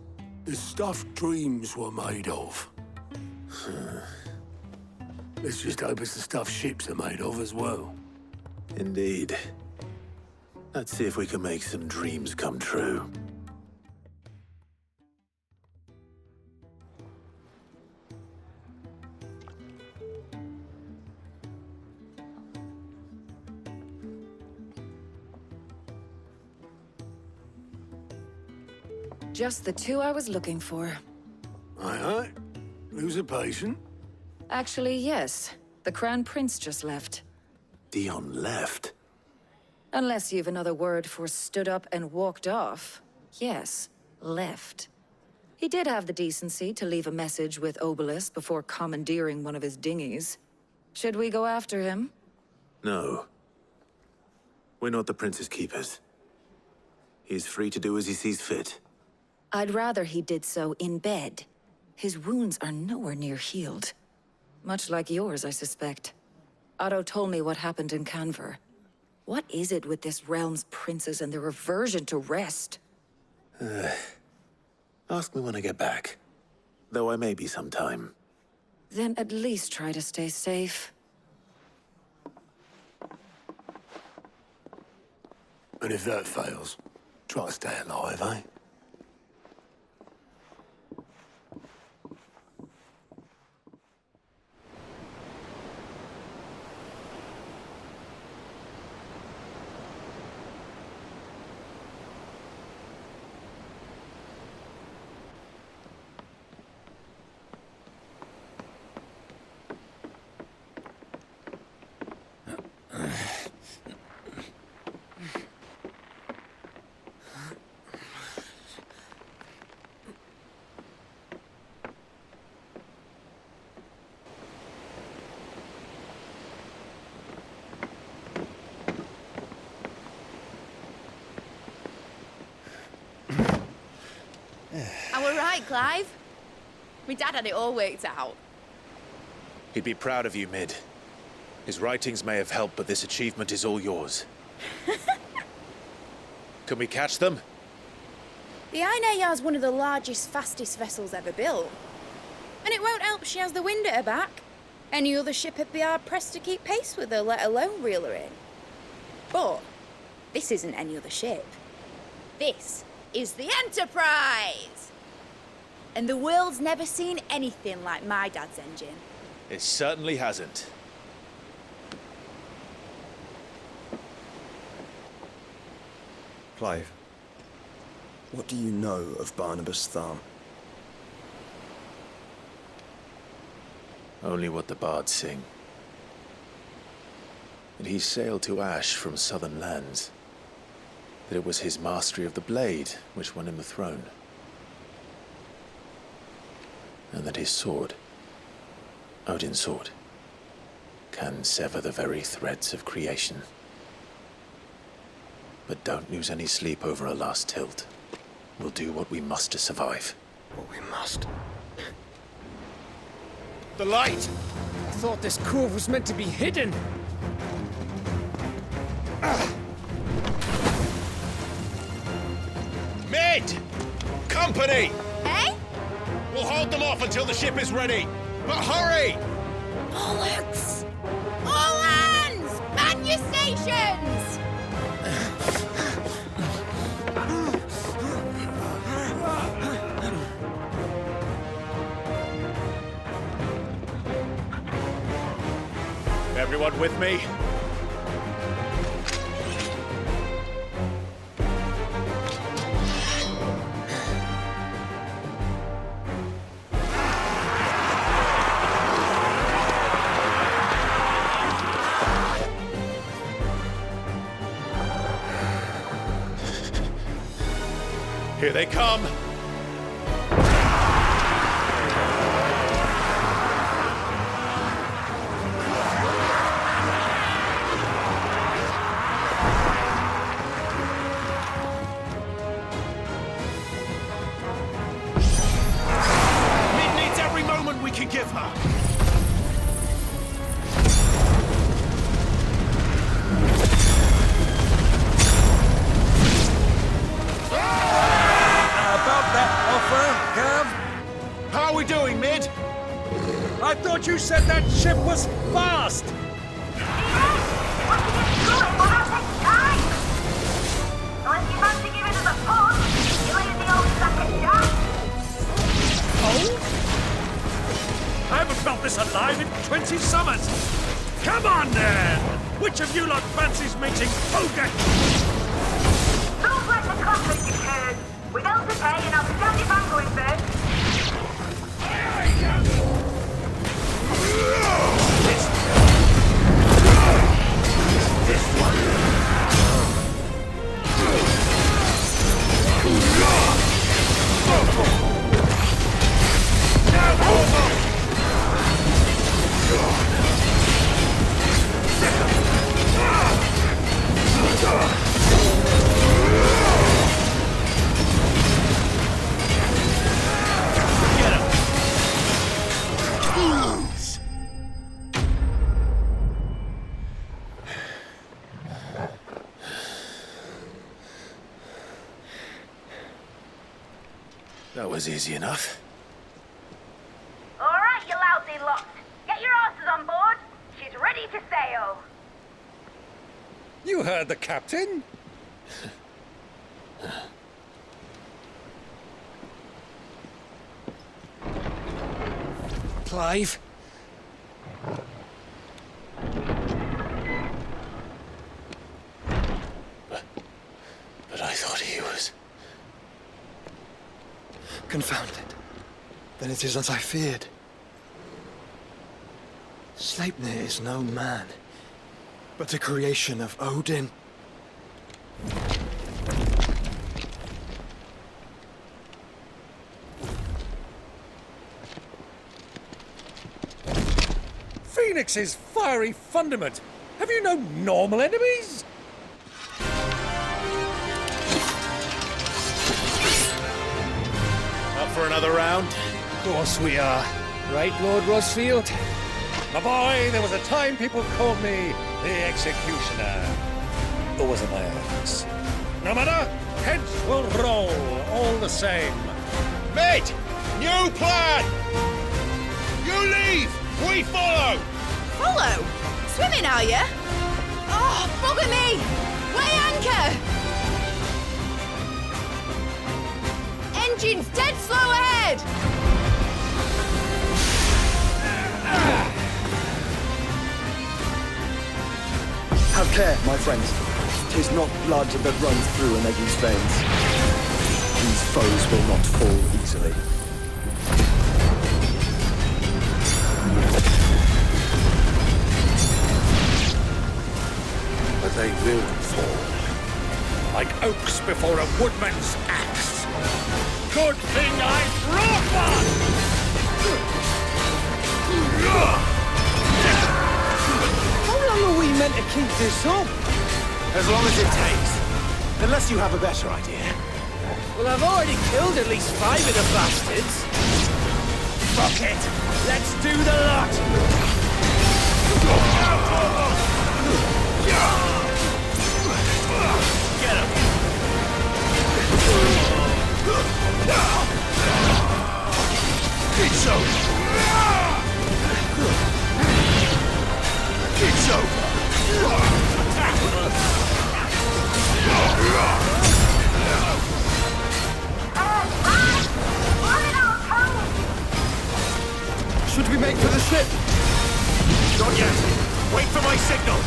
the stuff dreams were made of. Let's just hope it's the stuff ships are made of as well. Indeed. Let's see if we can make some dreams come true. Just the two I was looking for. Aye. Lose a patient? Actually, yes. The Crown Prince just left. Dion left? Unless you've another word for stood up and walked off. Yes, left. He did have the decency to leave a message with Obelisk before commandeering one of his dinghies. Should we go after him? No. We're not the Prince's keepers. He's free to do as he sees fit. I'd rather he did so in bed. His wounds are nowhere near healed. Much like yours, I suspect. Otto told me what happened in Canver. What is it with this realm's princes and their aversion to rest? Ask me when I get back. Though I may be sometime. Then at least try to stay safe. And if that fails, try to stay alive, eh? I were right, Clive. My dad had it all worked out. He'd be proud of you, Mid. His writings may have helped, but this achievement is all yours. Can we catch them? The Ainayar's one of the largest, fastest vessels ever built. And it won't help she has the wind at her back. Any other ship would be hard-pressed to keep pace with her, let alone reel her in. But this isn't any other ship. This is the Enterprise! And the world's never seen anything like my dad's engine. It certainly hasn't. Clive, what do you know of Barnabas Tharm? Only what the bards sing. That he sailed to Ash from southern lands. That it was his mastery of the blade which won him the throne. And that his sword, Odin's sword, can sever the very threads of creation. But don't lose any sleep over a last tilt. We'll do what we must to survive. What we must. The light! I thought this cove was meant to be hidden. Mid! Company! Eh? We'll hold them off until the ship is ready. But hurry! Bollocks! All hands! Man your stations! Everyone with me? Here they come! Mid needs every moment we can give her! How are we doing, Mid? I thought you said that ship was fast! Oh? I haven't felt this alive in 20 summers! Come on, then! Which of you lot fancies meeting Hogan? Don't let the conflict occur. We don't prepare and I'll stand if I'm going first. This one. That was easy enough. All right, you lousy lot. Get your asses on board. She's ready to sail. You heard the captain. Clive? But I thought he was... Confounded. Then it is as I feared. Sleipnir is no man, but a creation of Odin. Phoenix's fiery fundament. Have you no normal enemies? Up for another round? Of course we are. Right, Lord Rosfield? My boy, there was a time people called me the Executioner. Or was it my ex? No matter, heads will roll, all the same. Mate! New plan! You leave! We follow! Follow? Swimming, are you? Oh, bugger me! Weigh anchor! Engine's dead slow ahead! Have care, my friends. 'Tis not blood that runs through an Eggie's veins. These foes will not fall easily. But they will fall. Like oaks before a woodman's axe. Good thing I brought one! How long are we meant to keep this up? As long as it takes. Unless you have a better idea. Well, I've already killed at least 5 of the bastards. Fuck it! Let's do the lot! Get him! It's over! It's over! Should we make for the ship? Not yet. Wait for my signal!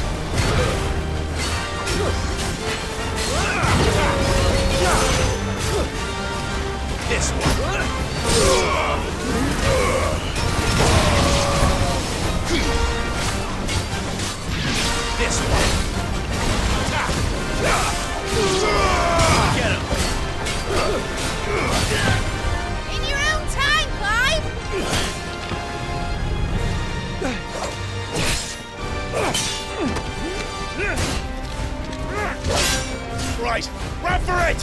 This one! This one! Get him! In your own time, Clive! Right, run for it!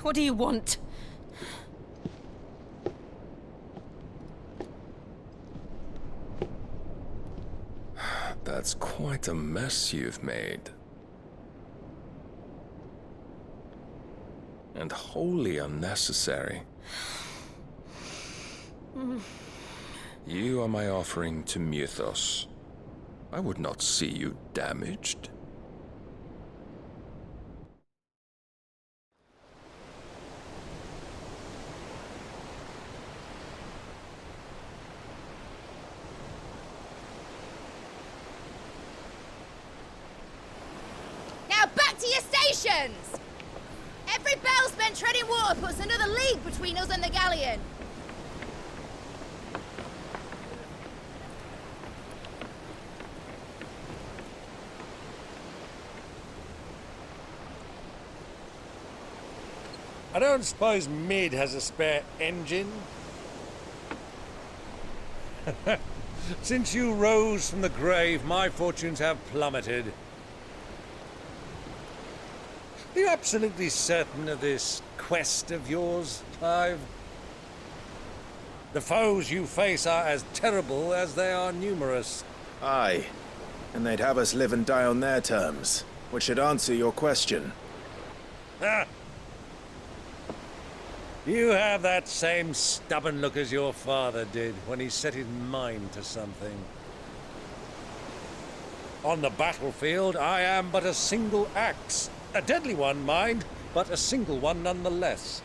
What do you want? That's quite a mess you've made. And wholly unnecessary. You are my offering to Mythos. I would not see you damaged. Back to your stations! Every bell spent treading water puts another league between us and the galleon. I don't suppose Mid has a spare engine? Since you rose from the grave, my fortunes have plummeted. Are you absolutely certain of this quest of yours, Clive? The foes you face are as terrible as they are numerous. Aye, and they'd have us live and die on their terms, which should answer your question. Ah! You have that same stubborn look as your father did when he set his mind to something. On the battlefield, I am but a single axe. A deadly one, mind, but a single one nonetheless.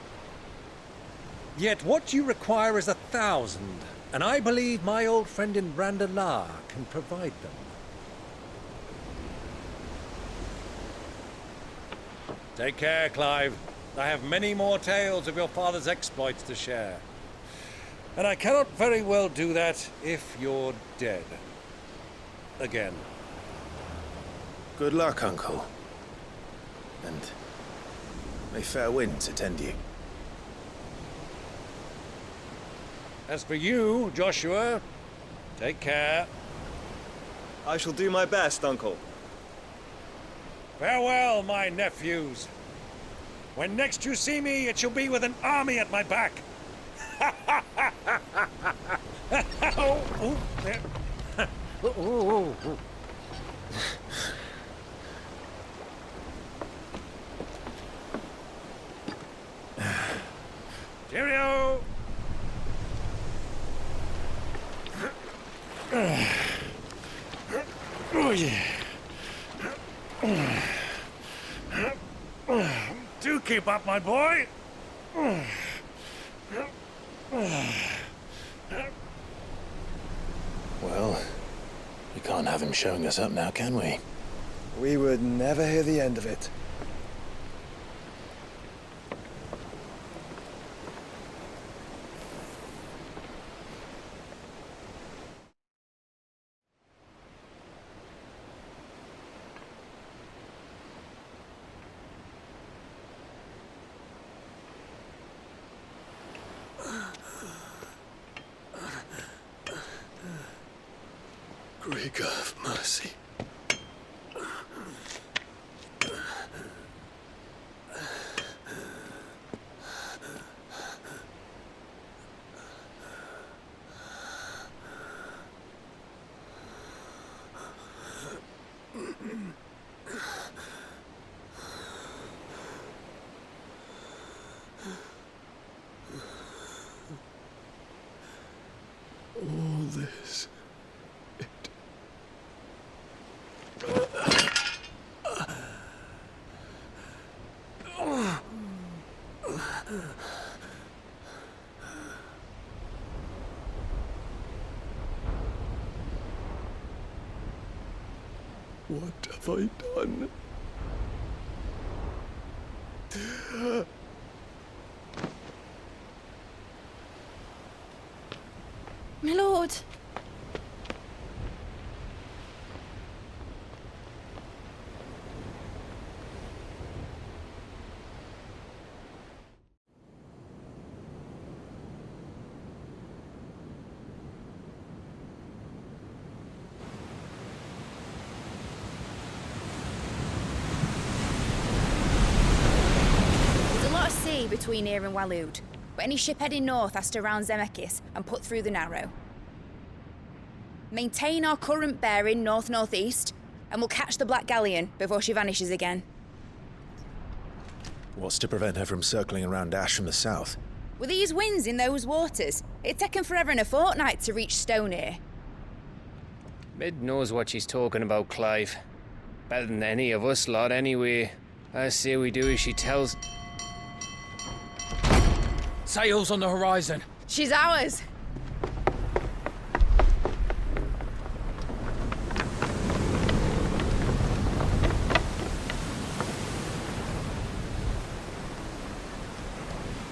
Yet what you require is 1,000, and I believe my old friend in Randalar can provide them. Take care, Clive. I have many more tales of your father's exploits to share. And I cannot very well do that if you're dead. Again. Good luck, Uncle. And may fair winds attend you. As for you, Joshua, take care. I shall do my best, Uncle. Farewell, my nephews. When next you see me, it shall be with an army at my back. Cheerio! Do keep up, my boy. Well, we can't have him showing us up now, can we? We would never hear the end of it. Great God of mercy. All this. What have I done? My lord. Between here and Waloed, but any ship heading north has to round Zemeckis and put through the Narrow. Maintain our current bearing north-northeast, and we'll catch the Black Galleon before she vanishes again. What's to prevent her from circling around Ash from the south? With these winds in those waters, it'd taken forever and a fortnight to reach Stonehere. Mid knows what she's talking about, Clive. Better than any of us lot, anyway. I say we do as she tells. Sails on the horizon. She's ours.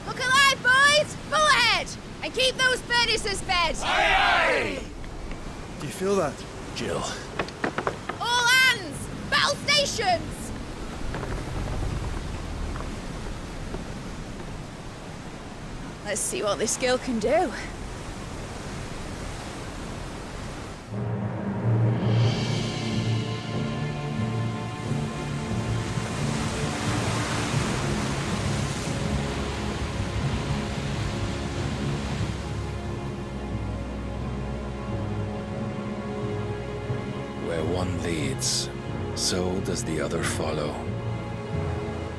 Look alive, boys! Full ahead! And keep those furnaces fed! Aye, aye! Do you feel that? Jill. All hands! Battle stations! Let's see what this girl can do. Where one leads, so does the other follow.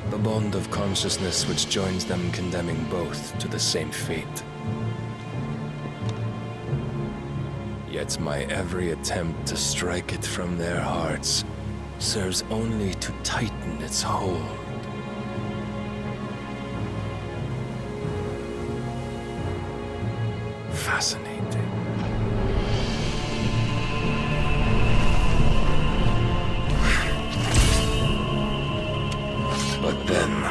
The bond of consciousness which joins them condemning both to the same fate. Yet my every attempt to strike it from their hearts serves only to tighten its hold. Fascinating. But then,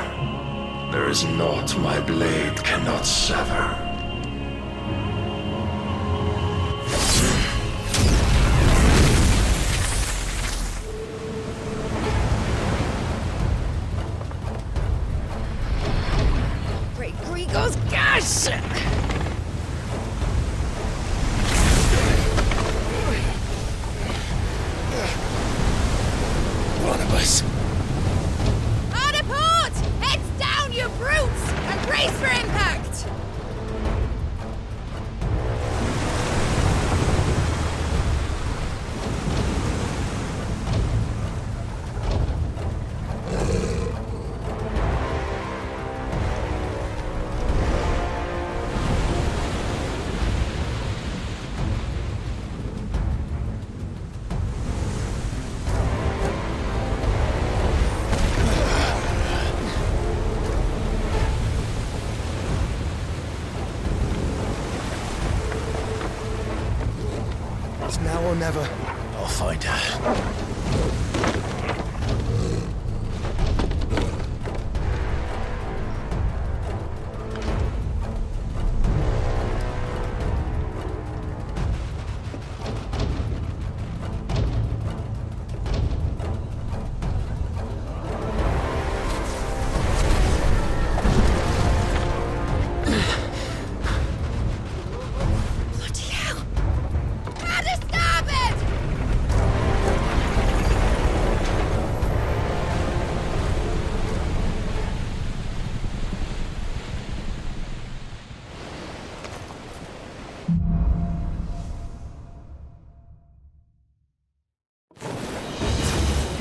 there is naught my blade cannot sever. Great Grigor's gosh! Barnabas. You brutes! And brace for impact! or never. I'll find her.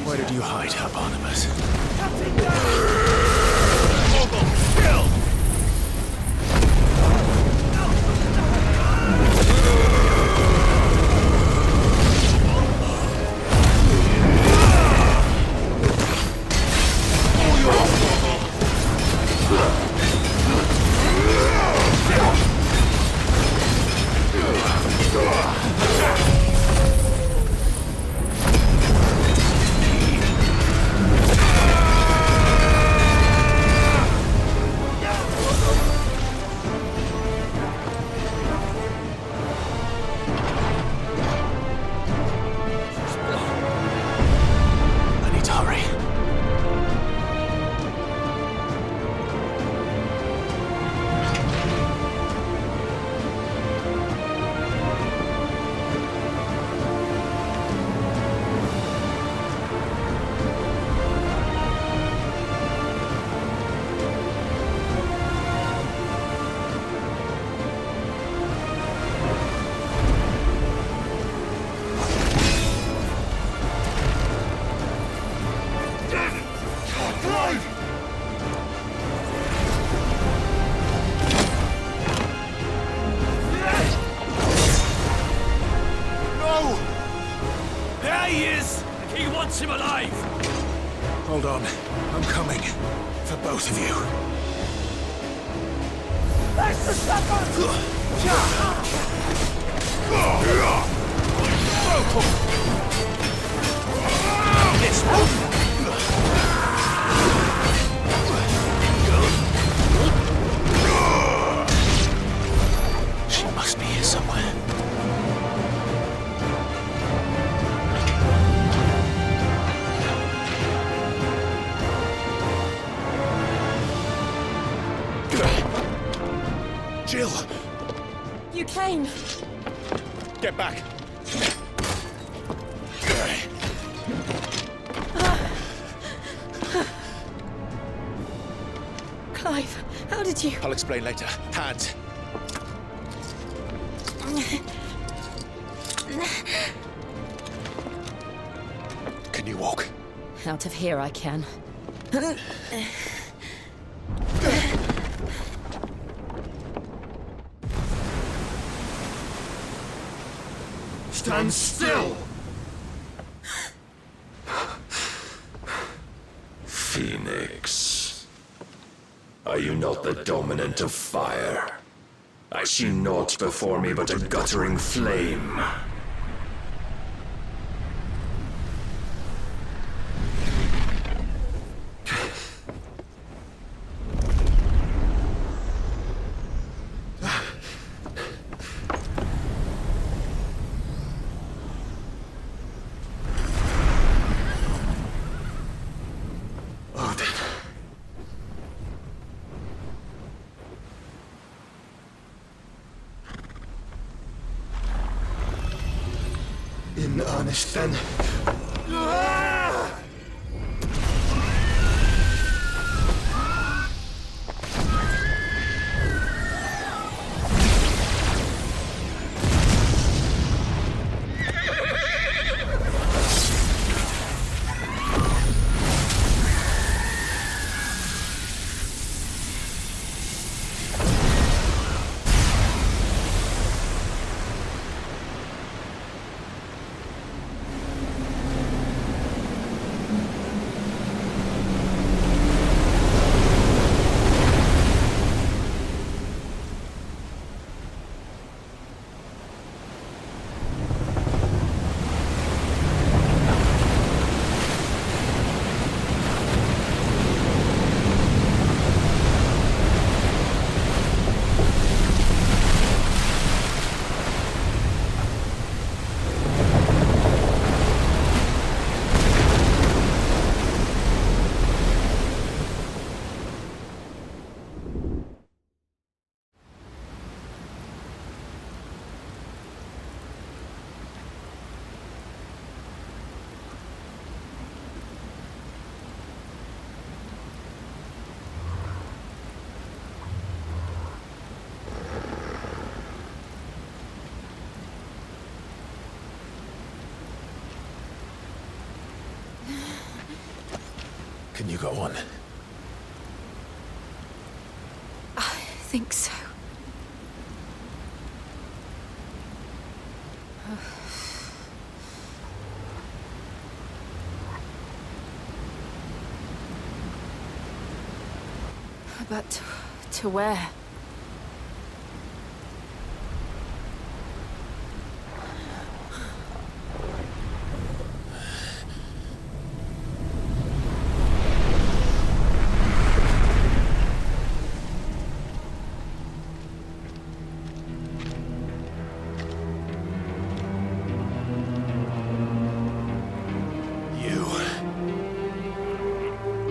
Where did you hide her, Barnabas? Him alive! Hold on. I'm coming. For both of you. That's the sucker! She must be here somewhere. Jill! You came. Get back! Clive, how did you... I'll explain later. Hands. Can you walk? Out of here I can. Stand still! Phoenix. Are you not the dominant of fire? I see naught before me but a guttering flame. In earnest, then. Can you go on? I think so. But to where?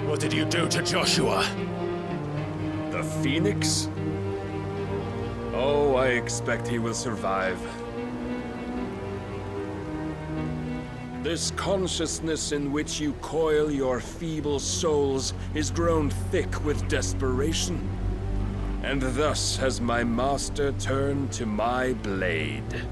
What did you do to Joshua? The Phoenix? Oh, I expect he will survive. This consciousness in which you coil your feeble souls is grown thick with desperation. And thus has my master turned to my blade.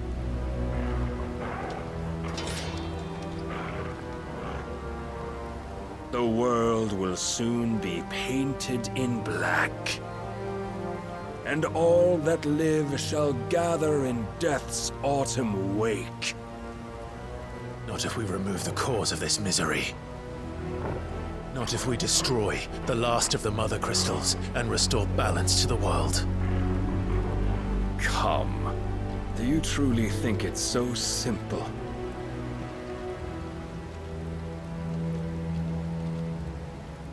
The world will soon be painted in black. And all that live shall gather in death's autumn wake. Not if we remove the cause of this misery. Not if we destroy the last of the Mother Crystals and restore balance to the world. Come. Do you truly think it's so simple?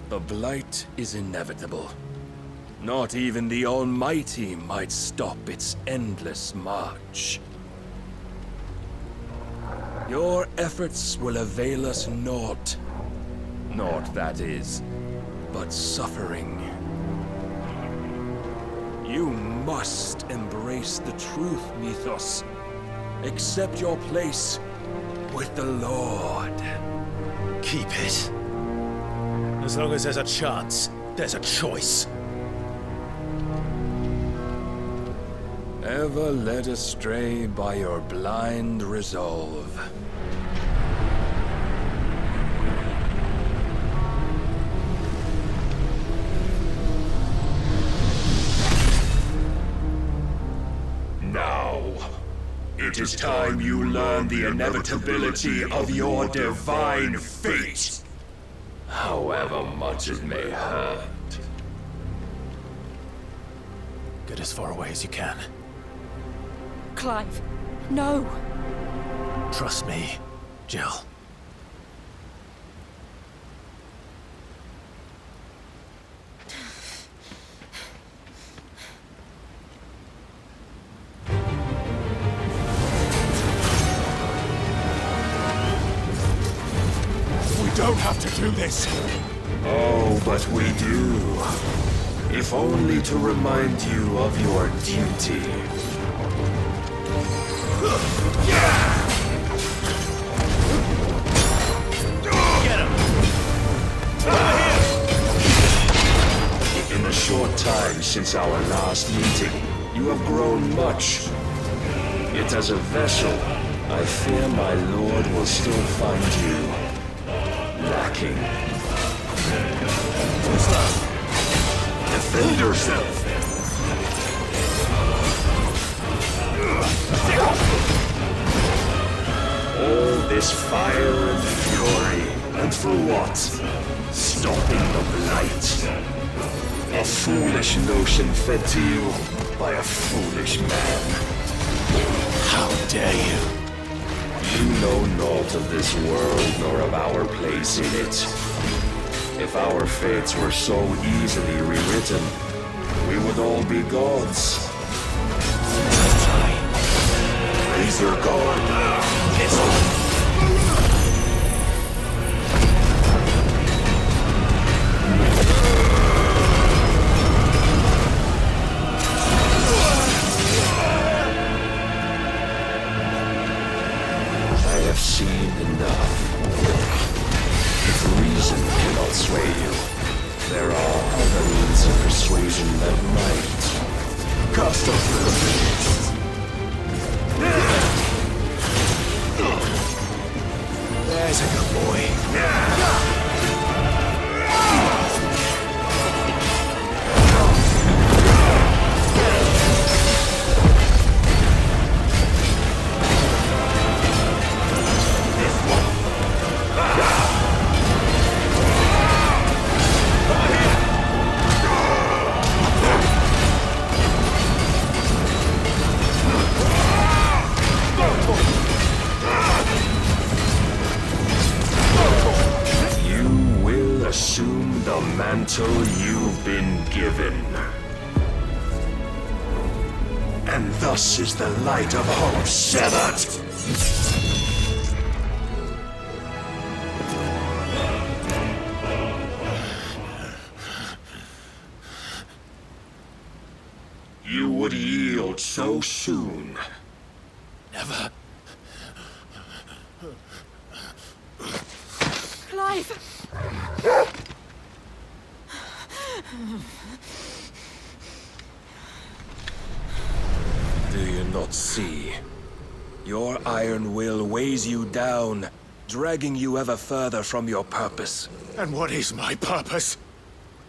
The Blight is inevitable. Not even the Almighty might stop its endless march. Your efforts will avail us naught. Naught, that is, but suffering. You must embrace the truth, Mythos. Accept your place with the Lord. Keep it. As long as there's a chance, there's a choice. Ever led astray by your blind resolve. Now, it is time you learn the inevitability of your divine fate. However much it may hurt. Get as far away as you can. Clive, no! Trust me, Jill. We don't have to do this. Oh, but we do. If only to remind you of your duty. Get him! Over here! In the short time since our last meeting, you have grown much. Yet as a vessel, I fear my lord will still find you lacking. Defend yourself! All this fire and fury, and for what? Stopping the Blight. A foolish notion fed to you by a foolish man. How dare you? You know naught of this world nor of our place in it. If our fates were so easily rewritten, we would all be gods. Raise your guard. I have seen enough. If reason cannot sway you, there are other means of persuasion that might. Cast off the There's a good boy. And thus is the light of hope severed. You would yield so soon. Never. Clive! Do you not see? Your iron will weighs you down, dragging you ever further from your purpose. And what is my purpose?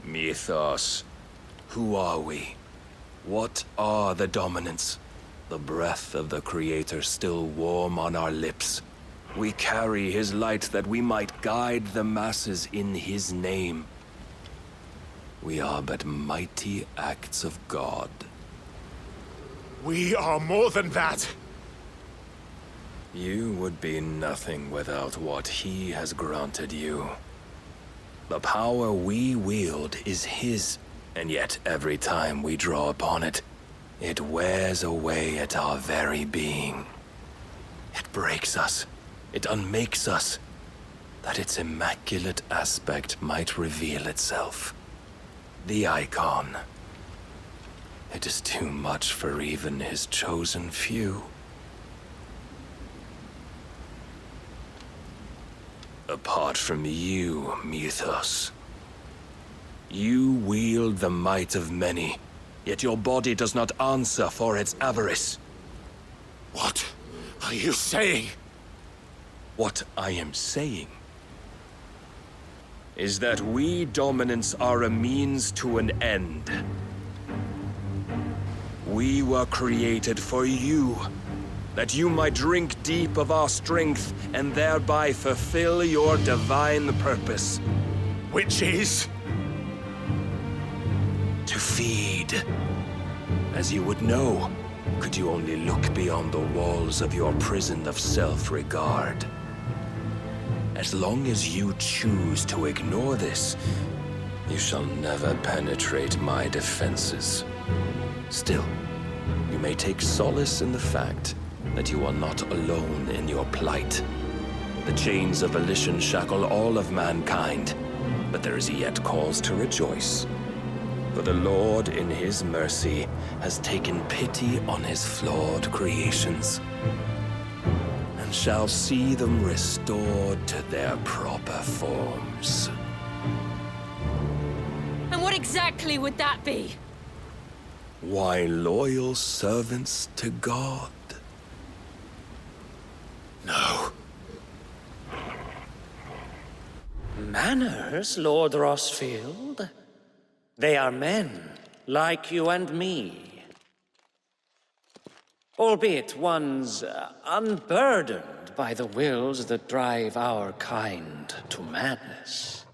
Mythos. Who are we? What are the dominants? The breath of the Creator still warm on our lips. We carry his light that we might guide the masses in his name. We are but mighty acts of God. We are more than that. You would be nothing without what he has granted you. The power we wield is his, and yet every time we draw upon it, it wears away at our very being. It breaks us. It unmakes us, that its immaculate aspect might reveal itself. The icon. It is too much for even his chosen few. Apart from you, Mythos. You wield the might of many, yet your body does not answer for its avarice. What are you saying? What I am saying is that we dominants are a means to an end. We were created for you, that you might drink deep of our strength and thereby fulfill your divine purpose. Which is? To feed. As you would know, could you only look beyond the walls of your prison of self-regard. As long as you choose to ignore this, you shall never penetrate my defenses. Still, you may take solace in the fact that you are not alone in your plight. The chains of volition shackle all of mankind, but there is yet cause to rejoice. For the Lord, in his mercy, has taken pity on his flawed creations, and shall see them restored to their proper forms. And what exactly would that be? Why, loyal servants to God. No. Manners, Lord Rosfield? They are men, like you and me. Albeit ones unburdened by the wills that drive our kind to madness.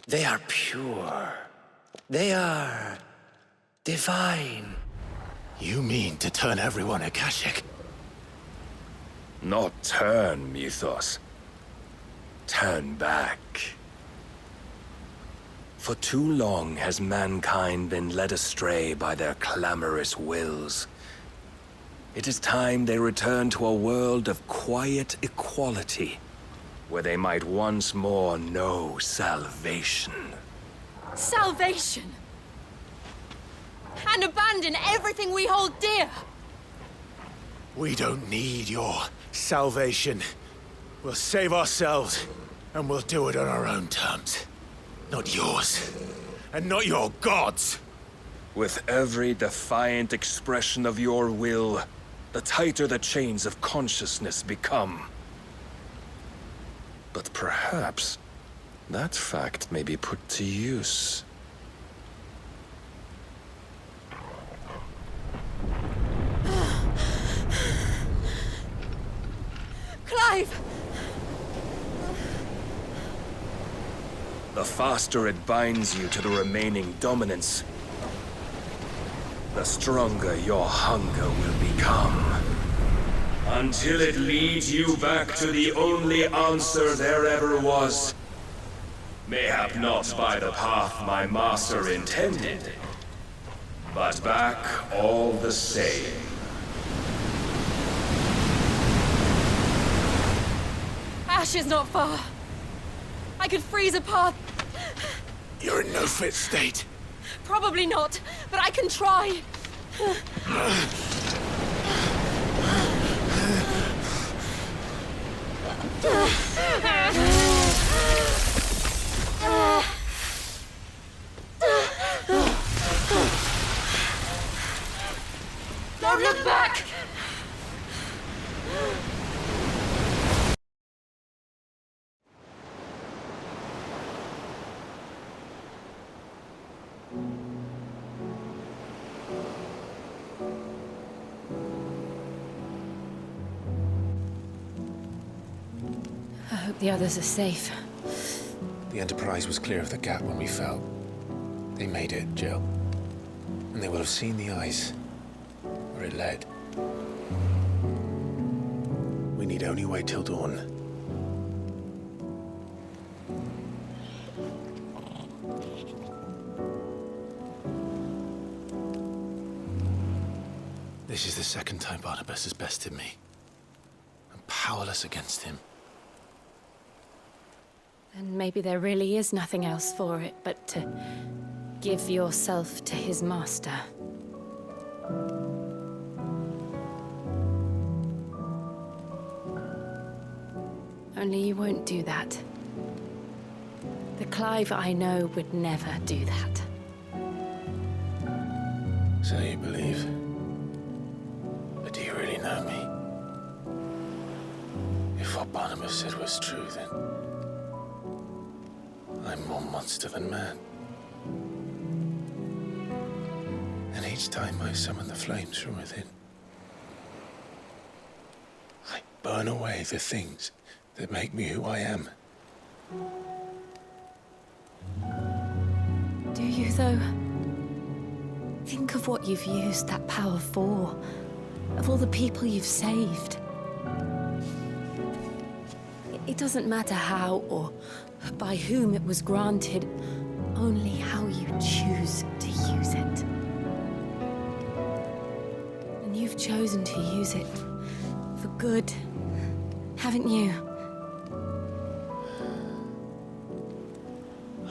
They are pure. They are divine. You mean to turn everyone Akashic? Not turn, Mythos. Turn back. For too long has mankind been led astray by their clamorous wills. It is time they return to a world of quiet equality, where they might once more know salvation. Salvation? And abandon everything we hold dear? We don't need your salvation. We'll save ourselves, and we'll do it on our own terms. Not yours, and not your gods. With every defiant expression of your will, the tighter the chains of consciousness become. But perhaps that fact may be put to use. Clive! The faster it binds you to the remaining dominance, the stronger your hunger will become. Until it leads you back to the only answer there ever was. Mayhap not by the path my master intended, but back all the same. Ash is not far. I could freeze a path. You're in no fit state. Probably not, but I can try. Don't look back! I hope the others are safe. The Enterprise was clear of the gap when we fell. They made it, Jill. And they will have seen the ice where it led. We need only wait till dawn. This is the second time Barnabas has bested me. I'm powerless against him. And maybe there really is nothing else for it but to give yourself to his master. Only you won't do that. The Clive I know would never do that. So you believe? But do you really know me? If what Barnabas said was true, then I'm more monster than man. And each time I summon the flames from within, I burn away the things that make me who I am. Do you, though? Think of what you've used that power for, of all the people you've saved. It doesn't matter how or by whom it was granted, only how you choose to use it. And you've chosen to use it for good, haven't you?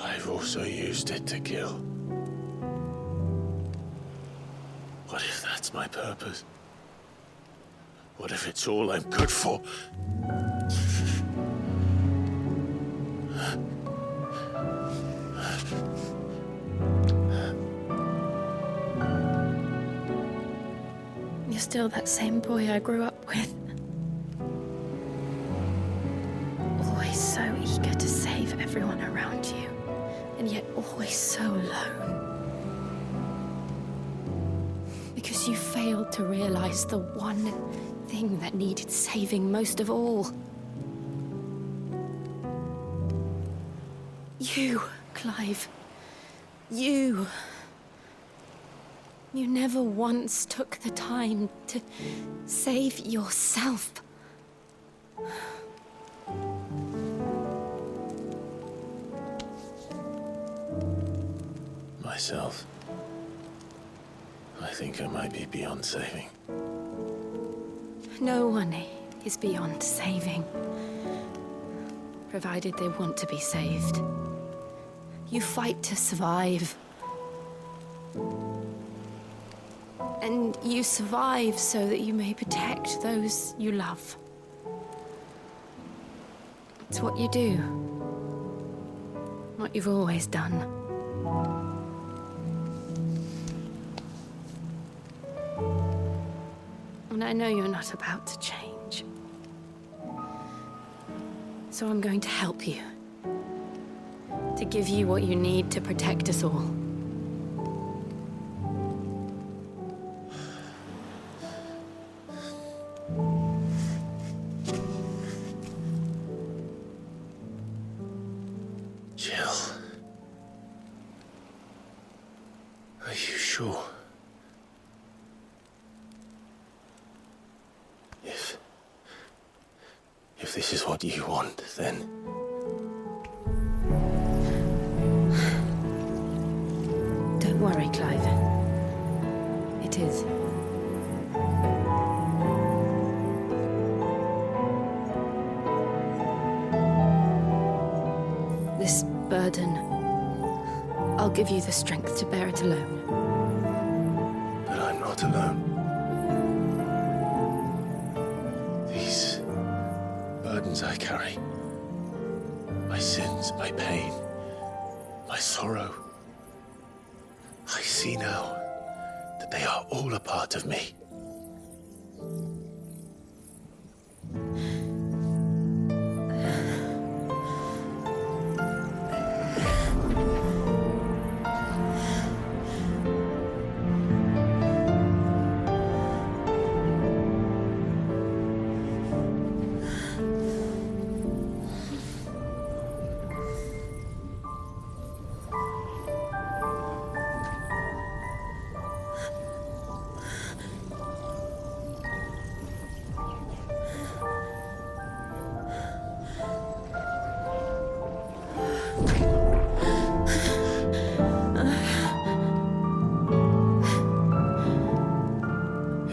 I've also used it to kill. What if that's my purpose? What if it's all I'm good for? You're still that same boy I grew up with. Always so eager to save everyone around you, and yet always so alone. Because you failed to realize the one thing that needed saving most of all. You, Clive. You. You never once took the time to save yourself. Myself? I think I might be beyond saving. No one is beyond saving, provided they want to be saved. You fight to survive. And you survive so that you may protect those you love. It's what you do. What you've always done. And I know you're not about to change. So I'm going to help you. To give you what you need to protect us all. Jill. Are you sure? If this is what you want, then... Don't worry, Clive. it is. This burden, I'll give you the strength to bear it alone. But I'm not alone. These burdens I carry, my sins, my pain, my sorrow, I see now that they are all a part of me.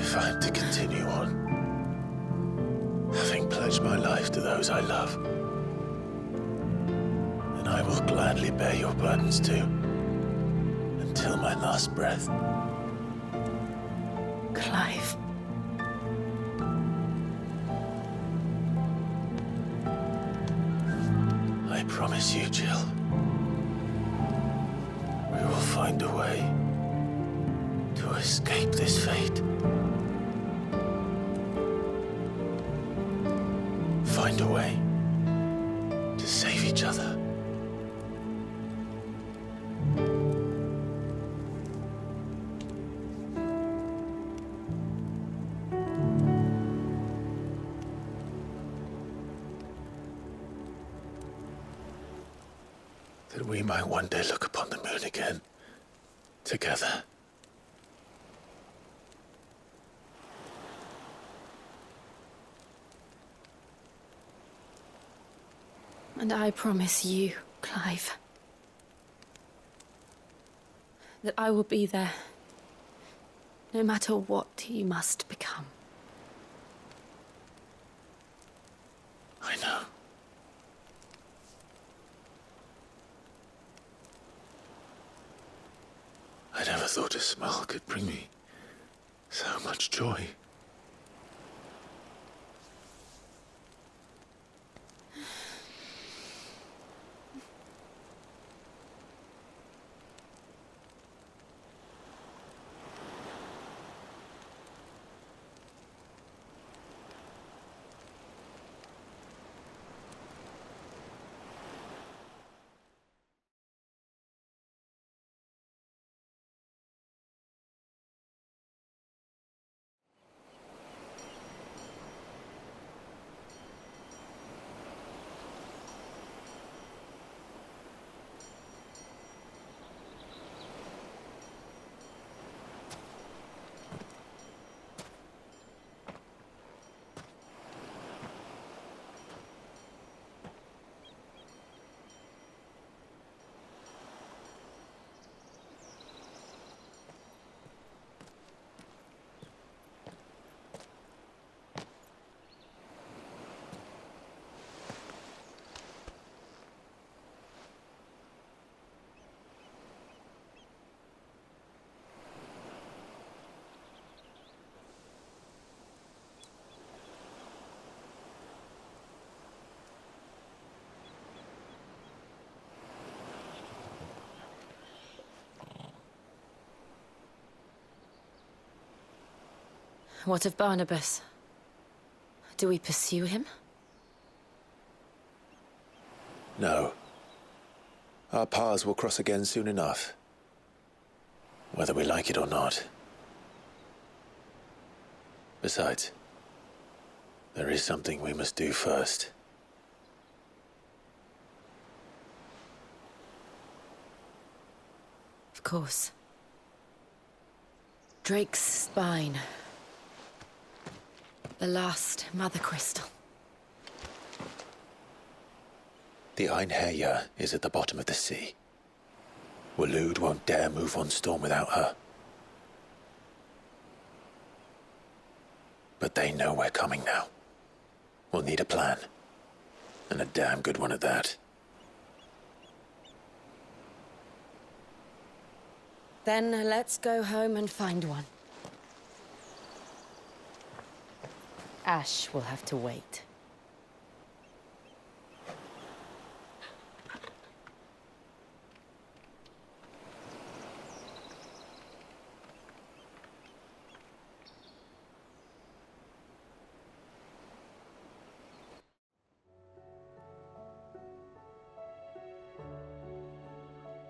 If I'm to continue on, having pledged my life to those I love, then I will gladly bear your burdens too, until my last breath. Clive. I promise you, Jill, we will find a way to escape this fate. Find a way to save each other. That we might one day look upon the moon again, together. And I promise you, Clive, that I will be there, no matter what you must become. I know. I never thought a smile could bring me so much joy. What of Barnabas? Do we pursue him? No. Our paths will cross again soon enough, whether we like it or not. Besides, there is something we must do first. Of course. Drake's spine. The last Mother Crystal. The Einherjar is at the bottom of the sea. Waloed won't dare move on Storm without her. But they know we're coming now. We'll need a plan. And a damn good one at that. Then let's go home and find one. Ash will have to wait.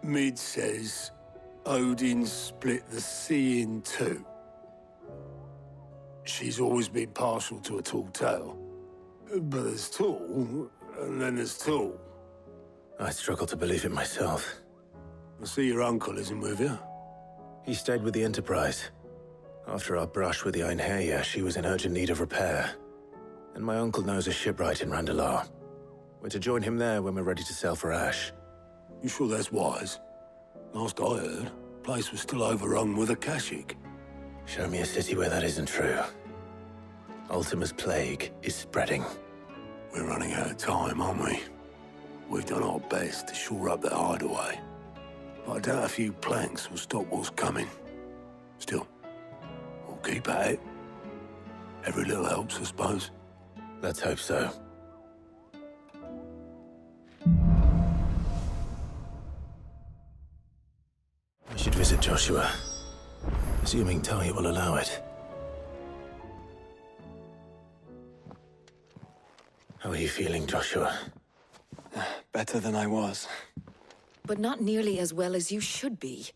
Mid says Odin split the sea in two. She's always been partial to a tall tale. But there's tall, and then there's tall. I struggle to believe it myself. I see your uncle isn't with you. He stayed with the Enterprise. After our brush with the Einherjar, she was in urgent need of repair. And my uncle knows a shipwright in Randalar. We're to join him there when we're ready to sail for Ash. You sure that's wise? Last I heard, the place was still overrun with Akashic. Show me a city where that isn't true. Ultima's plague is spreading. We're running out of time, aren't we? We've done our best to shore up that hideaway. But I doubt a few planks will stop what's coming. Still, we'll keep at it. Every little helps, I suppose. Let's hope so. I should visit Joshua. Assuming Tali will allow it. How are you feeling, Joshua? Better than I was. But not nearly as well as you should be.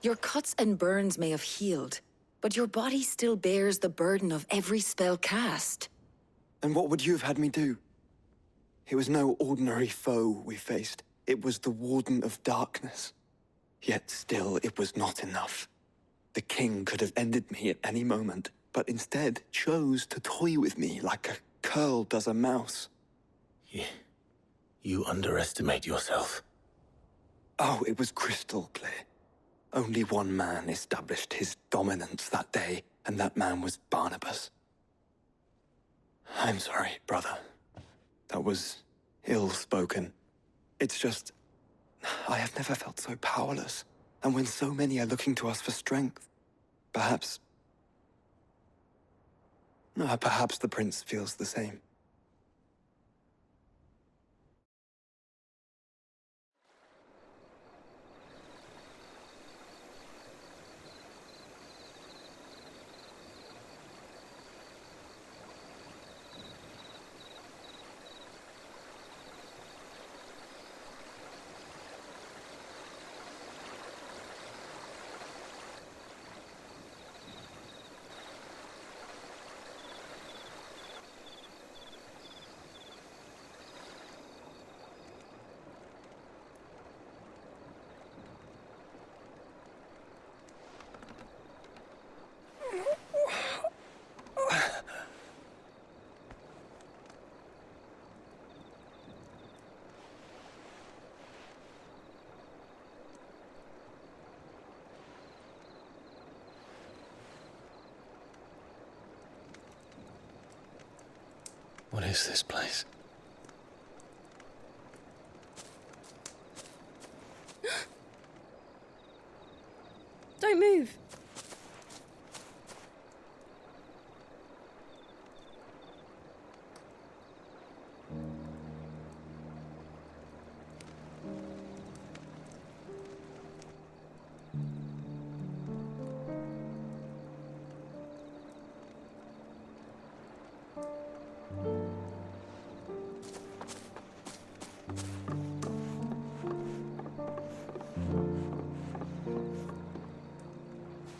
Your cuts and burns may have healed, but your body still bears the burden of every spell cast. And what would you have had me do? It was no ordinary foe we faced. It was the Warden of Darkness. Yet still, it was not enough. The king could have ended me at any moment, but instead chose to toy with me like a curl does a mouse. You underestimate yourself. Oh, it was crystal clear. Only one man established his dominance that day, and that man was Barnabas. I'm sorry, brother. That was ill-spoken. It's just, I have never felt so powerless. And when so many are looking to us for strength, perhaps the prince feels the same. What is this place? Don't move.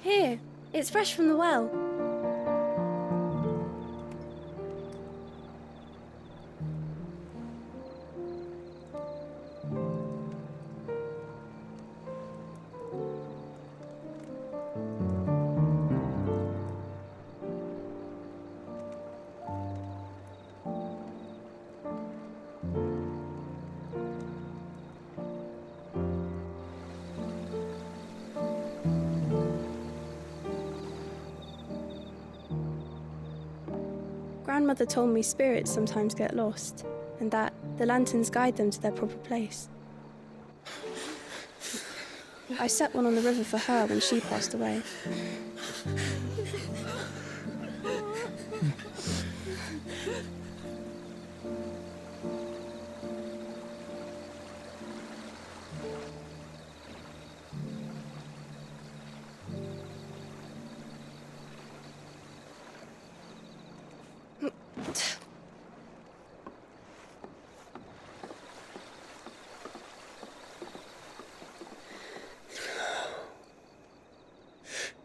Here, it's fresh from the well. Grandmother told me spirits sometimes get lost, and that the lanterns guide them to their proper place. I set one on the river for her when she passed away.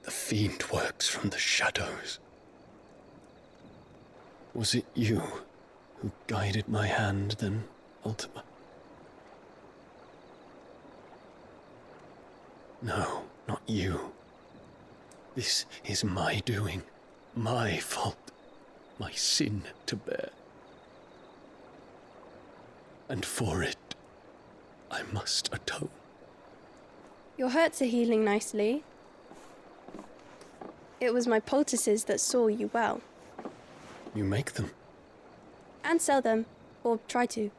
The fiend works from the shadows. Was it you who guided my hand then, Ultima? No, not you. This is my doing, my fault, my sin to bear. And for it, I must atone. Your hurts are healing nicely. It was my poultices that saw you well. You make them? And sell them, or try to.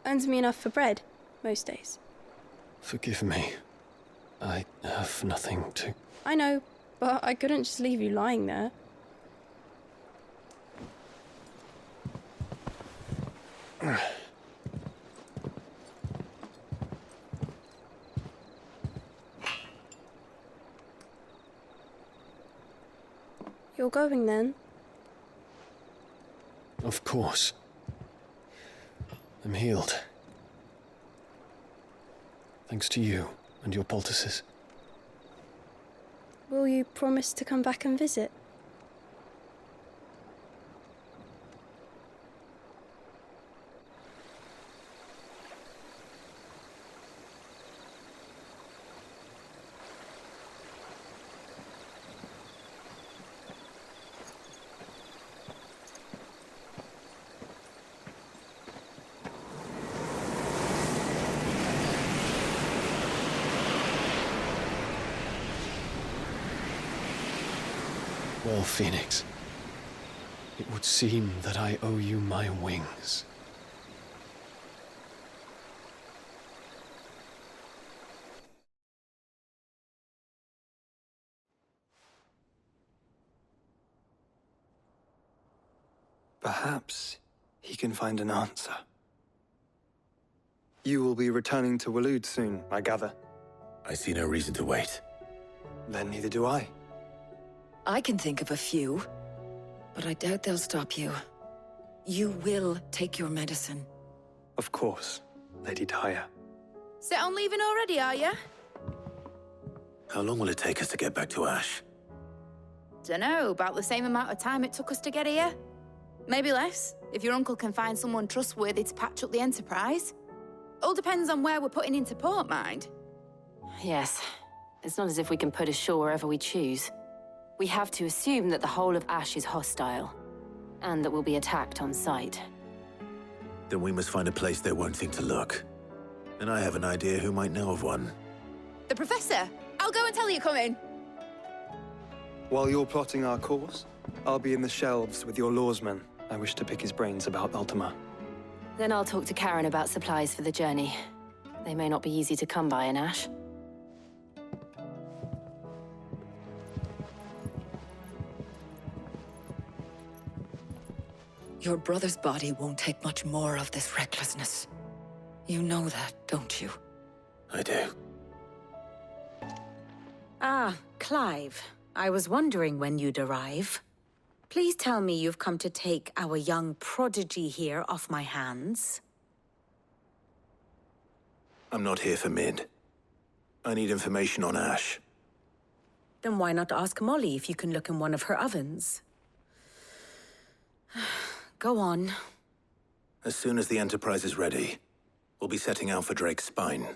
Earns me enough for bread, most days. Forgive me. I have nothing to... I know, but I couldn't just leave you lying there. You're going then? Of course. I'm healed. Thanks to you and your poultices. Will you promise to come back and visit? Well, Phoenix, it would seem that I owe you my wings. Perhaps he can find an answer. You will be returning to Waloed soon, I gather. I see no reason to wait. Then neither do I. I can think of a few, but I doubt they'll stop you. You will take your medicine. Of course, Lady Daya. Set on leaving already, are you? How long will it take us to get back to Ash? Dunno, about the same amount of time it took us to get here. Maybe less, if your uncle can find someone trustworthy to patch up the Enterprise. All depends on where we're putting into port, mind. Yes. It's not as if we can put ashore wherever we choose. We have to assume that the whole of Ash is hostile, and that we'll be attacked on sight. Then we must find a place they won't think to look. And I have an idea who might know of one. The Professor! I'll go and tell you coming! While you're plotting our course, I'll be in the shelves with your lawsman. I wish to pick his brains about Ultima. Then I'll talk to Karen about supplies for the journey. They may not be easy to come by in Ash. Your brother's body won't take much more of this recklessness. You know that, don't you? I do. Ah, Clive. I was wondering when you'd arrive. Please tell me you've come to take our young prodigy here off my hands. I'm not here for Mid. I need information on Ash. Then why not ask Molly if you can look in one of her ovens? Go on. As soon as the Enterprise is ready, we'll be setting out for Drake's Spine.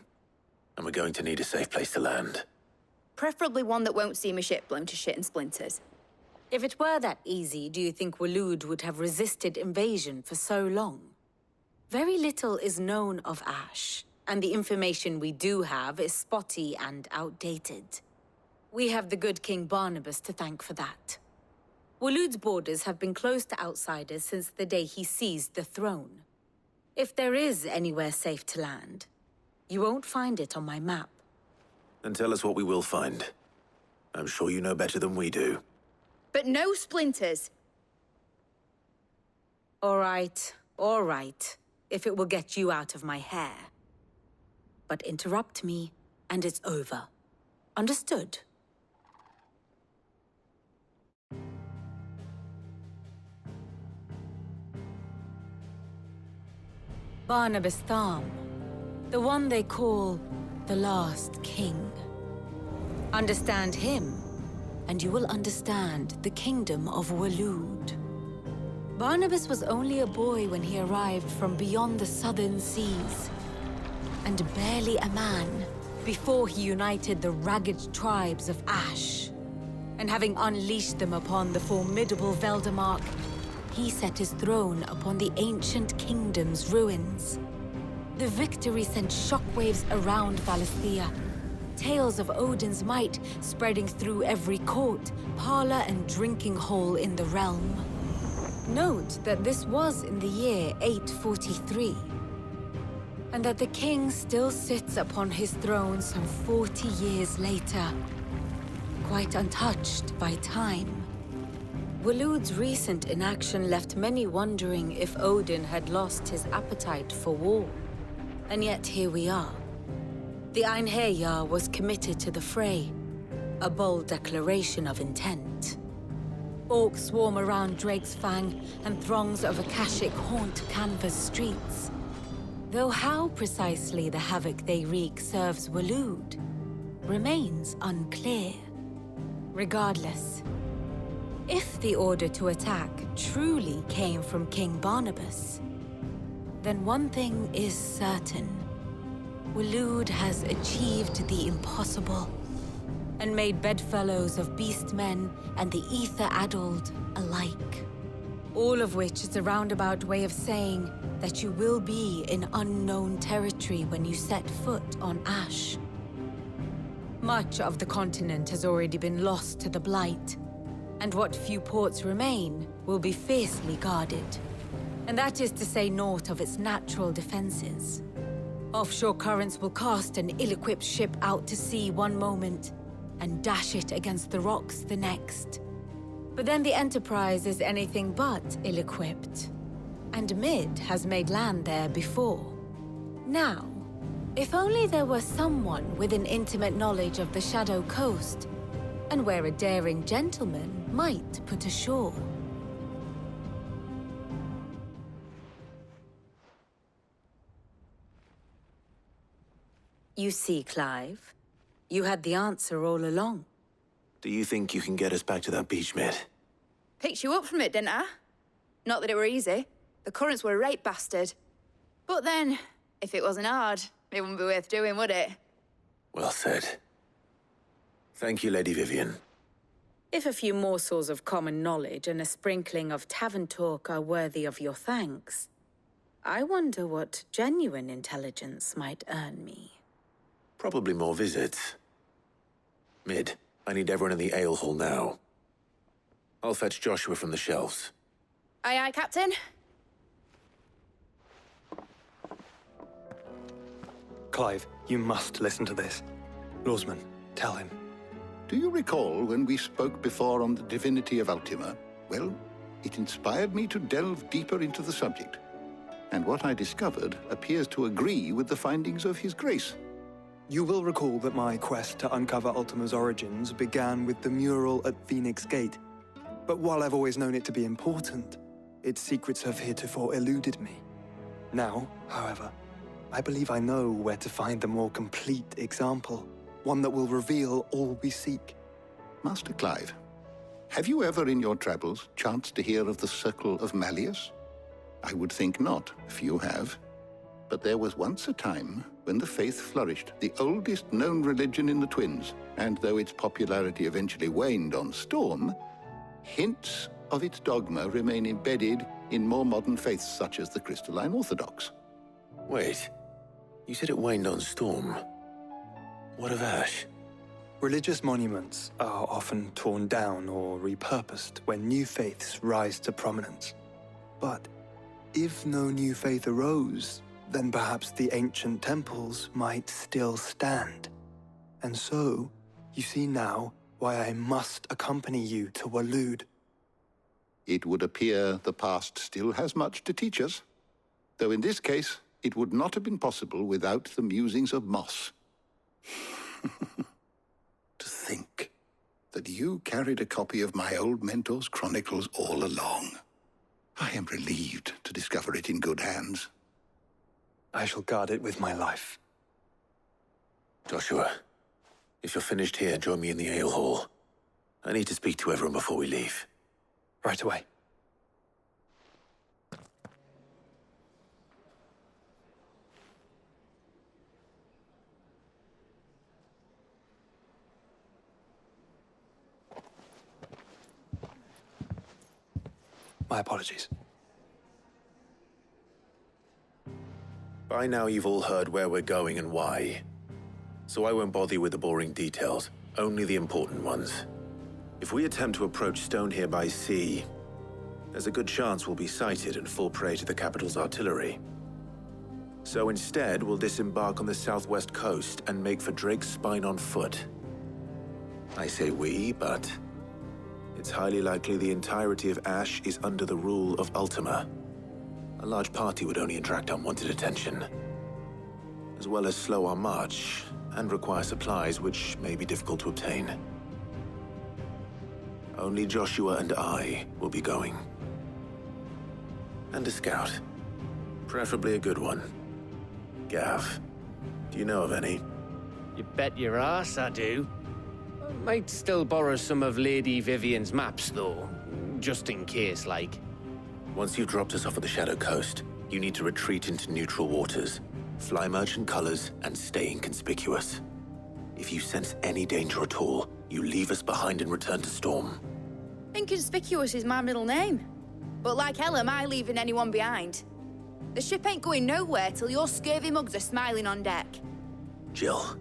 And we're going to need a safe place to land. Preferably one that won't see my ship blown to shit and splinters. If it were that easy, do you think Waloed would have resisted invasion for so long? Very little is known of Ash, and the information we do have is spotty and outdated. We have the good King Barnabas to thank for that. Waloed's borders have been closed to outsiders since the day he seized the throne. If there is anywhere safe to land, you won't find it on my map. And tell us what we will find. I'm sure you know better than we do. But no splinters. All right, if it will get you out of my hair. But interrupt me, and it's over. Understood? Barnabas Tharm, the one they call the Last King. Understand him, and you will understand the kingdom of Waloed. Barnabas was only a boy when he arrived from beyond the southern seas, and barely a man before he united the ragged tribes of Ash. And having unleashed them upon the formidable Veldamark, he set his throne upon the ancient kingdom's ruins. The victory sent shockwaves around Valisthea, tales of Odin's might spreading through every court, parlor, and drinking hole in the realm. Note that this was in the year 843, and that the king still sits upon his throne some 40 years later, quite untouched by time. Waloed's recent inaction left many wondering if Odin had lost his appetite for war. And yet here we are. The Einherjar was committed to the fray, a bold declaration of intent. Orcs swarm around Drake's Fang, and throngs of Akashic haunt Canva's streets. Though how precisely the havoc they wreak serves Waloed remains unclear. Regardless, if the order to attack truly came from King Barnabas, then one thing is certain. Waloed has achieved the impossible, and made bedfellows of beastmen and the ether-addled alike. All of which is a roundabout way of saying that you will be in unknown territory when you set foot on Ash. Much of the continent has already been lost to the Blight, and what few ports remain will be fiercely guarded. And that is to say naught of its natural defenses. Offshore currents will cast an ill-equipped ship out to sea one moment, and dash it against the rocks the next. But then the Enterprise is anything but ill-equipped, and Mid has made land there before. Now, if only there were someone with an intimate knowledge of the Shadow Coast, and where a daring gentleman might put ashore. You see, Clive, you had the answer all along. Do you think you can get us back to that beach, Mid? Picked you up from it, didn't I? Not that it were easy. The currents were a right bastard. But then, if it wasn't hard, it wouldn't be worth doing, would it? Well said. Thank you, Lady Vivian. If a few morsels of common knowledge and a sprinkling of tavern talk are worthy of your thanks, I wonder what genuine intelligence might earn me. Probably more visits. Mid, I need everyone in the ale hall now. I'll fetch Joshua from the shelves. Aye, aye, Captain. Clive, you must listen to this. Lawsman, tell him. Do you recall when we spoke before on the divinity of Ultima? Well, it inspired me to delve deeper into the subject. And what I discovered appears to agree with the findings of His Grace. You will recall that my quest to uncover Ultima's origins began with the mural at Phoenix Gate. But while I've always known it to be important, its secrets have heretofore eluded me. Now, however, I believe I know where to find the more complete example, one that will reveal all we seek. Master Clive, have you ever in your travels chanced to hear of the Circle of Malleus? I would think not, if you have. But there was once a time when the faith flourished, the oldest known religion in the Twins, and though its popularity eventually waned on Storm, hints of its dogma remain embedded in more modern faiths such as the Crystalline Orthodox. Wait, you said it waned on Storm. What of Ash? Religious monuments are often torn down or repurposed when new faiths rise to prominence. But if no new faith arose, then perhaps the ancient temples might still stand. And so, you see now why I must accompany you to Waloed. It would appear the past still has much to teach us, though in this case, it would not have been possible without the musings of Moss. To think that you carried a copy of my old mentor's chronicles all along. I am relieved to discover it in good hands. I shall guard it with my life. Joshua, if you're finished here, join me in the ale hall. I need to speak to everyone before we leave. Right away. My apologies. By now you've all heard where we're going and why. So I won't bother you with the boring details, only the important ones. If we attempt to approach Stone here by sea, there's a good chance we'll be sighted and fall prey to the capital's artillery. So instead, we'll disembark on the southwest coast and make for Drake's Spine on foot. I say we, but it's highly likely the entirety of Ash is under the rule of Ultima. A large party would only attract unwanted attention, as well as slow our march and require supplies which may be difficult to obtain. Only Joshua and I will be going. And a scout. Preferably a good one. Gav, do you know of any? You bet your ass I do. I might still borrow some of Lady Vivian's maps, though. Just in case, like. Once you've dropped us off at the Shadow Coast, you need to retreat into neutral waters, fly merchant colors, and stay inconspicuous. If you sense any danger at all, you leave us behind and return to Storm. Inconspicuous is my middle name. But like hell am I leaving anyone behind. The ship ain't going nowhere till your scurvy mugs are smiling on deck. Jill,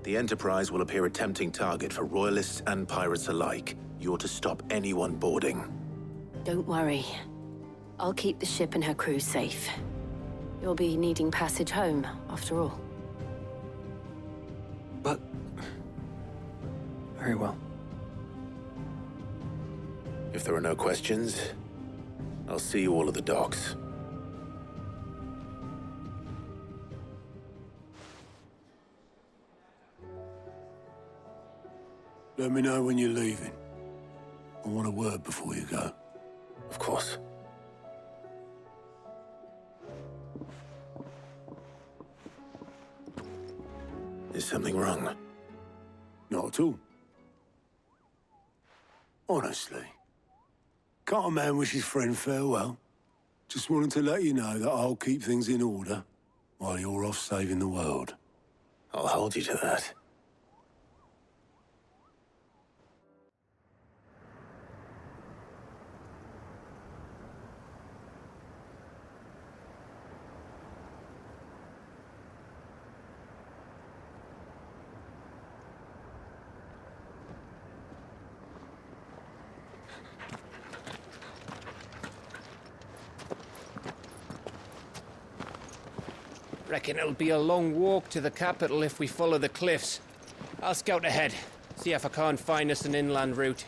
the Enterprise will appear a tempting target for royalists and pirates alike. You're to stop anyone boarding. Don't worry. I'll keep the ship and her crew safe. You'll be needing passage home, after all. But... very well. If there are no questions, I'll see you all at the docks. Let me know when you're leaving. I want a word before you go. Of course. Is something wrong? Not at all. Honestly. Can't a man wish his friend farewell? Just wanted to let you know that I'll keep things in order while you're off saving the world. I'll hold you to that. Reckon it'll be a long walk to the capital if we follow the cliffs. I'll scout ahead, see if I can't find us an inland route.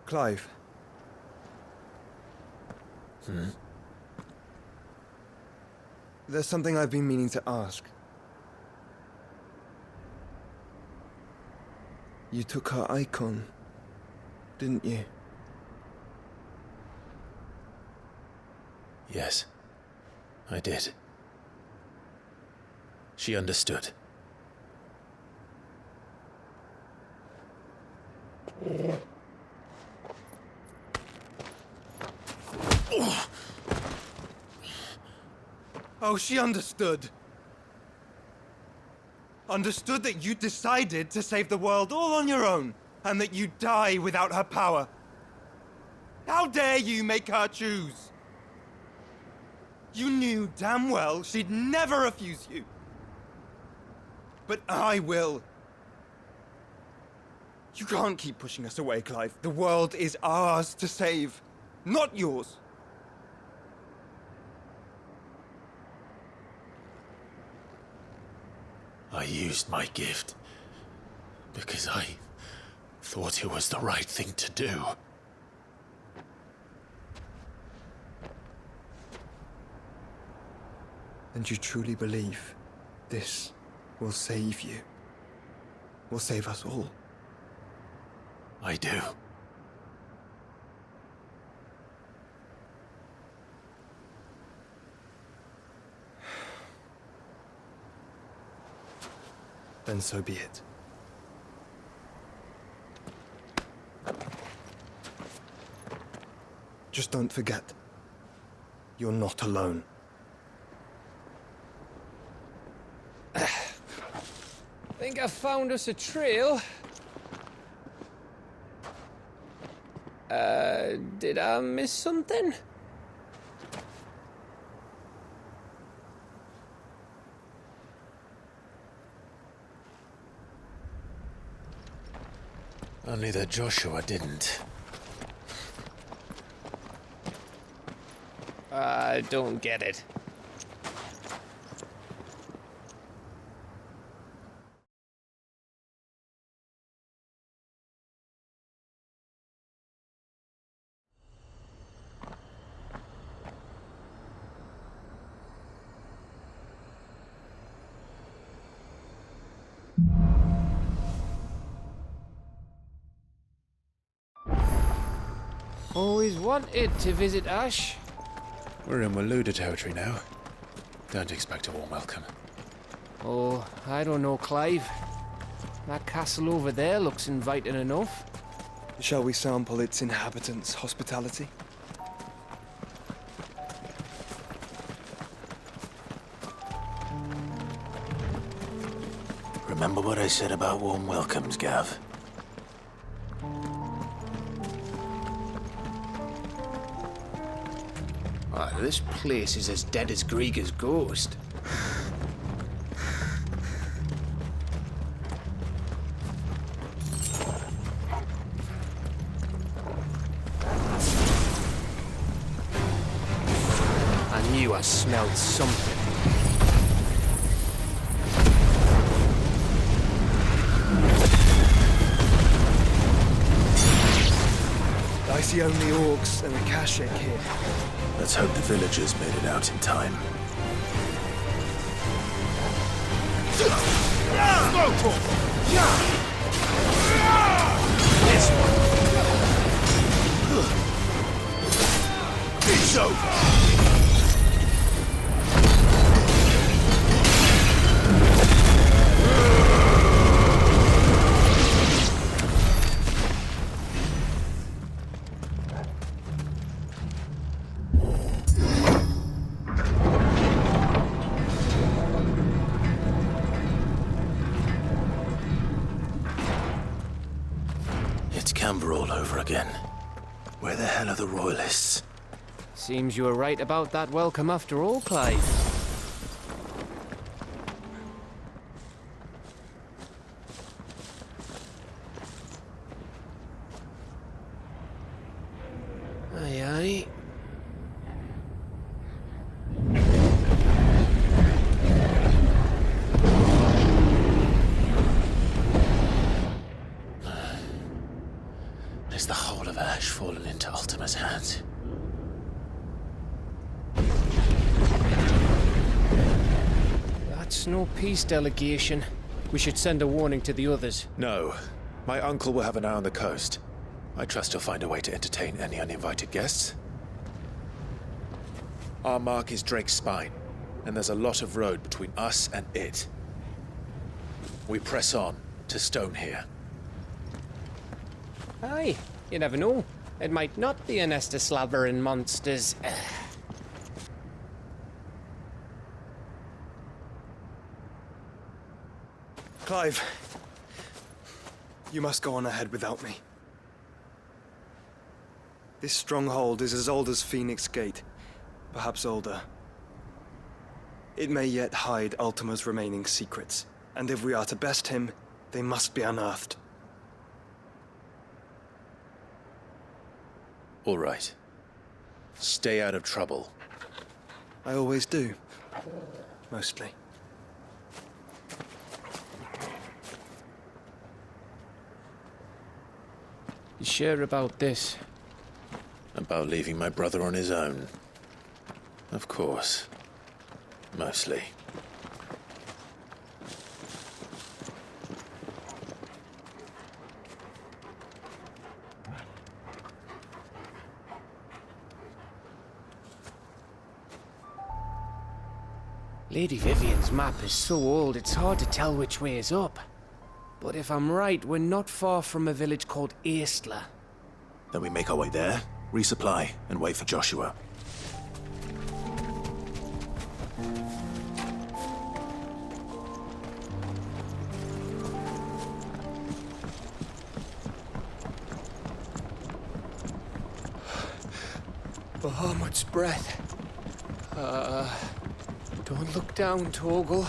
Clive. There's something I've been meaning to ask. You took her icon, didn't you? Yes, I did. She understood. Oh, she understood. Understood that you decided to save the world all on your own, and that you'd die without her power. How dare you make her choose? You knew damn well she'd never refuse you. But I will. You can't keep pushing us away, Clive. The world is ours to save, not yours. I used my gift because I thought it was the right thing to do. And you truly believe this will save you? Will save us all? I do. Then so be it. Just don't forget, you're not alone. Think I found us a trail. Did I miss something? Only that Joshua didn't. I don't get it. Always wanted to visit Ash. We're in Waluda territory now. Don't expect a warm welcome. Oh, I don't know, Clive. That castle over there looks inviting enough. Shall we sample its inhabitants' hospitality? Remember what I said about warm welcomes, Gav? This place is as dead as Grieger's ghost. I knew I smelled something. I see only orcs and a Kashik here. Let's hope the villagers made it out in time. This one. It's over. All over again. Where the hell are the royalists? Seems you were right about that welcome after all, Clive. Aye, aye. Is the whole of Ash fallen into Ultima's hands? That's no peace delegation. We should send a warning to the others. No. My uncle will have an eye on the coast. I trust he'll find a way to entertain any uninvited guests. Our mark is Drake's Spine, and there's a lot of road between us and it. We press on to Stone here. Aye, you never know. It might not be a nest of slabbering monsters. Clive, you must go on ahead without me. This stronghold is as old as Phoenix Gate, perhaps older. It may yet hide Ultima's remaining secrets, and if we are to best him, they must be unearthed. All right. Stay out of trouble. I always do. Mostly. You sure about this? About leaving my brother on his own? Of course. Mostly. Lady Vivian's map is so old it's hard to tell which way is up. But if I'm right, we're not far from a village called Aistla. Then we make our way there, resupply, and wait for Joshua. Bahamut's breath. Don't look down, Torgal.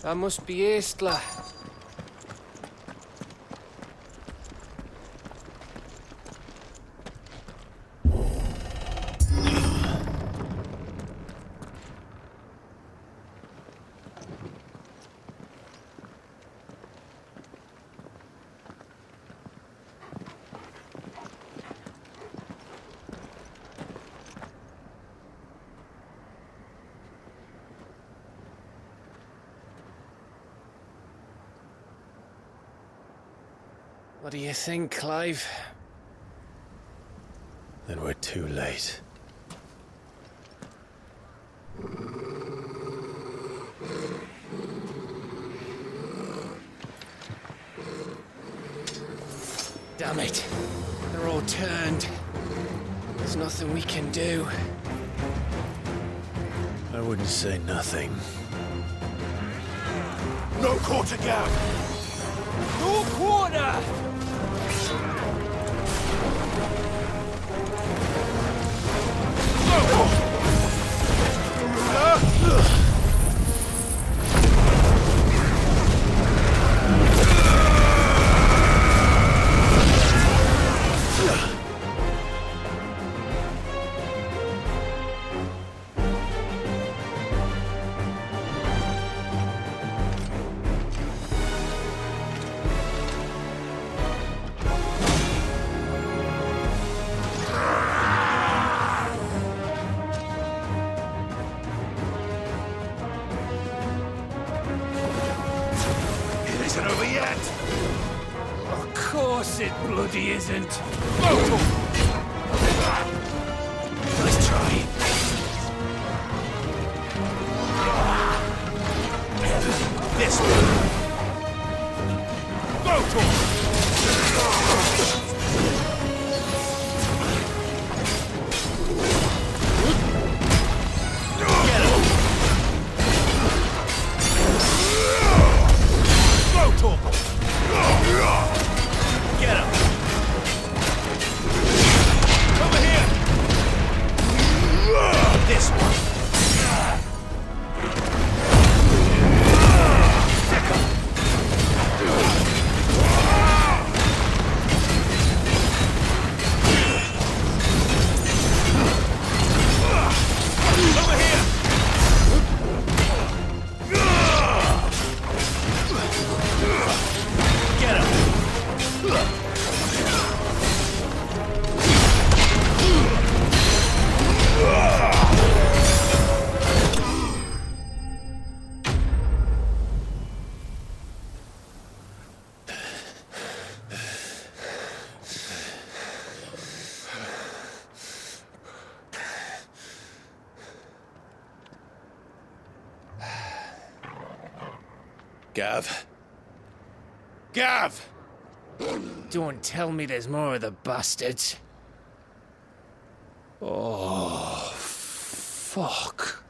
That must be Aistla. What do you think, Clive? Then we're too late. Damn it. They're all turned. There's nothing we can do. I wouldn't say nothing. No quarter gap! No quarter! It bloody isn't. Nice try. This one. Gav. Gav! Don't tell me there's more of the bastards. Oh, fuck.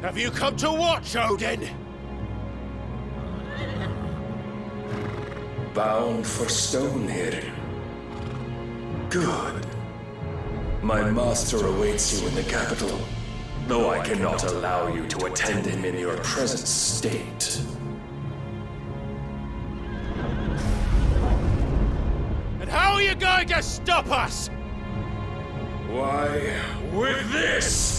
Have you come to watch, Odin? Bound for stone here. Good. My master awaits you in the capital, though I cannot allow you to attend him in your present state. And how are you going to stop us? Why, with this!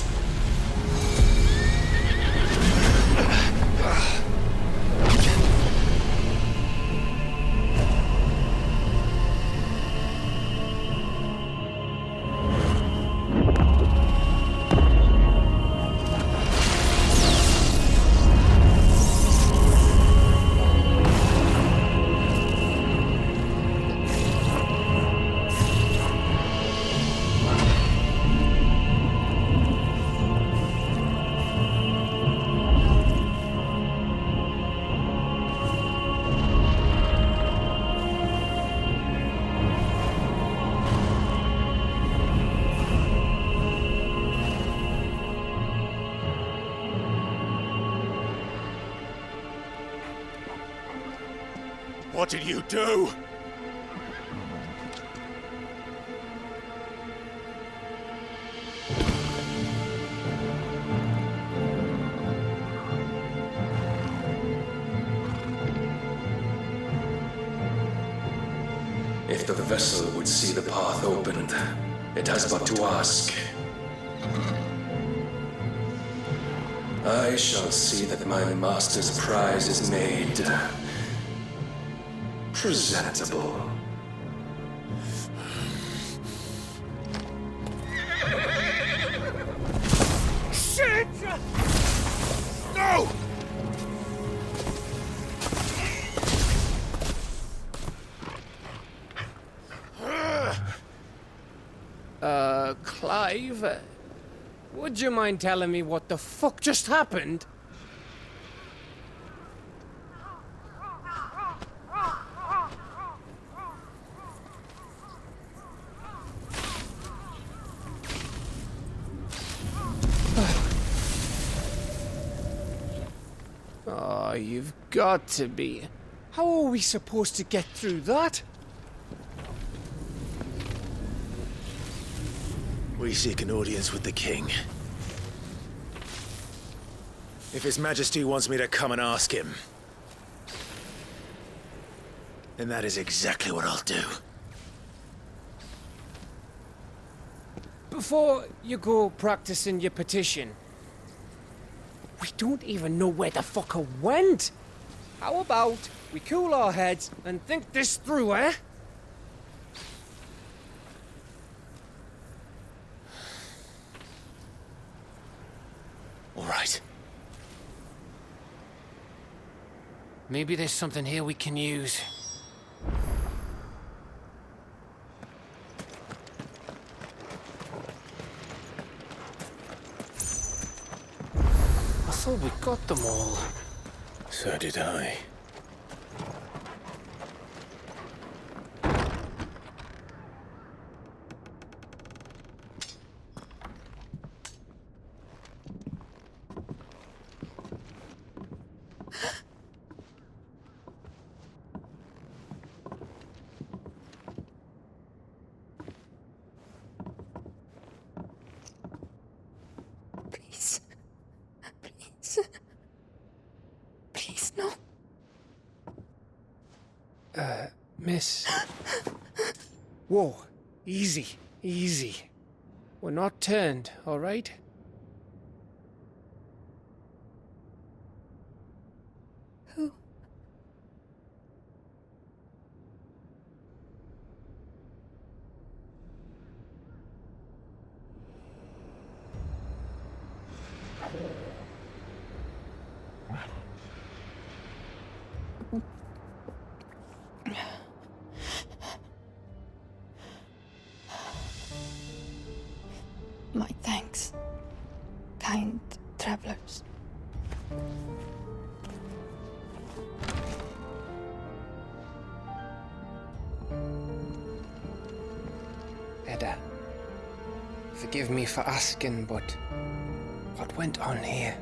What did you do? If the vessel would see the path opened, it has but to ask. I shall see that my master's prize is made presentable. Shit! No! Clive, would you mind telling me what the fuck just happened? Oh, you've got to be. How are we supposed to get through that? We seek an audience with the king. If His Majesty wants me to come and ask him, then that is exactly what I'll do. Before you go practicing your petition, we don't even know where the fucker went. How about we cool our heads and think this through, eh? All right. Maybe there's something here we can use. I thought we got them all. So did I. Please, no. Miss. Whoa, easy, easy. We're not turned, all right? Who? My thanks, kind travelers. Edda, forgive me for asking, but what went on here?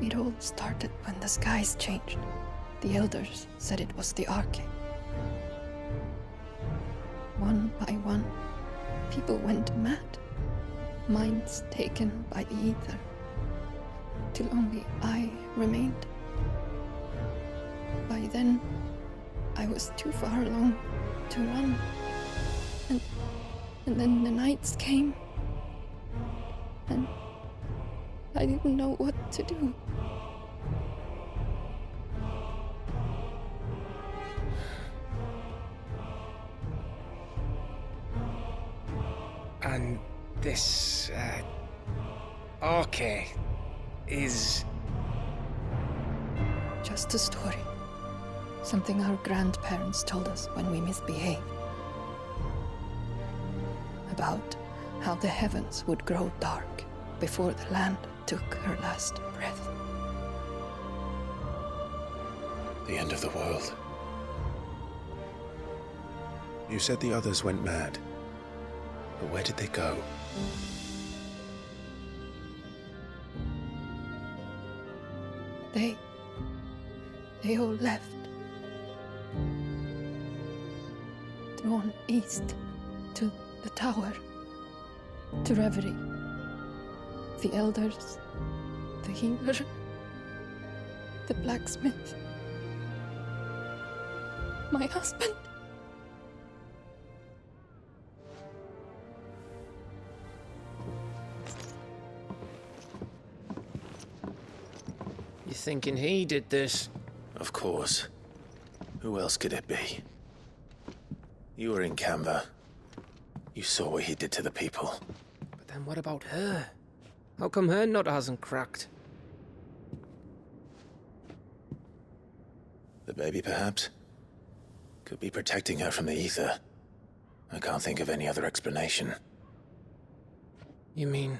It all started when the skies changed. The elders said it was the arcade. One by one, people went mad, minds taken by the ether, till only I remained. By then, I was too far along to run, and then the nights came, and I didn't know what to do. And this, arcade is... Just a story. Something our grandparents told us when we misbehaved. About how the heavens would grow dark before the land took her last breath. The end of the world. You said the others went mad. But where did they go? They all left. Drawn east to the tower, to reverie. The elders, the healer, the blacksmith, my husband. You thinking he did this? Of course. Who else could it be? You were in Canva. You saw what he did to the people. But then what about her? How come her nut hasn't cracked? The baby, perhaps? Could be protecting her from the ether. I can't think of any other explanation. You mean...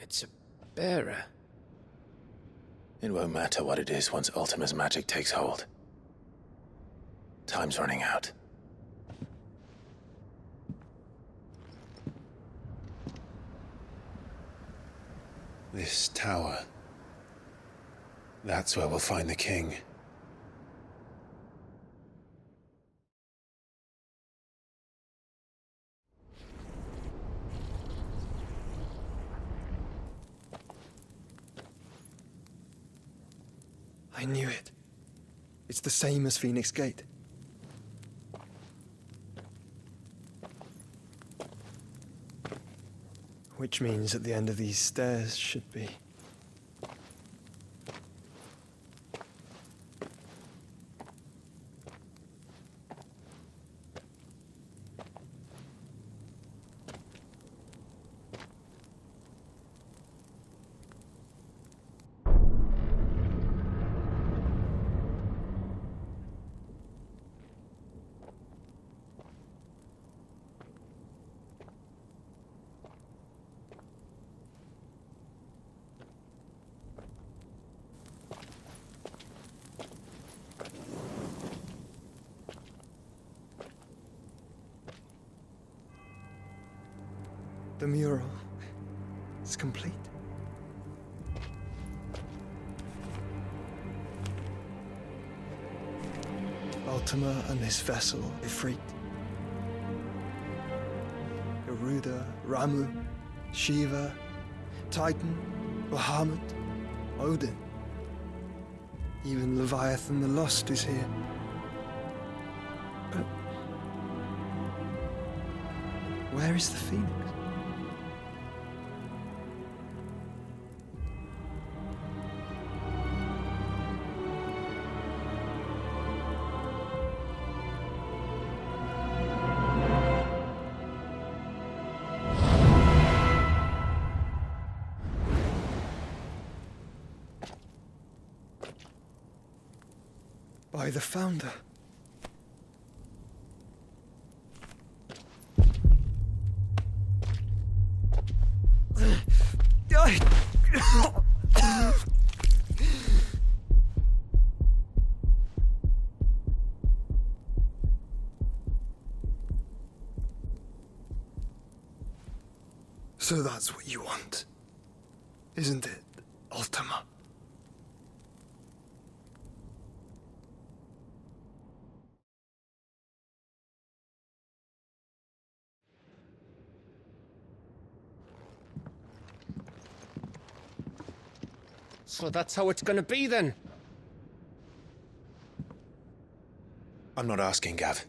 it's a bearer? It won't matter what it is once Ultima's magic takes hold. Time's running out. This tower. That's where we'll find the king. I knew it. It's the same as Phoenix Gate. Which means at the end of these stairs should be... The mural is complete. Ultima and this vessel, Ifrit. Garuda, Ramu, Shiva, Titan, Bahamut, Odin. Even Leviathan the Lost is here. But where is the Phoenix? By the Founder. So that's what you want, isn't it, Ultima? So that's how it's gonna be then? I'm not asking, Gav.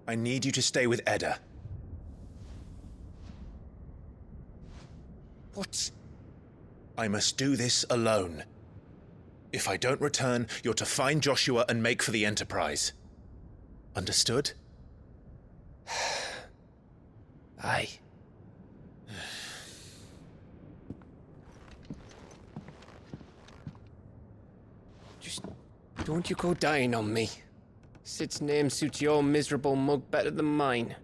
I need you to stay with Edda. What? I must do this alone. If I don't return, you're to find Joshua and make for the Enterprise. Understood? Aye. Just don't you go dying on me. Sid's name suits your miserable mug better than mine.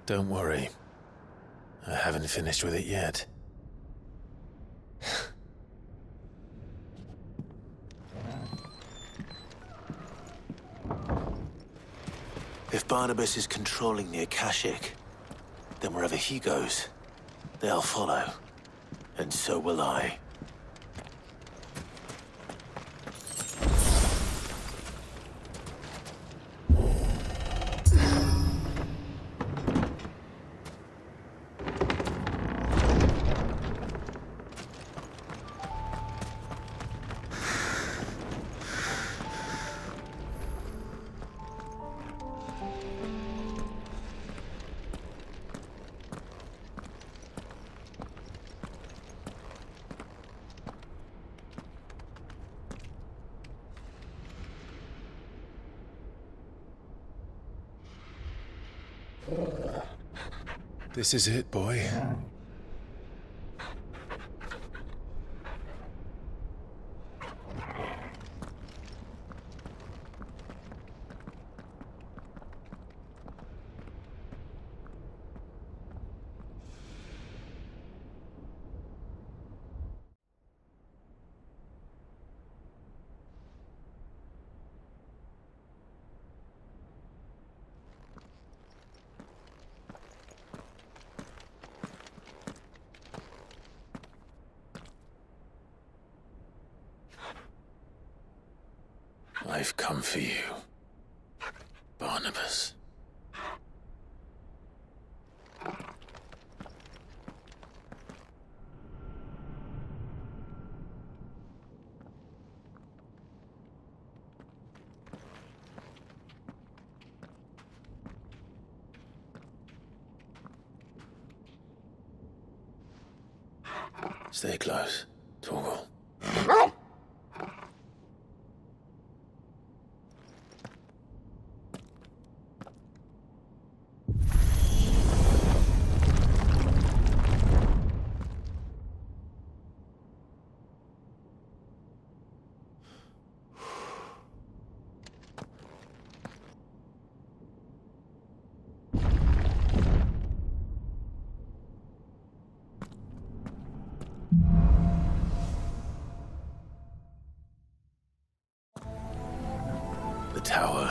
Don't worry. I haven't finished with it yet. If Barnabas is controlling the Akashic, then wherever he goes, they'll follow. And so will I. This is it, boy. I've come for you, Barnabas. Stay close, Torgal. The tower.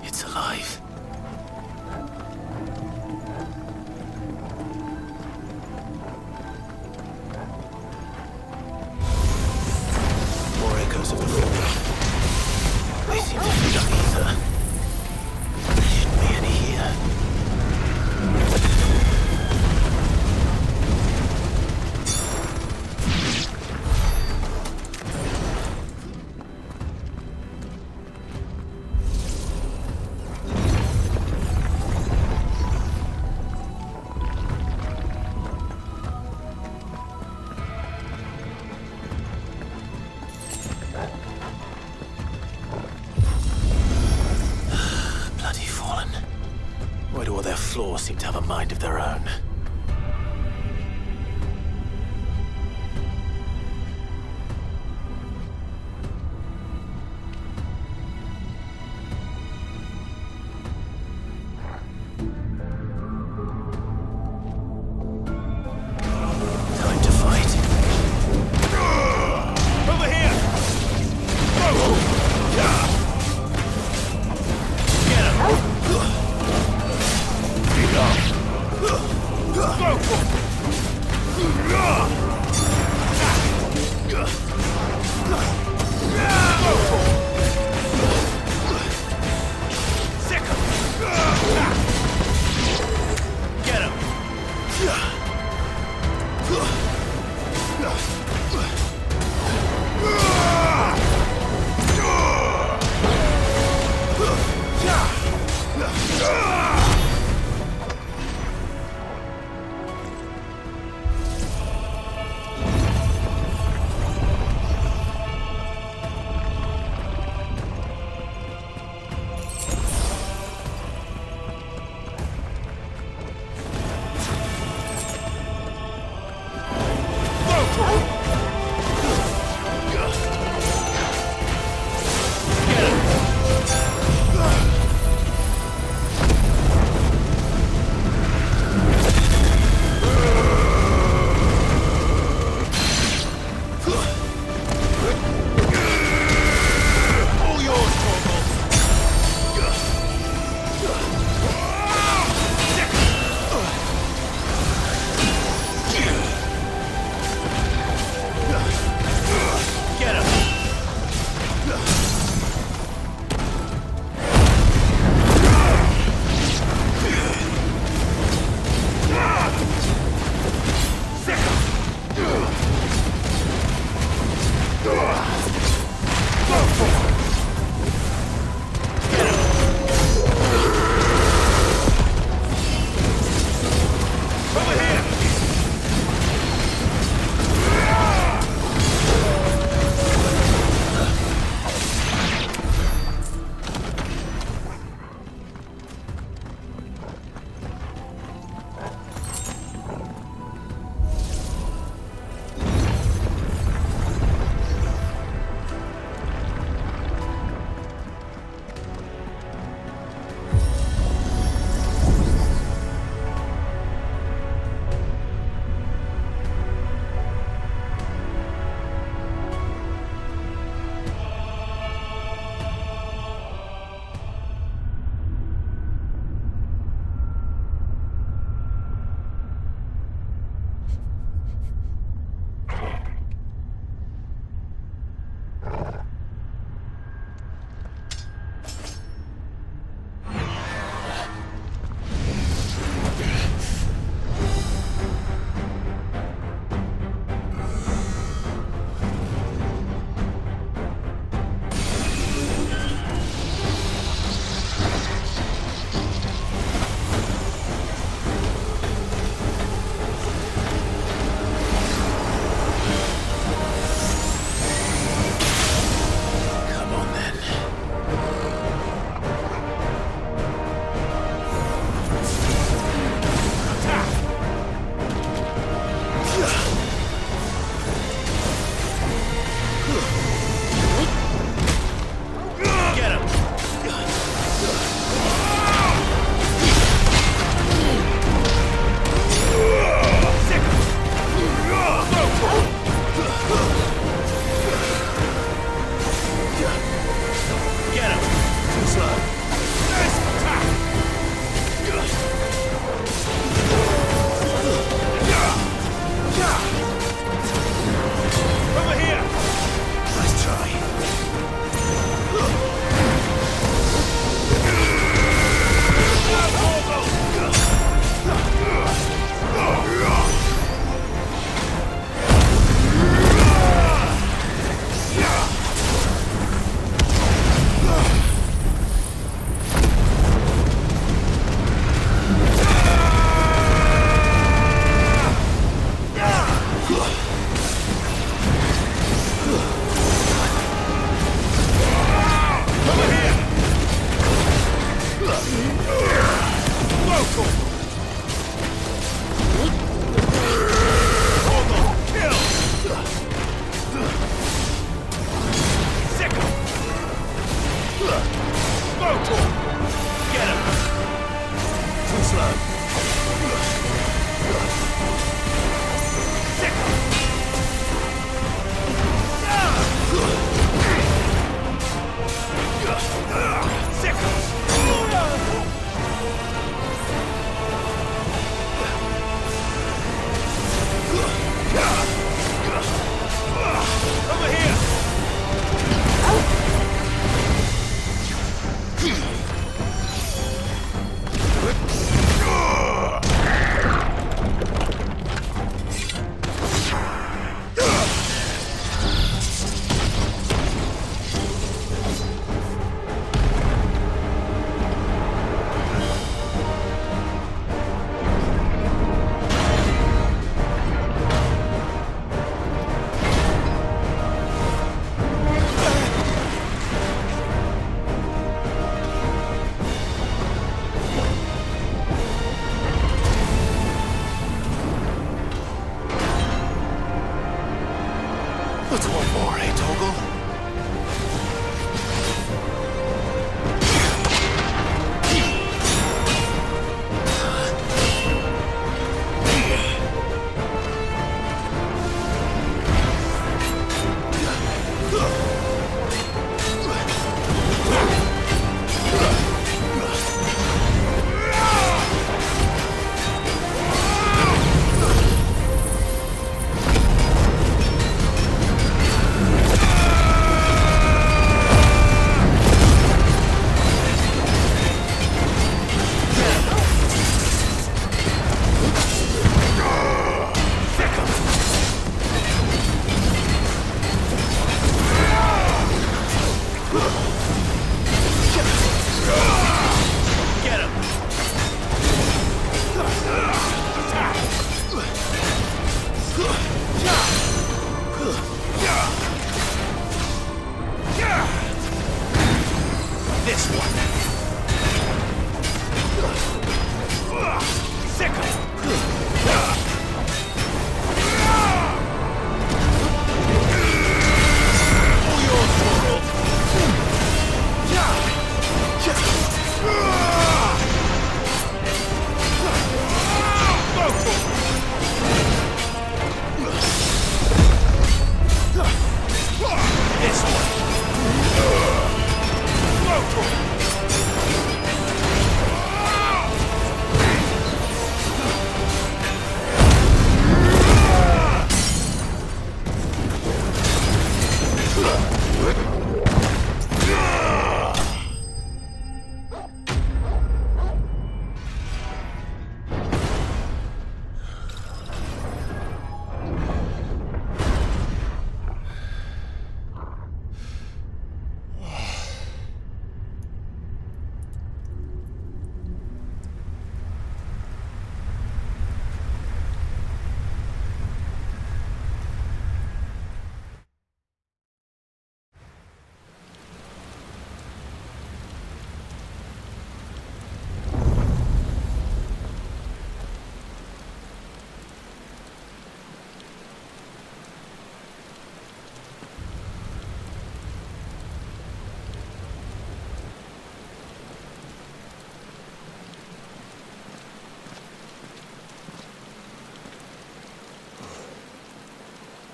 It's alive. More echoes of the fall. They seem to feed on ether. There shouldn't be any here. Why do all their floors seem to have a mind of their own? Time to fight. Over here! Go! Get him!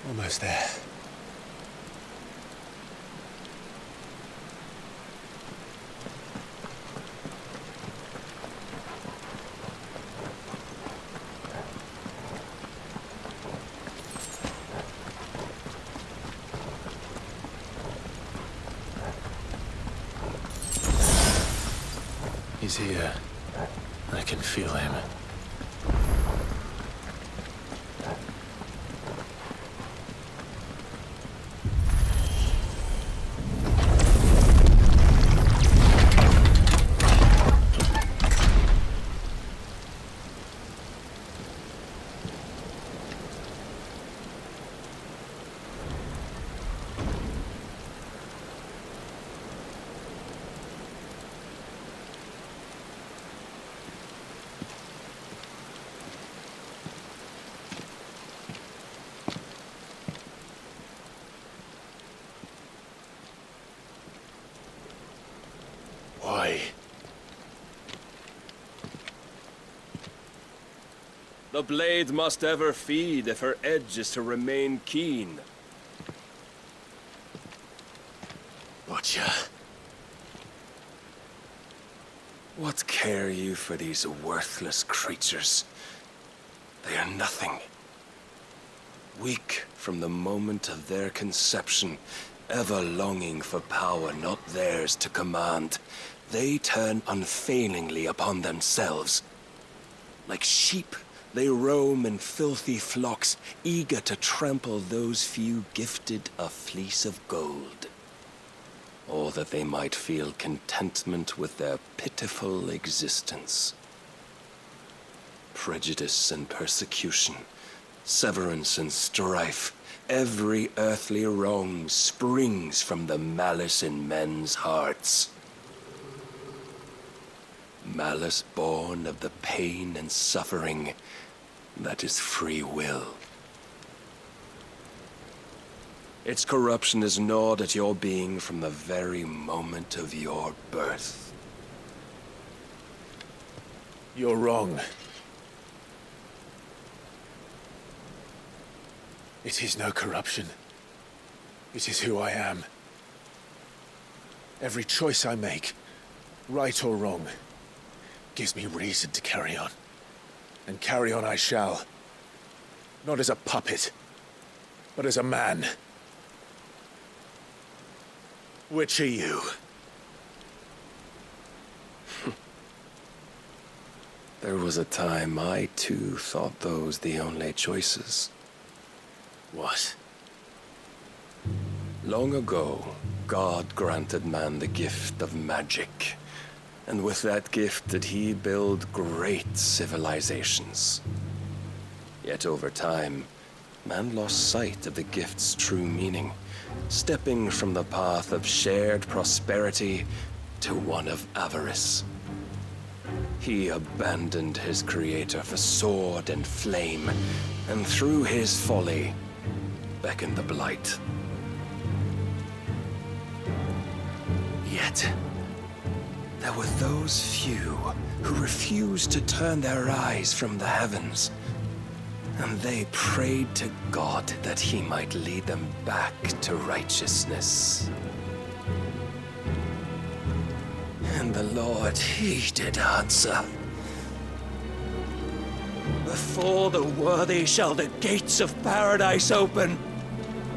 Almost there. He's here. I can feel him. The blade must ever feed if her edge is to remain keen. Butcher. What care you for these worthless creatures? They are nothing. Weak from the moment of their conception, ever longing for power not theirs to command, they turn unfailingly upon themselves. Like sheep, they roam in filthy flocks, eager to trample those few gifted a fleece of gold. Or that they might feel contentment with their pitiful existence. Prejudice and persecution, severance and strife, every earthly wrong springs from the malice in men's hearts. Malice born of the pain and suffering that is free will. Its corruption is gnawed at your being from the very moment of your birth. You're wrong. It is no corruption. It is who I am. Every choice I make, right or wrong, gives me reason to carry on. And carry on I shall. Not as a puppet, but as a man. Which are you? There was a time I too thought those the only choices. What? Long ago, God granted man the gift of magic. And with that gift did he build great civilizations. Yet over time, man lost sight of the gift's true meaning, stepping from the path of shared prosperity to one of avarice. He abandoned his creator for sword and flame, and through his folly, beckoned the blight. Yet, there were those few who refused to turn their eyes from the heavens, and they prayed to God that he might lead them back to righteousness. And the Lord, he did answer. Before the worthy shall the gates of paradise open.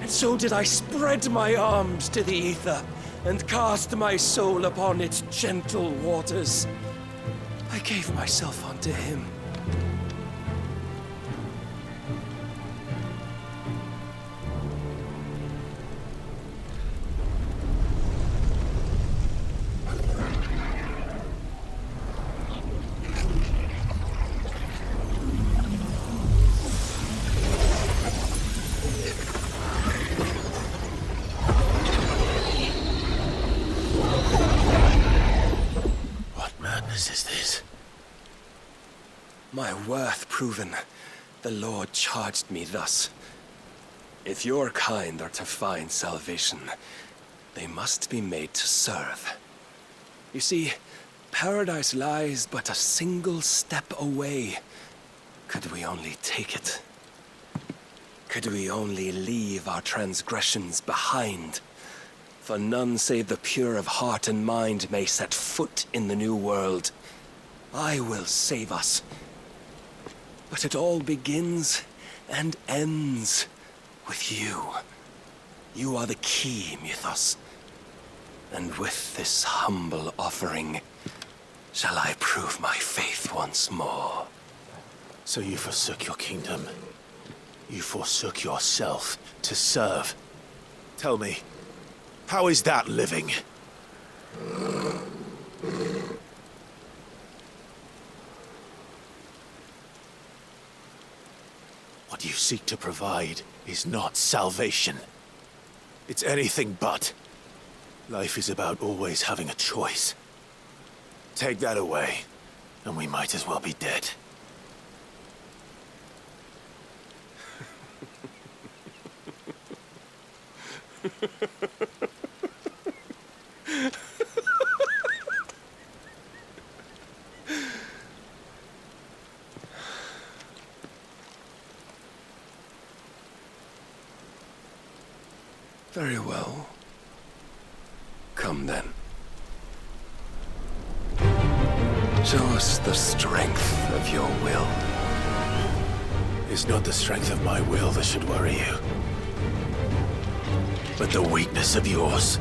And so did I spread my arms to the ether, and cast my soul upon its gentle waters. I gave myself unto him. Is this? My worth proven, the Lord charged me thus. If your kind are to find salvation, they must be made to serve. You see, paradise lies but a single step away. Could we only take it? Could we only leave our transgressions behind? For none save the pure of heart and mind may set foot in the new world. I will save us. But it all begins and ends with you. You are the key, Mythos. And with this humble offering, shall I prove my faith once more. So you forsook your kingdom. You forsook yourself to serve. Tell me, how is that living? What you seek to provide is not salvation. It's anything but. Life is about always having a choice. Take that away, and we might as well be dead. Very well. Come then. Show us the strength of your will. It's not the strength of my will that should worry you, but the weakness of yours.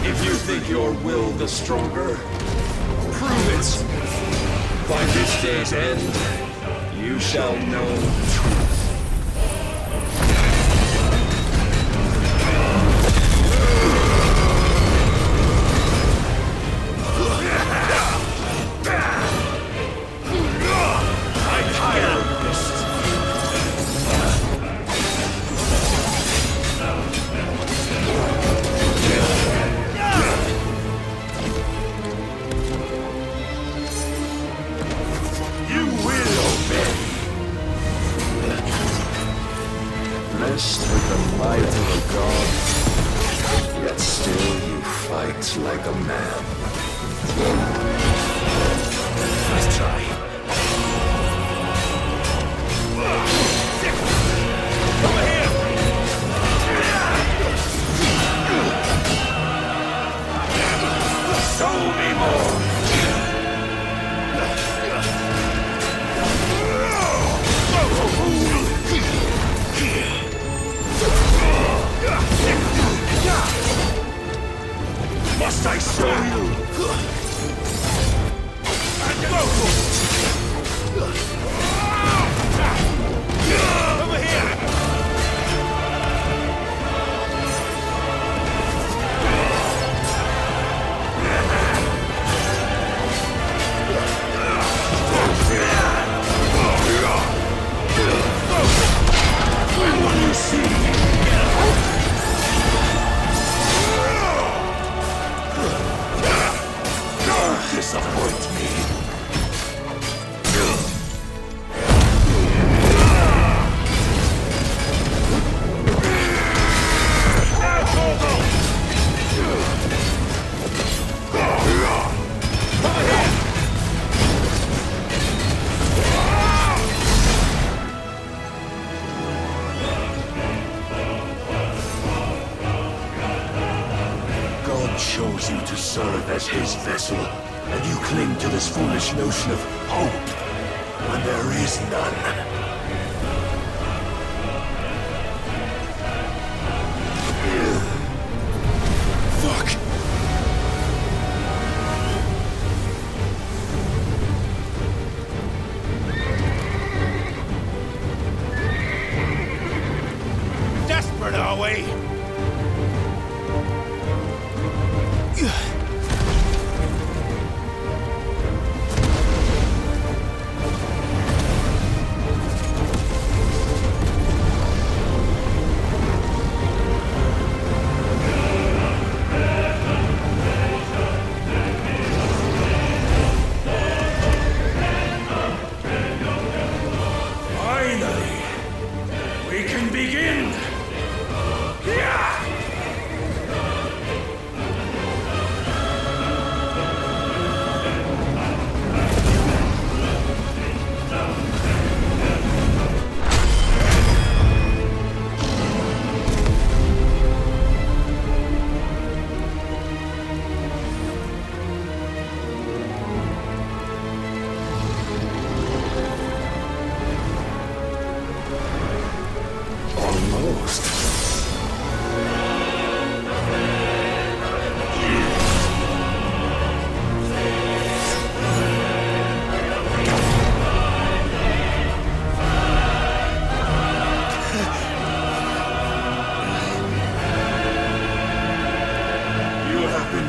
If you think your will the stronger, prove it! By this day's end, you shall know truth. Blessed with the might of a god, yet still you fight like a man. Nice try. Over here! Show me more! Must I show you? Over here! What do you see? Disappoint me. God chose you to serve as his vessel. And you cling to this foolish notion of hope when there is none. Fuck! Desperate, are we?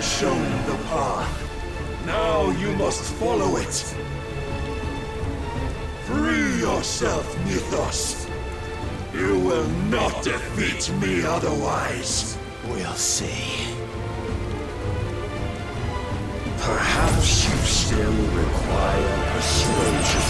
Shown the path. Now you must follow it. Free yourself, Mythos. You will not defeat me otherwise. We'll see. Perhaps you still require persuasion.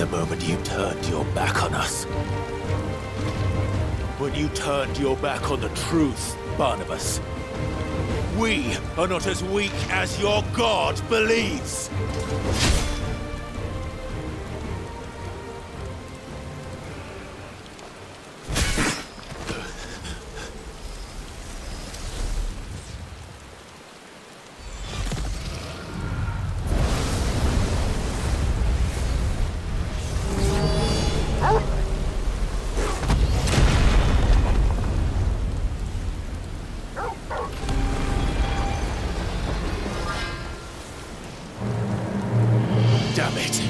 the moment you turned your back on us. When you turned your back on the truth, Barnabas. We are not as weak as your God believes. Damn it.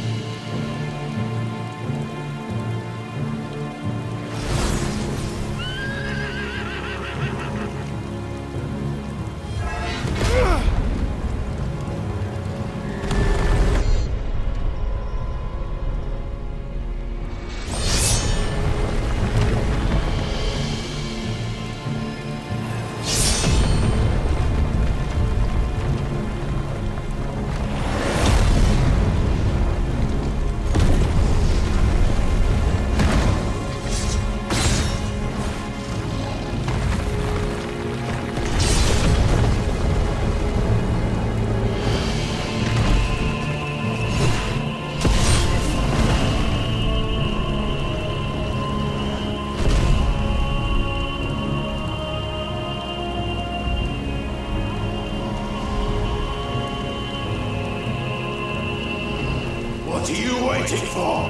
What are you waiting for?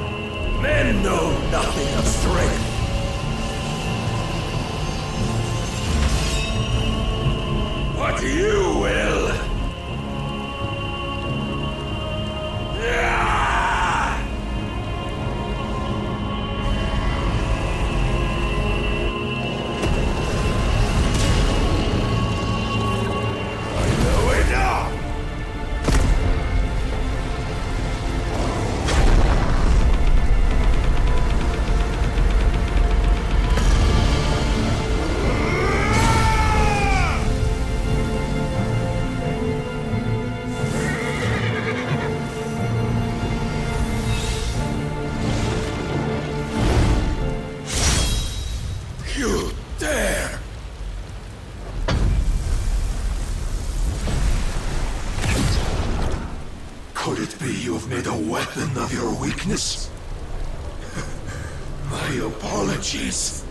Men know nothing of strength. What you will. I know it now. You dare! Could it be you have made a weapon of your weakness? My apologies.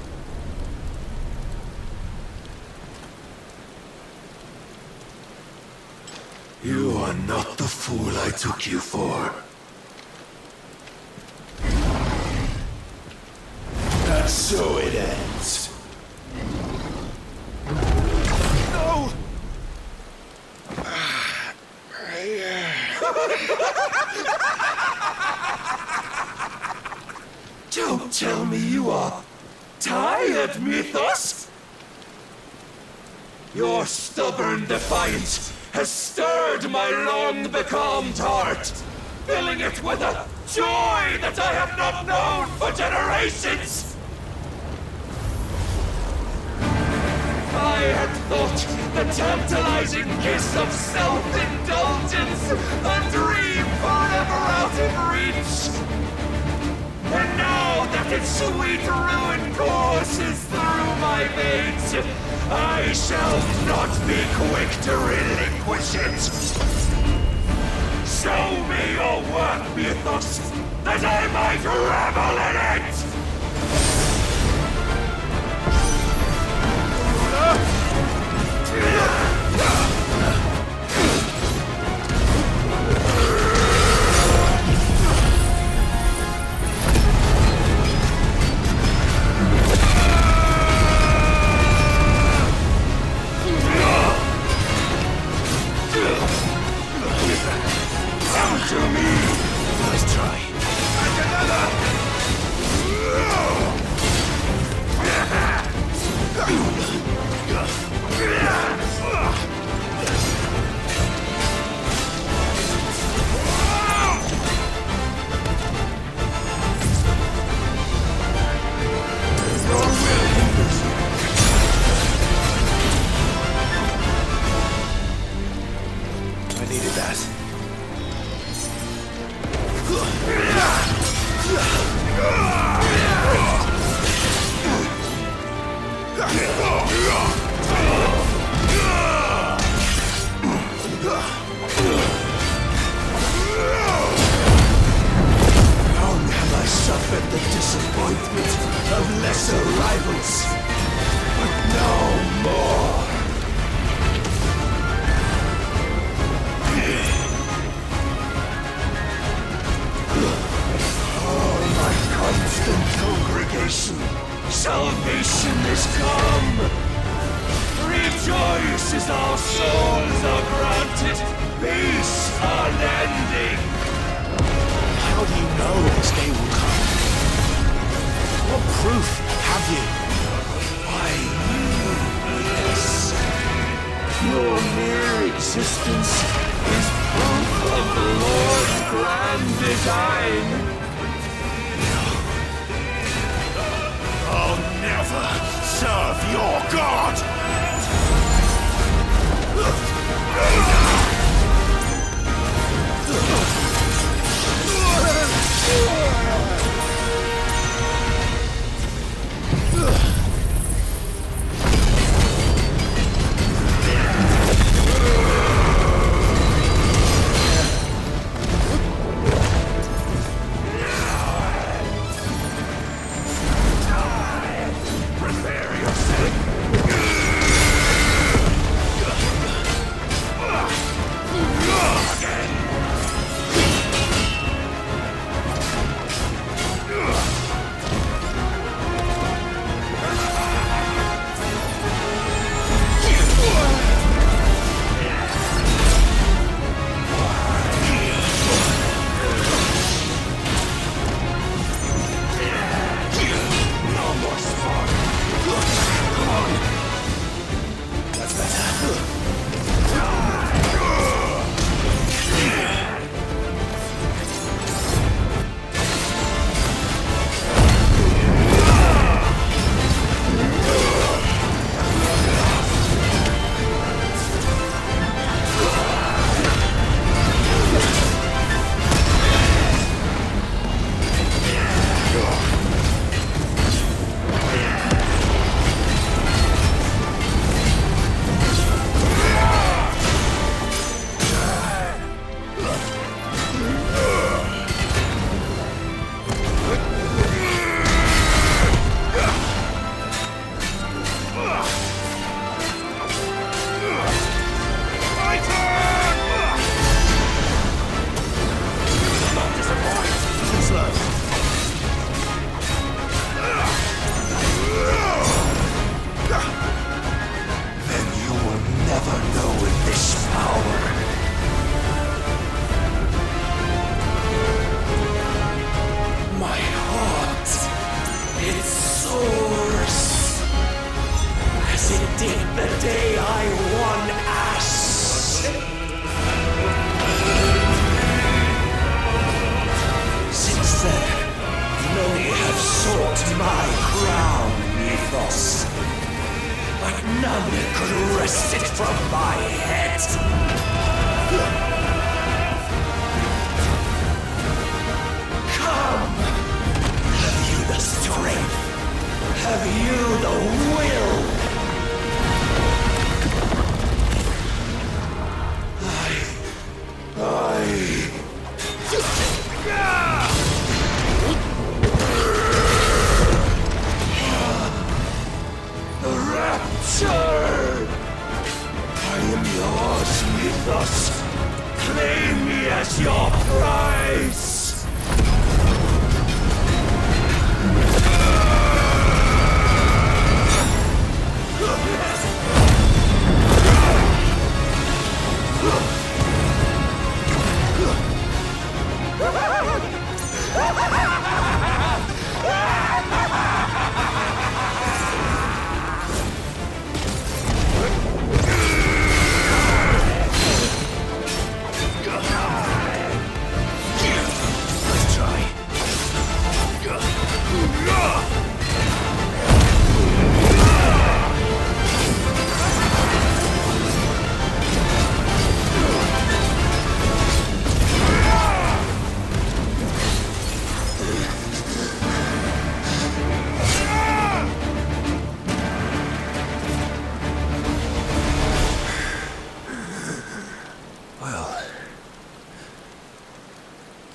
You are not the fool I took you for. And so it ends. No! Don't tell me you are tired, Mythos! Your stubborn defiance has stirred my long-becalmed heart, filling it with a joy that I have not known for generations! I had thought the tantalizing kiss of self-indulgence a dream forever out of reach. And now that its sweet ruin courses through my veins, I shall not be quick to relinquish it. Show me your work, Mythos, that I might revel in it! Come to me! Nice try. And another! the disappointment of lesser rivals, but no more. Oh, my constant congregation, salvation is come. Rejoice as our souls are granted peace unending. How do you know this day will come? What proof have you? I knew this. Your mere existence is proof of the Lord's grand design. I'll never serve your God!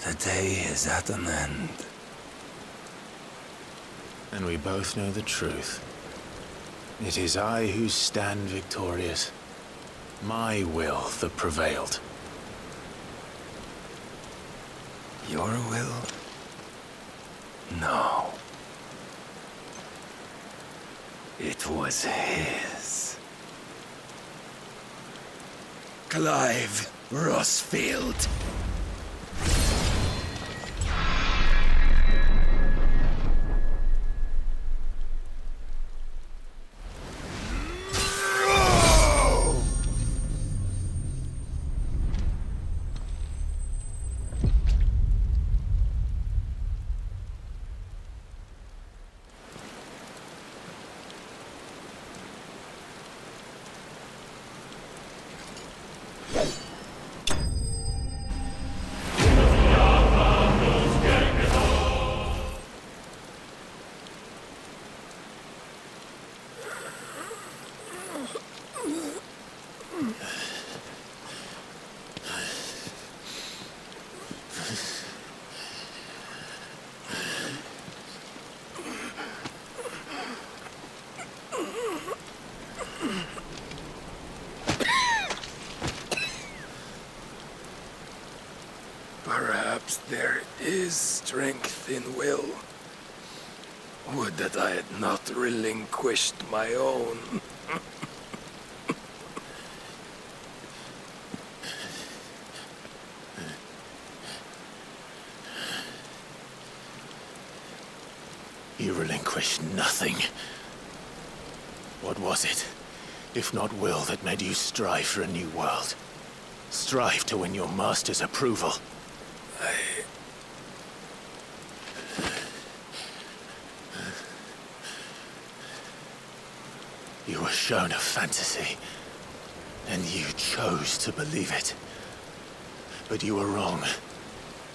The day is at an end. And we both know the truth. It is I who stand victorious. My will that prevailed. Your will? No. It was his. Clive Rossfield. Perhaps there is strength in will. Would that I had not relinquished my own. You relinquished nothing. What was it, if not will, that made you strive for a new world? Strive to win your master's approval? You were shown a fantasy, and you chose to believe it. But you were wrong.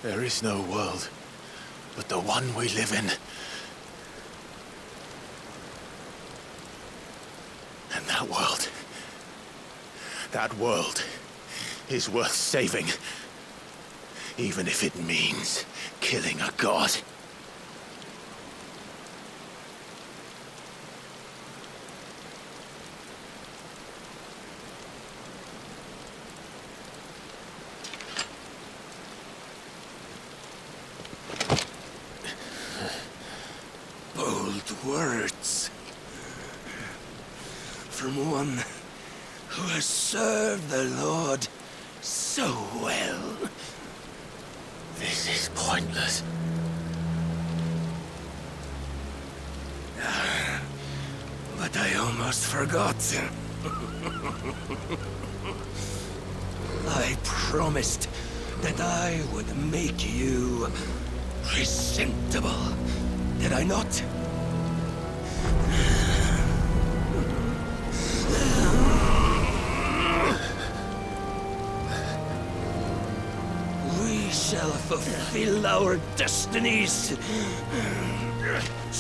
There is no world, but the one we live in. And that world is worth saving, even if it means killing a god. Bold words from one who has served the Lord so well. This is pointless. But I almost forgot. I promised that I would make you presentable. Did I not? We shall fulfill our destinies,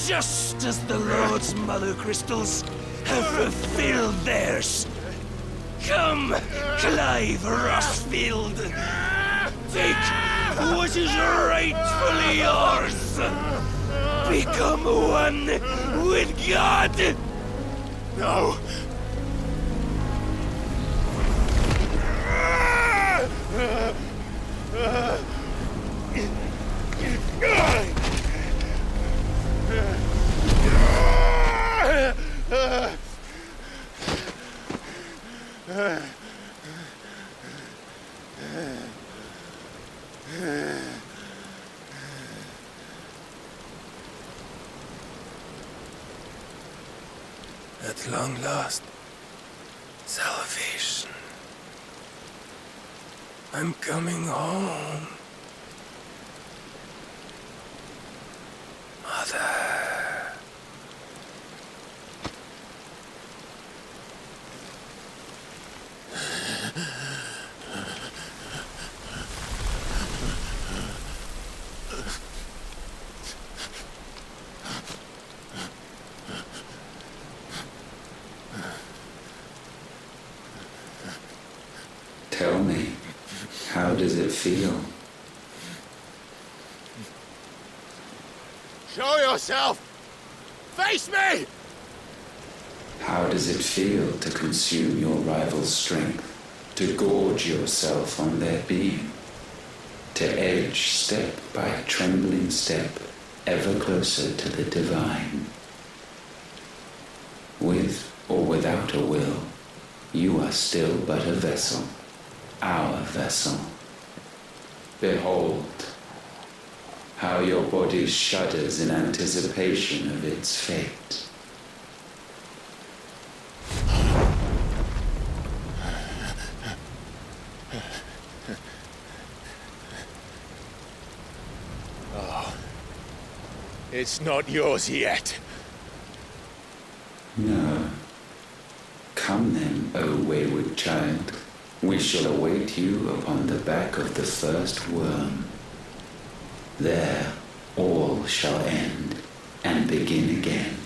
just as the Lord's Mother Crystals have fulfilled theirs. Come, Clive Rossfield. Take what is rightfully yours. Become one with God. No. At long last, salvation. I'm coming home. Mother. Tell me, how does it feel? Show yourself! Face me! How does it feel to consume your rival's strength, to gorge yourself on their beam, to edge step by trembling step ever closer to the divine? With or without a will, you are still but a vessel, our vessel. Behold, how your body shudders in anticipation of its fate. Oh, it's not yours yet. No. Come then, O wayward child. We shall await you upon the back of the first worm. There all shall end and begin again.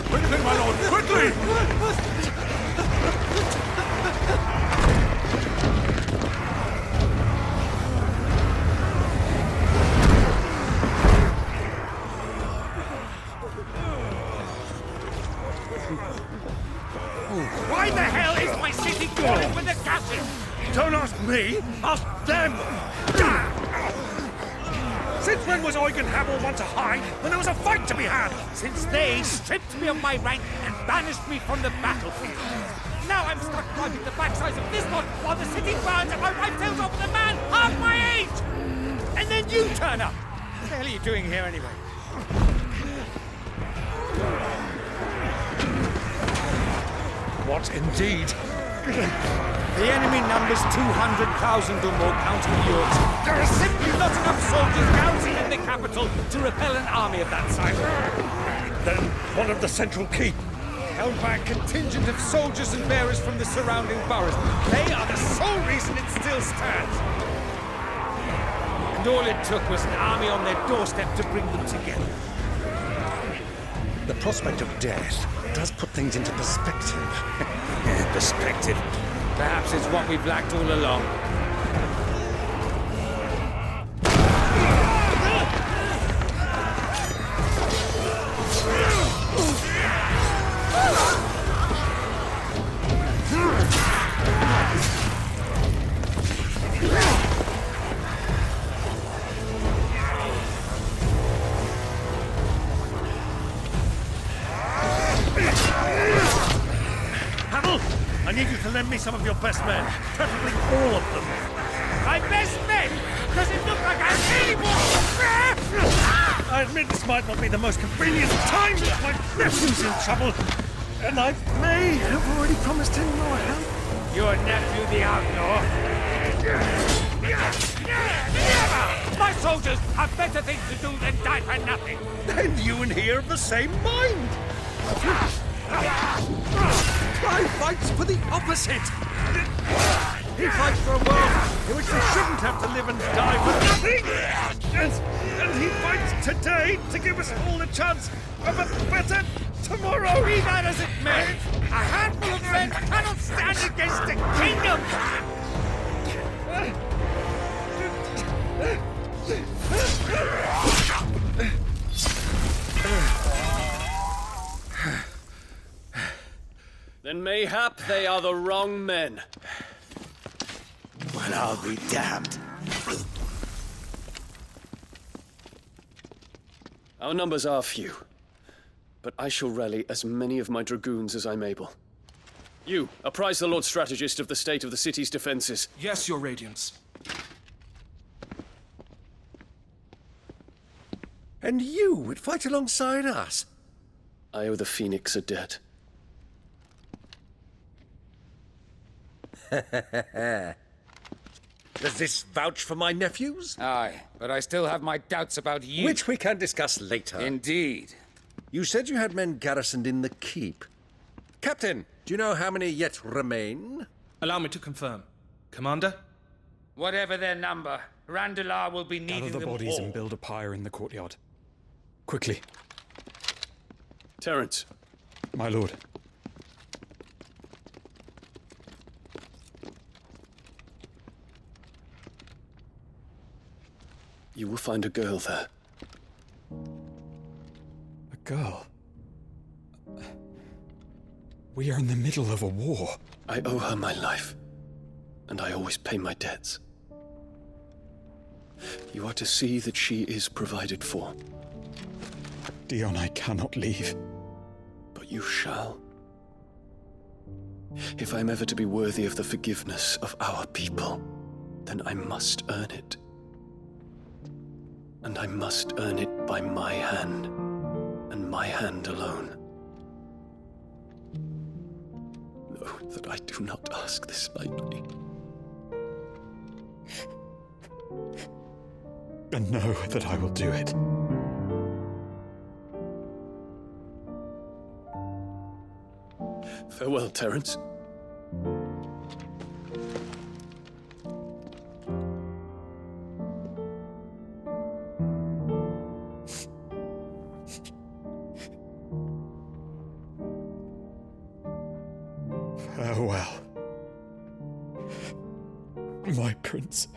Quickly, my lord, quickly! Why the hell is my city falling with the gases? Don't ask me, ask them! Since when was Eugen Hamel one to hide when there was a fight to be had? Since they stripped me of my rank and banished me from the battlefield. Now I'm stuck driving the backsides of this lot while the city burns and my wife tells off the man half my age! And then you turn up! What the hell are you doing here anyway? What indeed? The enemy numbers 200,000 or more, counting yours. There are simply not enough soldiers garrisoned in the capital to repel an army of that size. Then what of the central keep? Held by a contingent of soldiers and bearers from the surrounding boroughs. They are the sole reason it still stands. And all it took was an army on their doorstep to bring them together. The prospect of death does put things into perspective. Perspective. Perhaps it's what we've lacked all along. I need you to lend me some of your best men, preferably all of them. My best men? Does it look like I'm anymore? I admit this might not be the most convenient time, but my nephew's in trouble, and I may have already promised him your help. Your nephew, the outlaw? Never! My soldiers have better things to do than die for nothing. Then you and he are of the same mind. I fights for the opposite. He fights for a world in which we shouldn't have to live and die for nothing. And he fights today to give us all a chance of a better Tomorrow, be that as it may, a handful of men cannot stand against a kingdom! Then mayhap they are the wrong men. Well, I'll be damned. Our numbers are few, but I shall rally as many of my dragoons as I'm able. You, apprise the Lord Strategist of the state of the city's defenses. Yes, Your Radiance. And you would fight alongside us? I owe the Phoenix a debt. Does this vouch for my nephews? Aye, but I still have my doubts about you. Which we can discuss later. Indeed. You said you had men garrisoned in the keep. Captain, do you know how many yet remain? Allow me to confirm. Commander? Whatever their number, Randalar will be needing Gather the them bodies all. and build a pyre in the courtyard. Quickly. Terence. My lord. You will find a girl there. A girl? We are in the middle of a war. I owe her my life, and I always pay my debts. You are to see that she is provided for. Dion, I cannot leave. But you shall. If I'm ever to be worthy of the forgiveness of our people, then I must earn it. And I must earn it by my hand, and my hand alone. Know that I do not ask this lightly. And know that I will do it. Farewell, Terence. Farewell, my prince.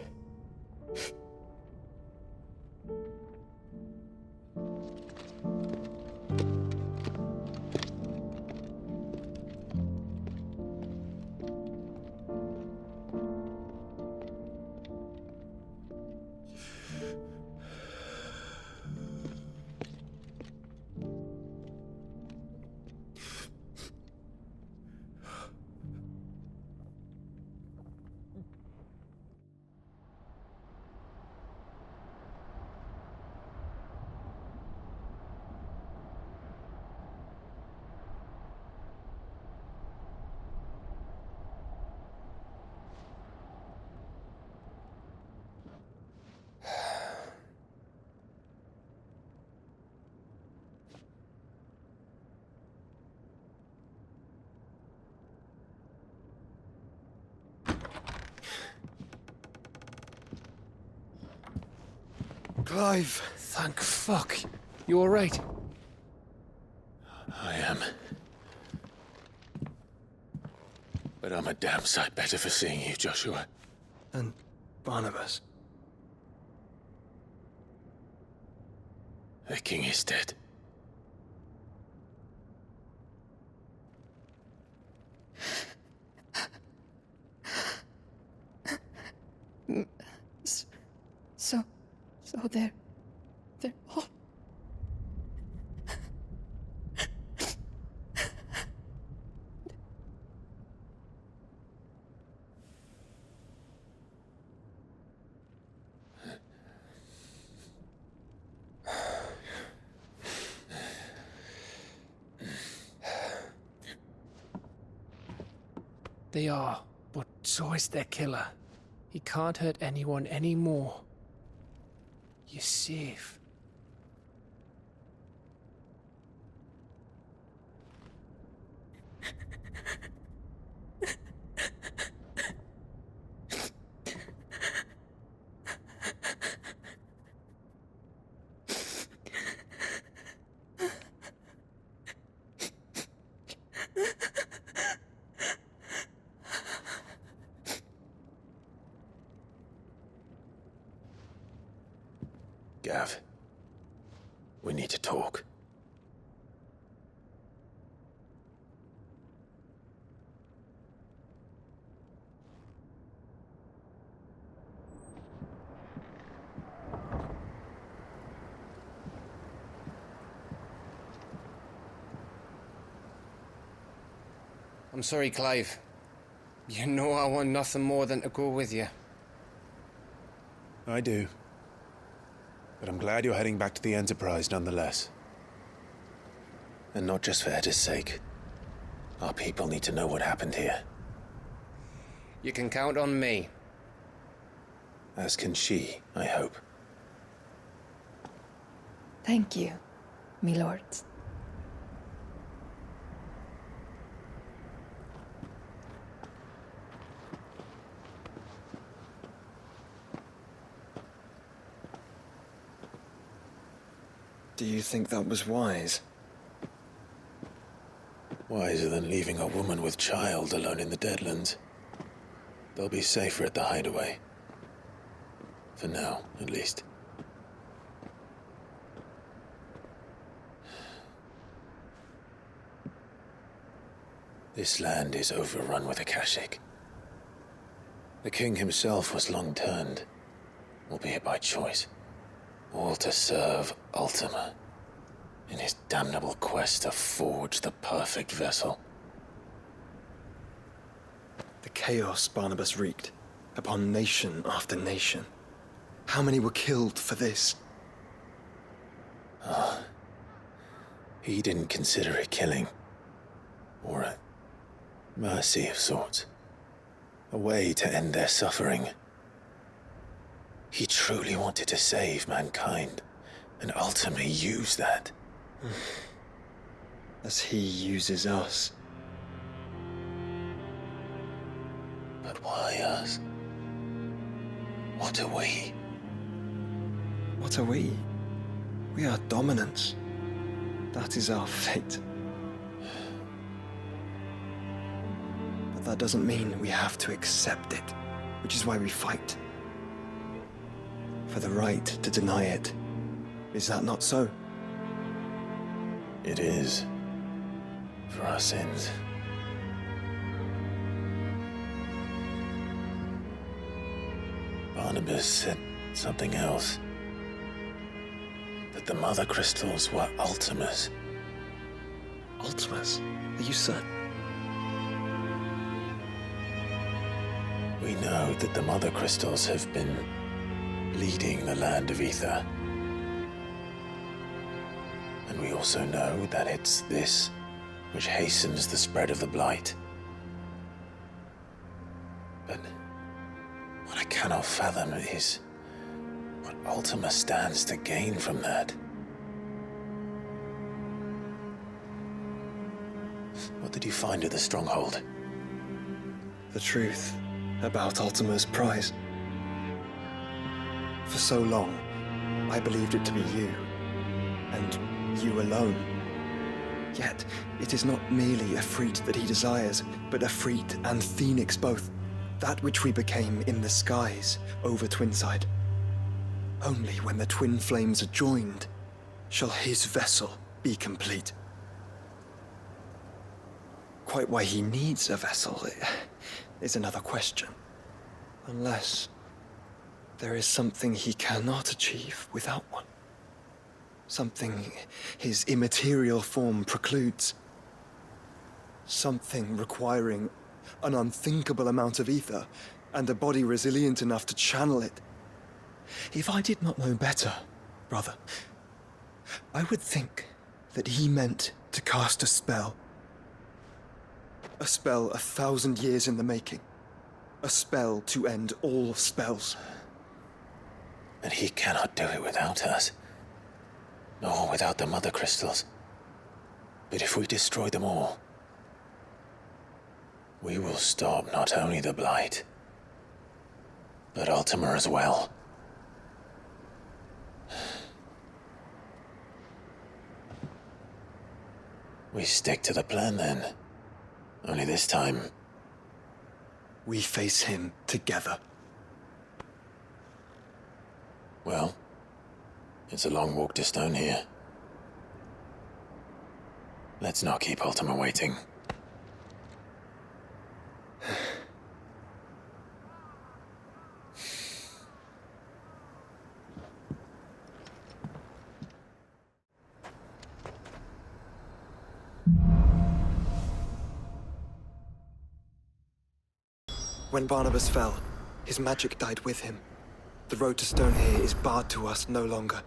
Clive! Thank fuck. You alright? I am. But I'm a damn sight better for seeing you, Joshua. And Barnabas. The king is dead. So they're all... They are, but so is their killer. He can't hurt anyone anymore. You're safe. Gav, we need to talk. I'm sorry, Clive. You know I want nothing more than to go with you. I do. But I'm glad you're heading back to the Enterprise nonetheless. And not just for Edda's sake. Our people need to know what happened here. You can count on me. As can she, I hope. Thank you, me lords. Do you think that was wise? Wiser than leaving a woman with child alone in the Deadlands. They'll be safer at the hideaway. For now, at least. This land is overrun with Akashic. The king himself was long turned, albeit by choice, all to serve Ultima, in his damnable quest to forge the perfect vessel. The chaos Barnabas wreaked upon nation after nation. How many were killed for this? He didn't consider it killing, or a mercy of sorts. A way to end their suffering. He truly wanted to save mankind, and ultimately use that. As he uses us. But why us? What are we? What are we? We are dominance. That is our fate. But that doesn't mean we have to accept it, which is why we fight. For the right to deny it. Is that not so? It is. For our sins. Barnabas said something else. That the Mother Crystals were Ultimas. Ultimas? Are you certain? We know that the Mother Crystals have been leading the land of Ether. And we also know that it's this which hastens the spread of the Blight. But what I cannot fathom is what Ultima stands to gain from that. What did you find at the Stronghold? The truth about Ultima's prize. For so long, I believed it to be you, and you alone. Yet, it is not merely a freat that he desires, but a freat and phoenix both. That which we became in the skies over Twinside. Only when the twin flames are joined shall his vessel be complete. Quite why he needs a vessel is another question. Unless there is something he cannot achieve without one. Something his immaterial form precludes. Something requiring an unthinkable amount of ether and a body resilient enough to channel it. If I did not know better, brother, I would think that he meant to cast a spell. A spell 1,000 years in the making. A spell to end all spells. And he cannot do it without us. Nor without the Mother Crystals. But if we destroy them all, we will stop not only the Blight, but Ultima as well. We stick to the plan then, Only this time, we face him together. Well, it's a long walk to Stone here. Let's not keep Ultima waiting. When Barnabas fell, his magic died with him. The road to Stone here is barred to us no longer.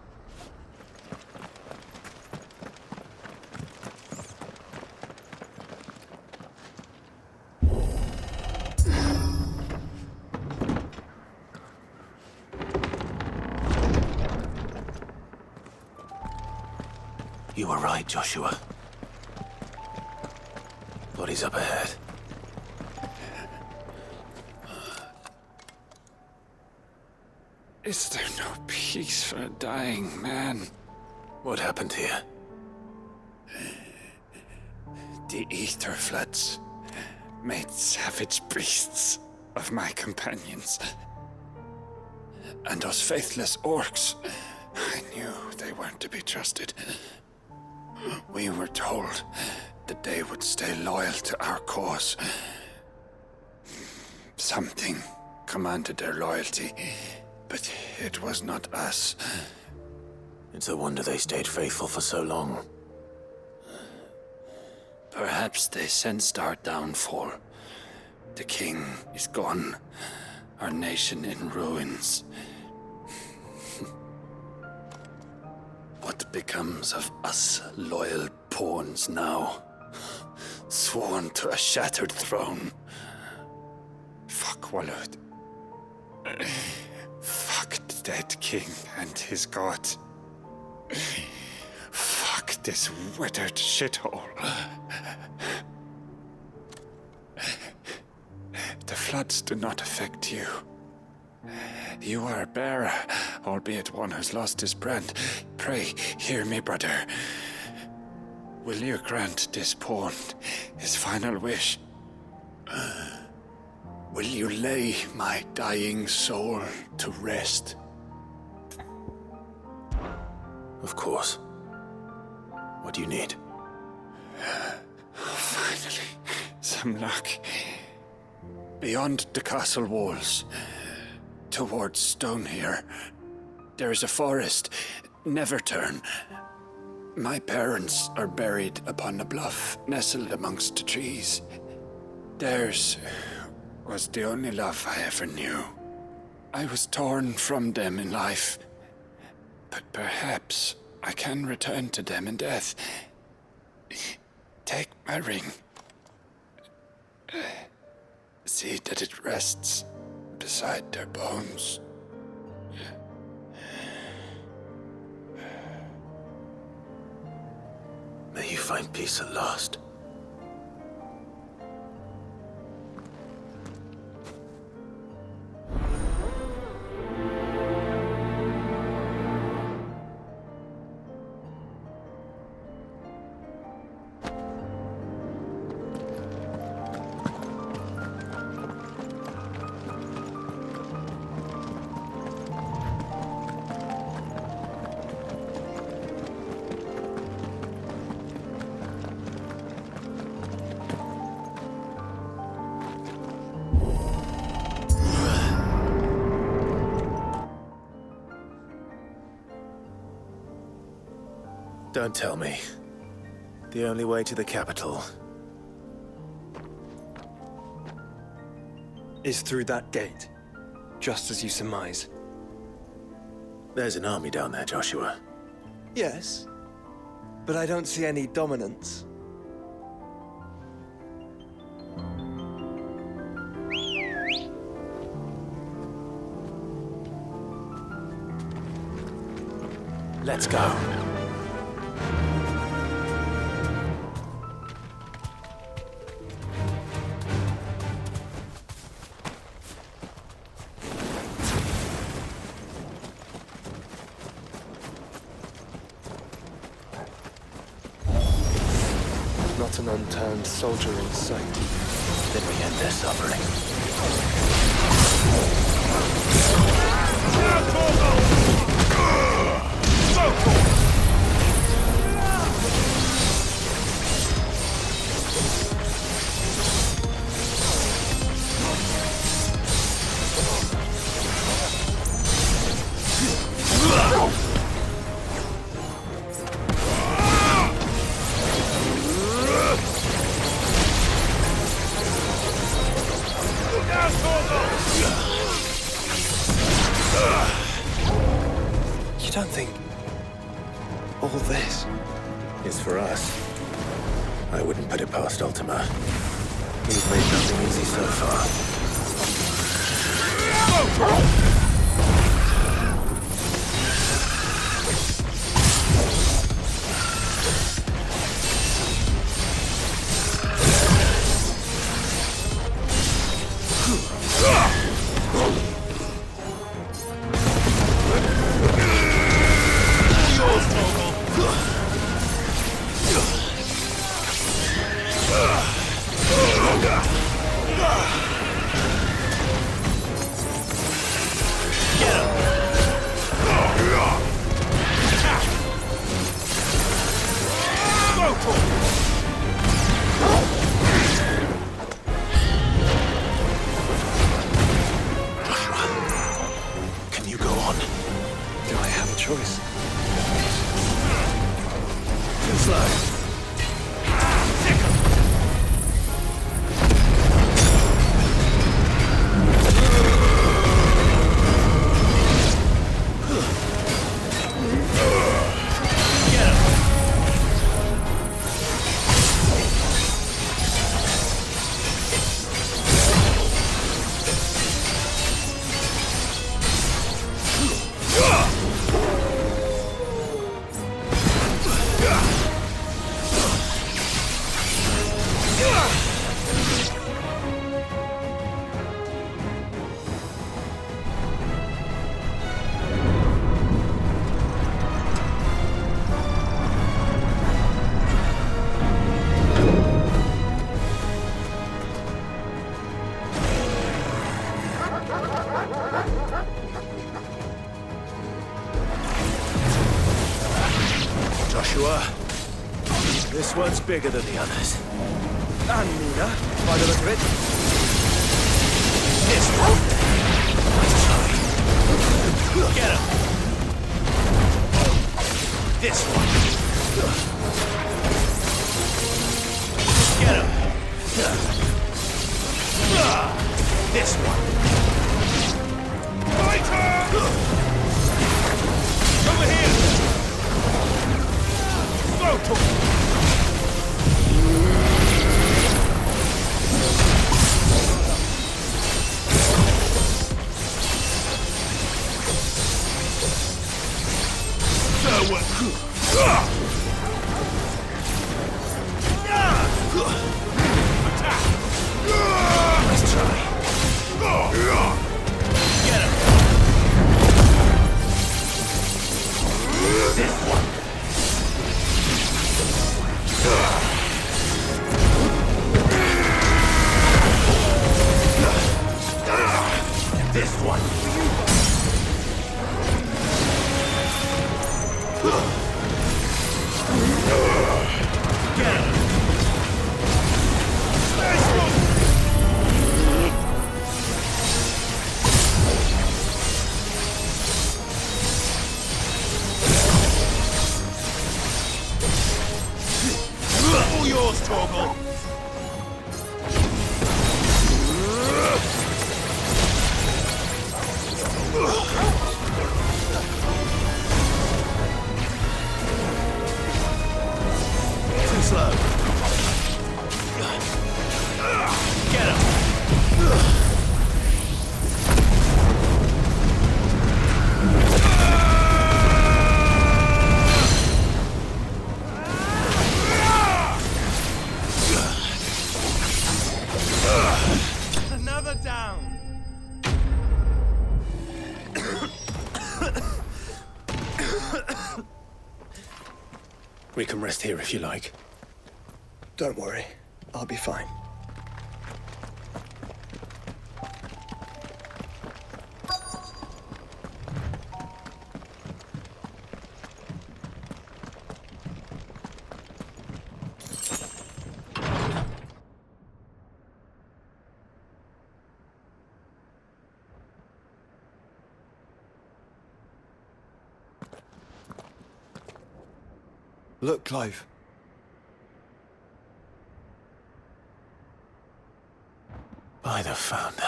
You were right, Joshua. Bodies up ahead. Is there no peace for a dying man? What happened here? The ether floods made savage beasts of my companions. And those faithless orcs, I knew they weren't to be trusted. We were told that they would stay loyal to our cause. Something commanded their loyalty. But it was not us. It's a wonder they stayed faithful for so long. Perhaps they sensed our downfall. The king is gone. Our nation in ruins. What becomes of us loyal pawns now? Sworn to a shattered throne. Fuck Walud. Fuck the dead king and his god. Fuck this withered shithole. The floods do not affect you. You are a bearer, albeit one who's lost his brand. Pray, hear me, brother. Will you grant this pawn his final wish? Will you lay my dying soul to rest? Of course. What do you need? Finally, some luck. Beyond the castle walls, towards Stone here, there is a forest. Never turn. My parents are buried upon a bluff, nestled amongst the trees. Theirs was the only love I ever knew. I was torn from them in life, but perhaps I can return to them in death. Take my ring. See that it rests beside their bones. May you find peace at last. Don't tell me. The only way to the capital is through that gate, just as you surmise. There's an army down there, Joshua. Yes, but I don't see any dominance. Let's go. Not an unturned soldier in sight. Then we end their suffering. You don't think all this is for us? I wouldn't put it past Ultima. We've made nothing easy so far. This one's bigger than the others. And Nina, by the look of it. This one. Let's try. Get him. This one. Get him. This one. Fighter! Over here! Go to him! Let's try. Get him. This one. This one. Get him. All yours, Torgal. Too slow. Get him. Another down. We can rest here if you like. Don't worry. I'll be fine. Look, Clive. By the Founder.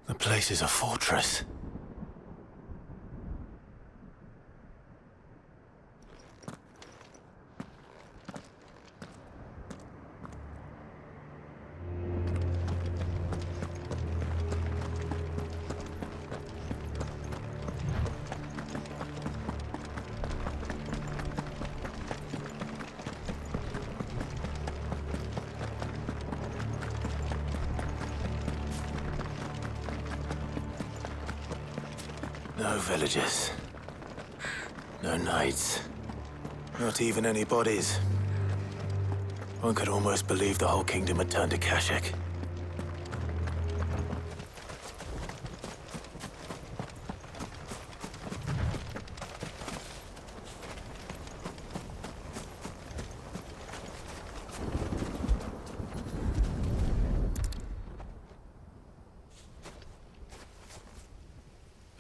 The place is a fortress. No villagers. No knights. Not even any bodies. One could almost believe the whole kingdom had turned to Kashyyyk.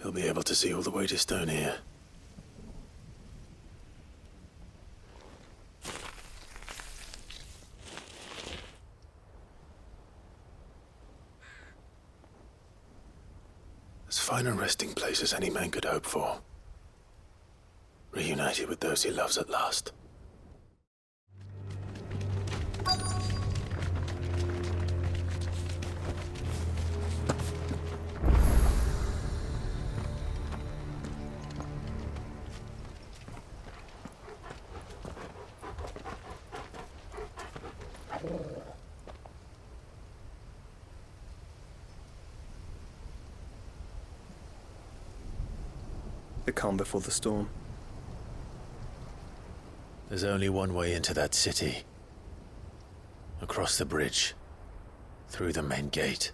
He'll be able to see all the way to Stone here. As fine a resting place as any man could hope for. Reunited with those he loves at last. The calm before the storm. There's only one way into that city. Across the bridge. Through the main gate.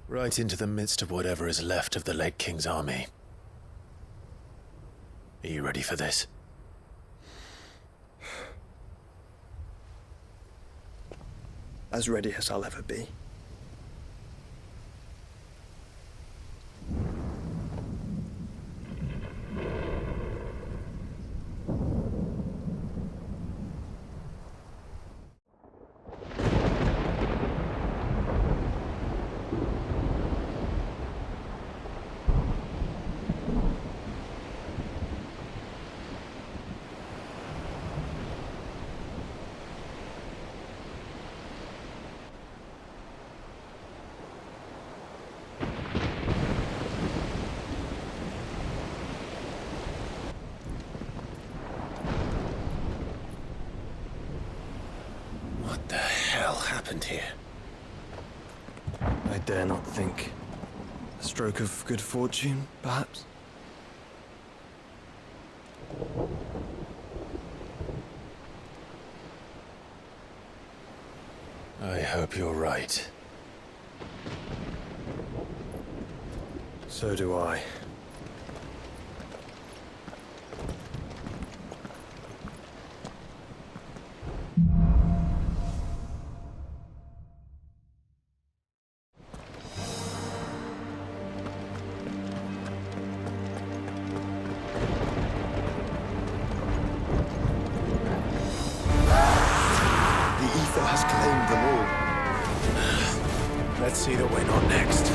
Right into the midst of whatever is left of the late King's army. Are you ready for this? As ready as I'll ever be. What the hell happened here? I dare not think. A stroke of good fortune, perhaps? I hope you're right. So do I. Has claimed them all. Let's see the win on next.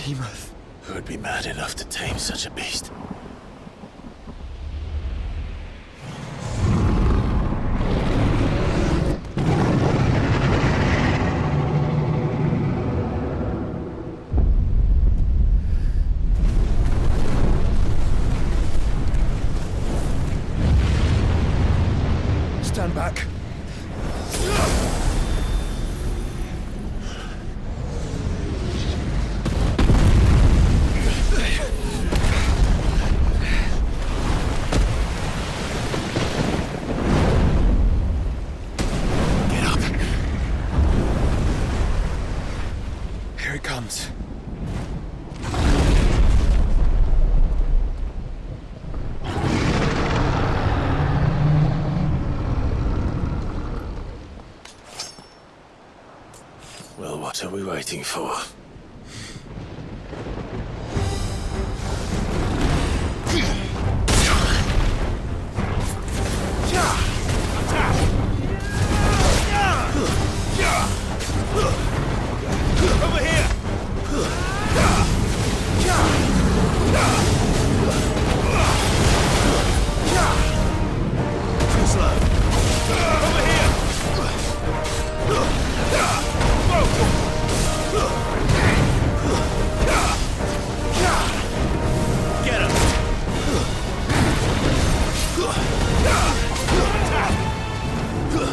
behemoth. Who would be mad enough to tame such a beast? Stand back. Here it comes. Well, what are we waiting for? Over here! Too slow. Over here! Get him!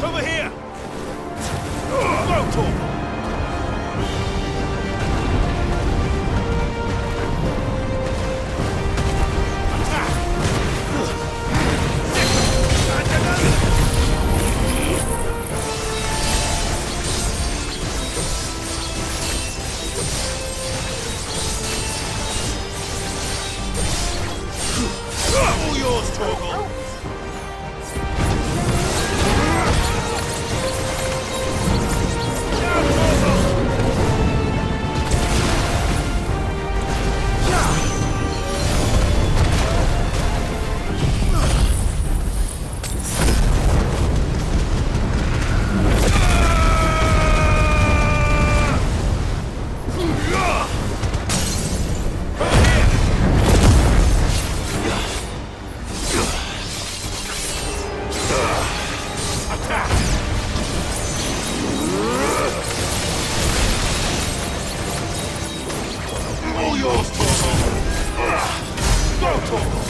Over here! All yours, Torgal! All yours, Torgal! Go, Torgal!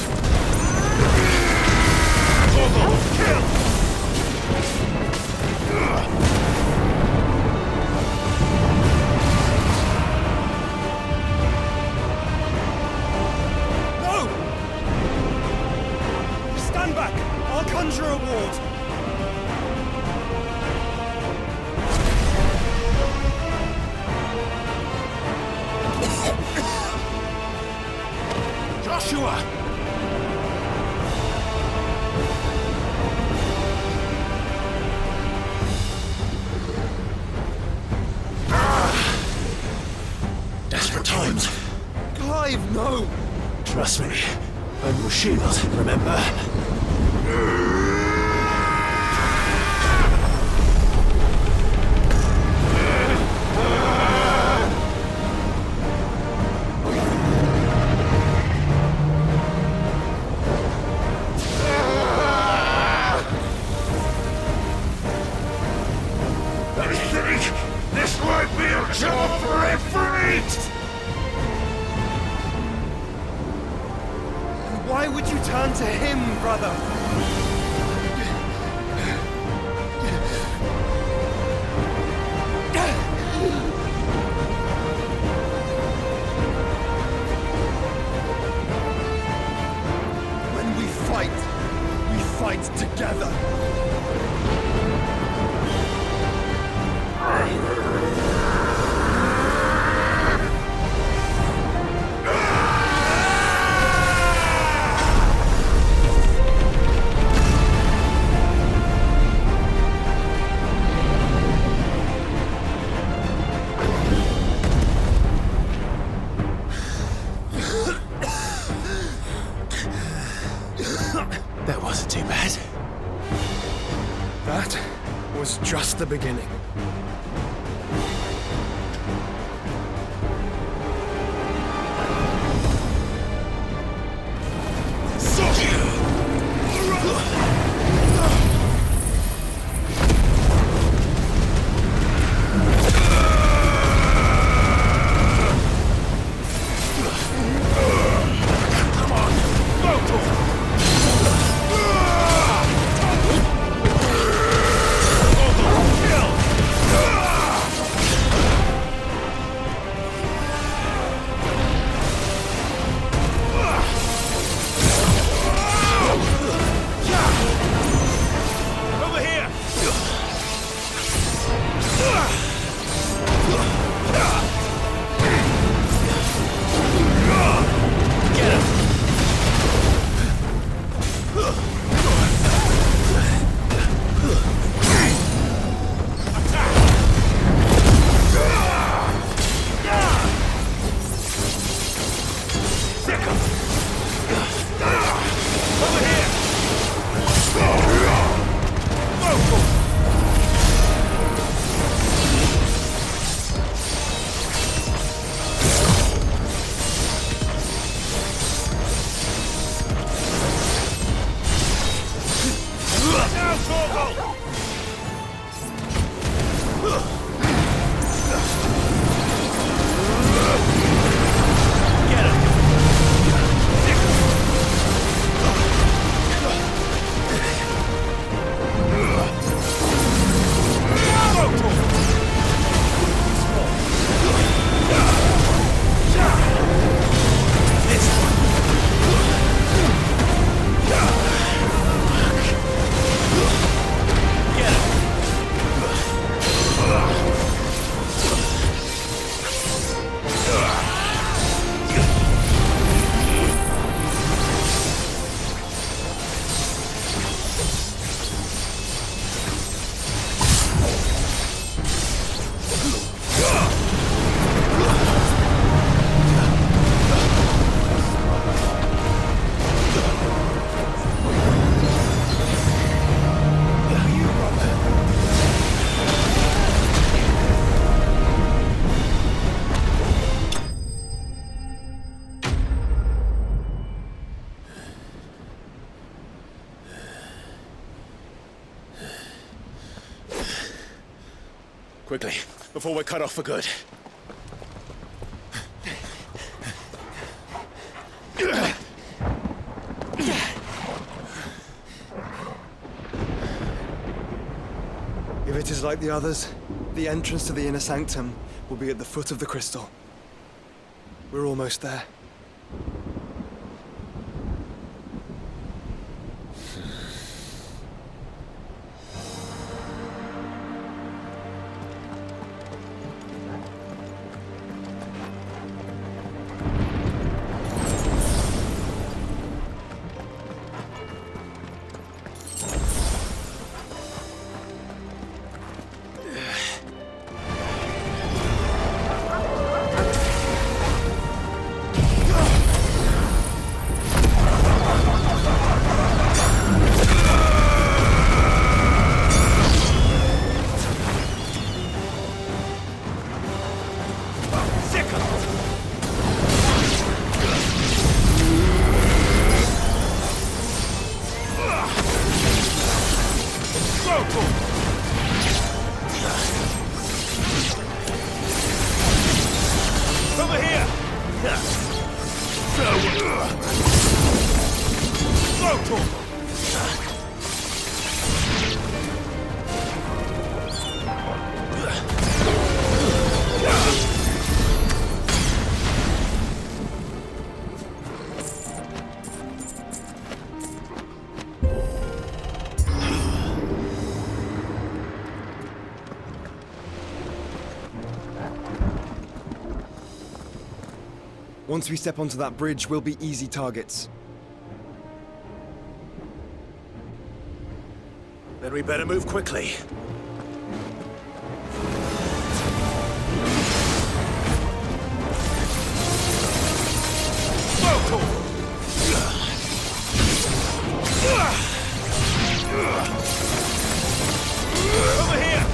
Torgal, kill! No! Stand back! I'll conjure a ward! Joshua! Desperate times. Clive, no! Trust me. I'm your shield, remember? This won't be a job for a freak! Why would you turn to him, brother? When we fight together. That wasn't too bad. That was just the beginning. Quickly, before we're cut off for good. If it is like the others, the entrance to the inner sanctum will be at the foot of the crystal. We're almost there. Once we step onto that bridge, we'll be easy targets. Then we better move quickly. Over here!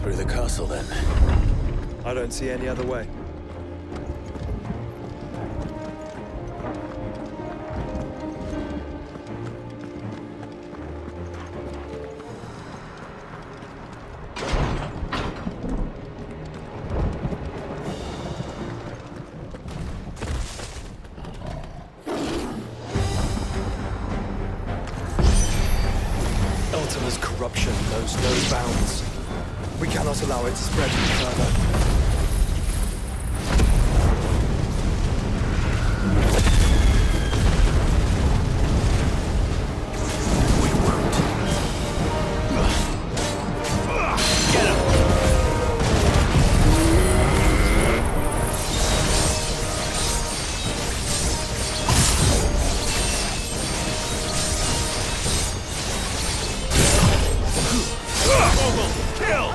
Through the castle, then. I don't see any other way. Ultima's corruption knows no bounds. We cannot allow it to spread any further. Kill!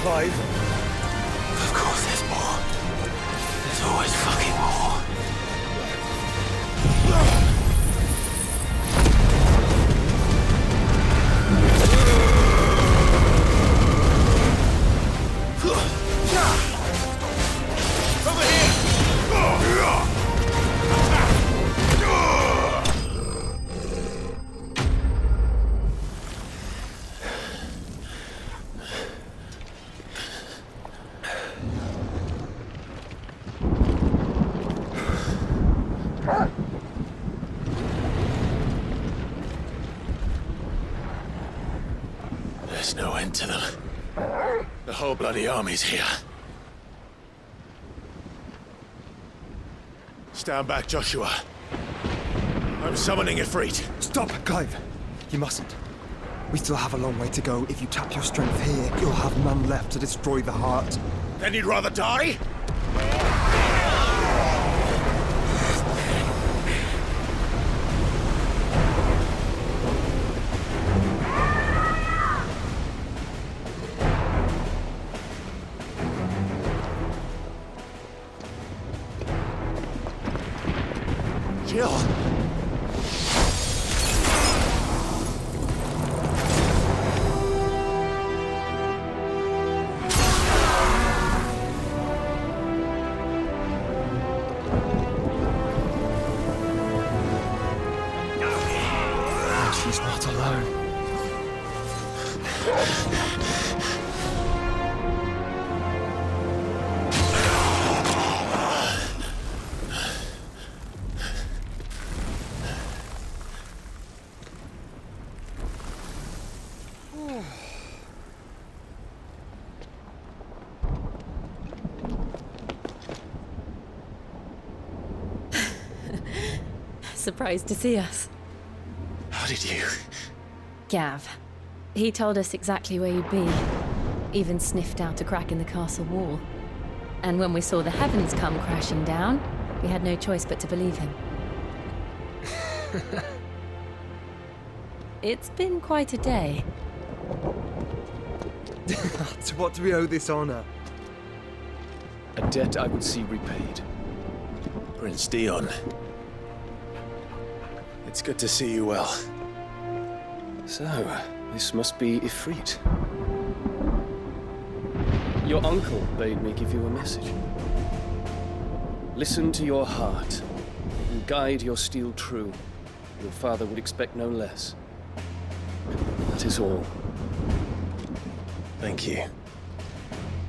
Clive. Of course there's more. There's always fucking more. Over here! There's no end to them. The whole bloody army's here. Stand back, Joshua. I'm summoning Ifrit. Stop, Clive. You mustn't. We still have a long way to go. If you tap your strength here, you'll have none left to destroy the heart. Then you'd rather die? Jill! She's not alone. Surprised to see us. How did you? Gav. He told us exactly where you'd be. Even sniffed out a crack in the castle wall. And when we saw the heavens come crashing down, we had no choice but to believe him. It's been quite a day. To what do we owe this honor? A debt I would see repaid. Prince Dion. It's good to see you well. So, this must be Ifrit. Your uncle bade me give you a message. Listen to your heart, and guide your steel true. Your father would expect no less. That is all. Thank you.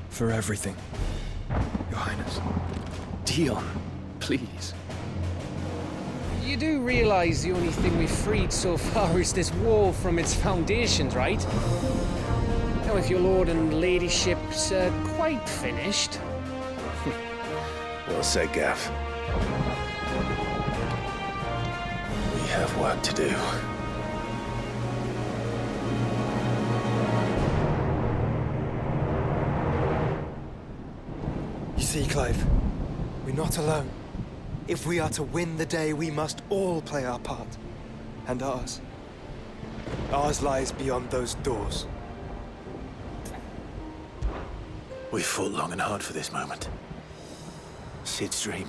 For everything, Your Highness. Dion, please. You do realize the only thing we've freed so far is this wall from its foundations, right? Now, if your lord and ladyship's quite finished... Well said, Gav. We have work to do. You see, Clive, we're not alone. If we are to win the day, we must all play our part. And ours. Ours lies beyond those doors. We've fought long and hard for this moment. Sid's dream,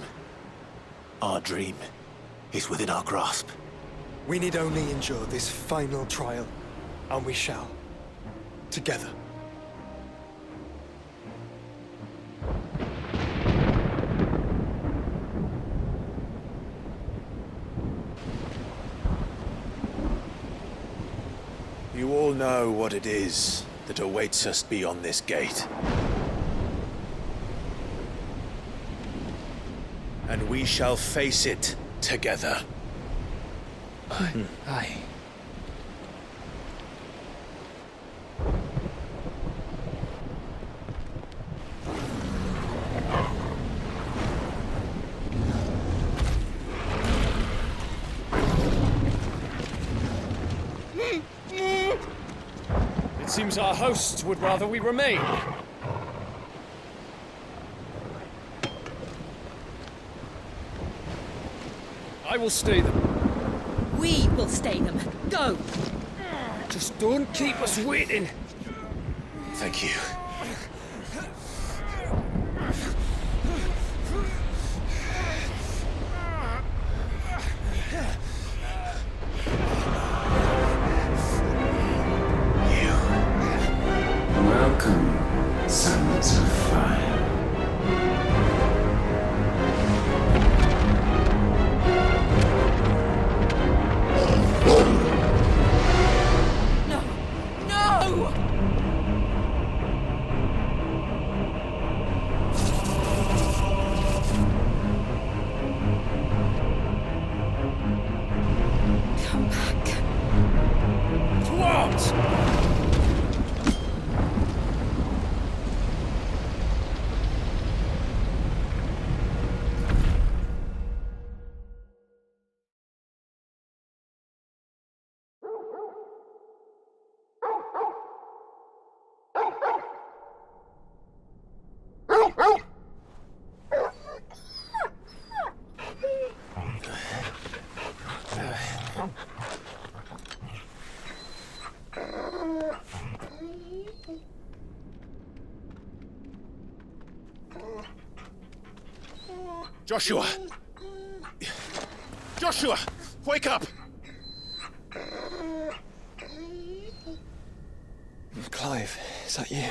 our dream, is within our grasp. We need only endure this final trial, and we shall. Together. You all know what it is that awaits us beyond this gate. And we shall face it together. Aye. It seems our hosts would rather we remain. I will stay them. We will stay them. Go! Just don't keep us waiting. Thank you. Welcome, sons of fire. Joshua! Joshua! Wake up! Clive, is that you?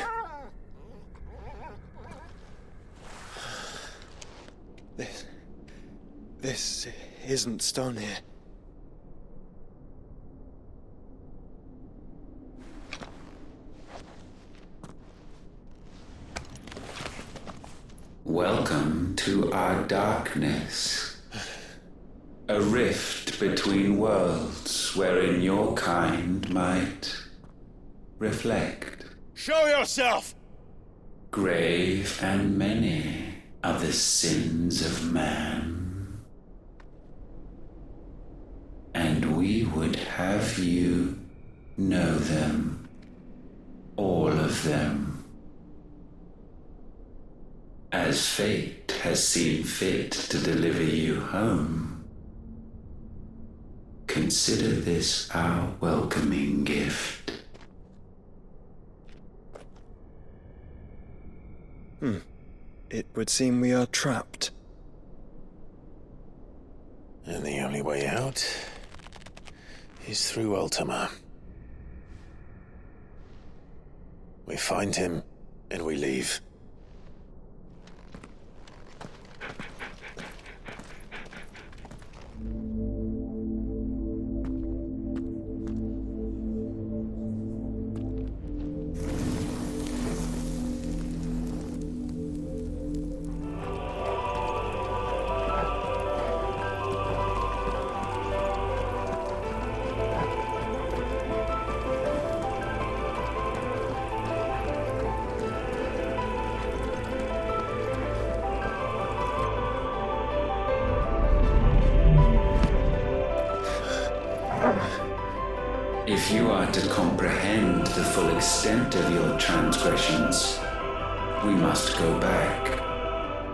This isn't stone here. Welcome to our darkness. A rift between worlds wherein your kind might reflect. Show yourself! Grave and many are the sins of man. And we would have you know them, all of them. As fate has seen fit to deliver you home, consider this our welcoming gift. It would seem we are trapped. And the only way out is through Ultima. We find him, and we leave. If you are to comprehend the full extent of your transgressions, we must go back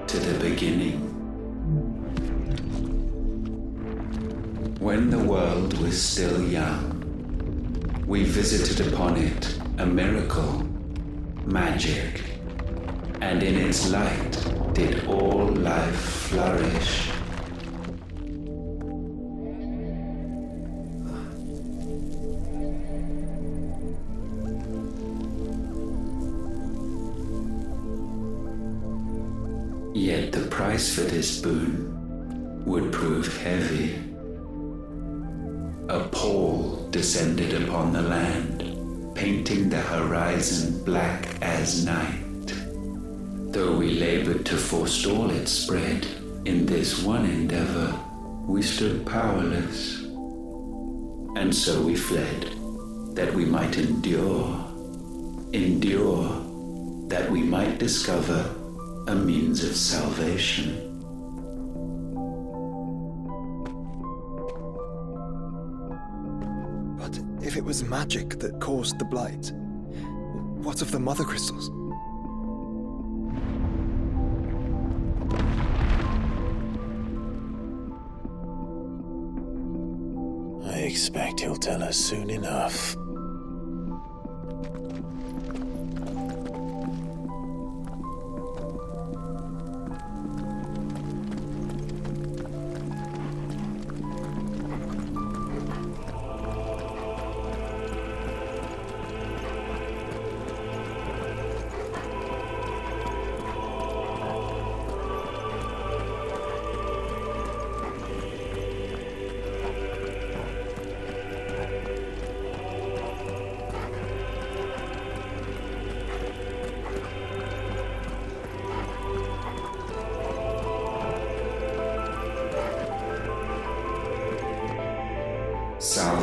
to the beginning. When the world was still young, we visited upon it a miracle, magic, and in its light did all life flourish. Yet the price for this boon would prove heavy. A pall descended upon the land, painting the horizon black as night. Though we labored to forestall its spread, in this one endeavor we stood powerless. And so we fled, that we might endure, that we might discover a means of salvation. But if it was magic that caused the blight, what of the mother crystals? I expect he'll tell us soon enough.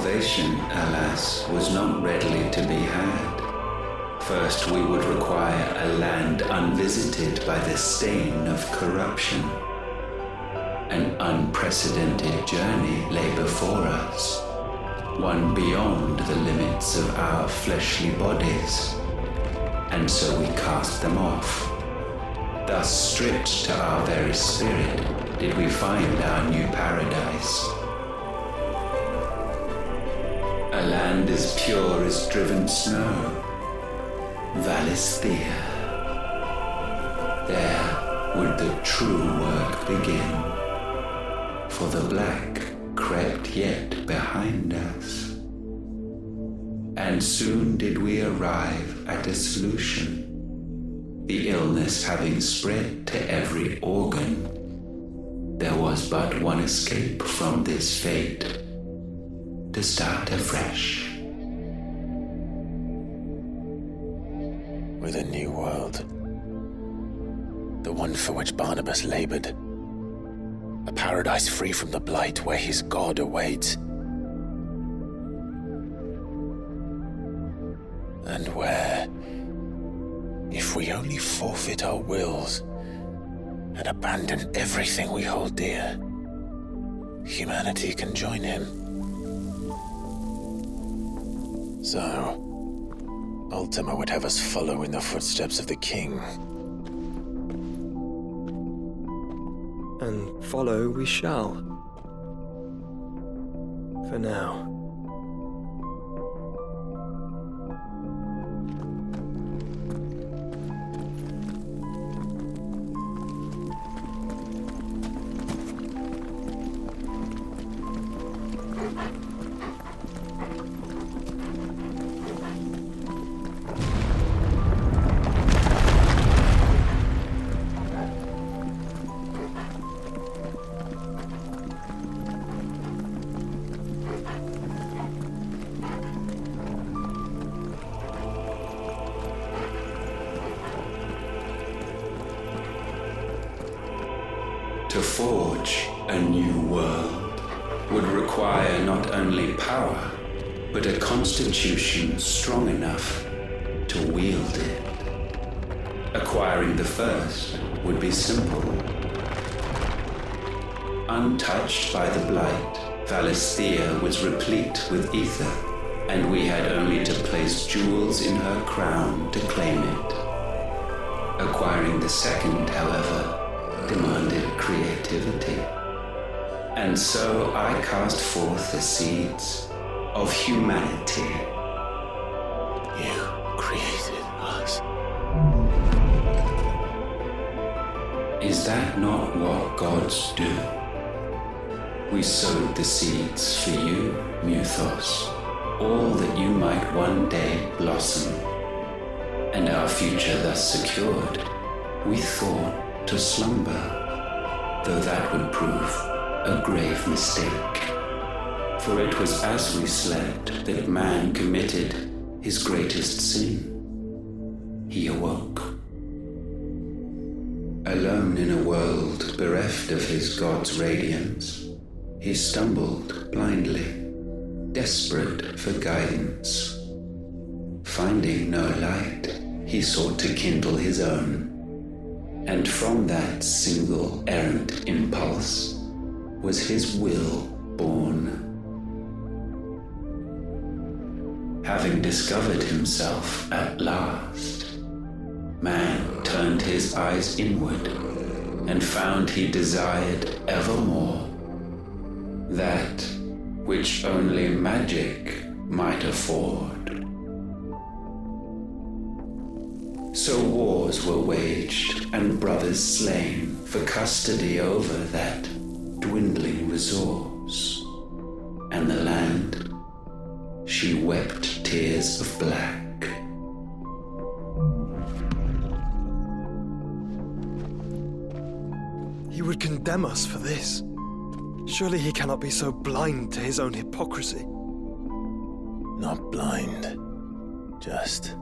salvation, alas, was not readily to be had. First, we would require a land unvisited by the stain of corruption. An unprecedented journey lay before us, one beyond the limits of our fleshly bodies, and so we cast them off. Thus, stripped to our very spirit, did we find our new paradise. A land as pure as driven snow, Valisthea. There would the true work begin, for the black crept yet behind us. And soon did we arrive at a solution, the illness having spread to every organ. There was but one escape from this fate, to start afresh. With a new world. The one for which Barnabas labored. A paradise free from the blight where his God awaits. And where, if we only forfeit our wills and abandon everything we hold dear, humanity can join him. So, Ultima would have us follow in the footsteps of the king. And follow we shall. For now. To forge a new world would require not only power, but a constitution strong enough to wield it. Acquiring the first would be simple. Untouched by the blight, Valisthea was replete with ether, and we had only to place jewels in her crown to claim it. Acquiring the second, however, demanded creativity. And so I cast forth the seeds of humanity. You created us. Is that not what gods do? We sowed the seeds for you, Muthos, all that you might one day blossom. And our future thus secured, we thought to slumber, though that would prove a grave mistake. For it was as we slept that man committed his greatest sin. He awoke. Alone in a world bereft of his God's radiance, he stumbled blindly, desperate for guidance. Finding no light, he sought to kindle his own. And from that single errant impulse was his will born. Having discovered himself at last, man turned his eyes inward and found he desired evermore that which only magic might afford. So wars were waged and brothers slain for custody over that dwindling resource. And the land, she wept tears of black. He would condemn us for this. Surely he cannot be so blind to his own hypocrisy. Not blind, just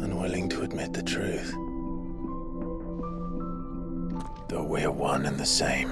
unwilling to admit the truth. Though we're one and the same.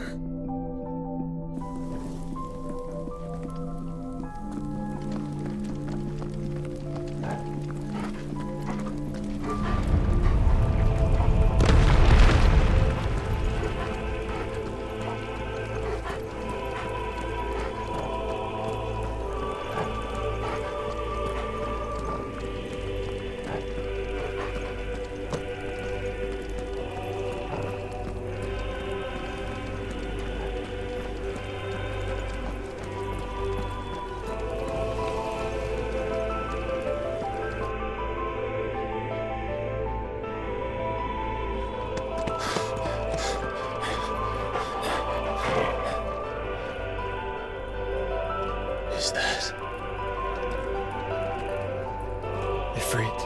street,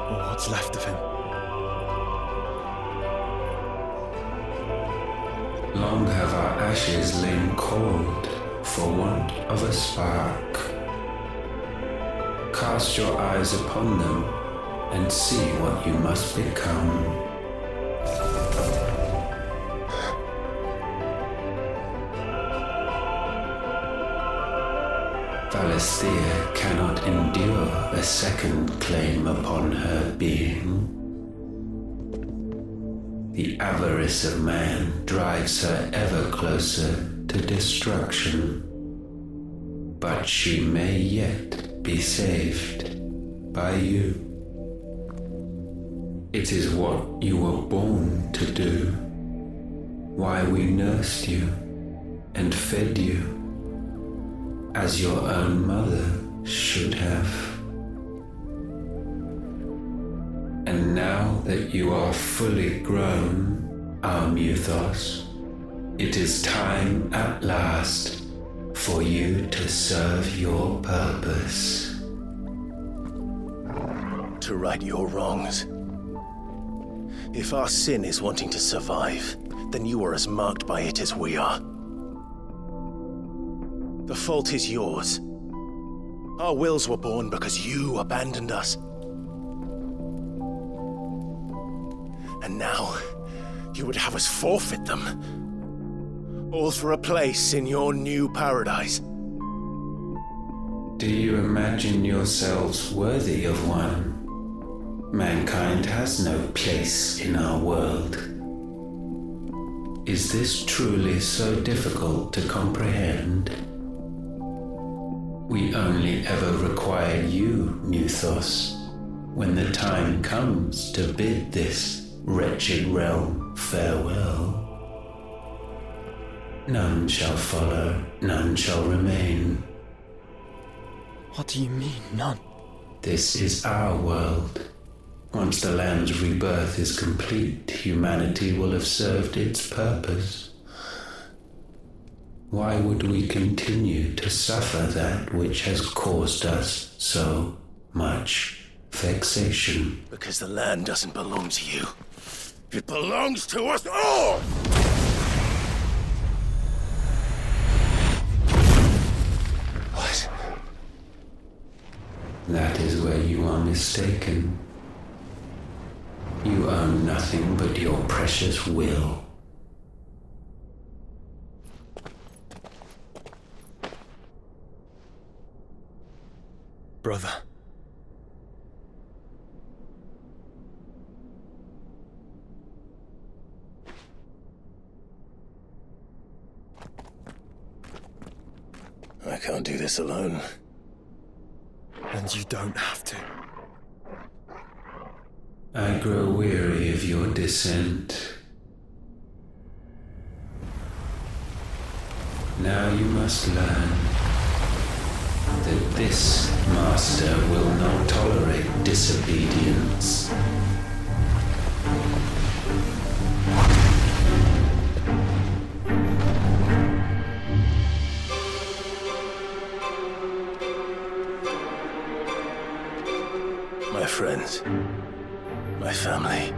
or what's left of him. Long have our ashes lain cold for want of a spark. Cast your eyes upon them and see what you must become. Valisthea cannot endure a second claim upon her being. The avarice of man drives her ever closer to destruction. But she may yet be saved by you. It is what you were born to do, why we nursed you and fed you, as your own mother should have. And now that you are fully grown, our Mythos, it is time at last for you to serve your purpose. To right your wrongs. If our sin is wanting to survive, then you are as marked by it as we are. The fault is yours. Our wills were born because you abandoned us. And now, you would have us forfeit them. All for a place in your new paradise. Do you imagine yourselves worthy of one? Mankind has no place in our world. Is this truly so difficult to comprehend? We only ever require you, Mythos, when the time comes to bid this wretched realm farewell. None shall follow, none shall remain. What do you mean, none? This is our world. Once the land's rebirth is complete, humanity will have served its purpose. Why would we continue to suffer that which has caused us so much vexation? Because the land doesn't belong to you. It belongs to us all! What? That is where you are mistaken. You own nothing but your precious will. Brother. I can't do this alone. And you don't have to. I grow weary of your dissent. Now you must learn that this master will not tolerate disobedience. My friends, my family.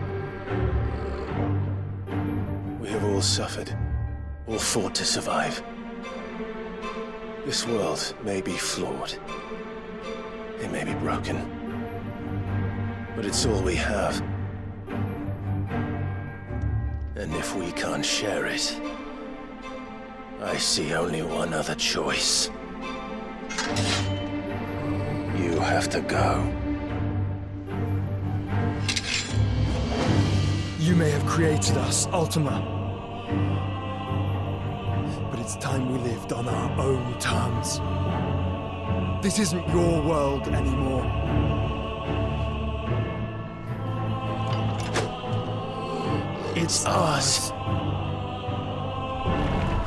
We have all suffered, all fought to survive. This world may be flawed. It may be broken. But it's all we have. And if we can't share it, I see only one other choice. You have to go. You may have created us, Ultima. But it's time we lived on our own terms. This isn't your world anymore. It's ours.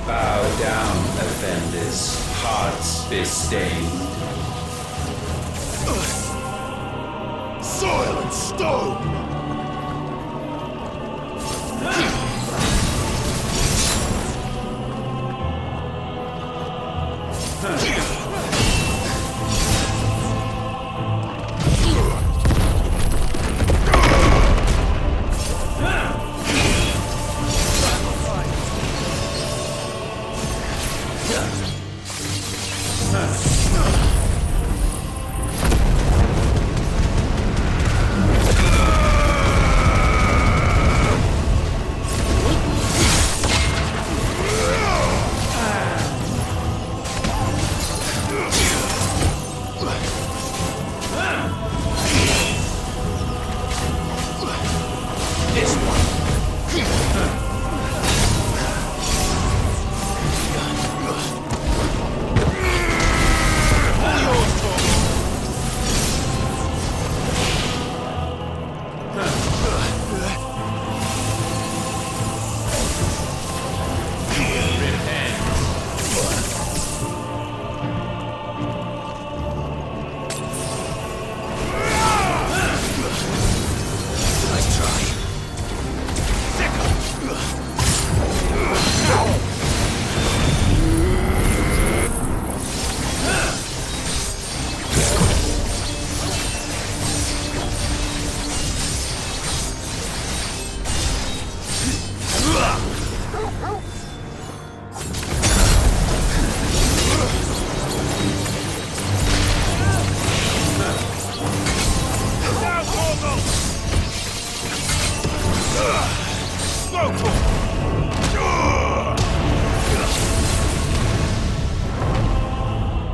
Bow down, offenders, hearts disdained. Soil and stone!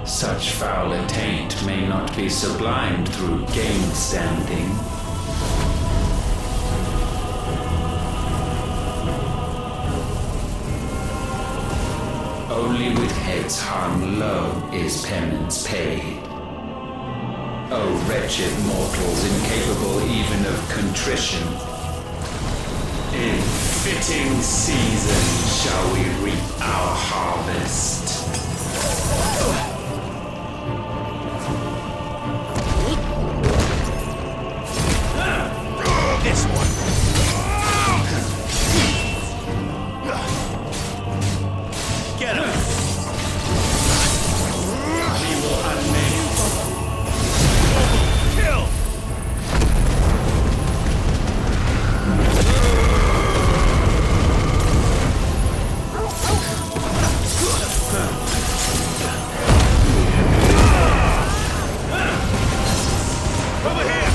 Such foul attaint may not be sublimed through game standing. Only with heads hung low is penance paid. O wretched mortals, incapable even of contrition, in fitting season shall we reap our harvest. This one. Get him. We will unmaid. Kill. Over here.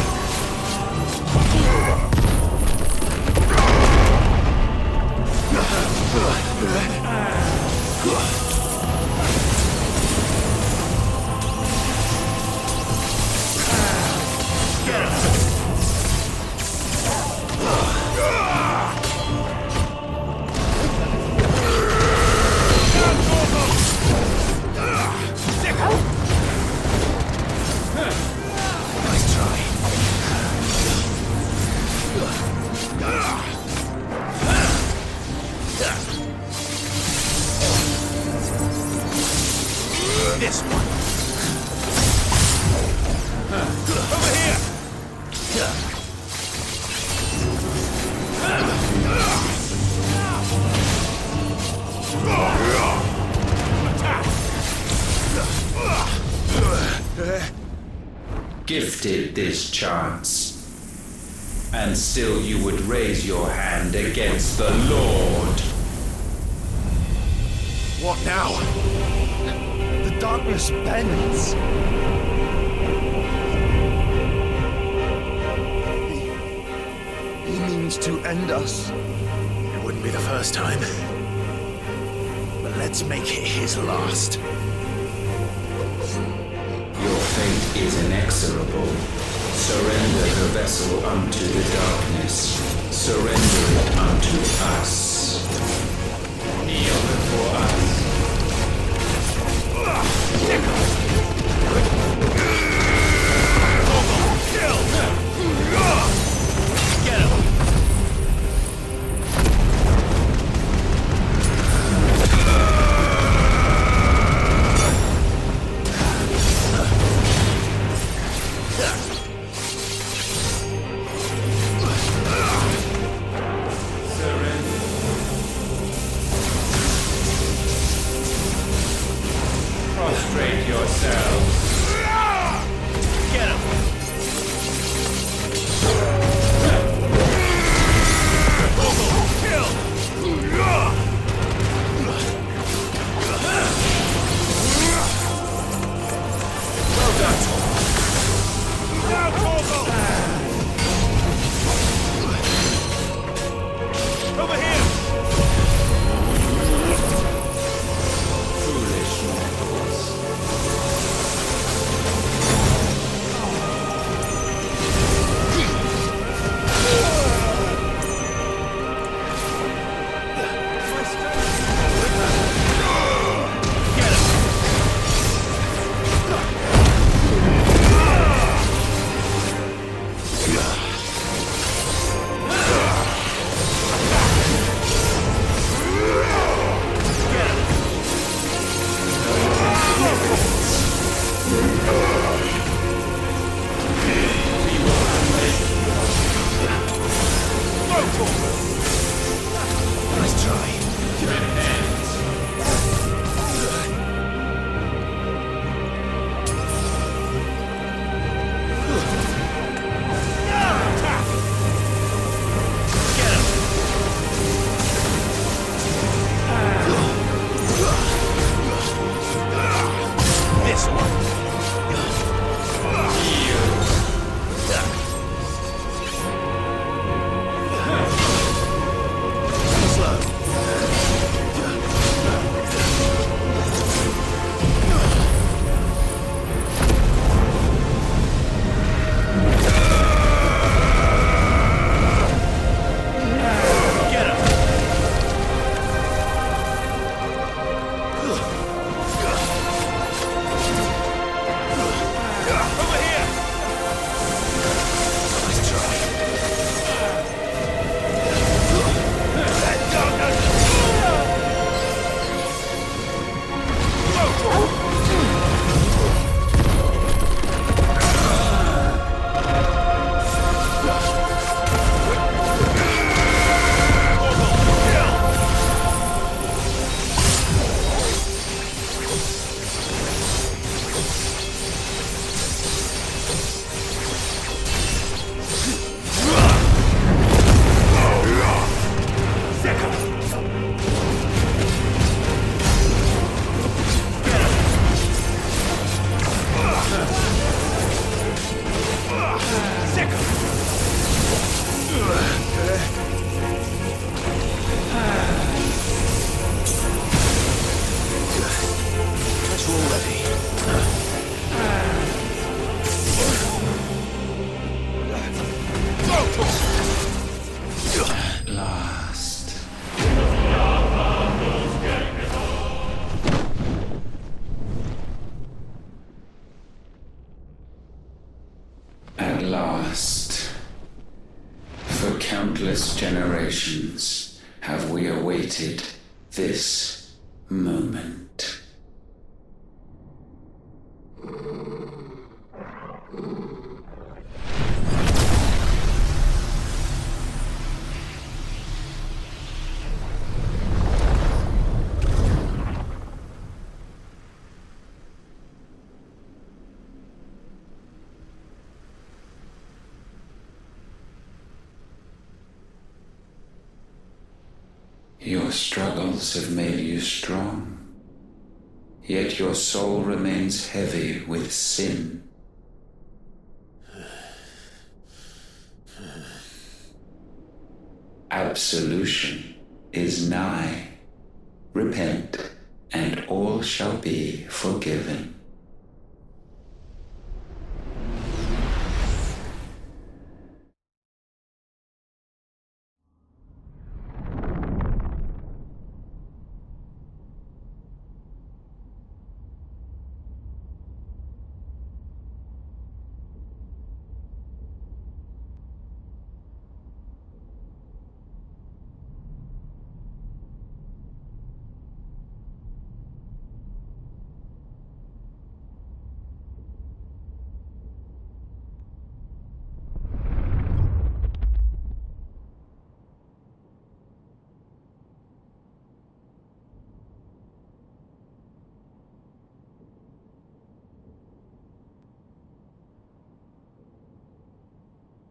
This one. Over here. Gifted this chance, and still you would raise your hand against the Lord. What now? The darkness bends. He means to end us. It wouldn't be the first time. But let's make it his last. Your fate is inexorable. Surrender the vessel unto the darkness. Surrender it unto us. Kneel before us. Get him! Prostrate yourself. countless generations have we awaited this moment. Your struggles have made you strong, yet your soul remains heavy with sin. Absolution is nigh. Repent, and all shall be forgiven.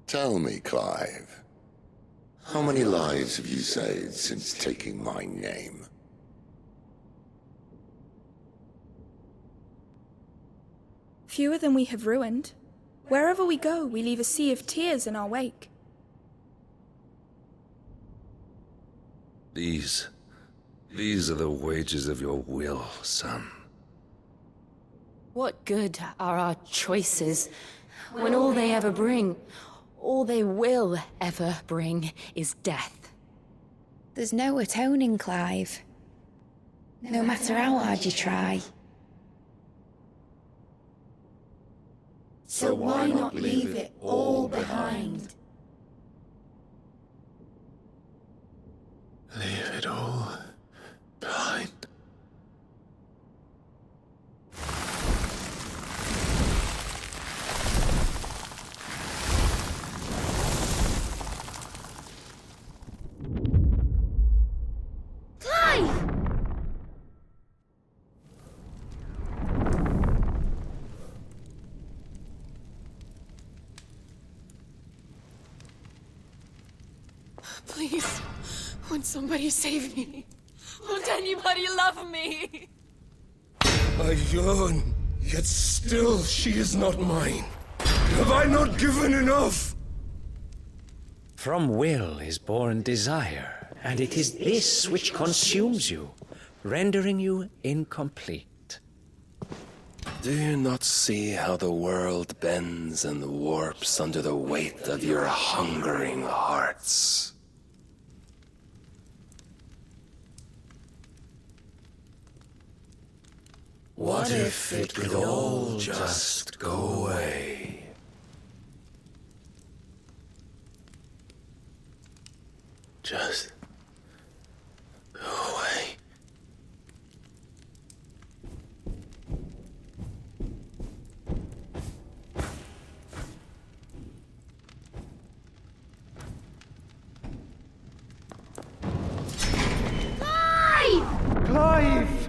Tell me, Clive, how many lives have you saved since taking my name? Fewer than we have ruined. Wherever we go, we leave a sea of tears in our wake. These are the wages of your will, son. What good are our choices when all they ever bring, all they will ever bring, is death? There's no atoning, Clive. No matter how hard you try. So why not leave it all behind? Leave it all behind. Please, won't somebody save me? Won't anybody love me? I yearn, yet still she is not mine. Have I not given enough? From will is born desire, and it is this which consumes you, rendering you incomplete. Do you not see how the world bends and warps under the weight of your hungering hearts? What if it could all just go away? Just go away. Clive!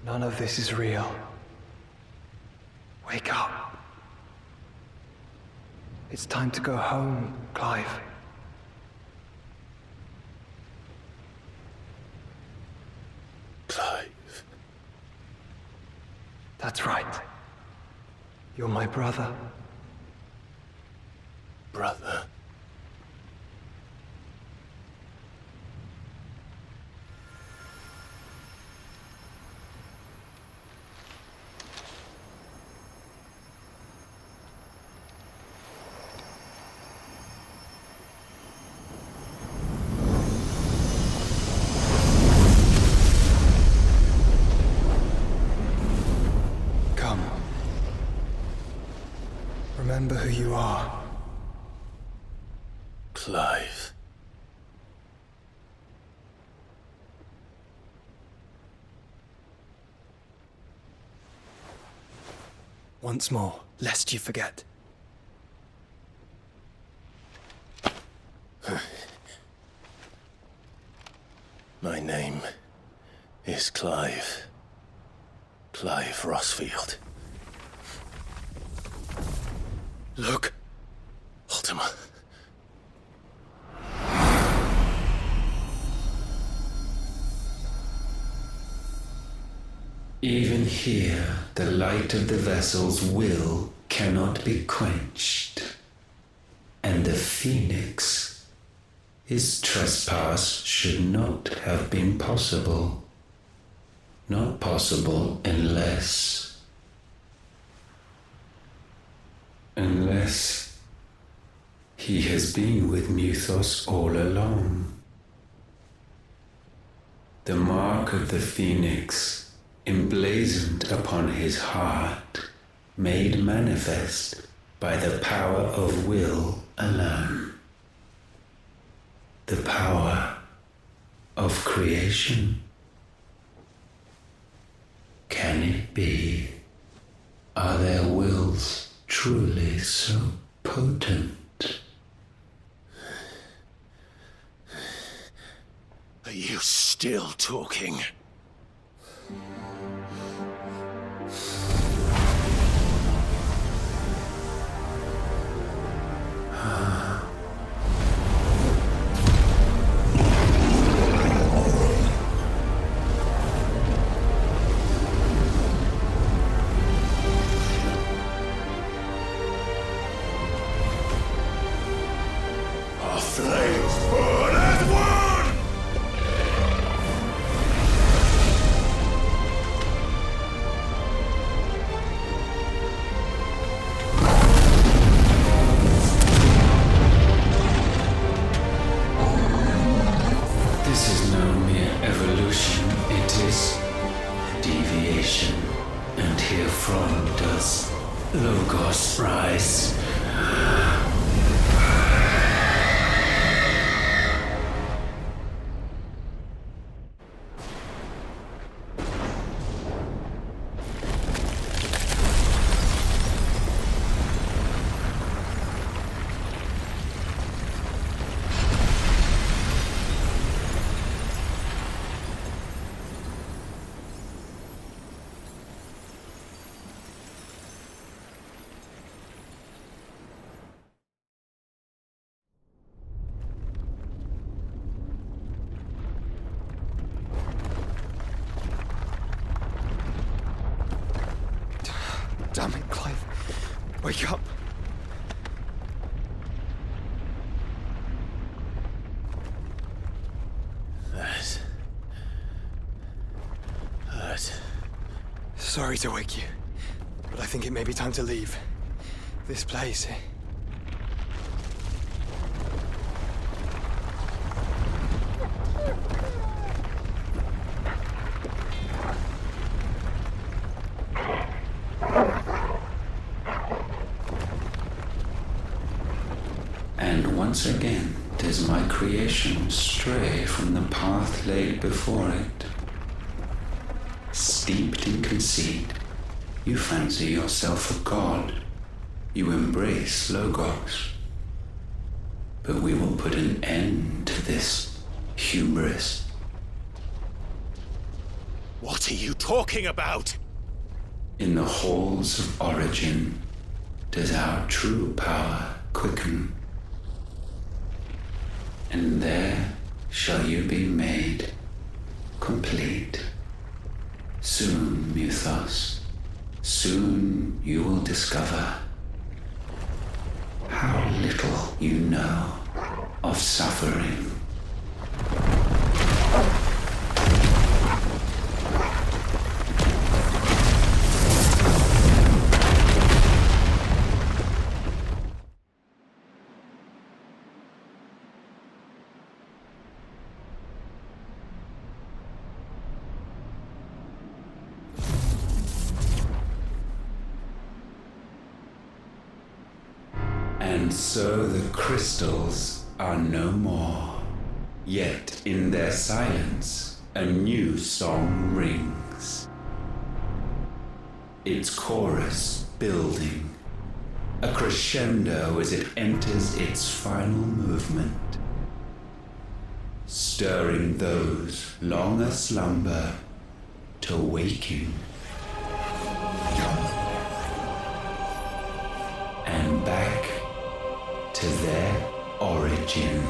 None of this is real. Wake up. It's time to go home, Clive. Clive. That's right. You're my brother. Brother. Remember who you are. Clive. Once more, lest you forget. My name is Clive. Clive Rosfield. Look, Ultima. Even here, the light of the vessel's will cannot be quenched. And the Phoenix, his trespass should not have been possible. Not possible unless he has been with Muthos all along. The mark of the Phoenix, emblazoned upon his heart, made manifest by the power of will alone. The power of creation. Can it be? Are their wills truly so potent? Are you still talking? Our flames burn as one! This is no mere evolution, it is deviation. And herefrom does Logos rise. Damn it, Clive. Wake up. That. Sorry to wake you, but I think it may be time to leave. This place. And once again does my creation stray from the path laid before it. Steeped in conceit, you fancy yourself a god. You embrace Logos. But we will put an end to this hubris. What are you talking about? In the halls of origin does our true power quicken. And there shall you be made complete. Soon, Muthos, soon you will discover how little you know of suffering. And so the crystals are no more. Yet in their silence, a new song rings. Its chorus building, a crescendo as it enters its final movement, stirring those long aslumber to waking. And back to their origin.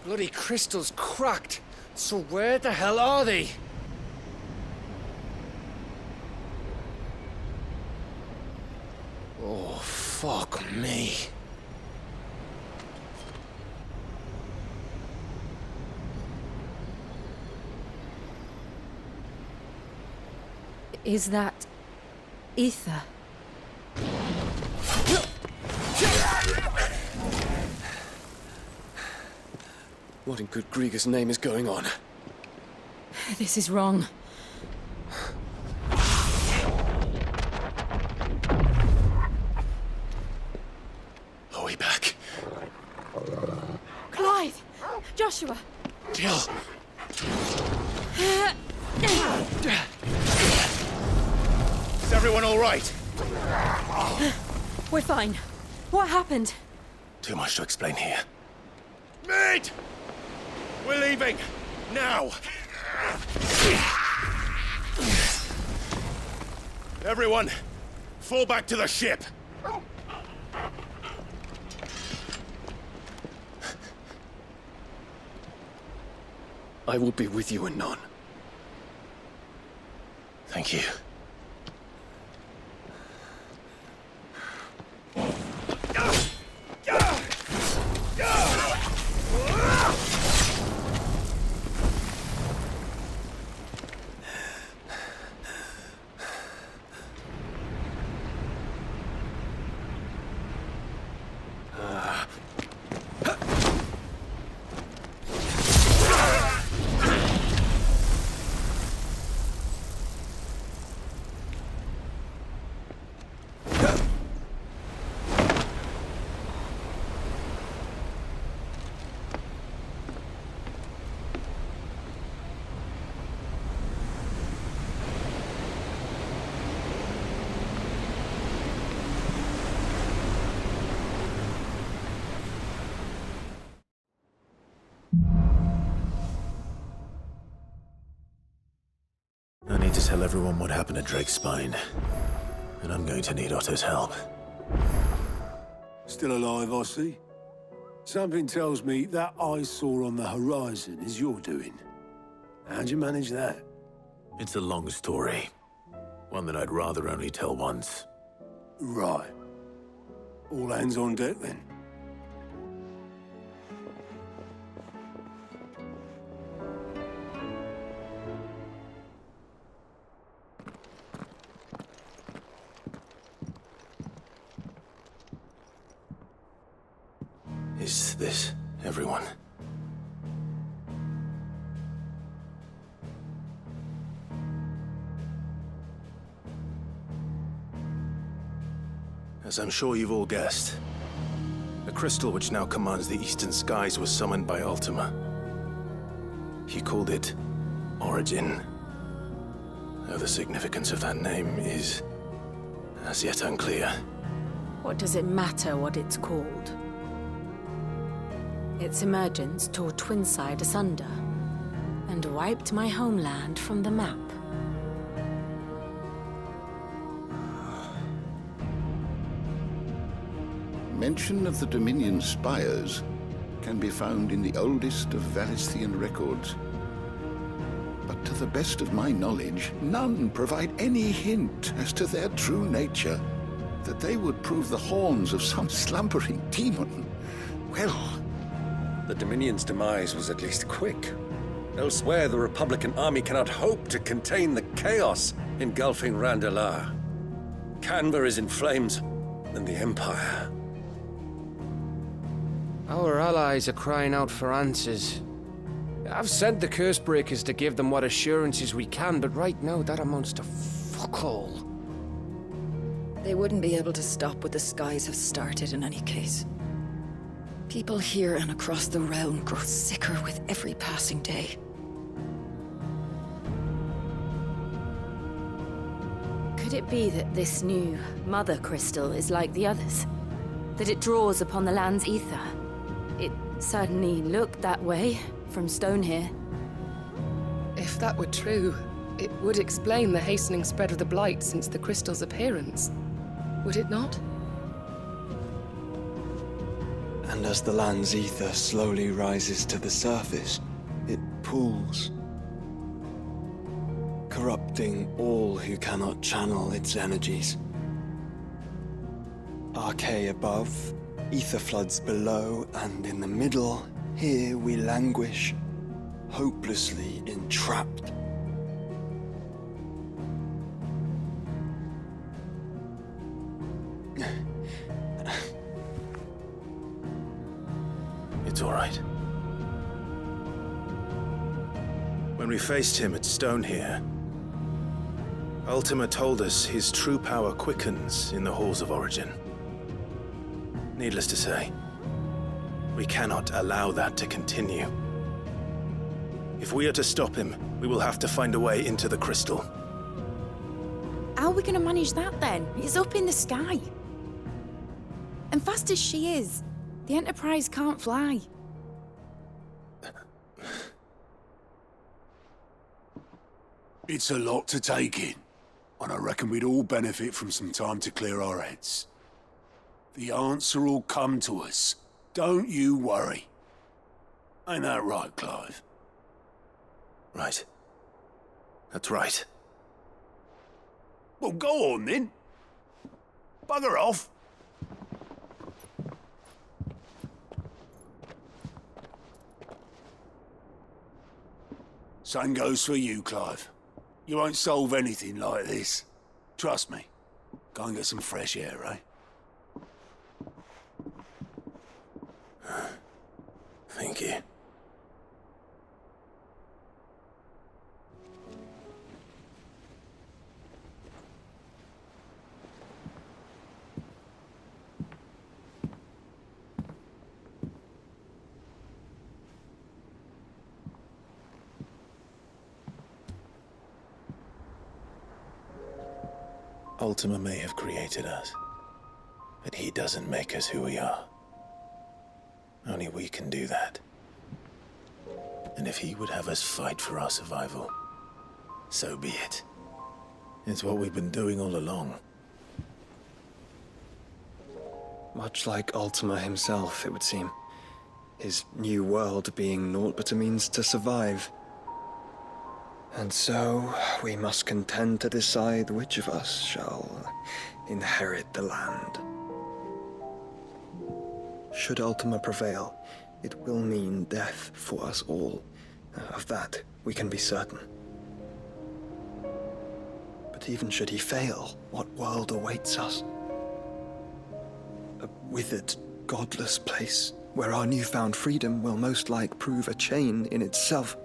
Bloody crystal's cracked. So where the hell are they? Oh, fuck me. Is that ether? What in good Grieg's name is going on? This is wrong. Are we back? Clive! Joshua! Jill! Is everyone all right? We're fine. What happened? Too much to explain here. Mate! We're leaving! Now! Everyone, fall back to the ship! I will be with you anon. Thank you. I need to tell everyone what happened at Drake's Spine. And I'm going to need Otto's help. Still alive, I see. Something tells me that eyesore on the horizon is your doing. How'd you manage that? It's a long story. One that I'd rather only tell once. Right. All hands on deck, then. Is this everyone? As I'm sure you've all guessed, the crystal which now commands the eastern skies was summoned by Ultima. He called it Origin. Though the significance of that name is as yet unclear. What does it matter what it's called? Its emergence tore Twinside asunder and wiped my homeland from the map. Mention of the Dominion spires can be found in the oldest of Valisthian records. But to the best of my knowledge, none provide any hint as to their true nature. That they would prove the horns of some slumbering demon. Well, the Dominion's demise was at least quick. Elsewhere, the Republican army cannot hope to contain the chaos engulfing Randalar. Canberra is in flames, and the Empire. Our allies are crying out for answers. I've sent the Cursebreakers to give them what assurances we can, but right now that amounts to fuck all. They wouldn't be able to stop what the skies have started in any case. People here and across the realm grow sicker with every passing day. Could it be that this new Mother Crystal is like the others? That it draws upon the land's ether? It certainly looked that way from stone here. If that were true, it would explain the hastening spread of the Blight since the crystal's appearance. Would it not? And as the land's ether slowly rises to the surface, it pools, corrupting all who cannot channel its energies. Archay above, ether floods below, and in the middle, here we languish, hopelessly entrapped. It's all right. When we faced him at Stone here, Ultima told us his true power quickens in the halls of Origin. Needless to say, we cannot allow that to continue. If we are to stop him, we will have to find a way into the crystal. How are we going to manage that then? It's up in the sky. And fast as she is, the Enterprise can't fly. It's a lot to take in, and I reckon we'd all benefit from some time to clear our heads. The answer will come to us. Don't you worry. Ain't that right, Clive? Right. That's right. Well, go on then. Bugger off. Same goes for you, Clive. You won't solve anything like this. Trust me. Go and get some fresh air, eh? Thank you. Ultima may have created us, but he doesn't make us who we are. Only we can do that. And if he would have us fight for our survival, so be it. It's what we've been doing all along. Much like Ultima himself, it would seem. His new world being naught but a means to survive. And so, we must contend to decide which of us shall inherit the land. Should Ultima prevail, it will mean death for us all. Of that, we can be certain. But even should he fail, what world awaits us? A withered, godless place, where our newfound freedom will most like prove a chain in itself.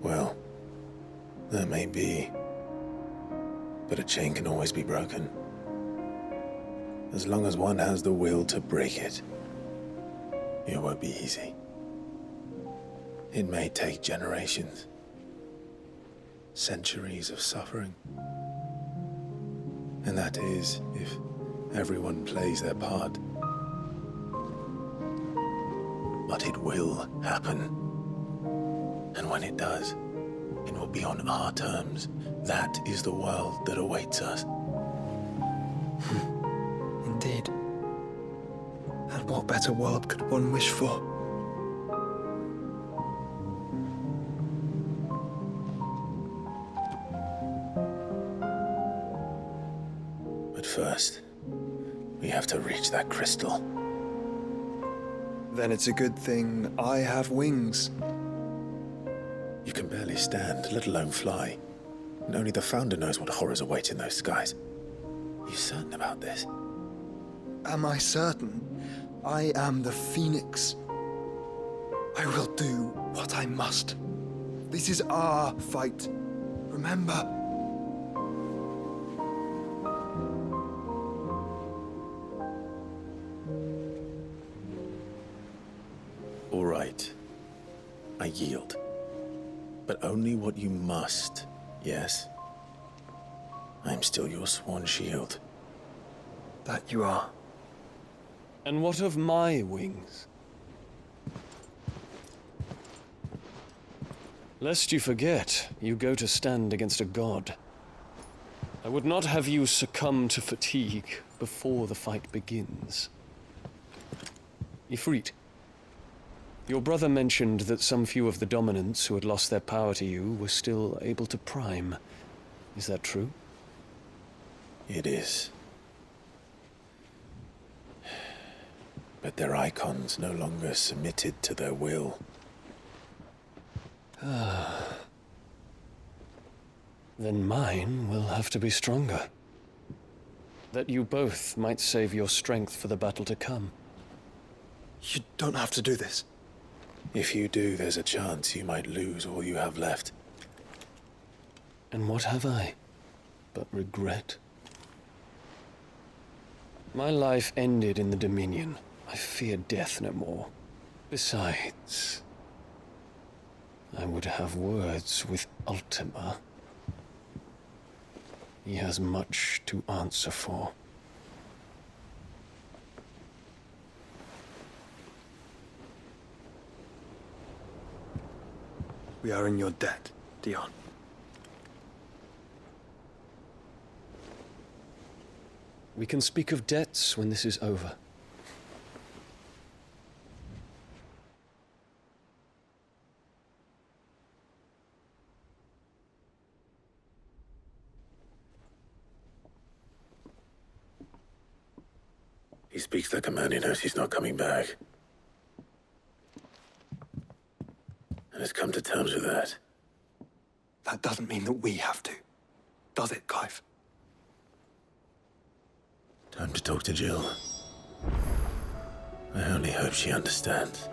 Well, that may be, but a chain can always be broken. As long as one has the will to break it, it won't be easy. It may take generations, centuries of suffering, And that is, if everyone plays their part. But it will happen. And when it does, it will be on our terms. That is the world that awaits us. Indeed. And what better world could one wish for? But first, we have to reach that crystal. Then it's a good thing I have wings. You can barely stand, let alone fly. And only the Founder knows what horrors await in those skies. Are you certain about this? Am I certain? I am the Phoenix. I will do what I must. This is our fight. Remember? All right. I yield. But only what you must, yes? I'm still your sworn shield. That you are. And what of my wings? Lest you forget, you go to stand against a god. I would not have you succumb to fatigue before the fight begins. Ifrit, your brother mentioned that some few of the dominants who had lost their power to you were still able to prime. Is that true? It is. But their icons no longer submitted to their will. Then mine will have to be stronger. That you both might save your strength for the battle to come. You don't have to do this. If you do, there's a chance you might lose all you have left. And what have I but regret? My life ended in the Dominion. I fear death no more. Besides, I would have words with Ultima. He has much to answer for. We are in your debt, Dion. We can speak of debts when this is over. He speaks like a man who knows he's not coming back. And has come to terms with that. That doesn't mean that we have to. Does it, Clive? Time to talk to Jill. I only hope she understands.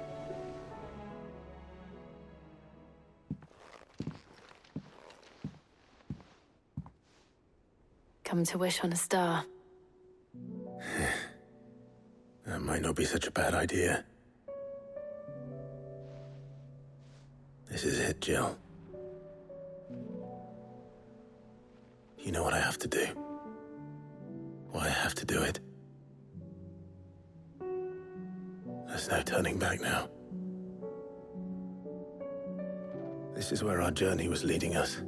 Come to wish on a star. That might not be such a bad idea. This is it, Jill. You know what I have to do. Why I have to do it. There's no turning back now. This is where our journey was leading us.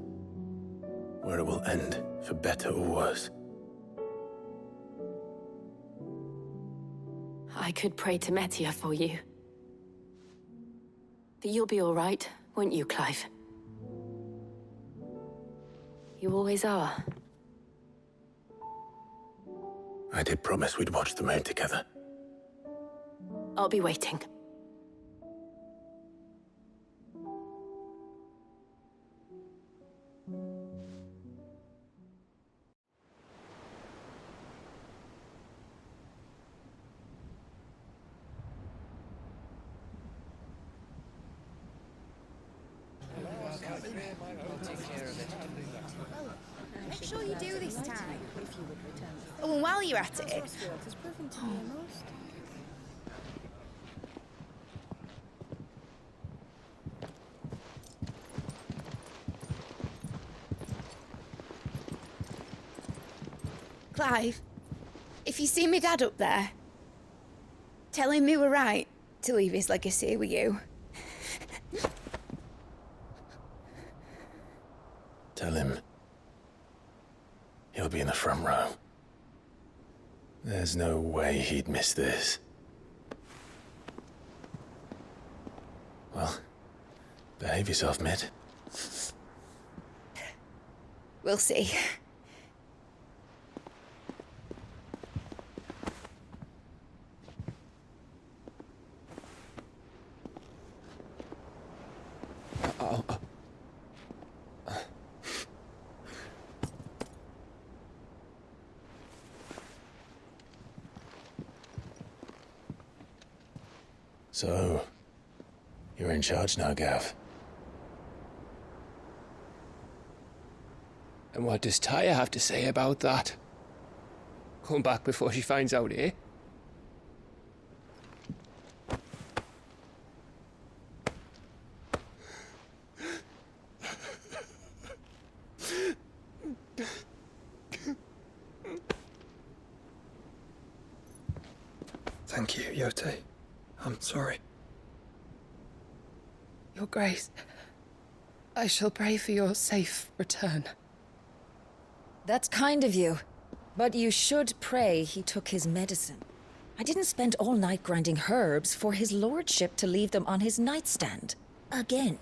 Where it will end, for better or worse. I could pray to Metia for you. But you'll be all right, won't you, Clive? You always are. I did promise we'd watch the moon together. I'll be waiting. Make sure you do this time. Oh, and while you're at it... Clive, if you see me dad up there, tell him we were right to leave his legacy with you. Tell him he'll be in the front row. There's no way he'd miss this. Well, behave yourself, Mid. We'll see. So, you're in charge now, Gav. And what does Tyre have to say about that? Come back before she finds out, eh? Thank you, Yote. I'm sorry. Your Grace, I shall pray for your safe return. That's kind of you. But you should pray he took his medicine. I didn't spend all night grinding herbs for his lordship to leave them on his nightstand. Again.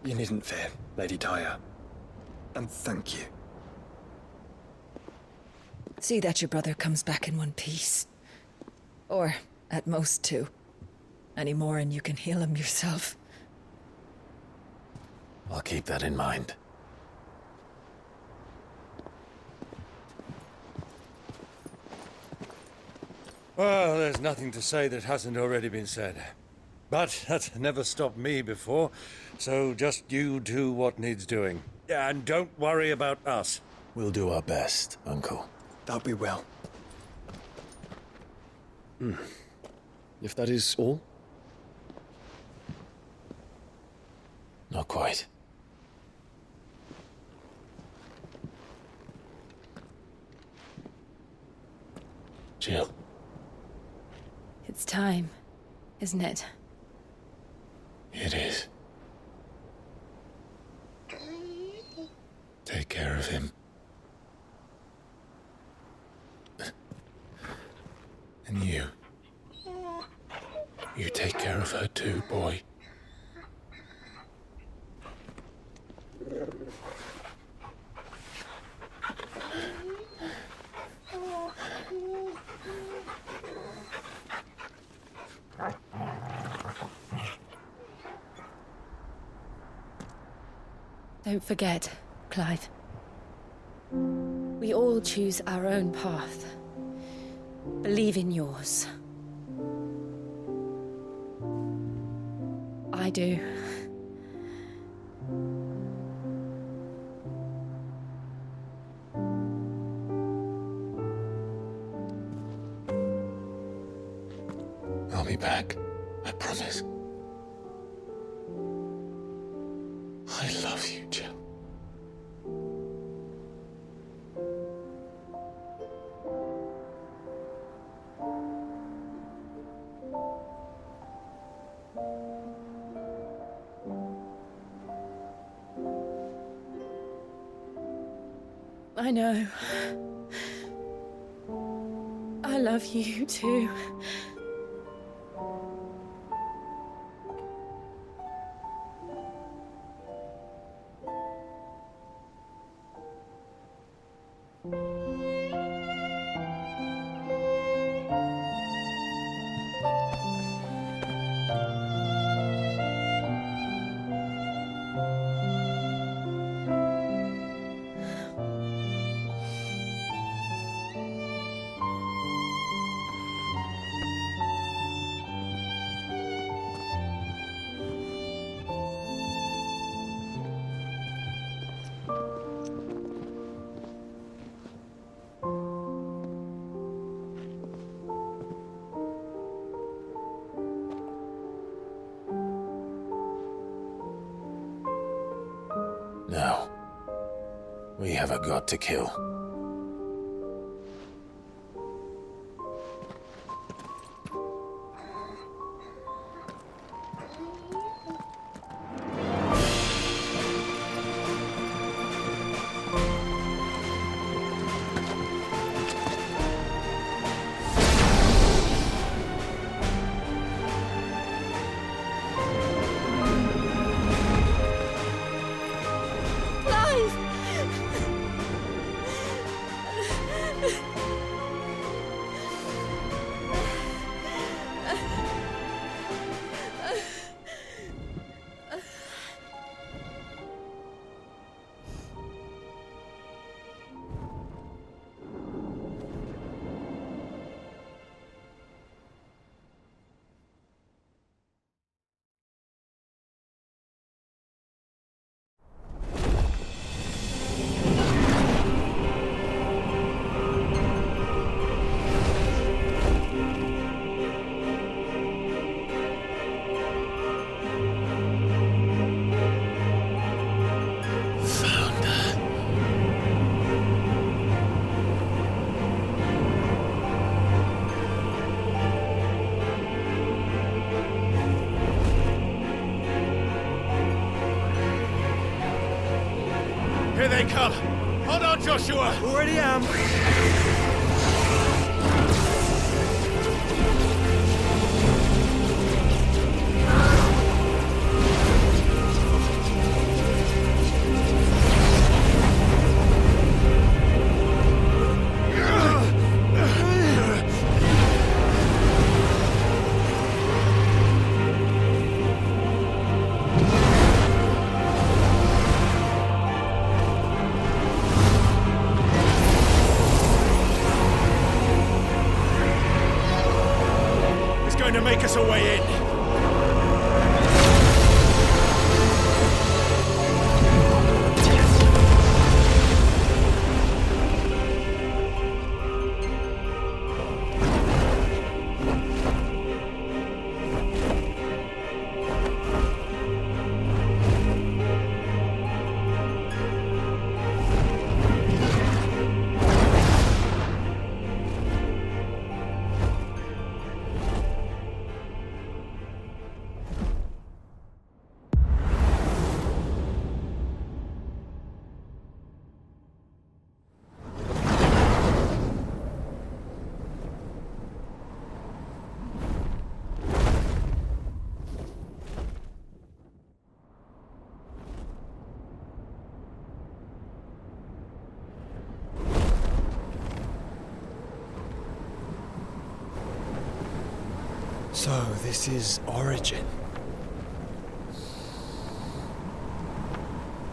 You needn't fear, Lady Tyre. And thank you. See that your brother comes back in one piece. Or, at most, two. Any more and you can heal him yourself. I'll keep that in mind. Well, there's nothing to say that hasn't already been said. But that's never stopped me before, so just you do what needs doing. And don't worry about us. We'll do our best, Uncle. That we will. If that is all? Not quite. Jill. It's time, isn't it? It is. Take care of him. And you. You take care of her too, boy. Don't forget, Clive. We all choose our own path. Believe in yours. I do. I'll be back. I promise. I love you, Jill. I know. I love you too. Now, we have a god to kill. come! Hold on, Joshua! Already am. To make us a way in. So, this is Origin.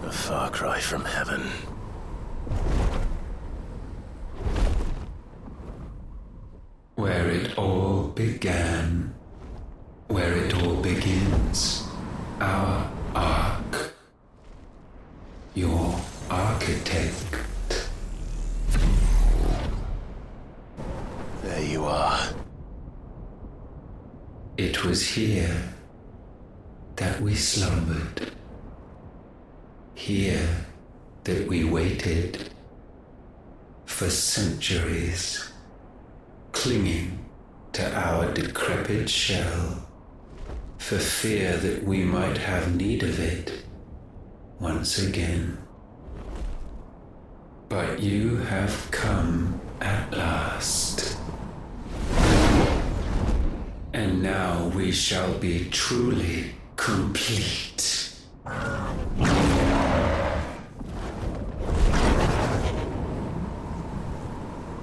A far cry from heaven. Where it all began, where it all begins, our ark, your architect. There you are. It was here that we slumbered, here that we waited for centuries, clinging to our decrepit shell, for fear that we might have need of it once again. But you have come at last. And now we shall be truly complete.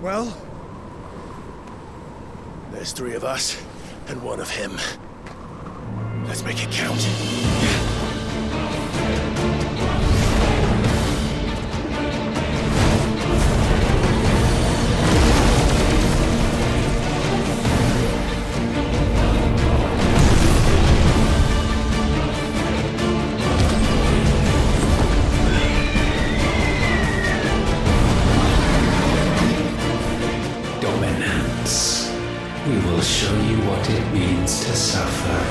Well? There's 3 of us, and 1 of him. Let's make it count. We will show you what it means to suffer.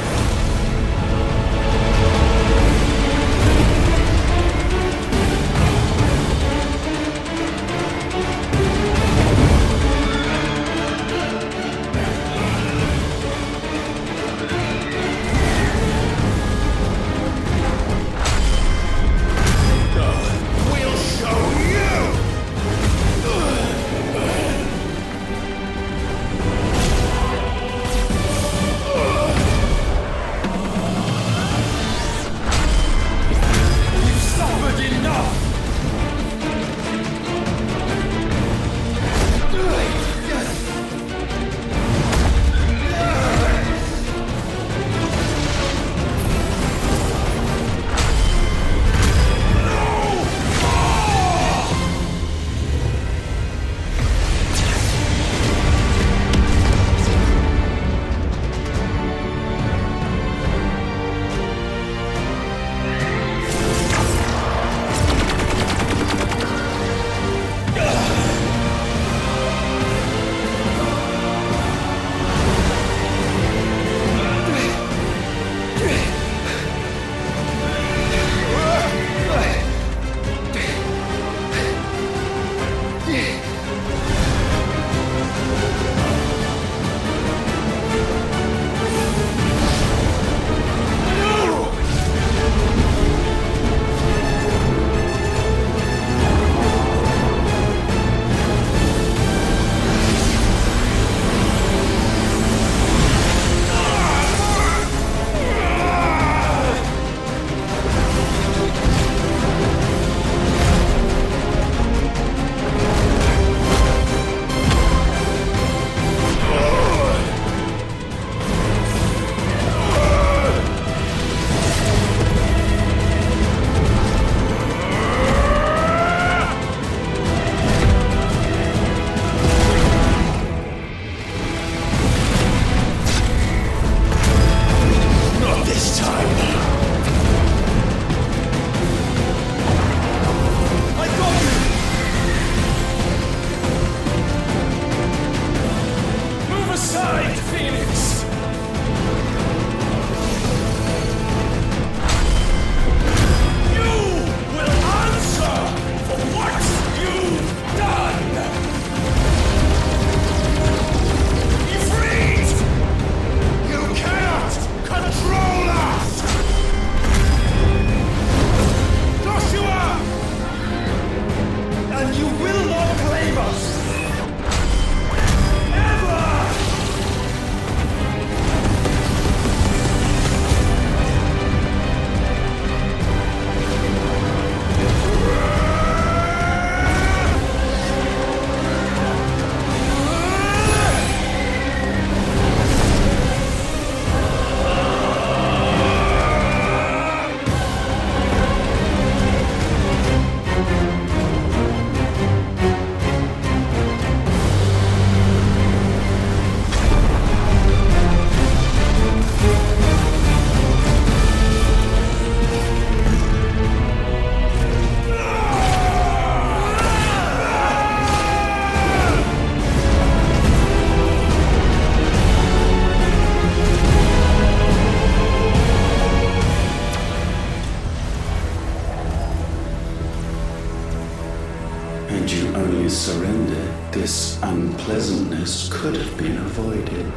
you only surrendered, this unpleasantness could have been avoided.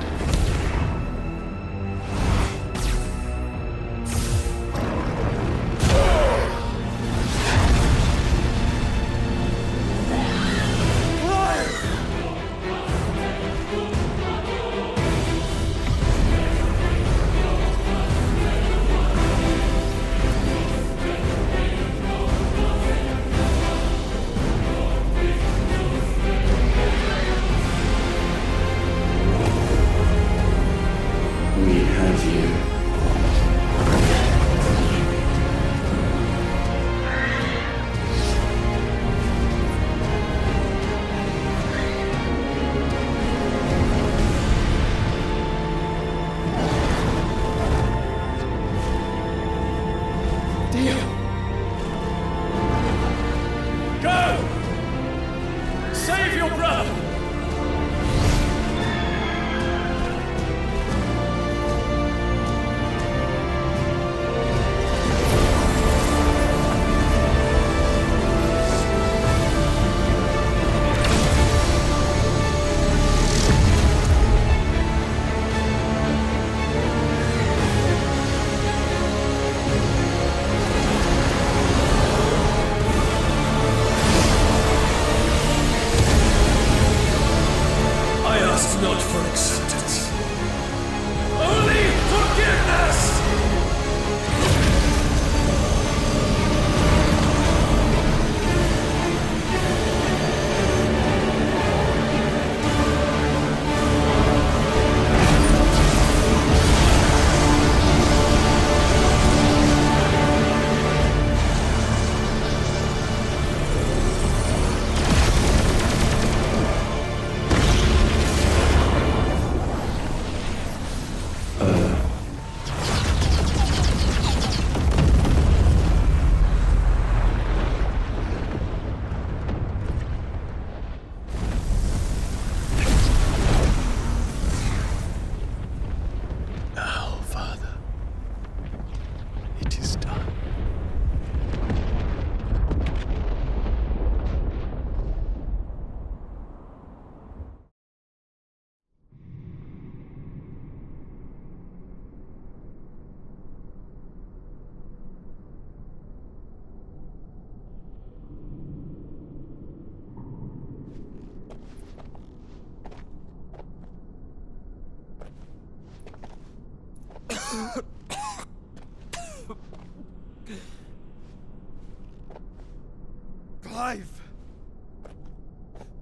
Clive!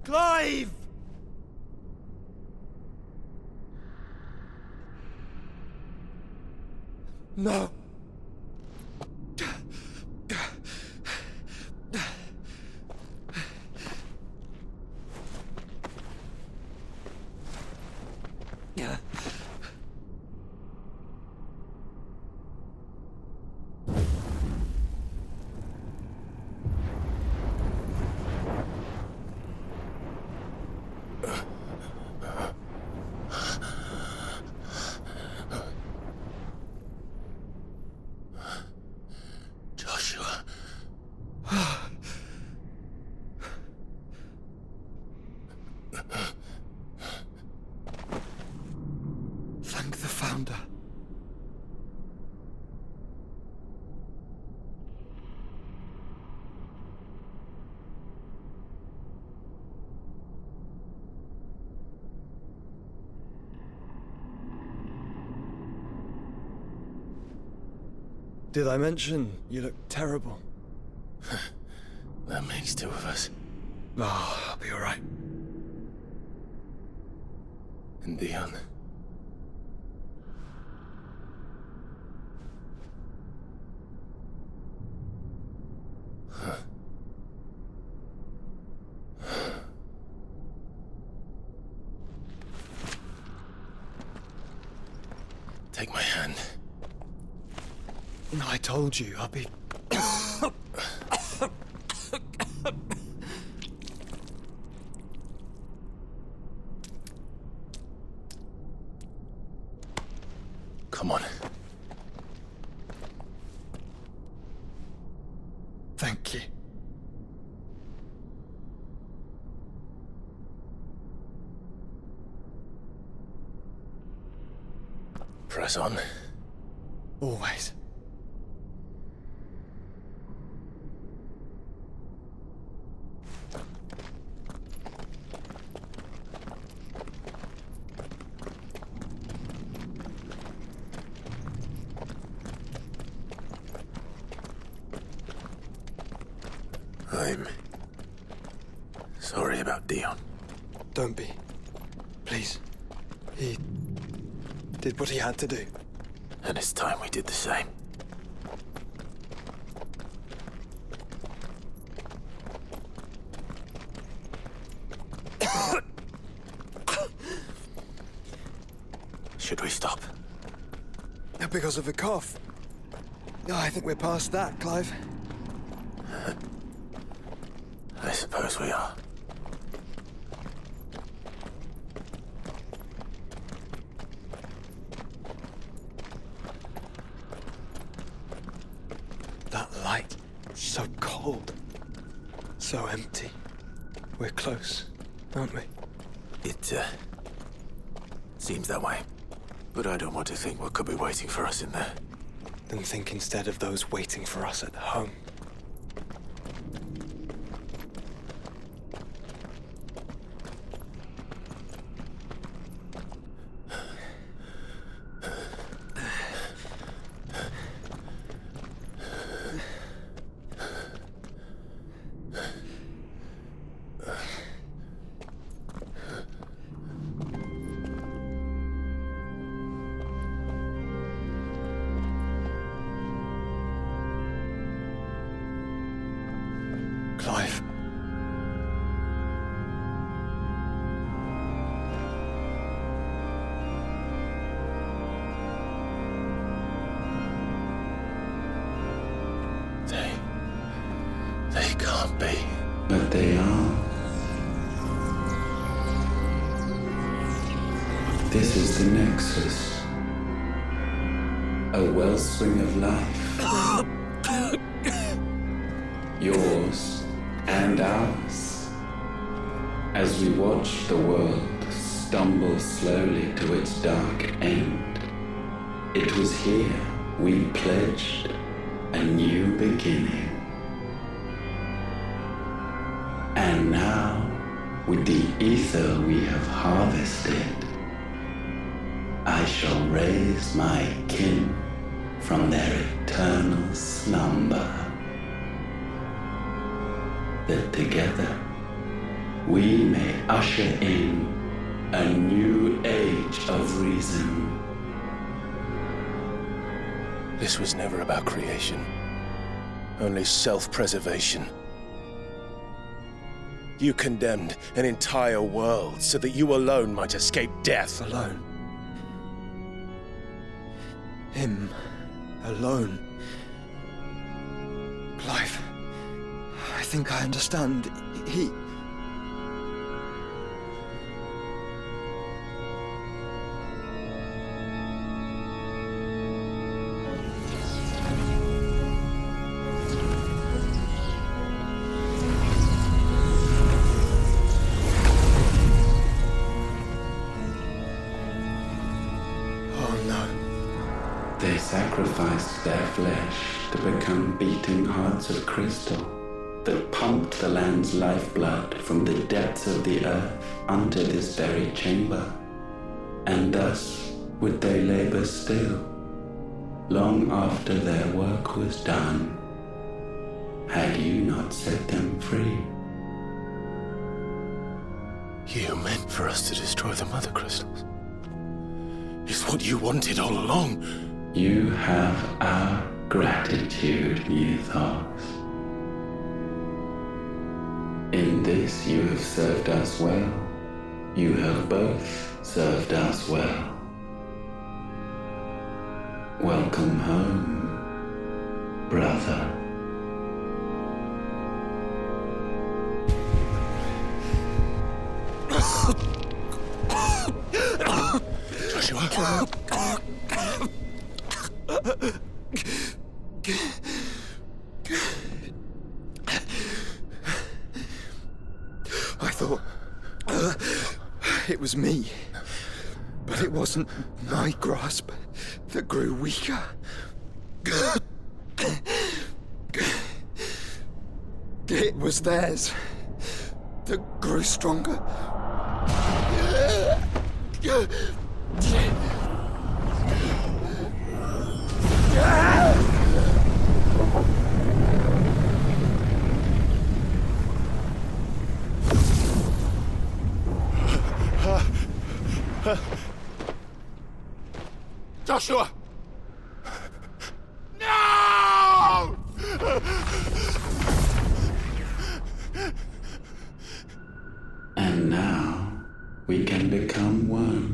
Clive! No. Thank the Founder. Did I mention you look terrible? That makes two of us. Oh, I'll be alright. And Dion? Take my hand. I told you, I'll be... Come on. Thank you. Press on. Always. I'm sorry about Dion. Don't be. Please. He did what he had to do. And it's time we did the same. Should we stop? Because of the cough. No, I think we're past that, Clive. I suppose we are. That light, so cold. So empty. We're close, aren't we? It, seems that way. But I don't want to think what could be waiting for us in there. Then think instead of those waiting for us at home. Clive. They can't be. But they are. This is the Nexus. A wellspring of life. Yours and ours. As we watch the world stumble slowly to its dark end, it was here we pledged a new beginning. And now, with the ether we have harvested, I shall raise my kin from their eternal slumber, that together we may usher in a new age of reason. This was never about creation, only self-preservation. You condemned an entire world so that you alone might escape death. Alone. Him. Alone. Clive. I think I understand. He... They sacrificed their flesh to become beating hearts of crystal that pumped the land's lifeblood from the depths of the earth unto this very chamber. And thus would they labor still, long after their work was done, had you not set them free. You meant for us to destroy the mother crystals. It's what you wanted all along. You have our gratitude, Mythos. In this you have served us well. You have both served us well. Welcome home, brother. Joshua. I thought... it was me. But it wasn't my grasp that grew weaker. It was theirs that grew stronger. Joshua! No! And now we can become one.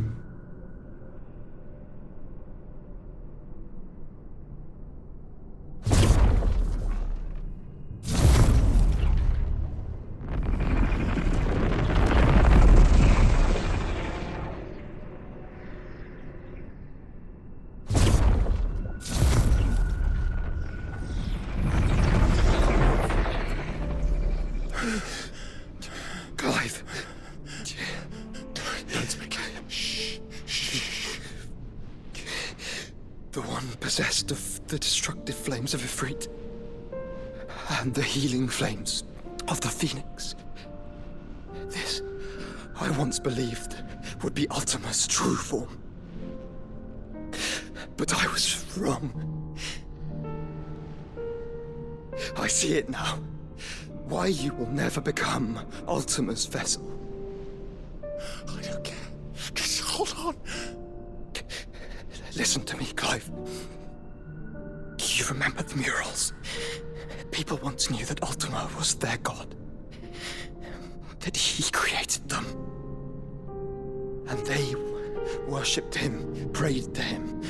Clive. Don't speak. Shh. The one possessed of the destructive flames of Ifrit and the healing flames of the Phoenix. This, I once believed, would be Ultima's true form. But I was wrong. I see it now. Why you will never become Ultima's vessel. I don't care. Just hold on. Listen to me, Clive. You remember the murals? People once knew that Ultima was their god. That he created them. And they worshipped him, prayed to him,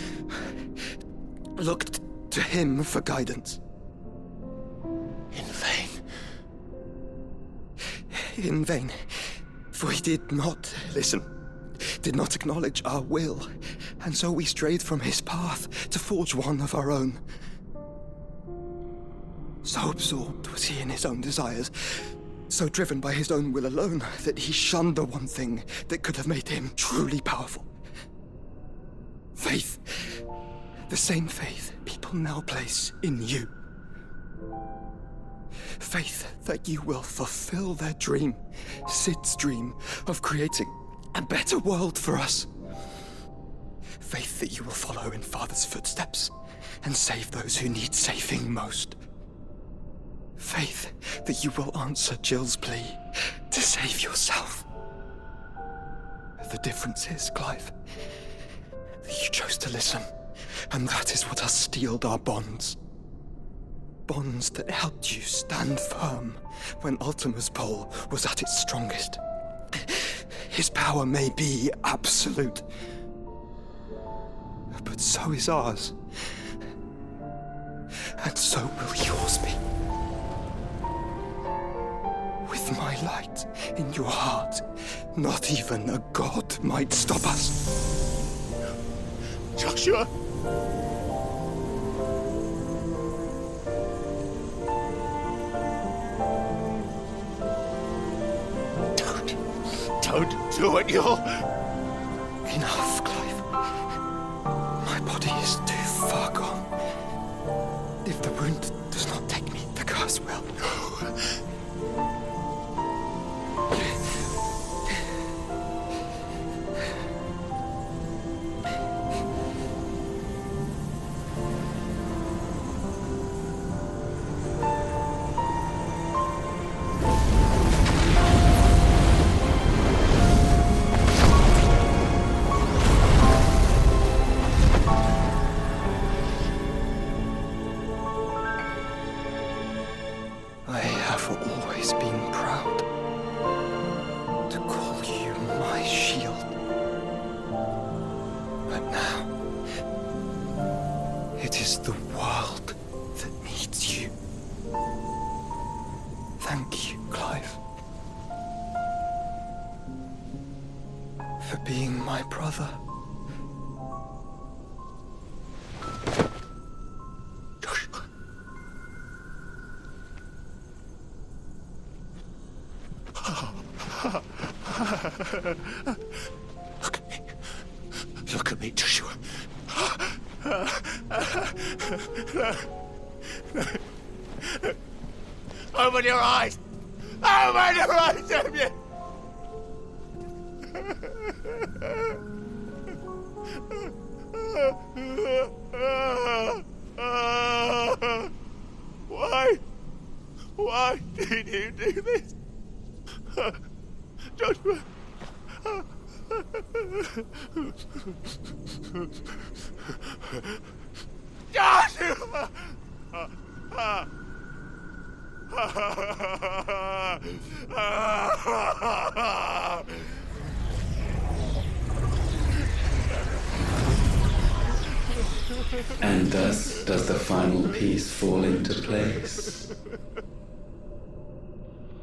looked to him for guidance. In vain. In vain. For he did not listen, did not acknowledge our will, and so we strayed from his path to forge one of our own. So absorbed was he in his own desires, so driven by his own will alone, that he shunned the one thing that could have made him truly powerful. Faith. The same faith people now place in you. Faith that you will fulfill their dream, Sid's dream, of creating a better world for us. Faith that you will follow in Father's footsteps and save those who need saving most. Faith that you will answer Jill's plea to save yourself. The difference is, Clive, that you chose to listen, and that is what has steeled our bonds. Bonds that helped you stand firm when Ultima's pull was at its strongest. His power may be absolute, but so is ours. And so will yours be. With my light in your heart, not even a god might stop us. Joshua! Don't do it, you'll... Enough, Clive. My body is too far gone. If the wound does not take me, the curse will. Thank you, Clive. For being my brother. Look at me. Look at me, Joshua. Open your eyes! Open your eyes, Damien! Why did you do this? Joshua. Joshua! And thus does the final piece fall into place.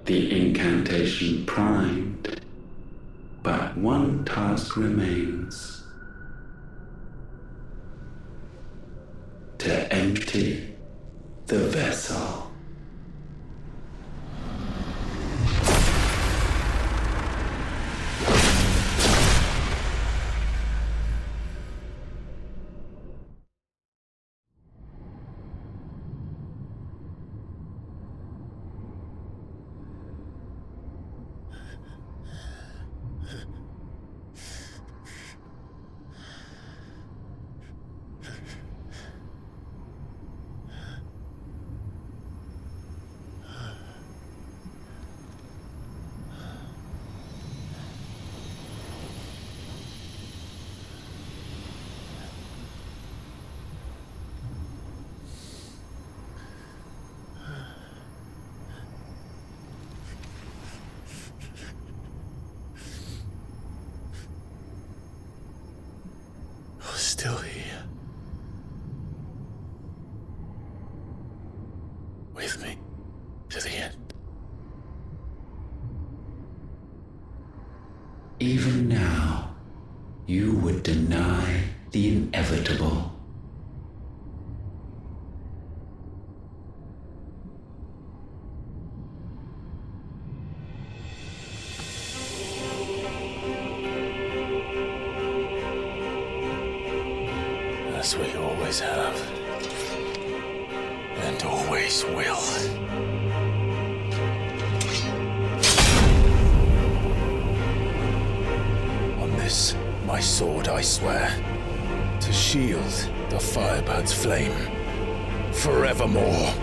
The incantation primed, but one task remains: to empty the vessel. Still here. With me to the end. Even now, you would deny the inevitable. As we always have, and always will. On this, my sword, I swear, to shield the Firebird's flame forevermore.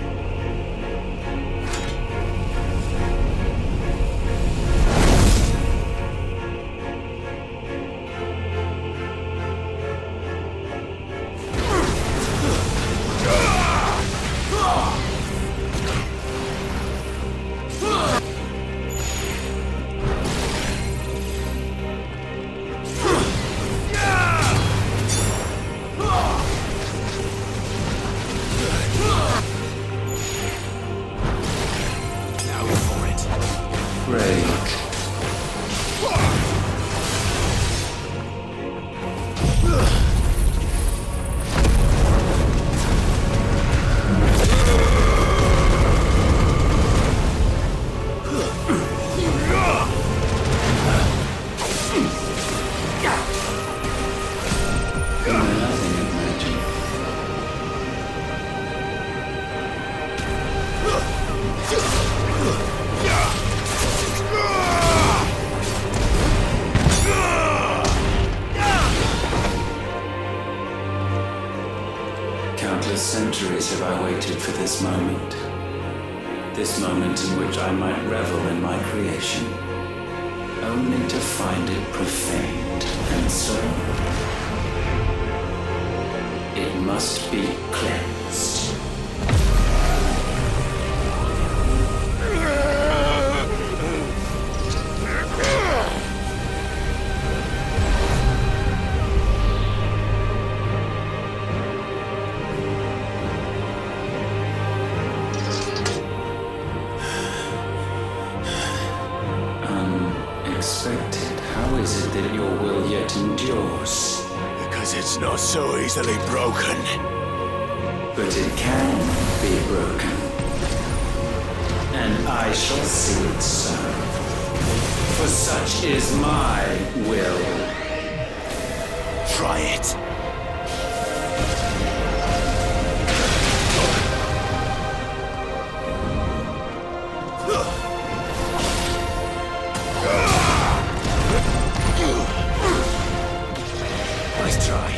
Countless centuries have I waited for this moment in which I might revel in my creation, only to find it profaned and soiled. It must be cleansed. How is it that your will yet endures? Because it's not so easily broken. But it can be broken. And I shall see it so. For such is my will. try it. Nice try.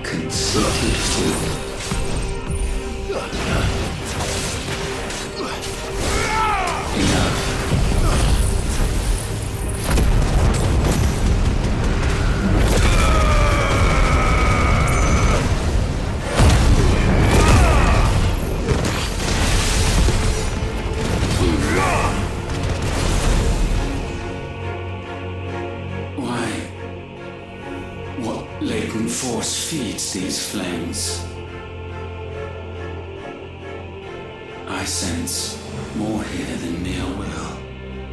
Conceited fool. Enough. Why? What latent force feeds these flames? I sense more here than mere will.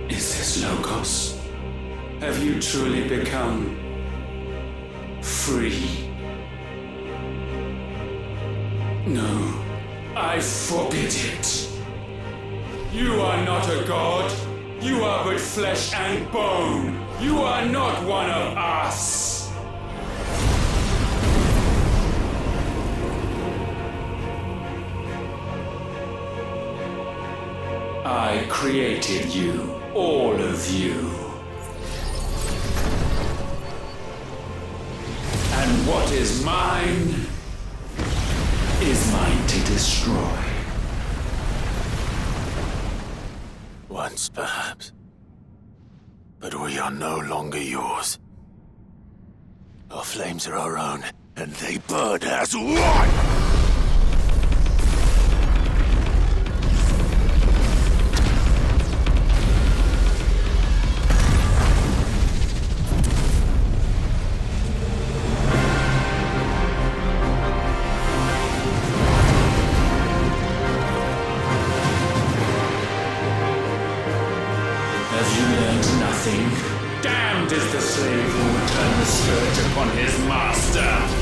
Is this Logos? Have you truly become free? No, I forbid it. You are not a god. You are but flesh and bone. You are not one of us. I created you, all of you. And what is mine is mine to destroy. Once, perhaps. But we are no longer yours. Our flames are our own, and they burn as one! Have you learned nothing? Damned is the slave who would turn the scourge upon his master!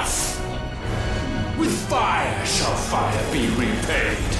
enough! With fire shall fire be repaid.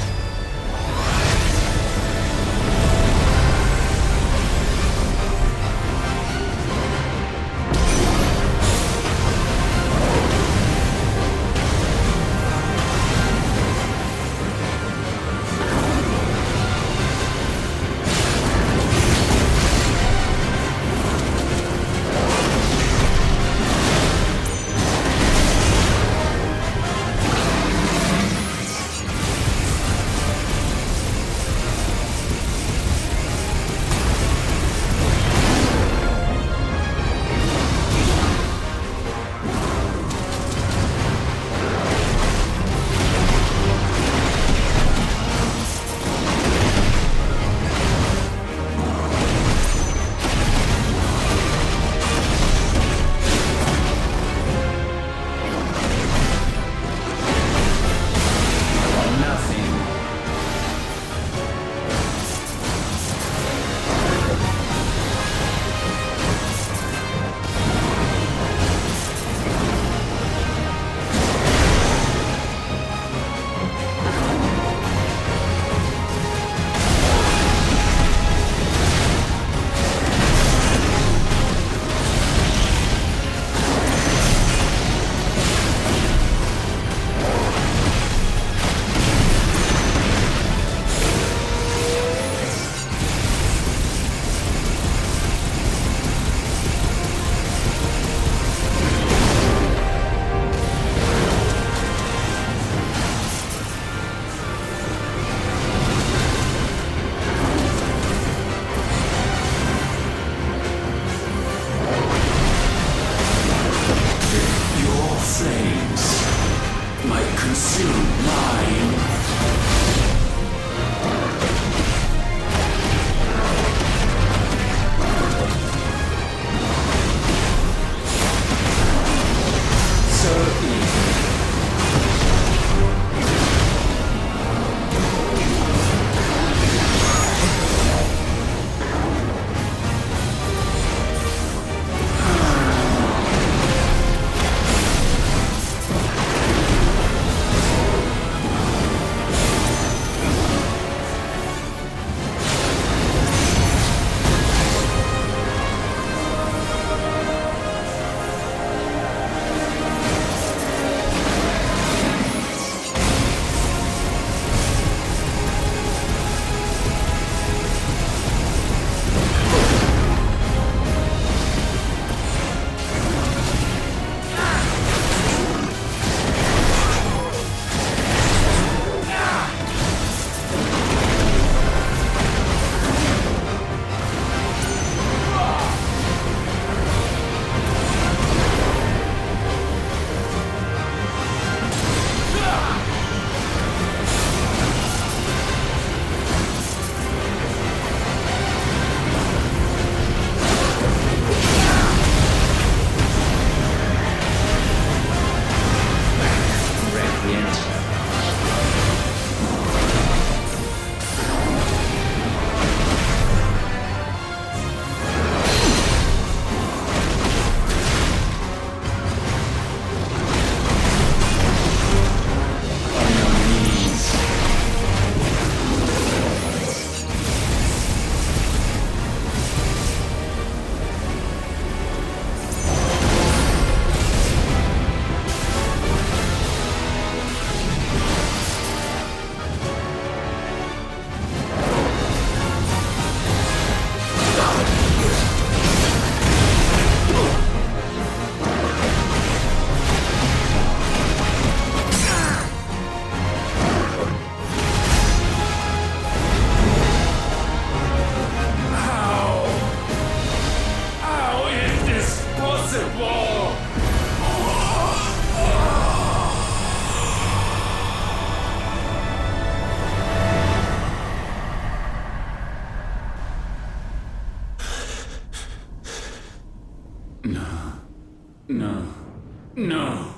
No.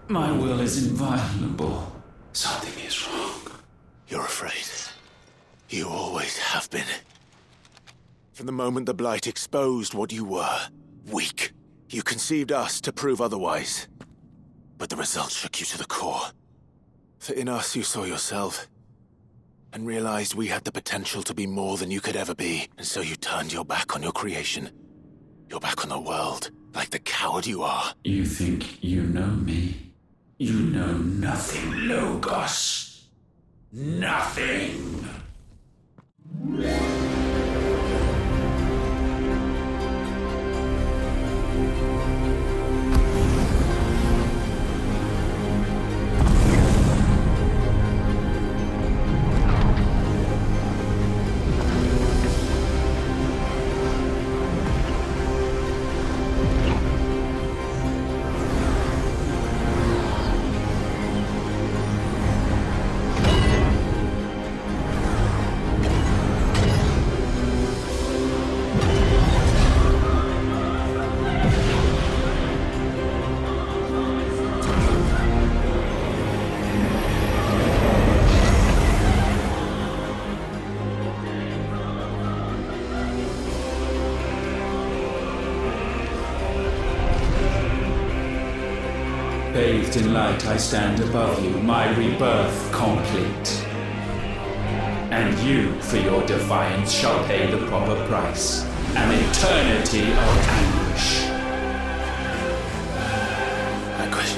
My will is inviolable. Something is wrong. You're afraid. You always have been. From the moment the Blight exposed what you were, weak, you conceived us to prove otherwise. But the result shook you to the core. For in us you saw yourself, and realized we had the potential to be more than you could ever be. And so you turned your back on your creation. Your back on the world, like the coward you are. You think you know me? You know nothing, Logos. Nothing! Bathed in light I stand above you, my rebirth complete. And you, for your defiance, shall pay the proper price. An eternity of anguish. Anguish.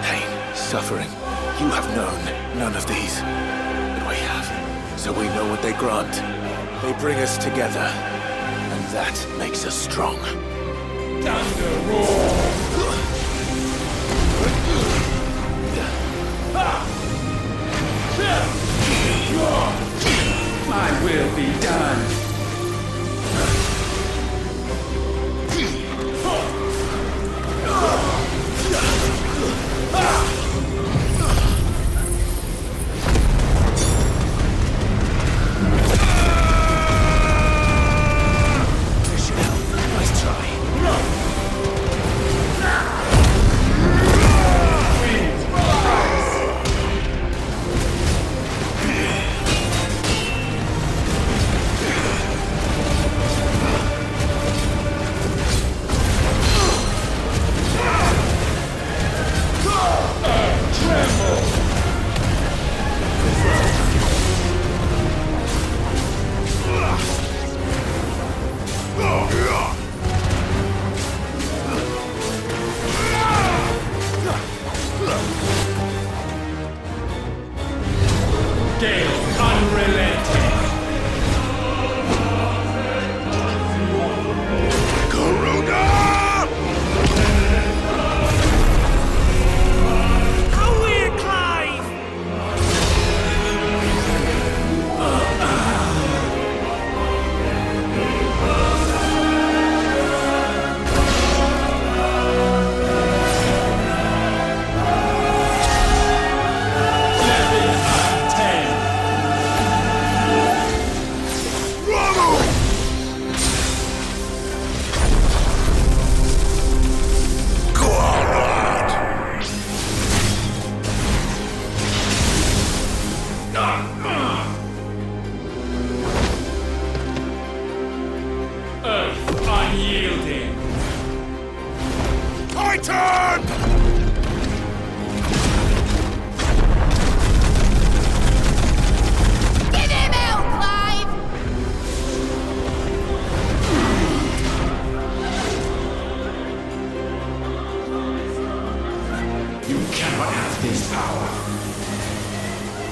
Pain. Suffering. You have known none of these. But we have. So we know what they grant. They bring us together. And that makes us strong. Thunder roar! My will be done. Nice try.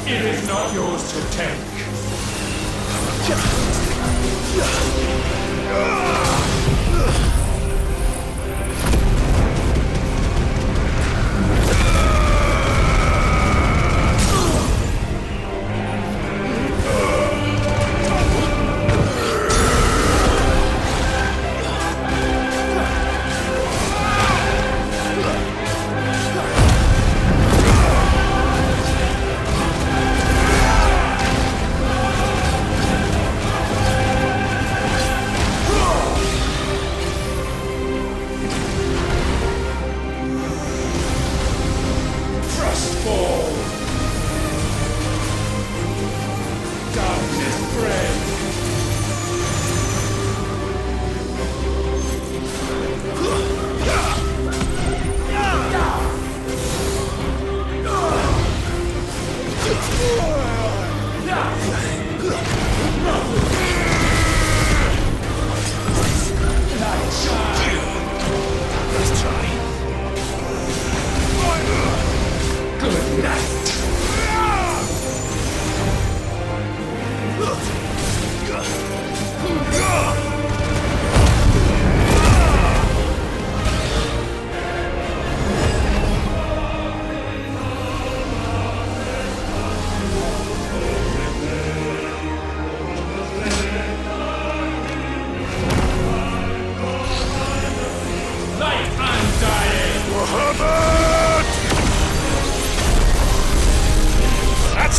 It is not yours to take.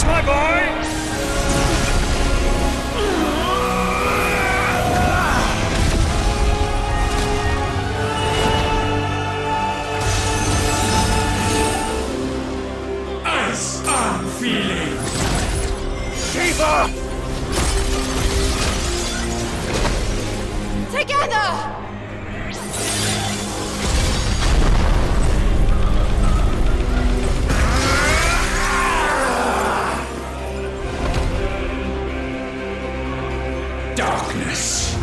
my boy! As I'm feeling. Shiva! Together! Darkness,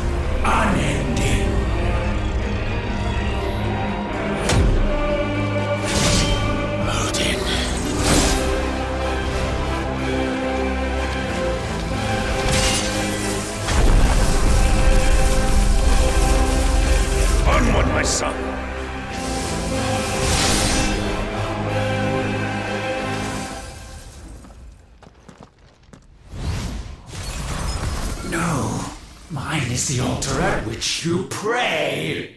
unending. Odin. Onward, my son. No, mine is the altar at which you pray.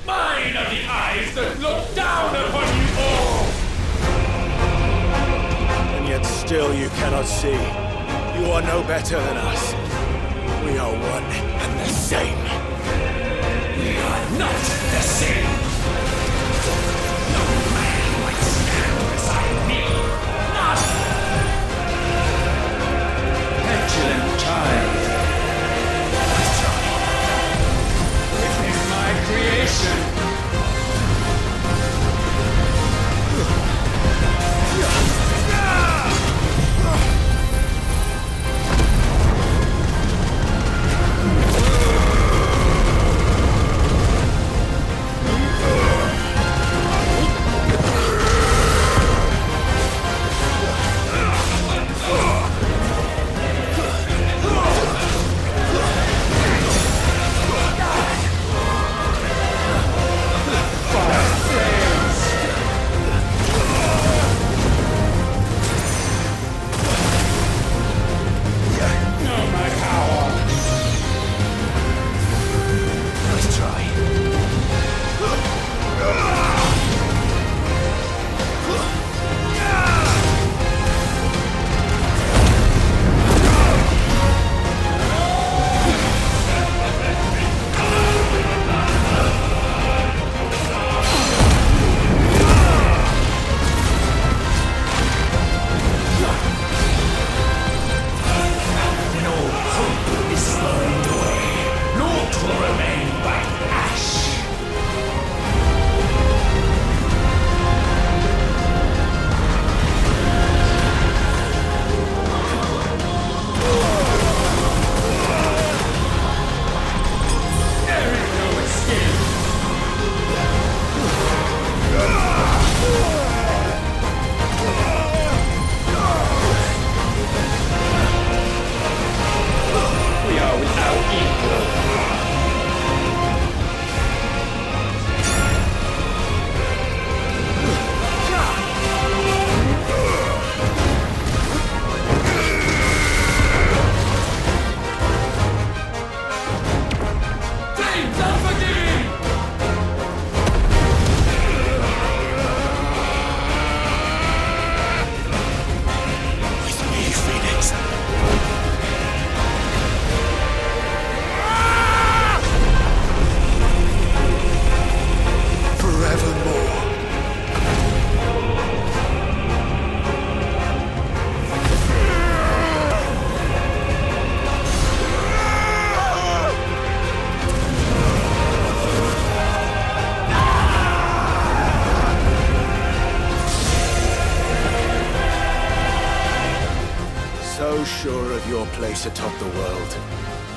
Mine are the eyes that look down upon you all. And yet still you cannot see. You are no better than us. We are one and the same. We are not the same. No man might stand beside me. Not petulant child. Witness my creation. So sure of your place atop the world,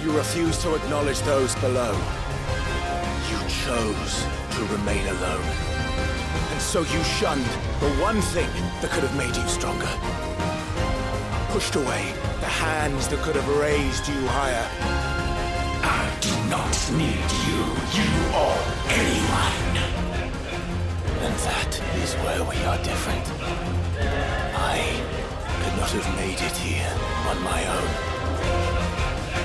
you refuse to acknowledge those below. You chose to remain alone. And so you shunned the one thing that could have made you stronger. Pushed away the hands that could have raised you higher. I do not need you, or anyone. And that is where we are different. I could not have made it here on my own.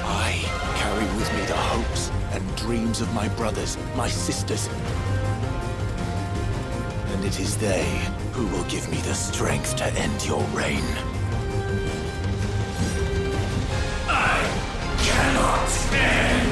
I carry with me the hopes and dreams of my brothers, my sisters. And And it is they who will give me the strength to end your reign. I cannot end!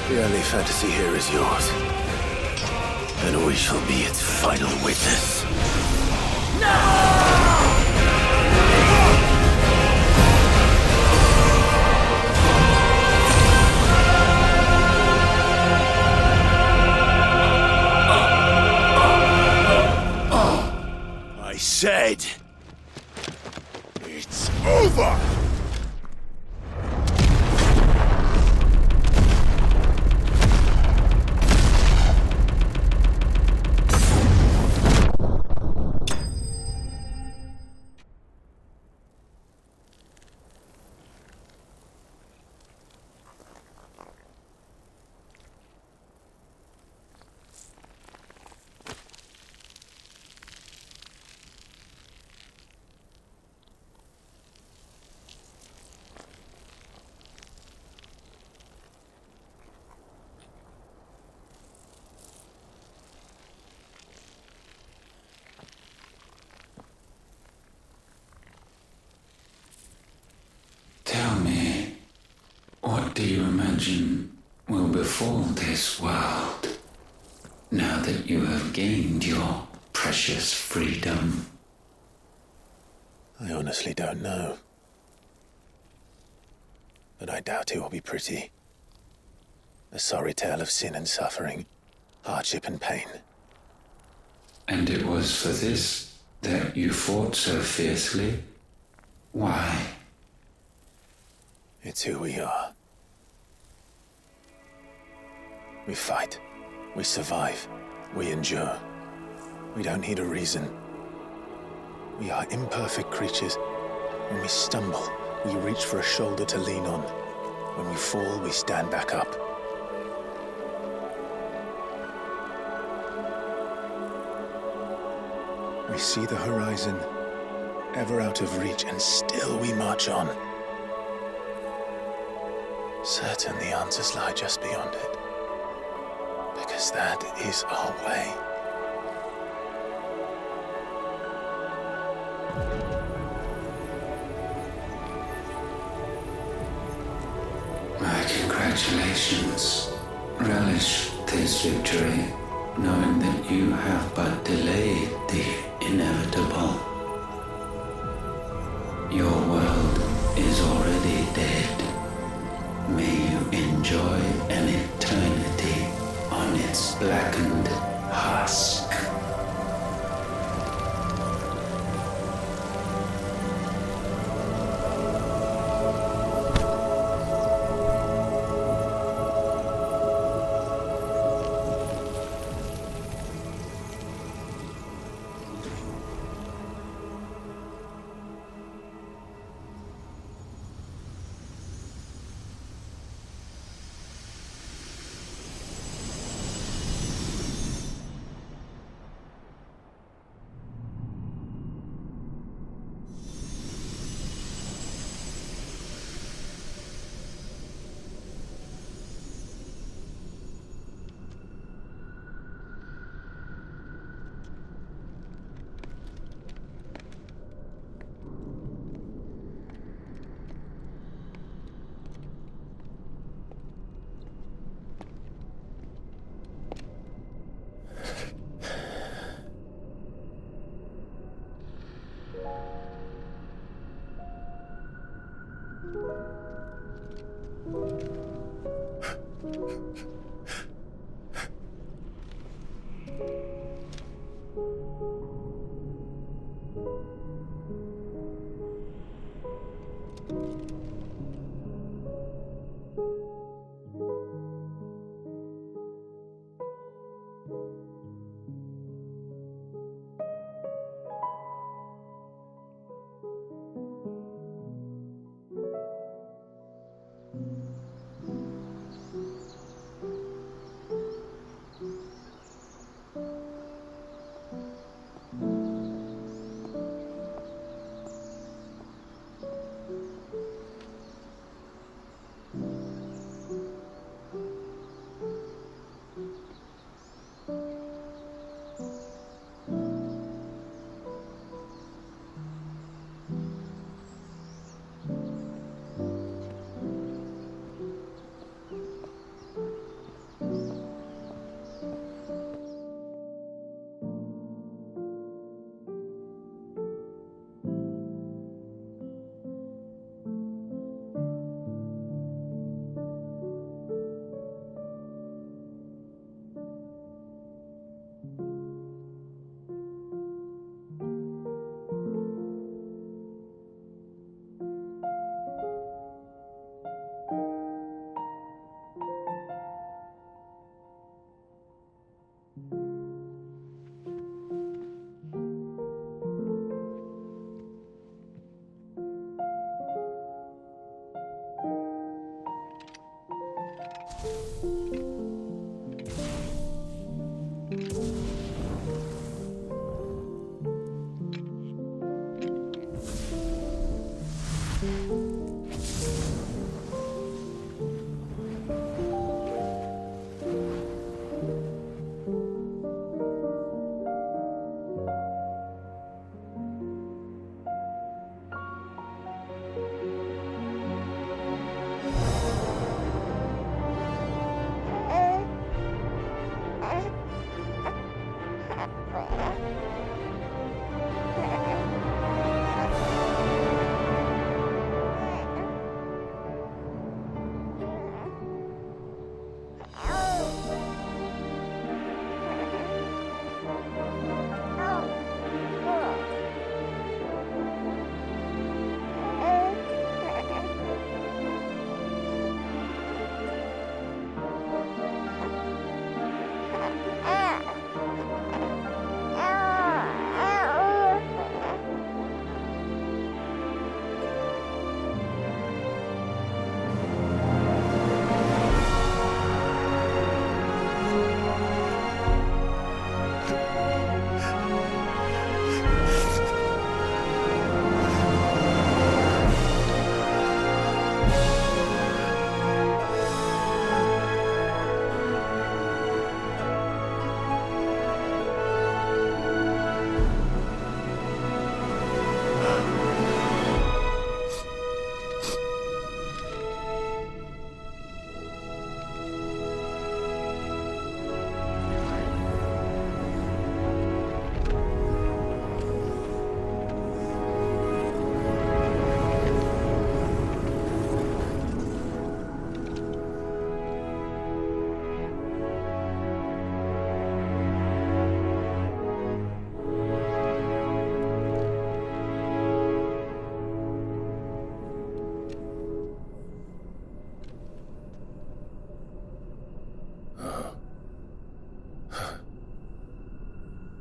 The only fantasy here is yours. And we shall be its final witness. I said, it's over! Tell me, what do you imagine will befall this world now that you have gained your precious freedom? I honestly don't know. But I doubt it will be pretty. A sorry tale of sin and suffering, hardship and pain. And it was for this that you fought so fiercely? Why? It's who we are. We fight. We survive. We endure. We don't need a reason. We are imperfect creatures. When we stumble, we reach for a shoulder to lean on. When we fall, we stand back up. We see the horizon, ever out of reach, and still we march on. Certain the answers lie just beyond it, because that is our way. My congratulations. Relish this victory, knowing that you have but delayed the inevitable. Your world is already dead. May you enjoy an eternity on its blackened husk.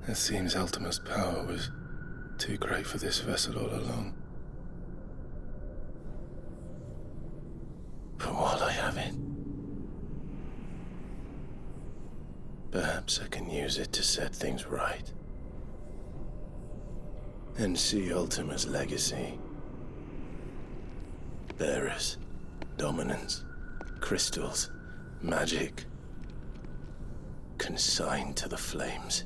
It seems Ultima's power was too great for this vessel all along. But while I have it, perhaps I can use it to set things right. And see Ultima's legacy. Bearers, dominance, crystals, magic, consigned to the flames.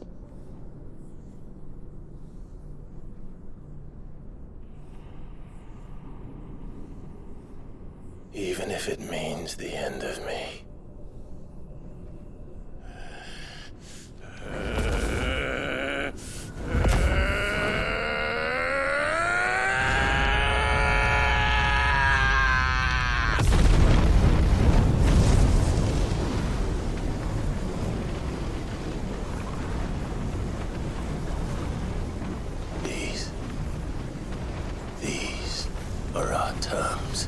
Even if it means the end of me. or our terms.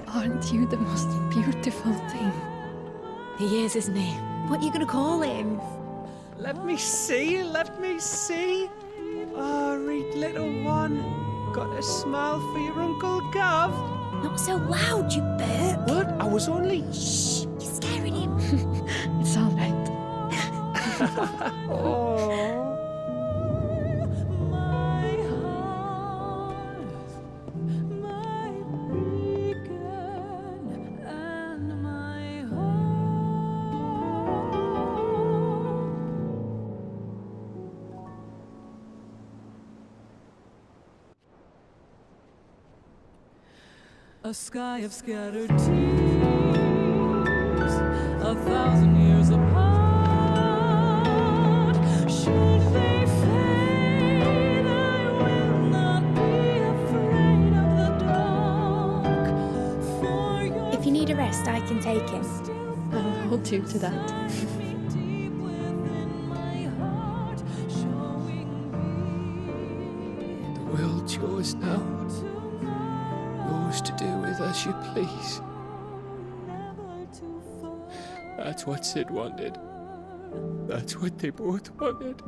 Aren't you the most beautiful thing? He is, isn't he? What are you gonna call him? Let me see, let me see. Oh, read little one. Got a smile for your Uncle Gav? Not so loud, you burp. What? I was only... Shh, you're scaring him. It's all right. Oh. A sky of scattered tears, 1,000 years apart. Should they fade, I will not be afraid of the dark. For your If you need a rest, I can take him. I'll hold you to that. The world's yours now. Yours to do with as you please. That's what Sid wanted. That's what they both wanted.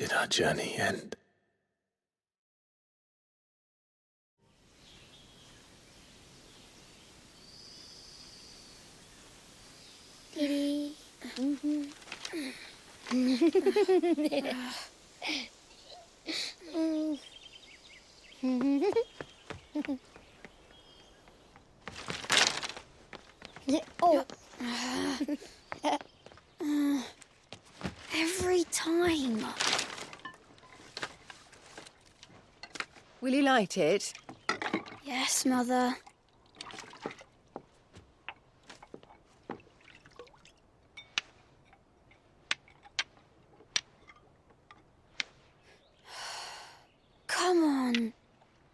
did our journey end? Diddy. Oh. Every time. Will you light it? Yes, Mother. Come on.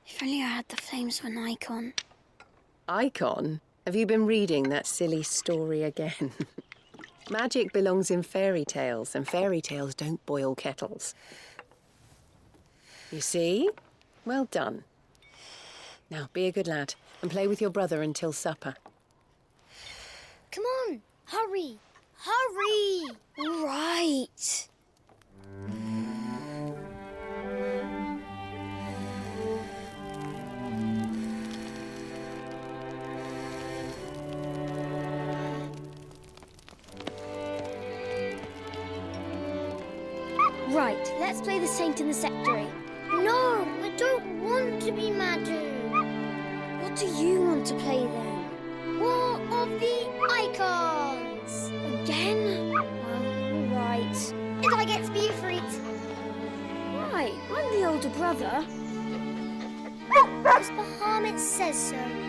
If only I had the flames of an icon. Icon? Have you been reading that silly story again? Magic belongs in fairy tales, and fairy tales don't boil kettles. You see? Well done. Now, be a good lad, and play with your brother until supper. Come on, hurry! Hurry! All right. Right, let's play the Saint in the Secretary. No, I don't want to be Madhu. What do you want to play then? War of the Icons! Again? Well, all right. And I get to be a freak. Right, I'm the older brother. Because Bahamut says so.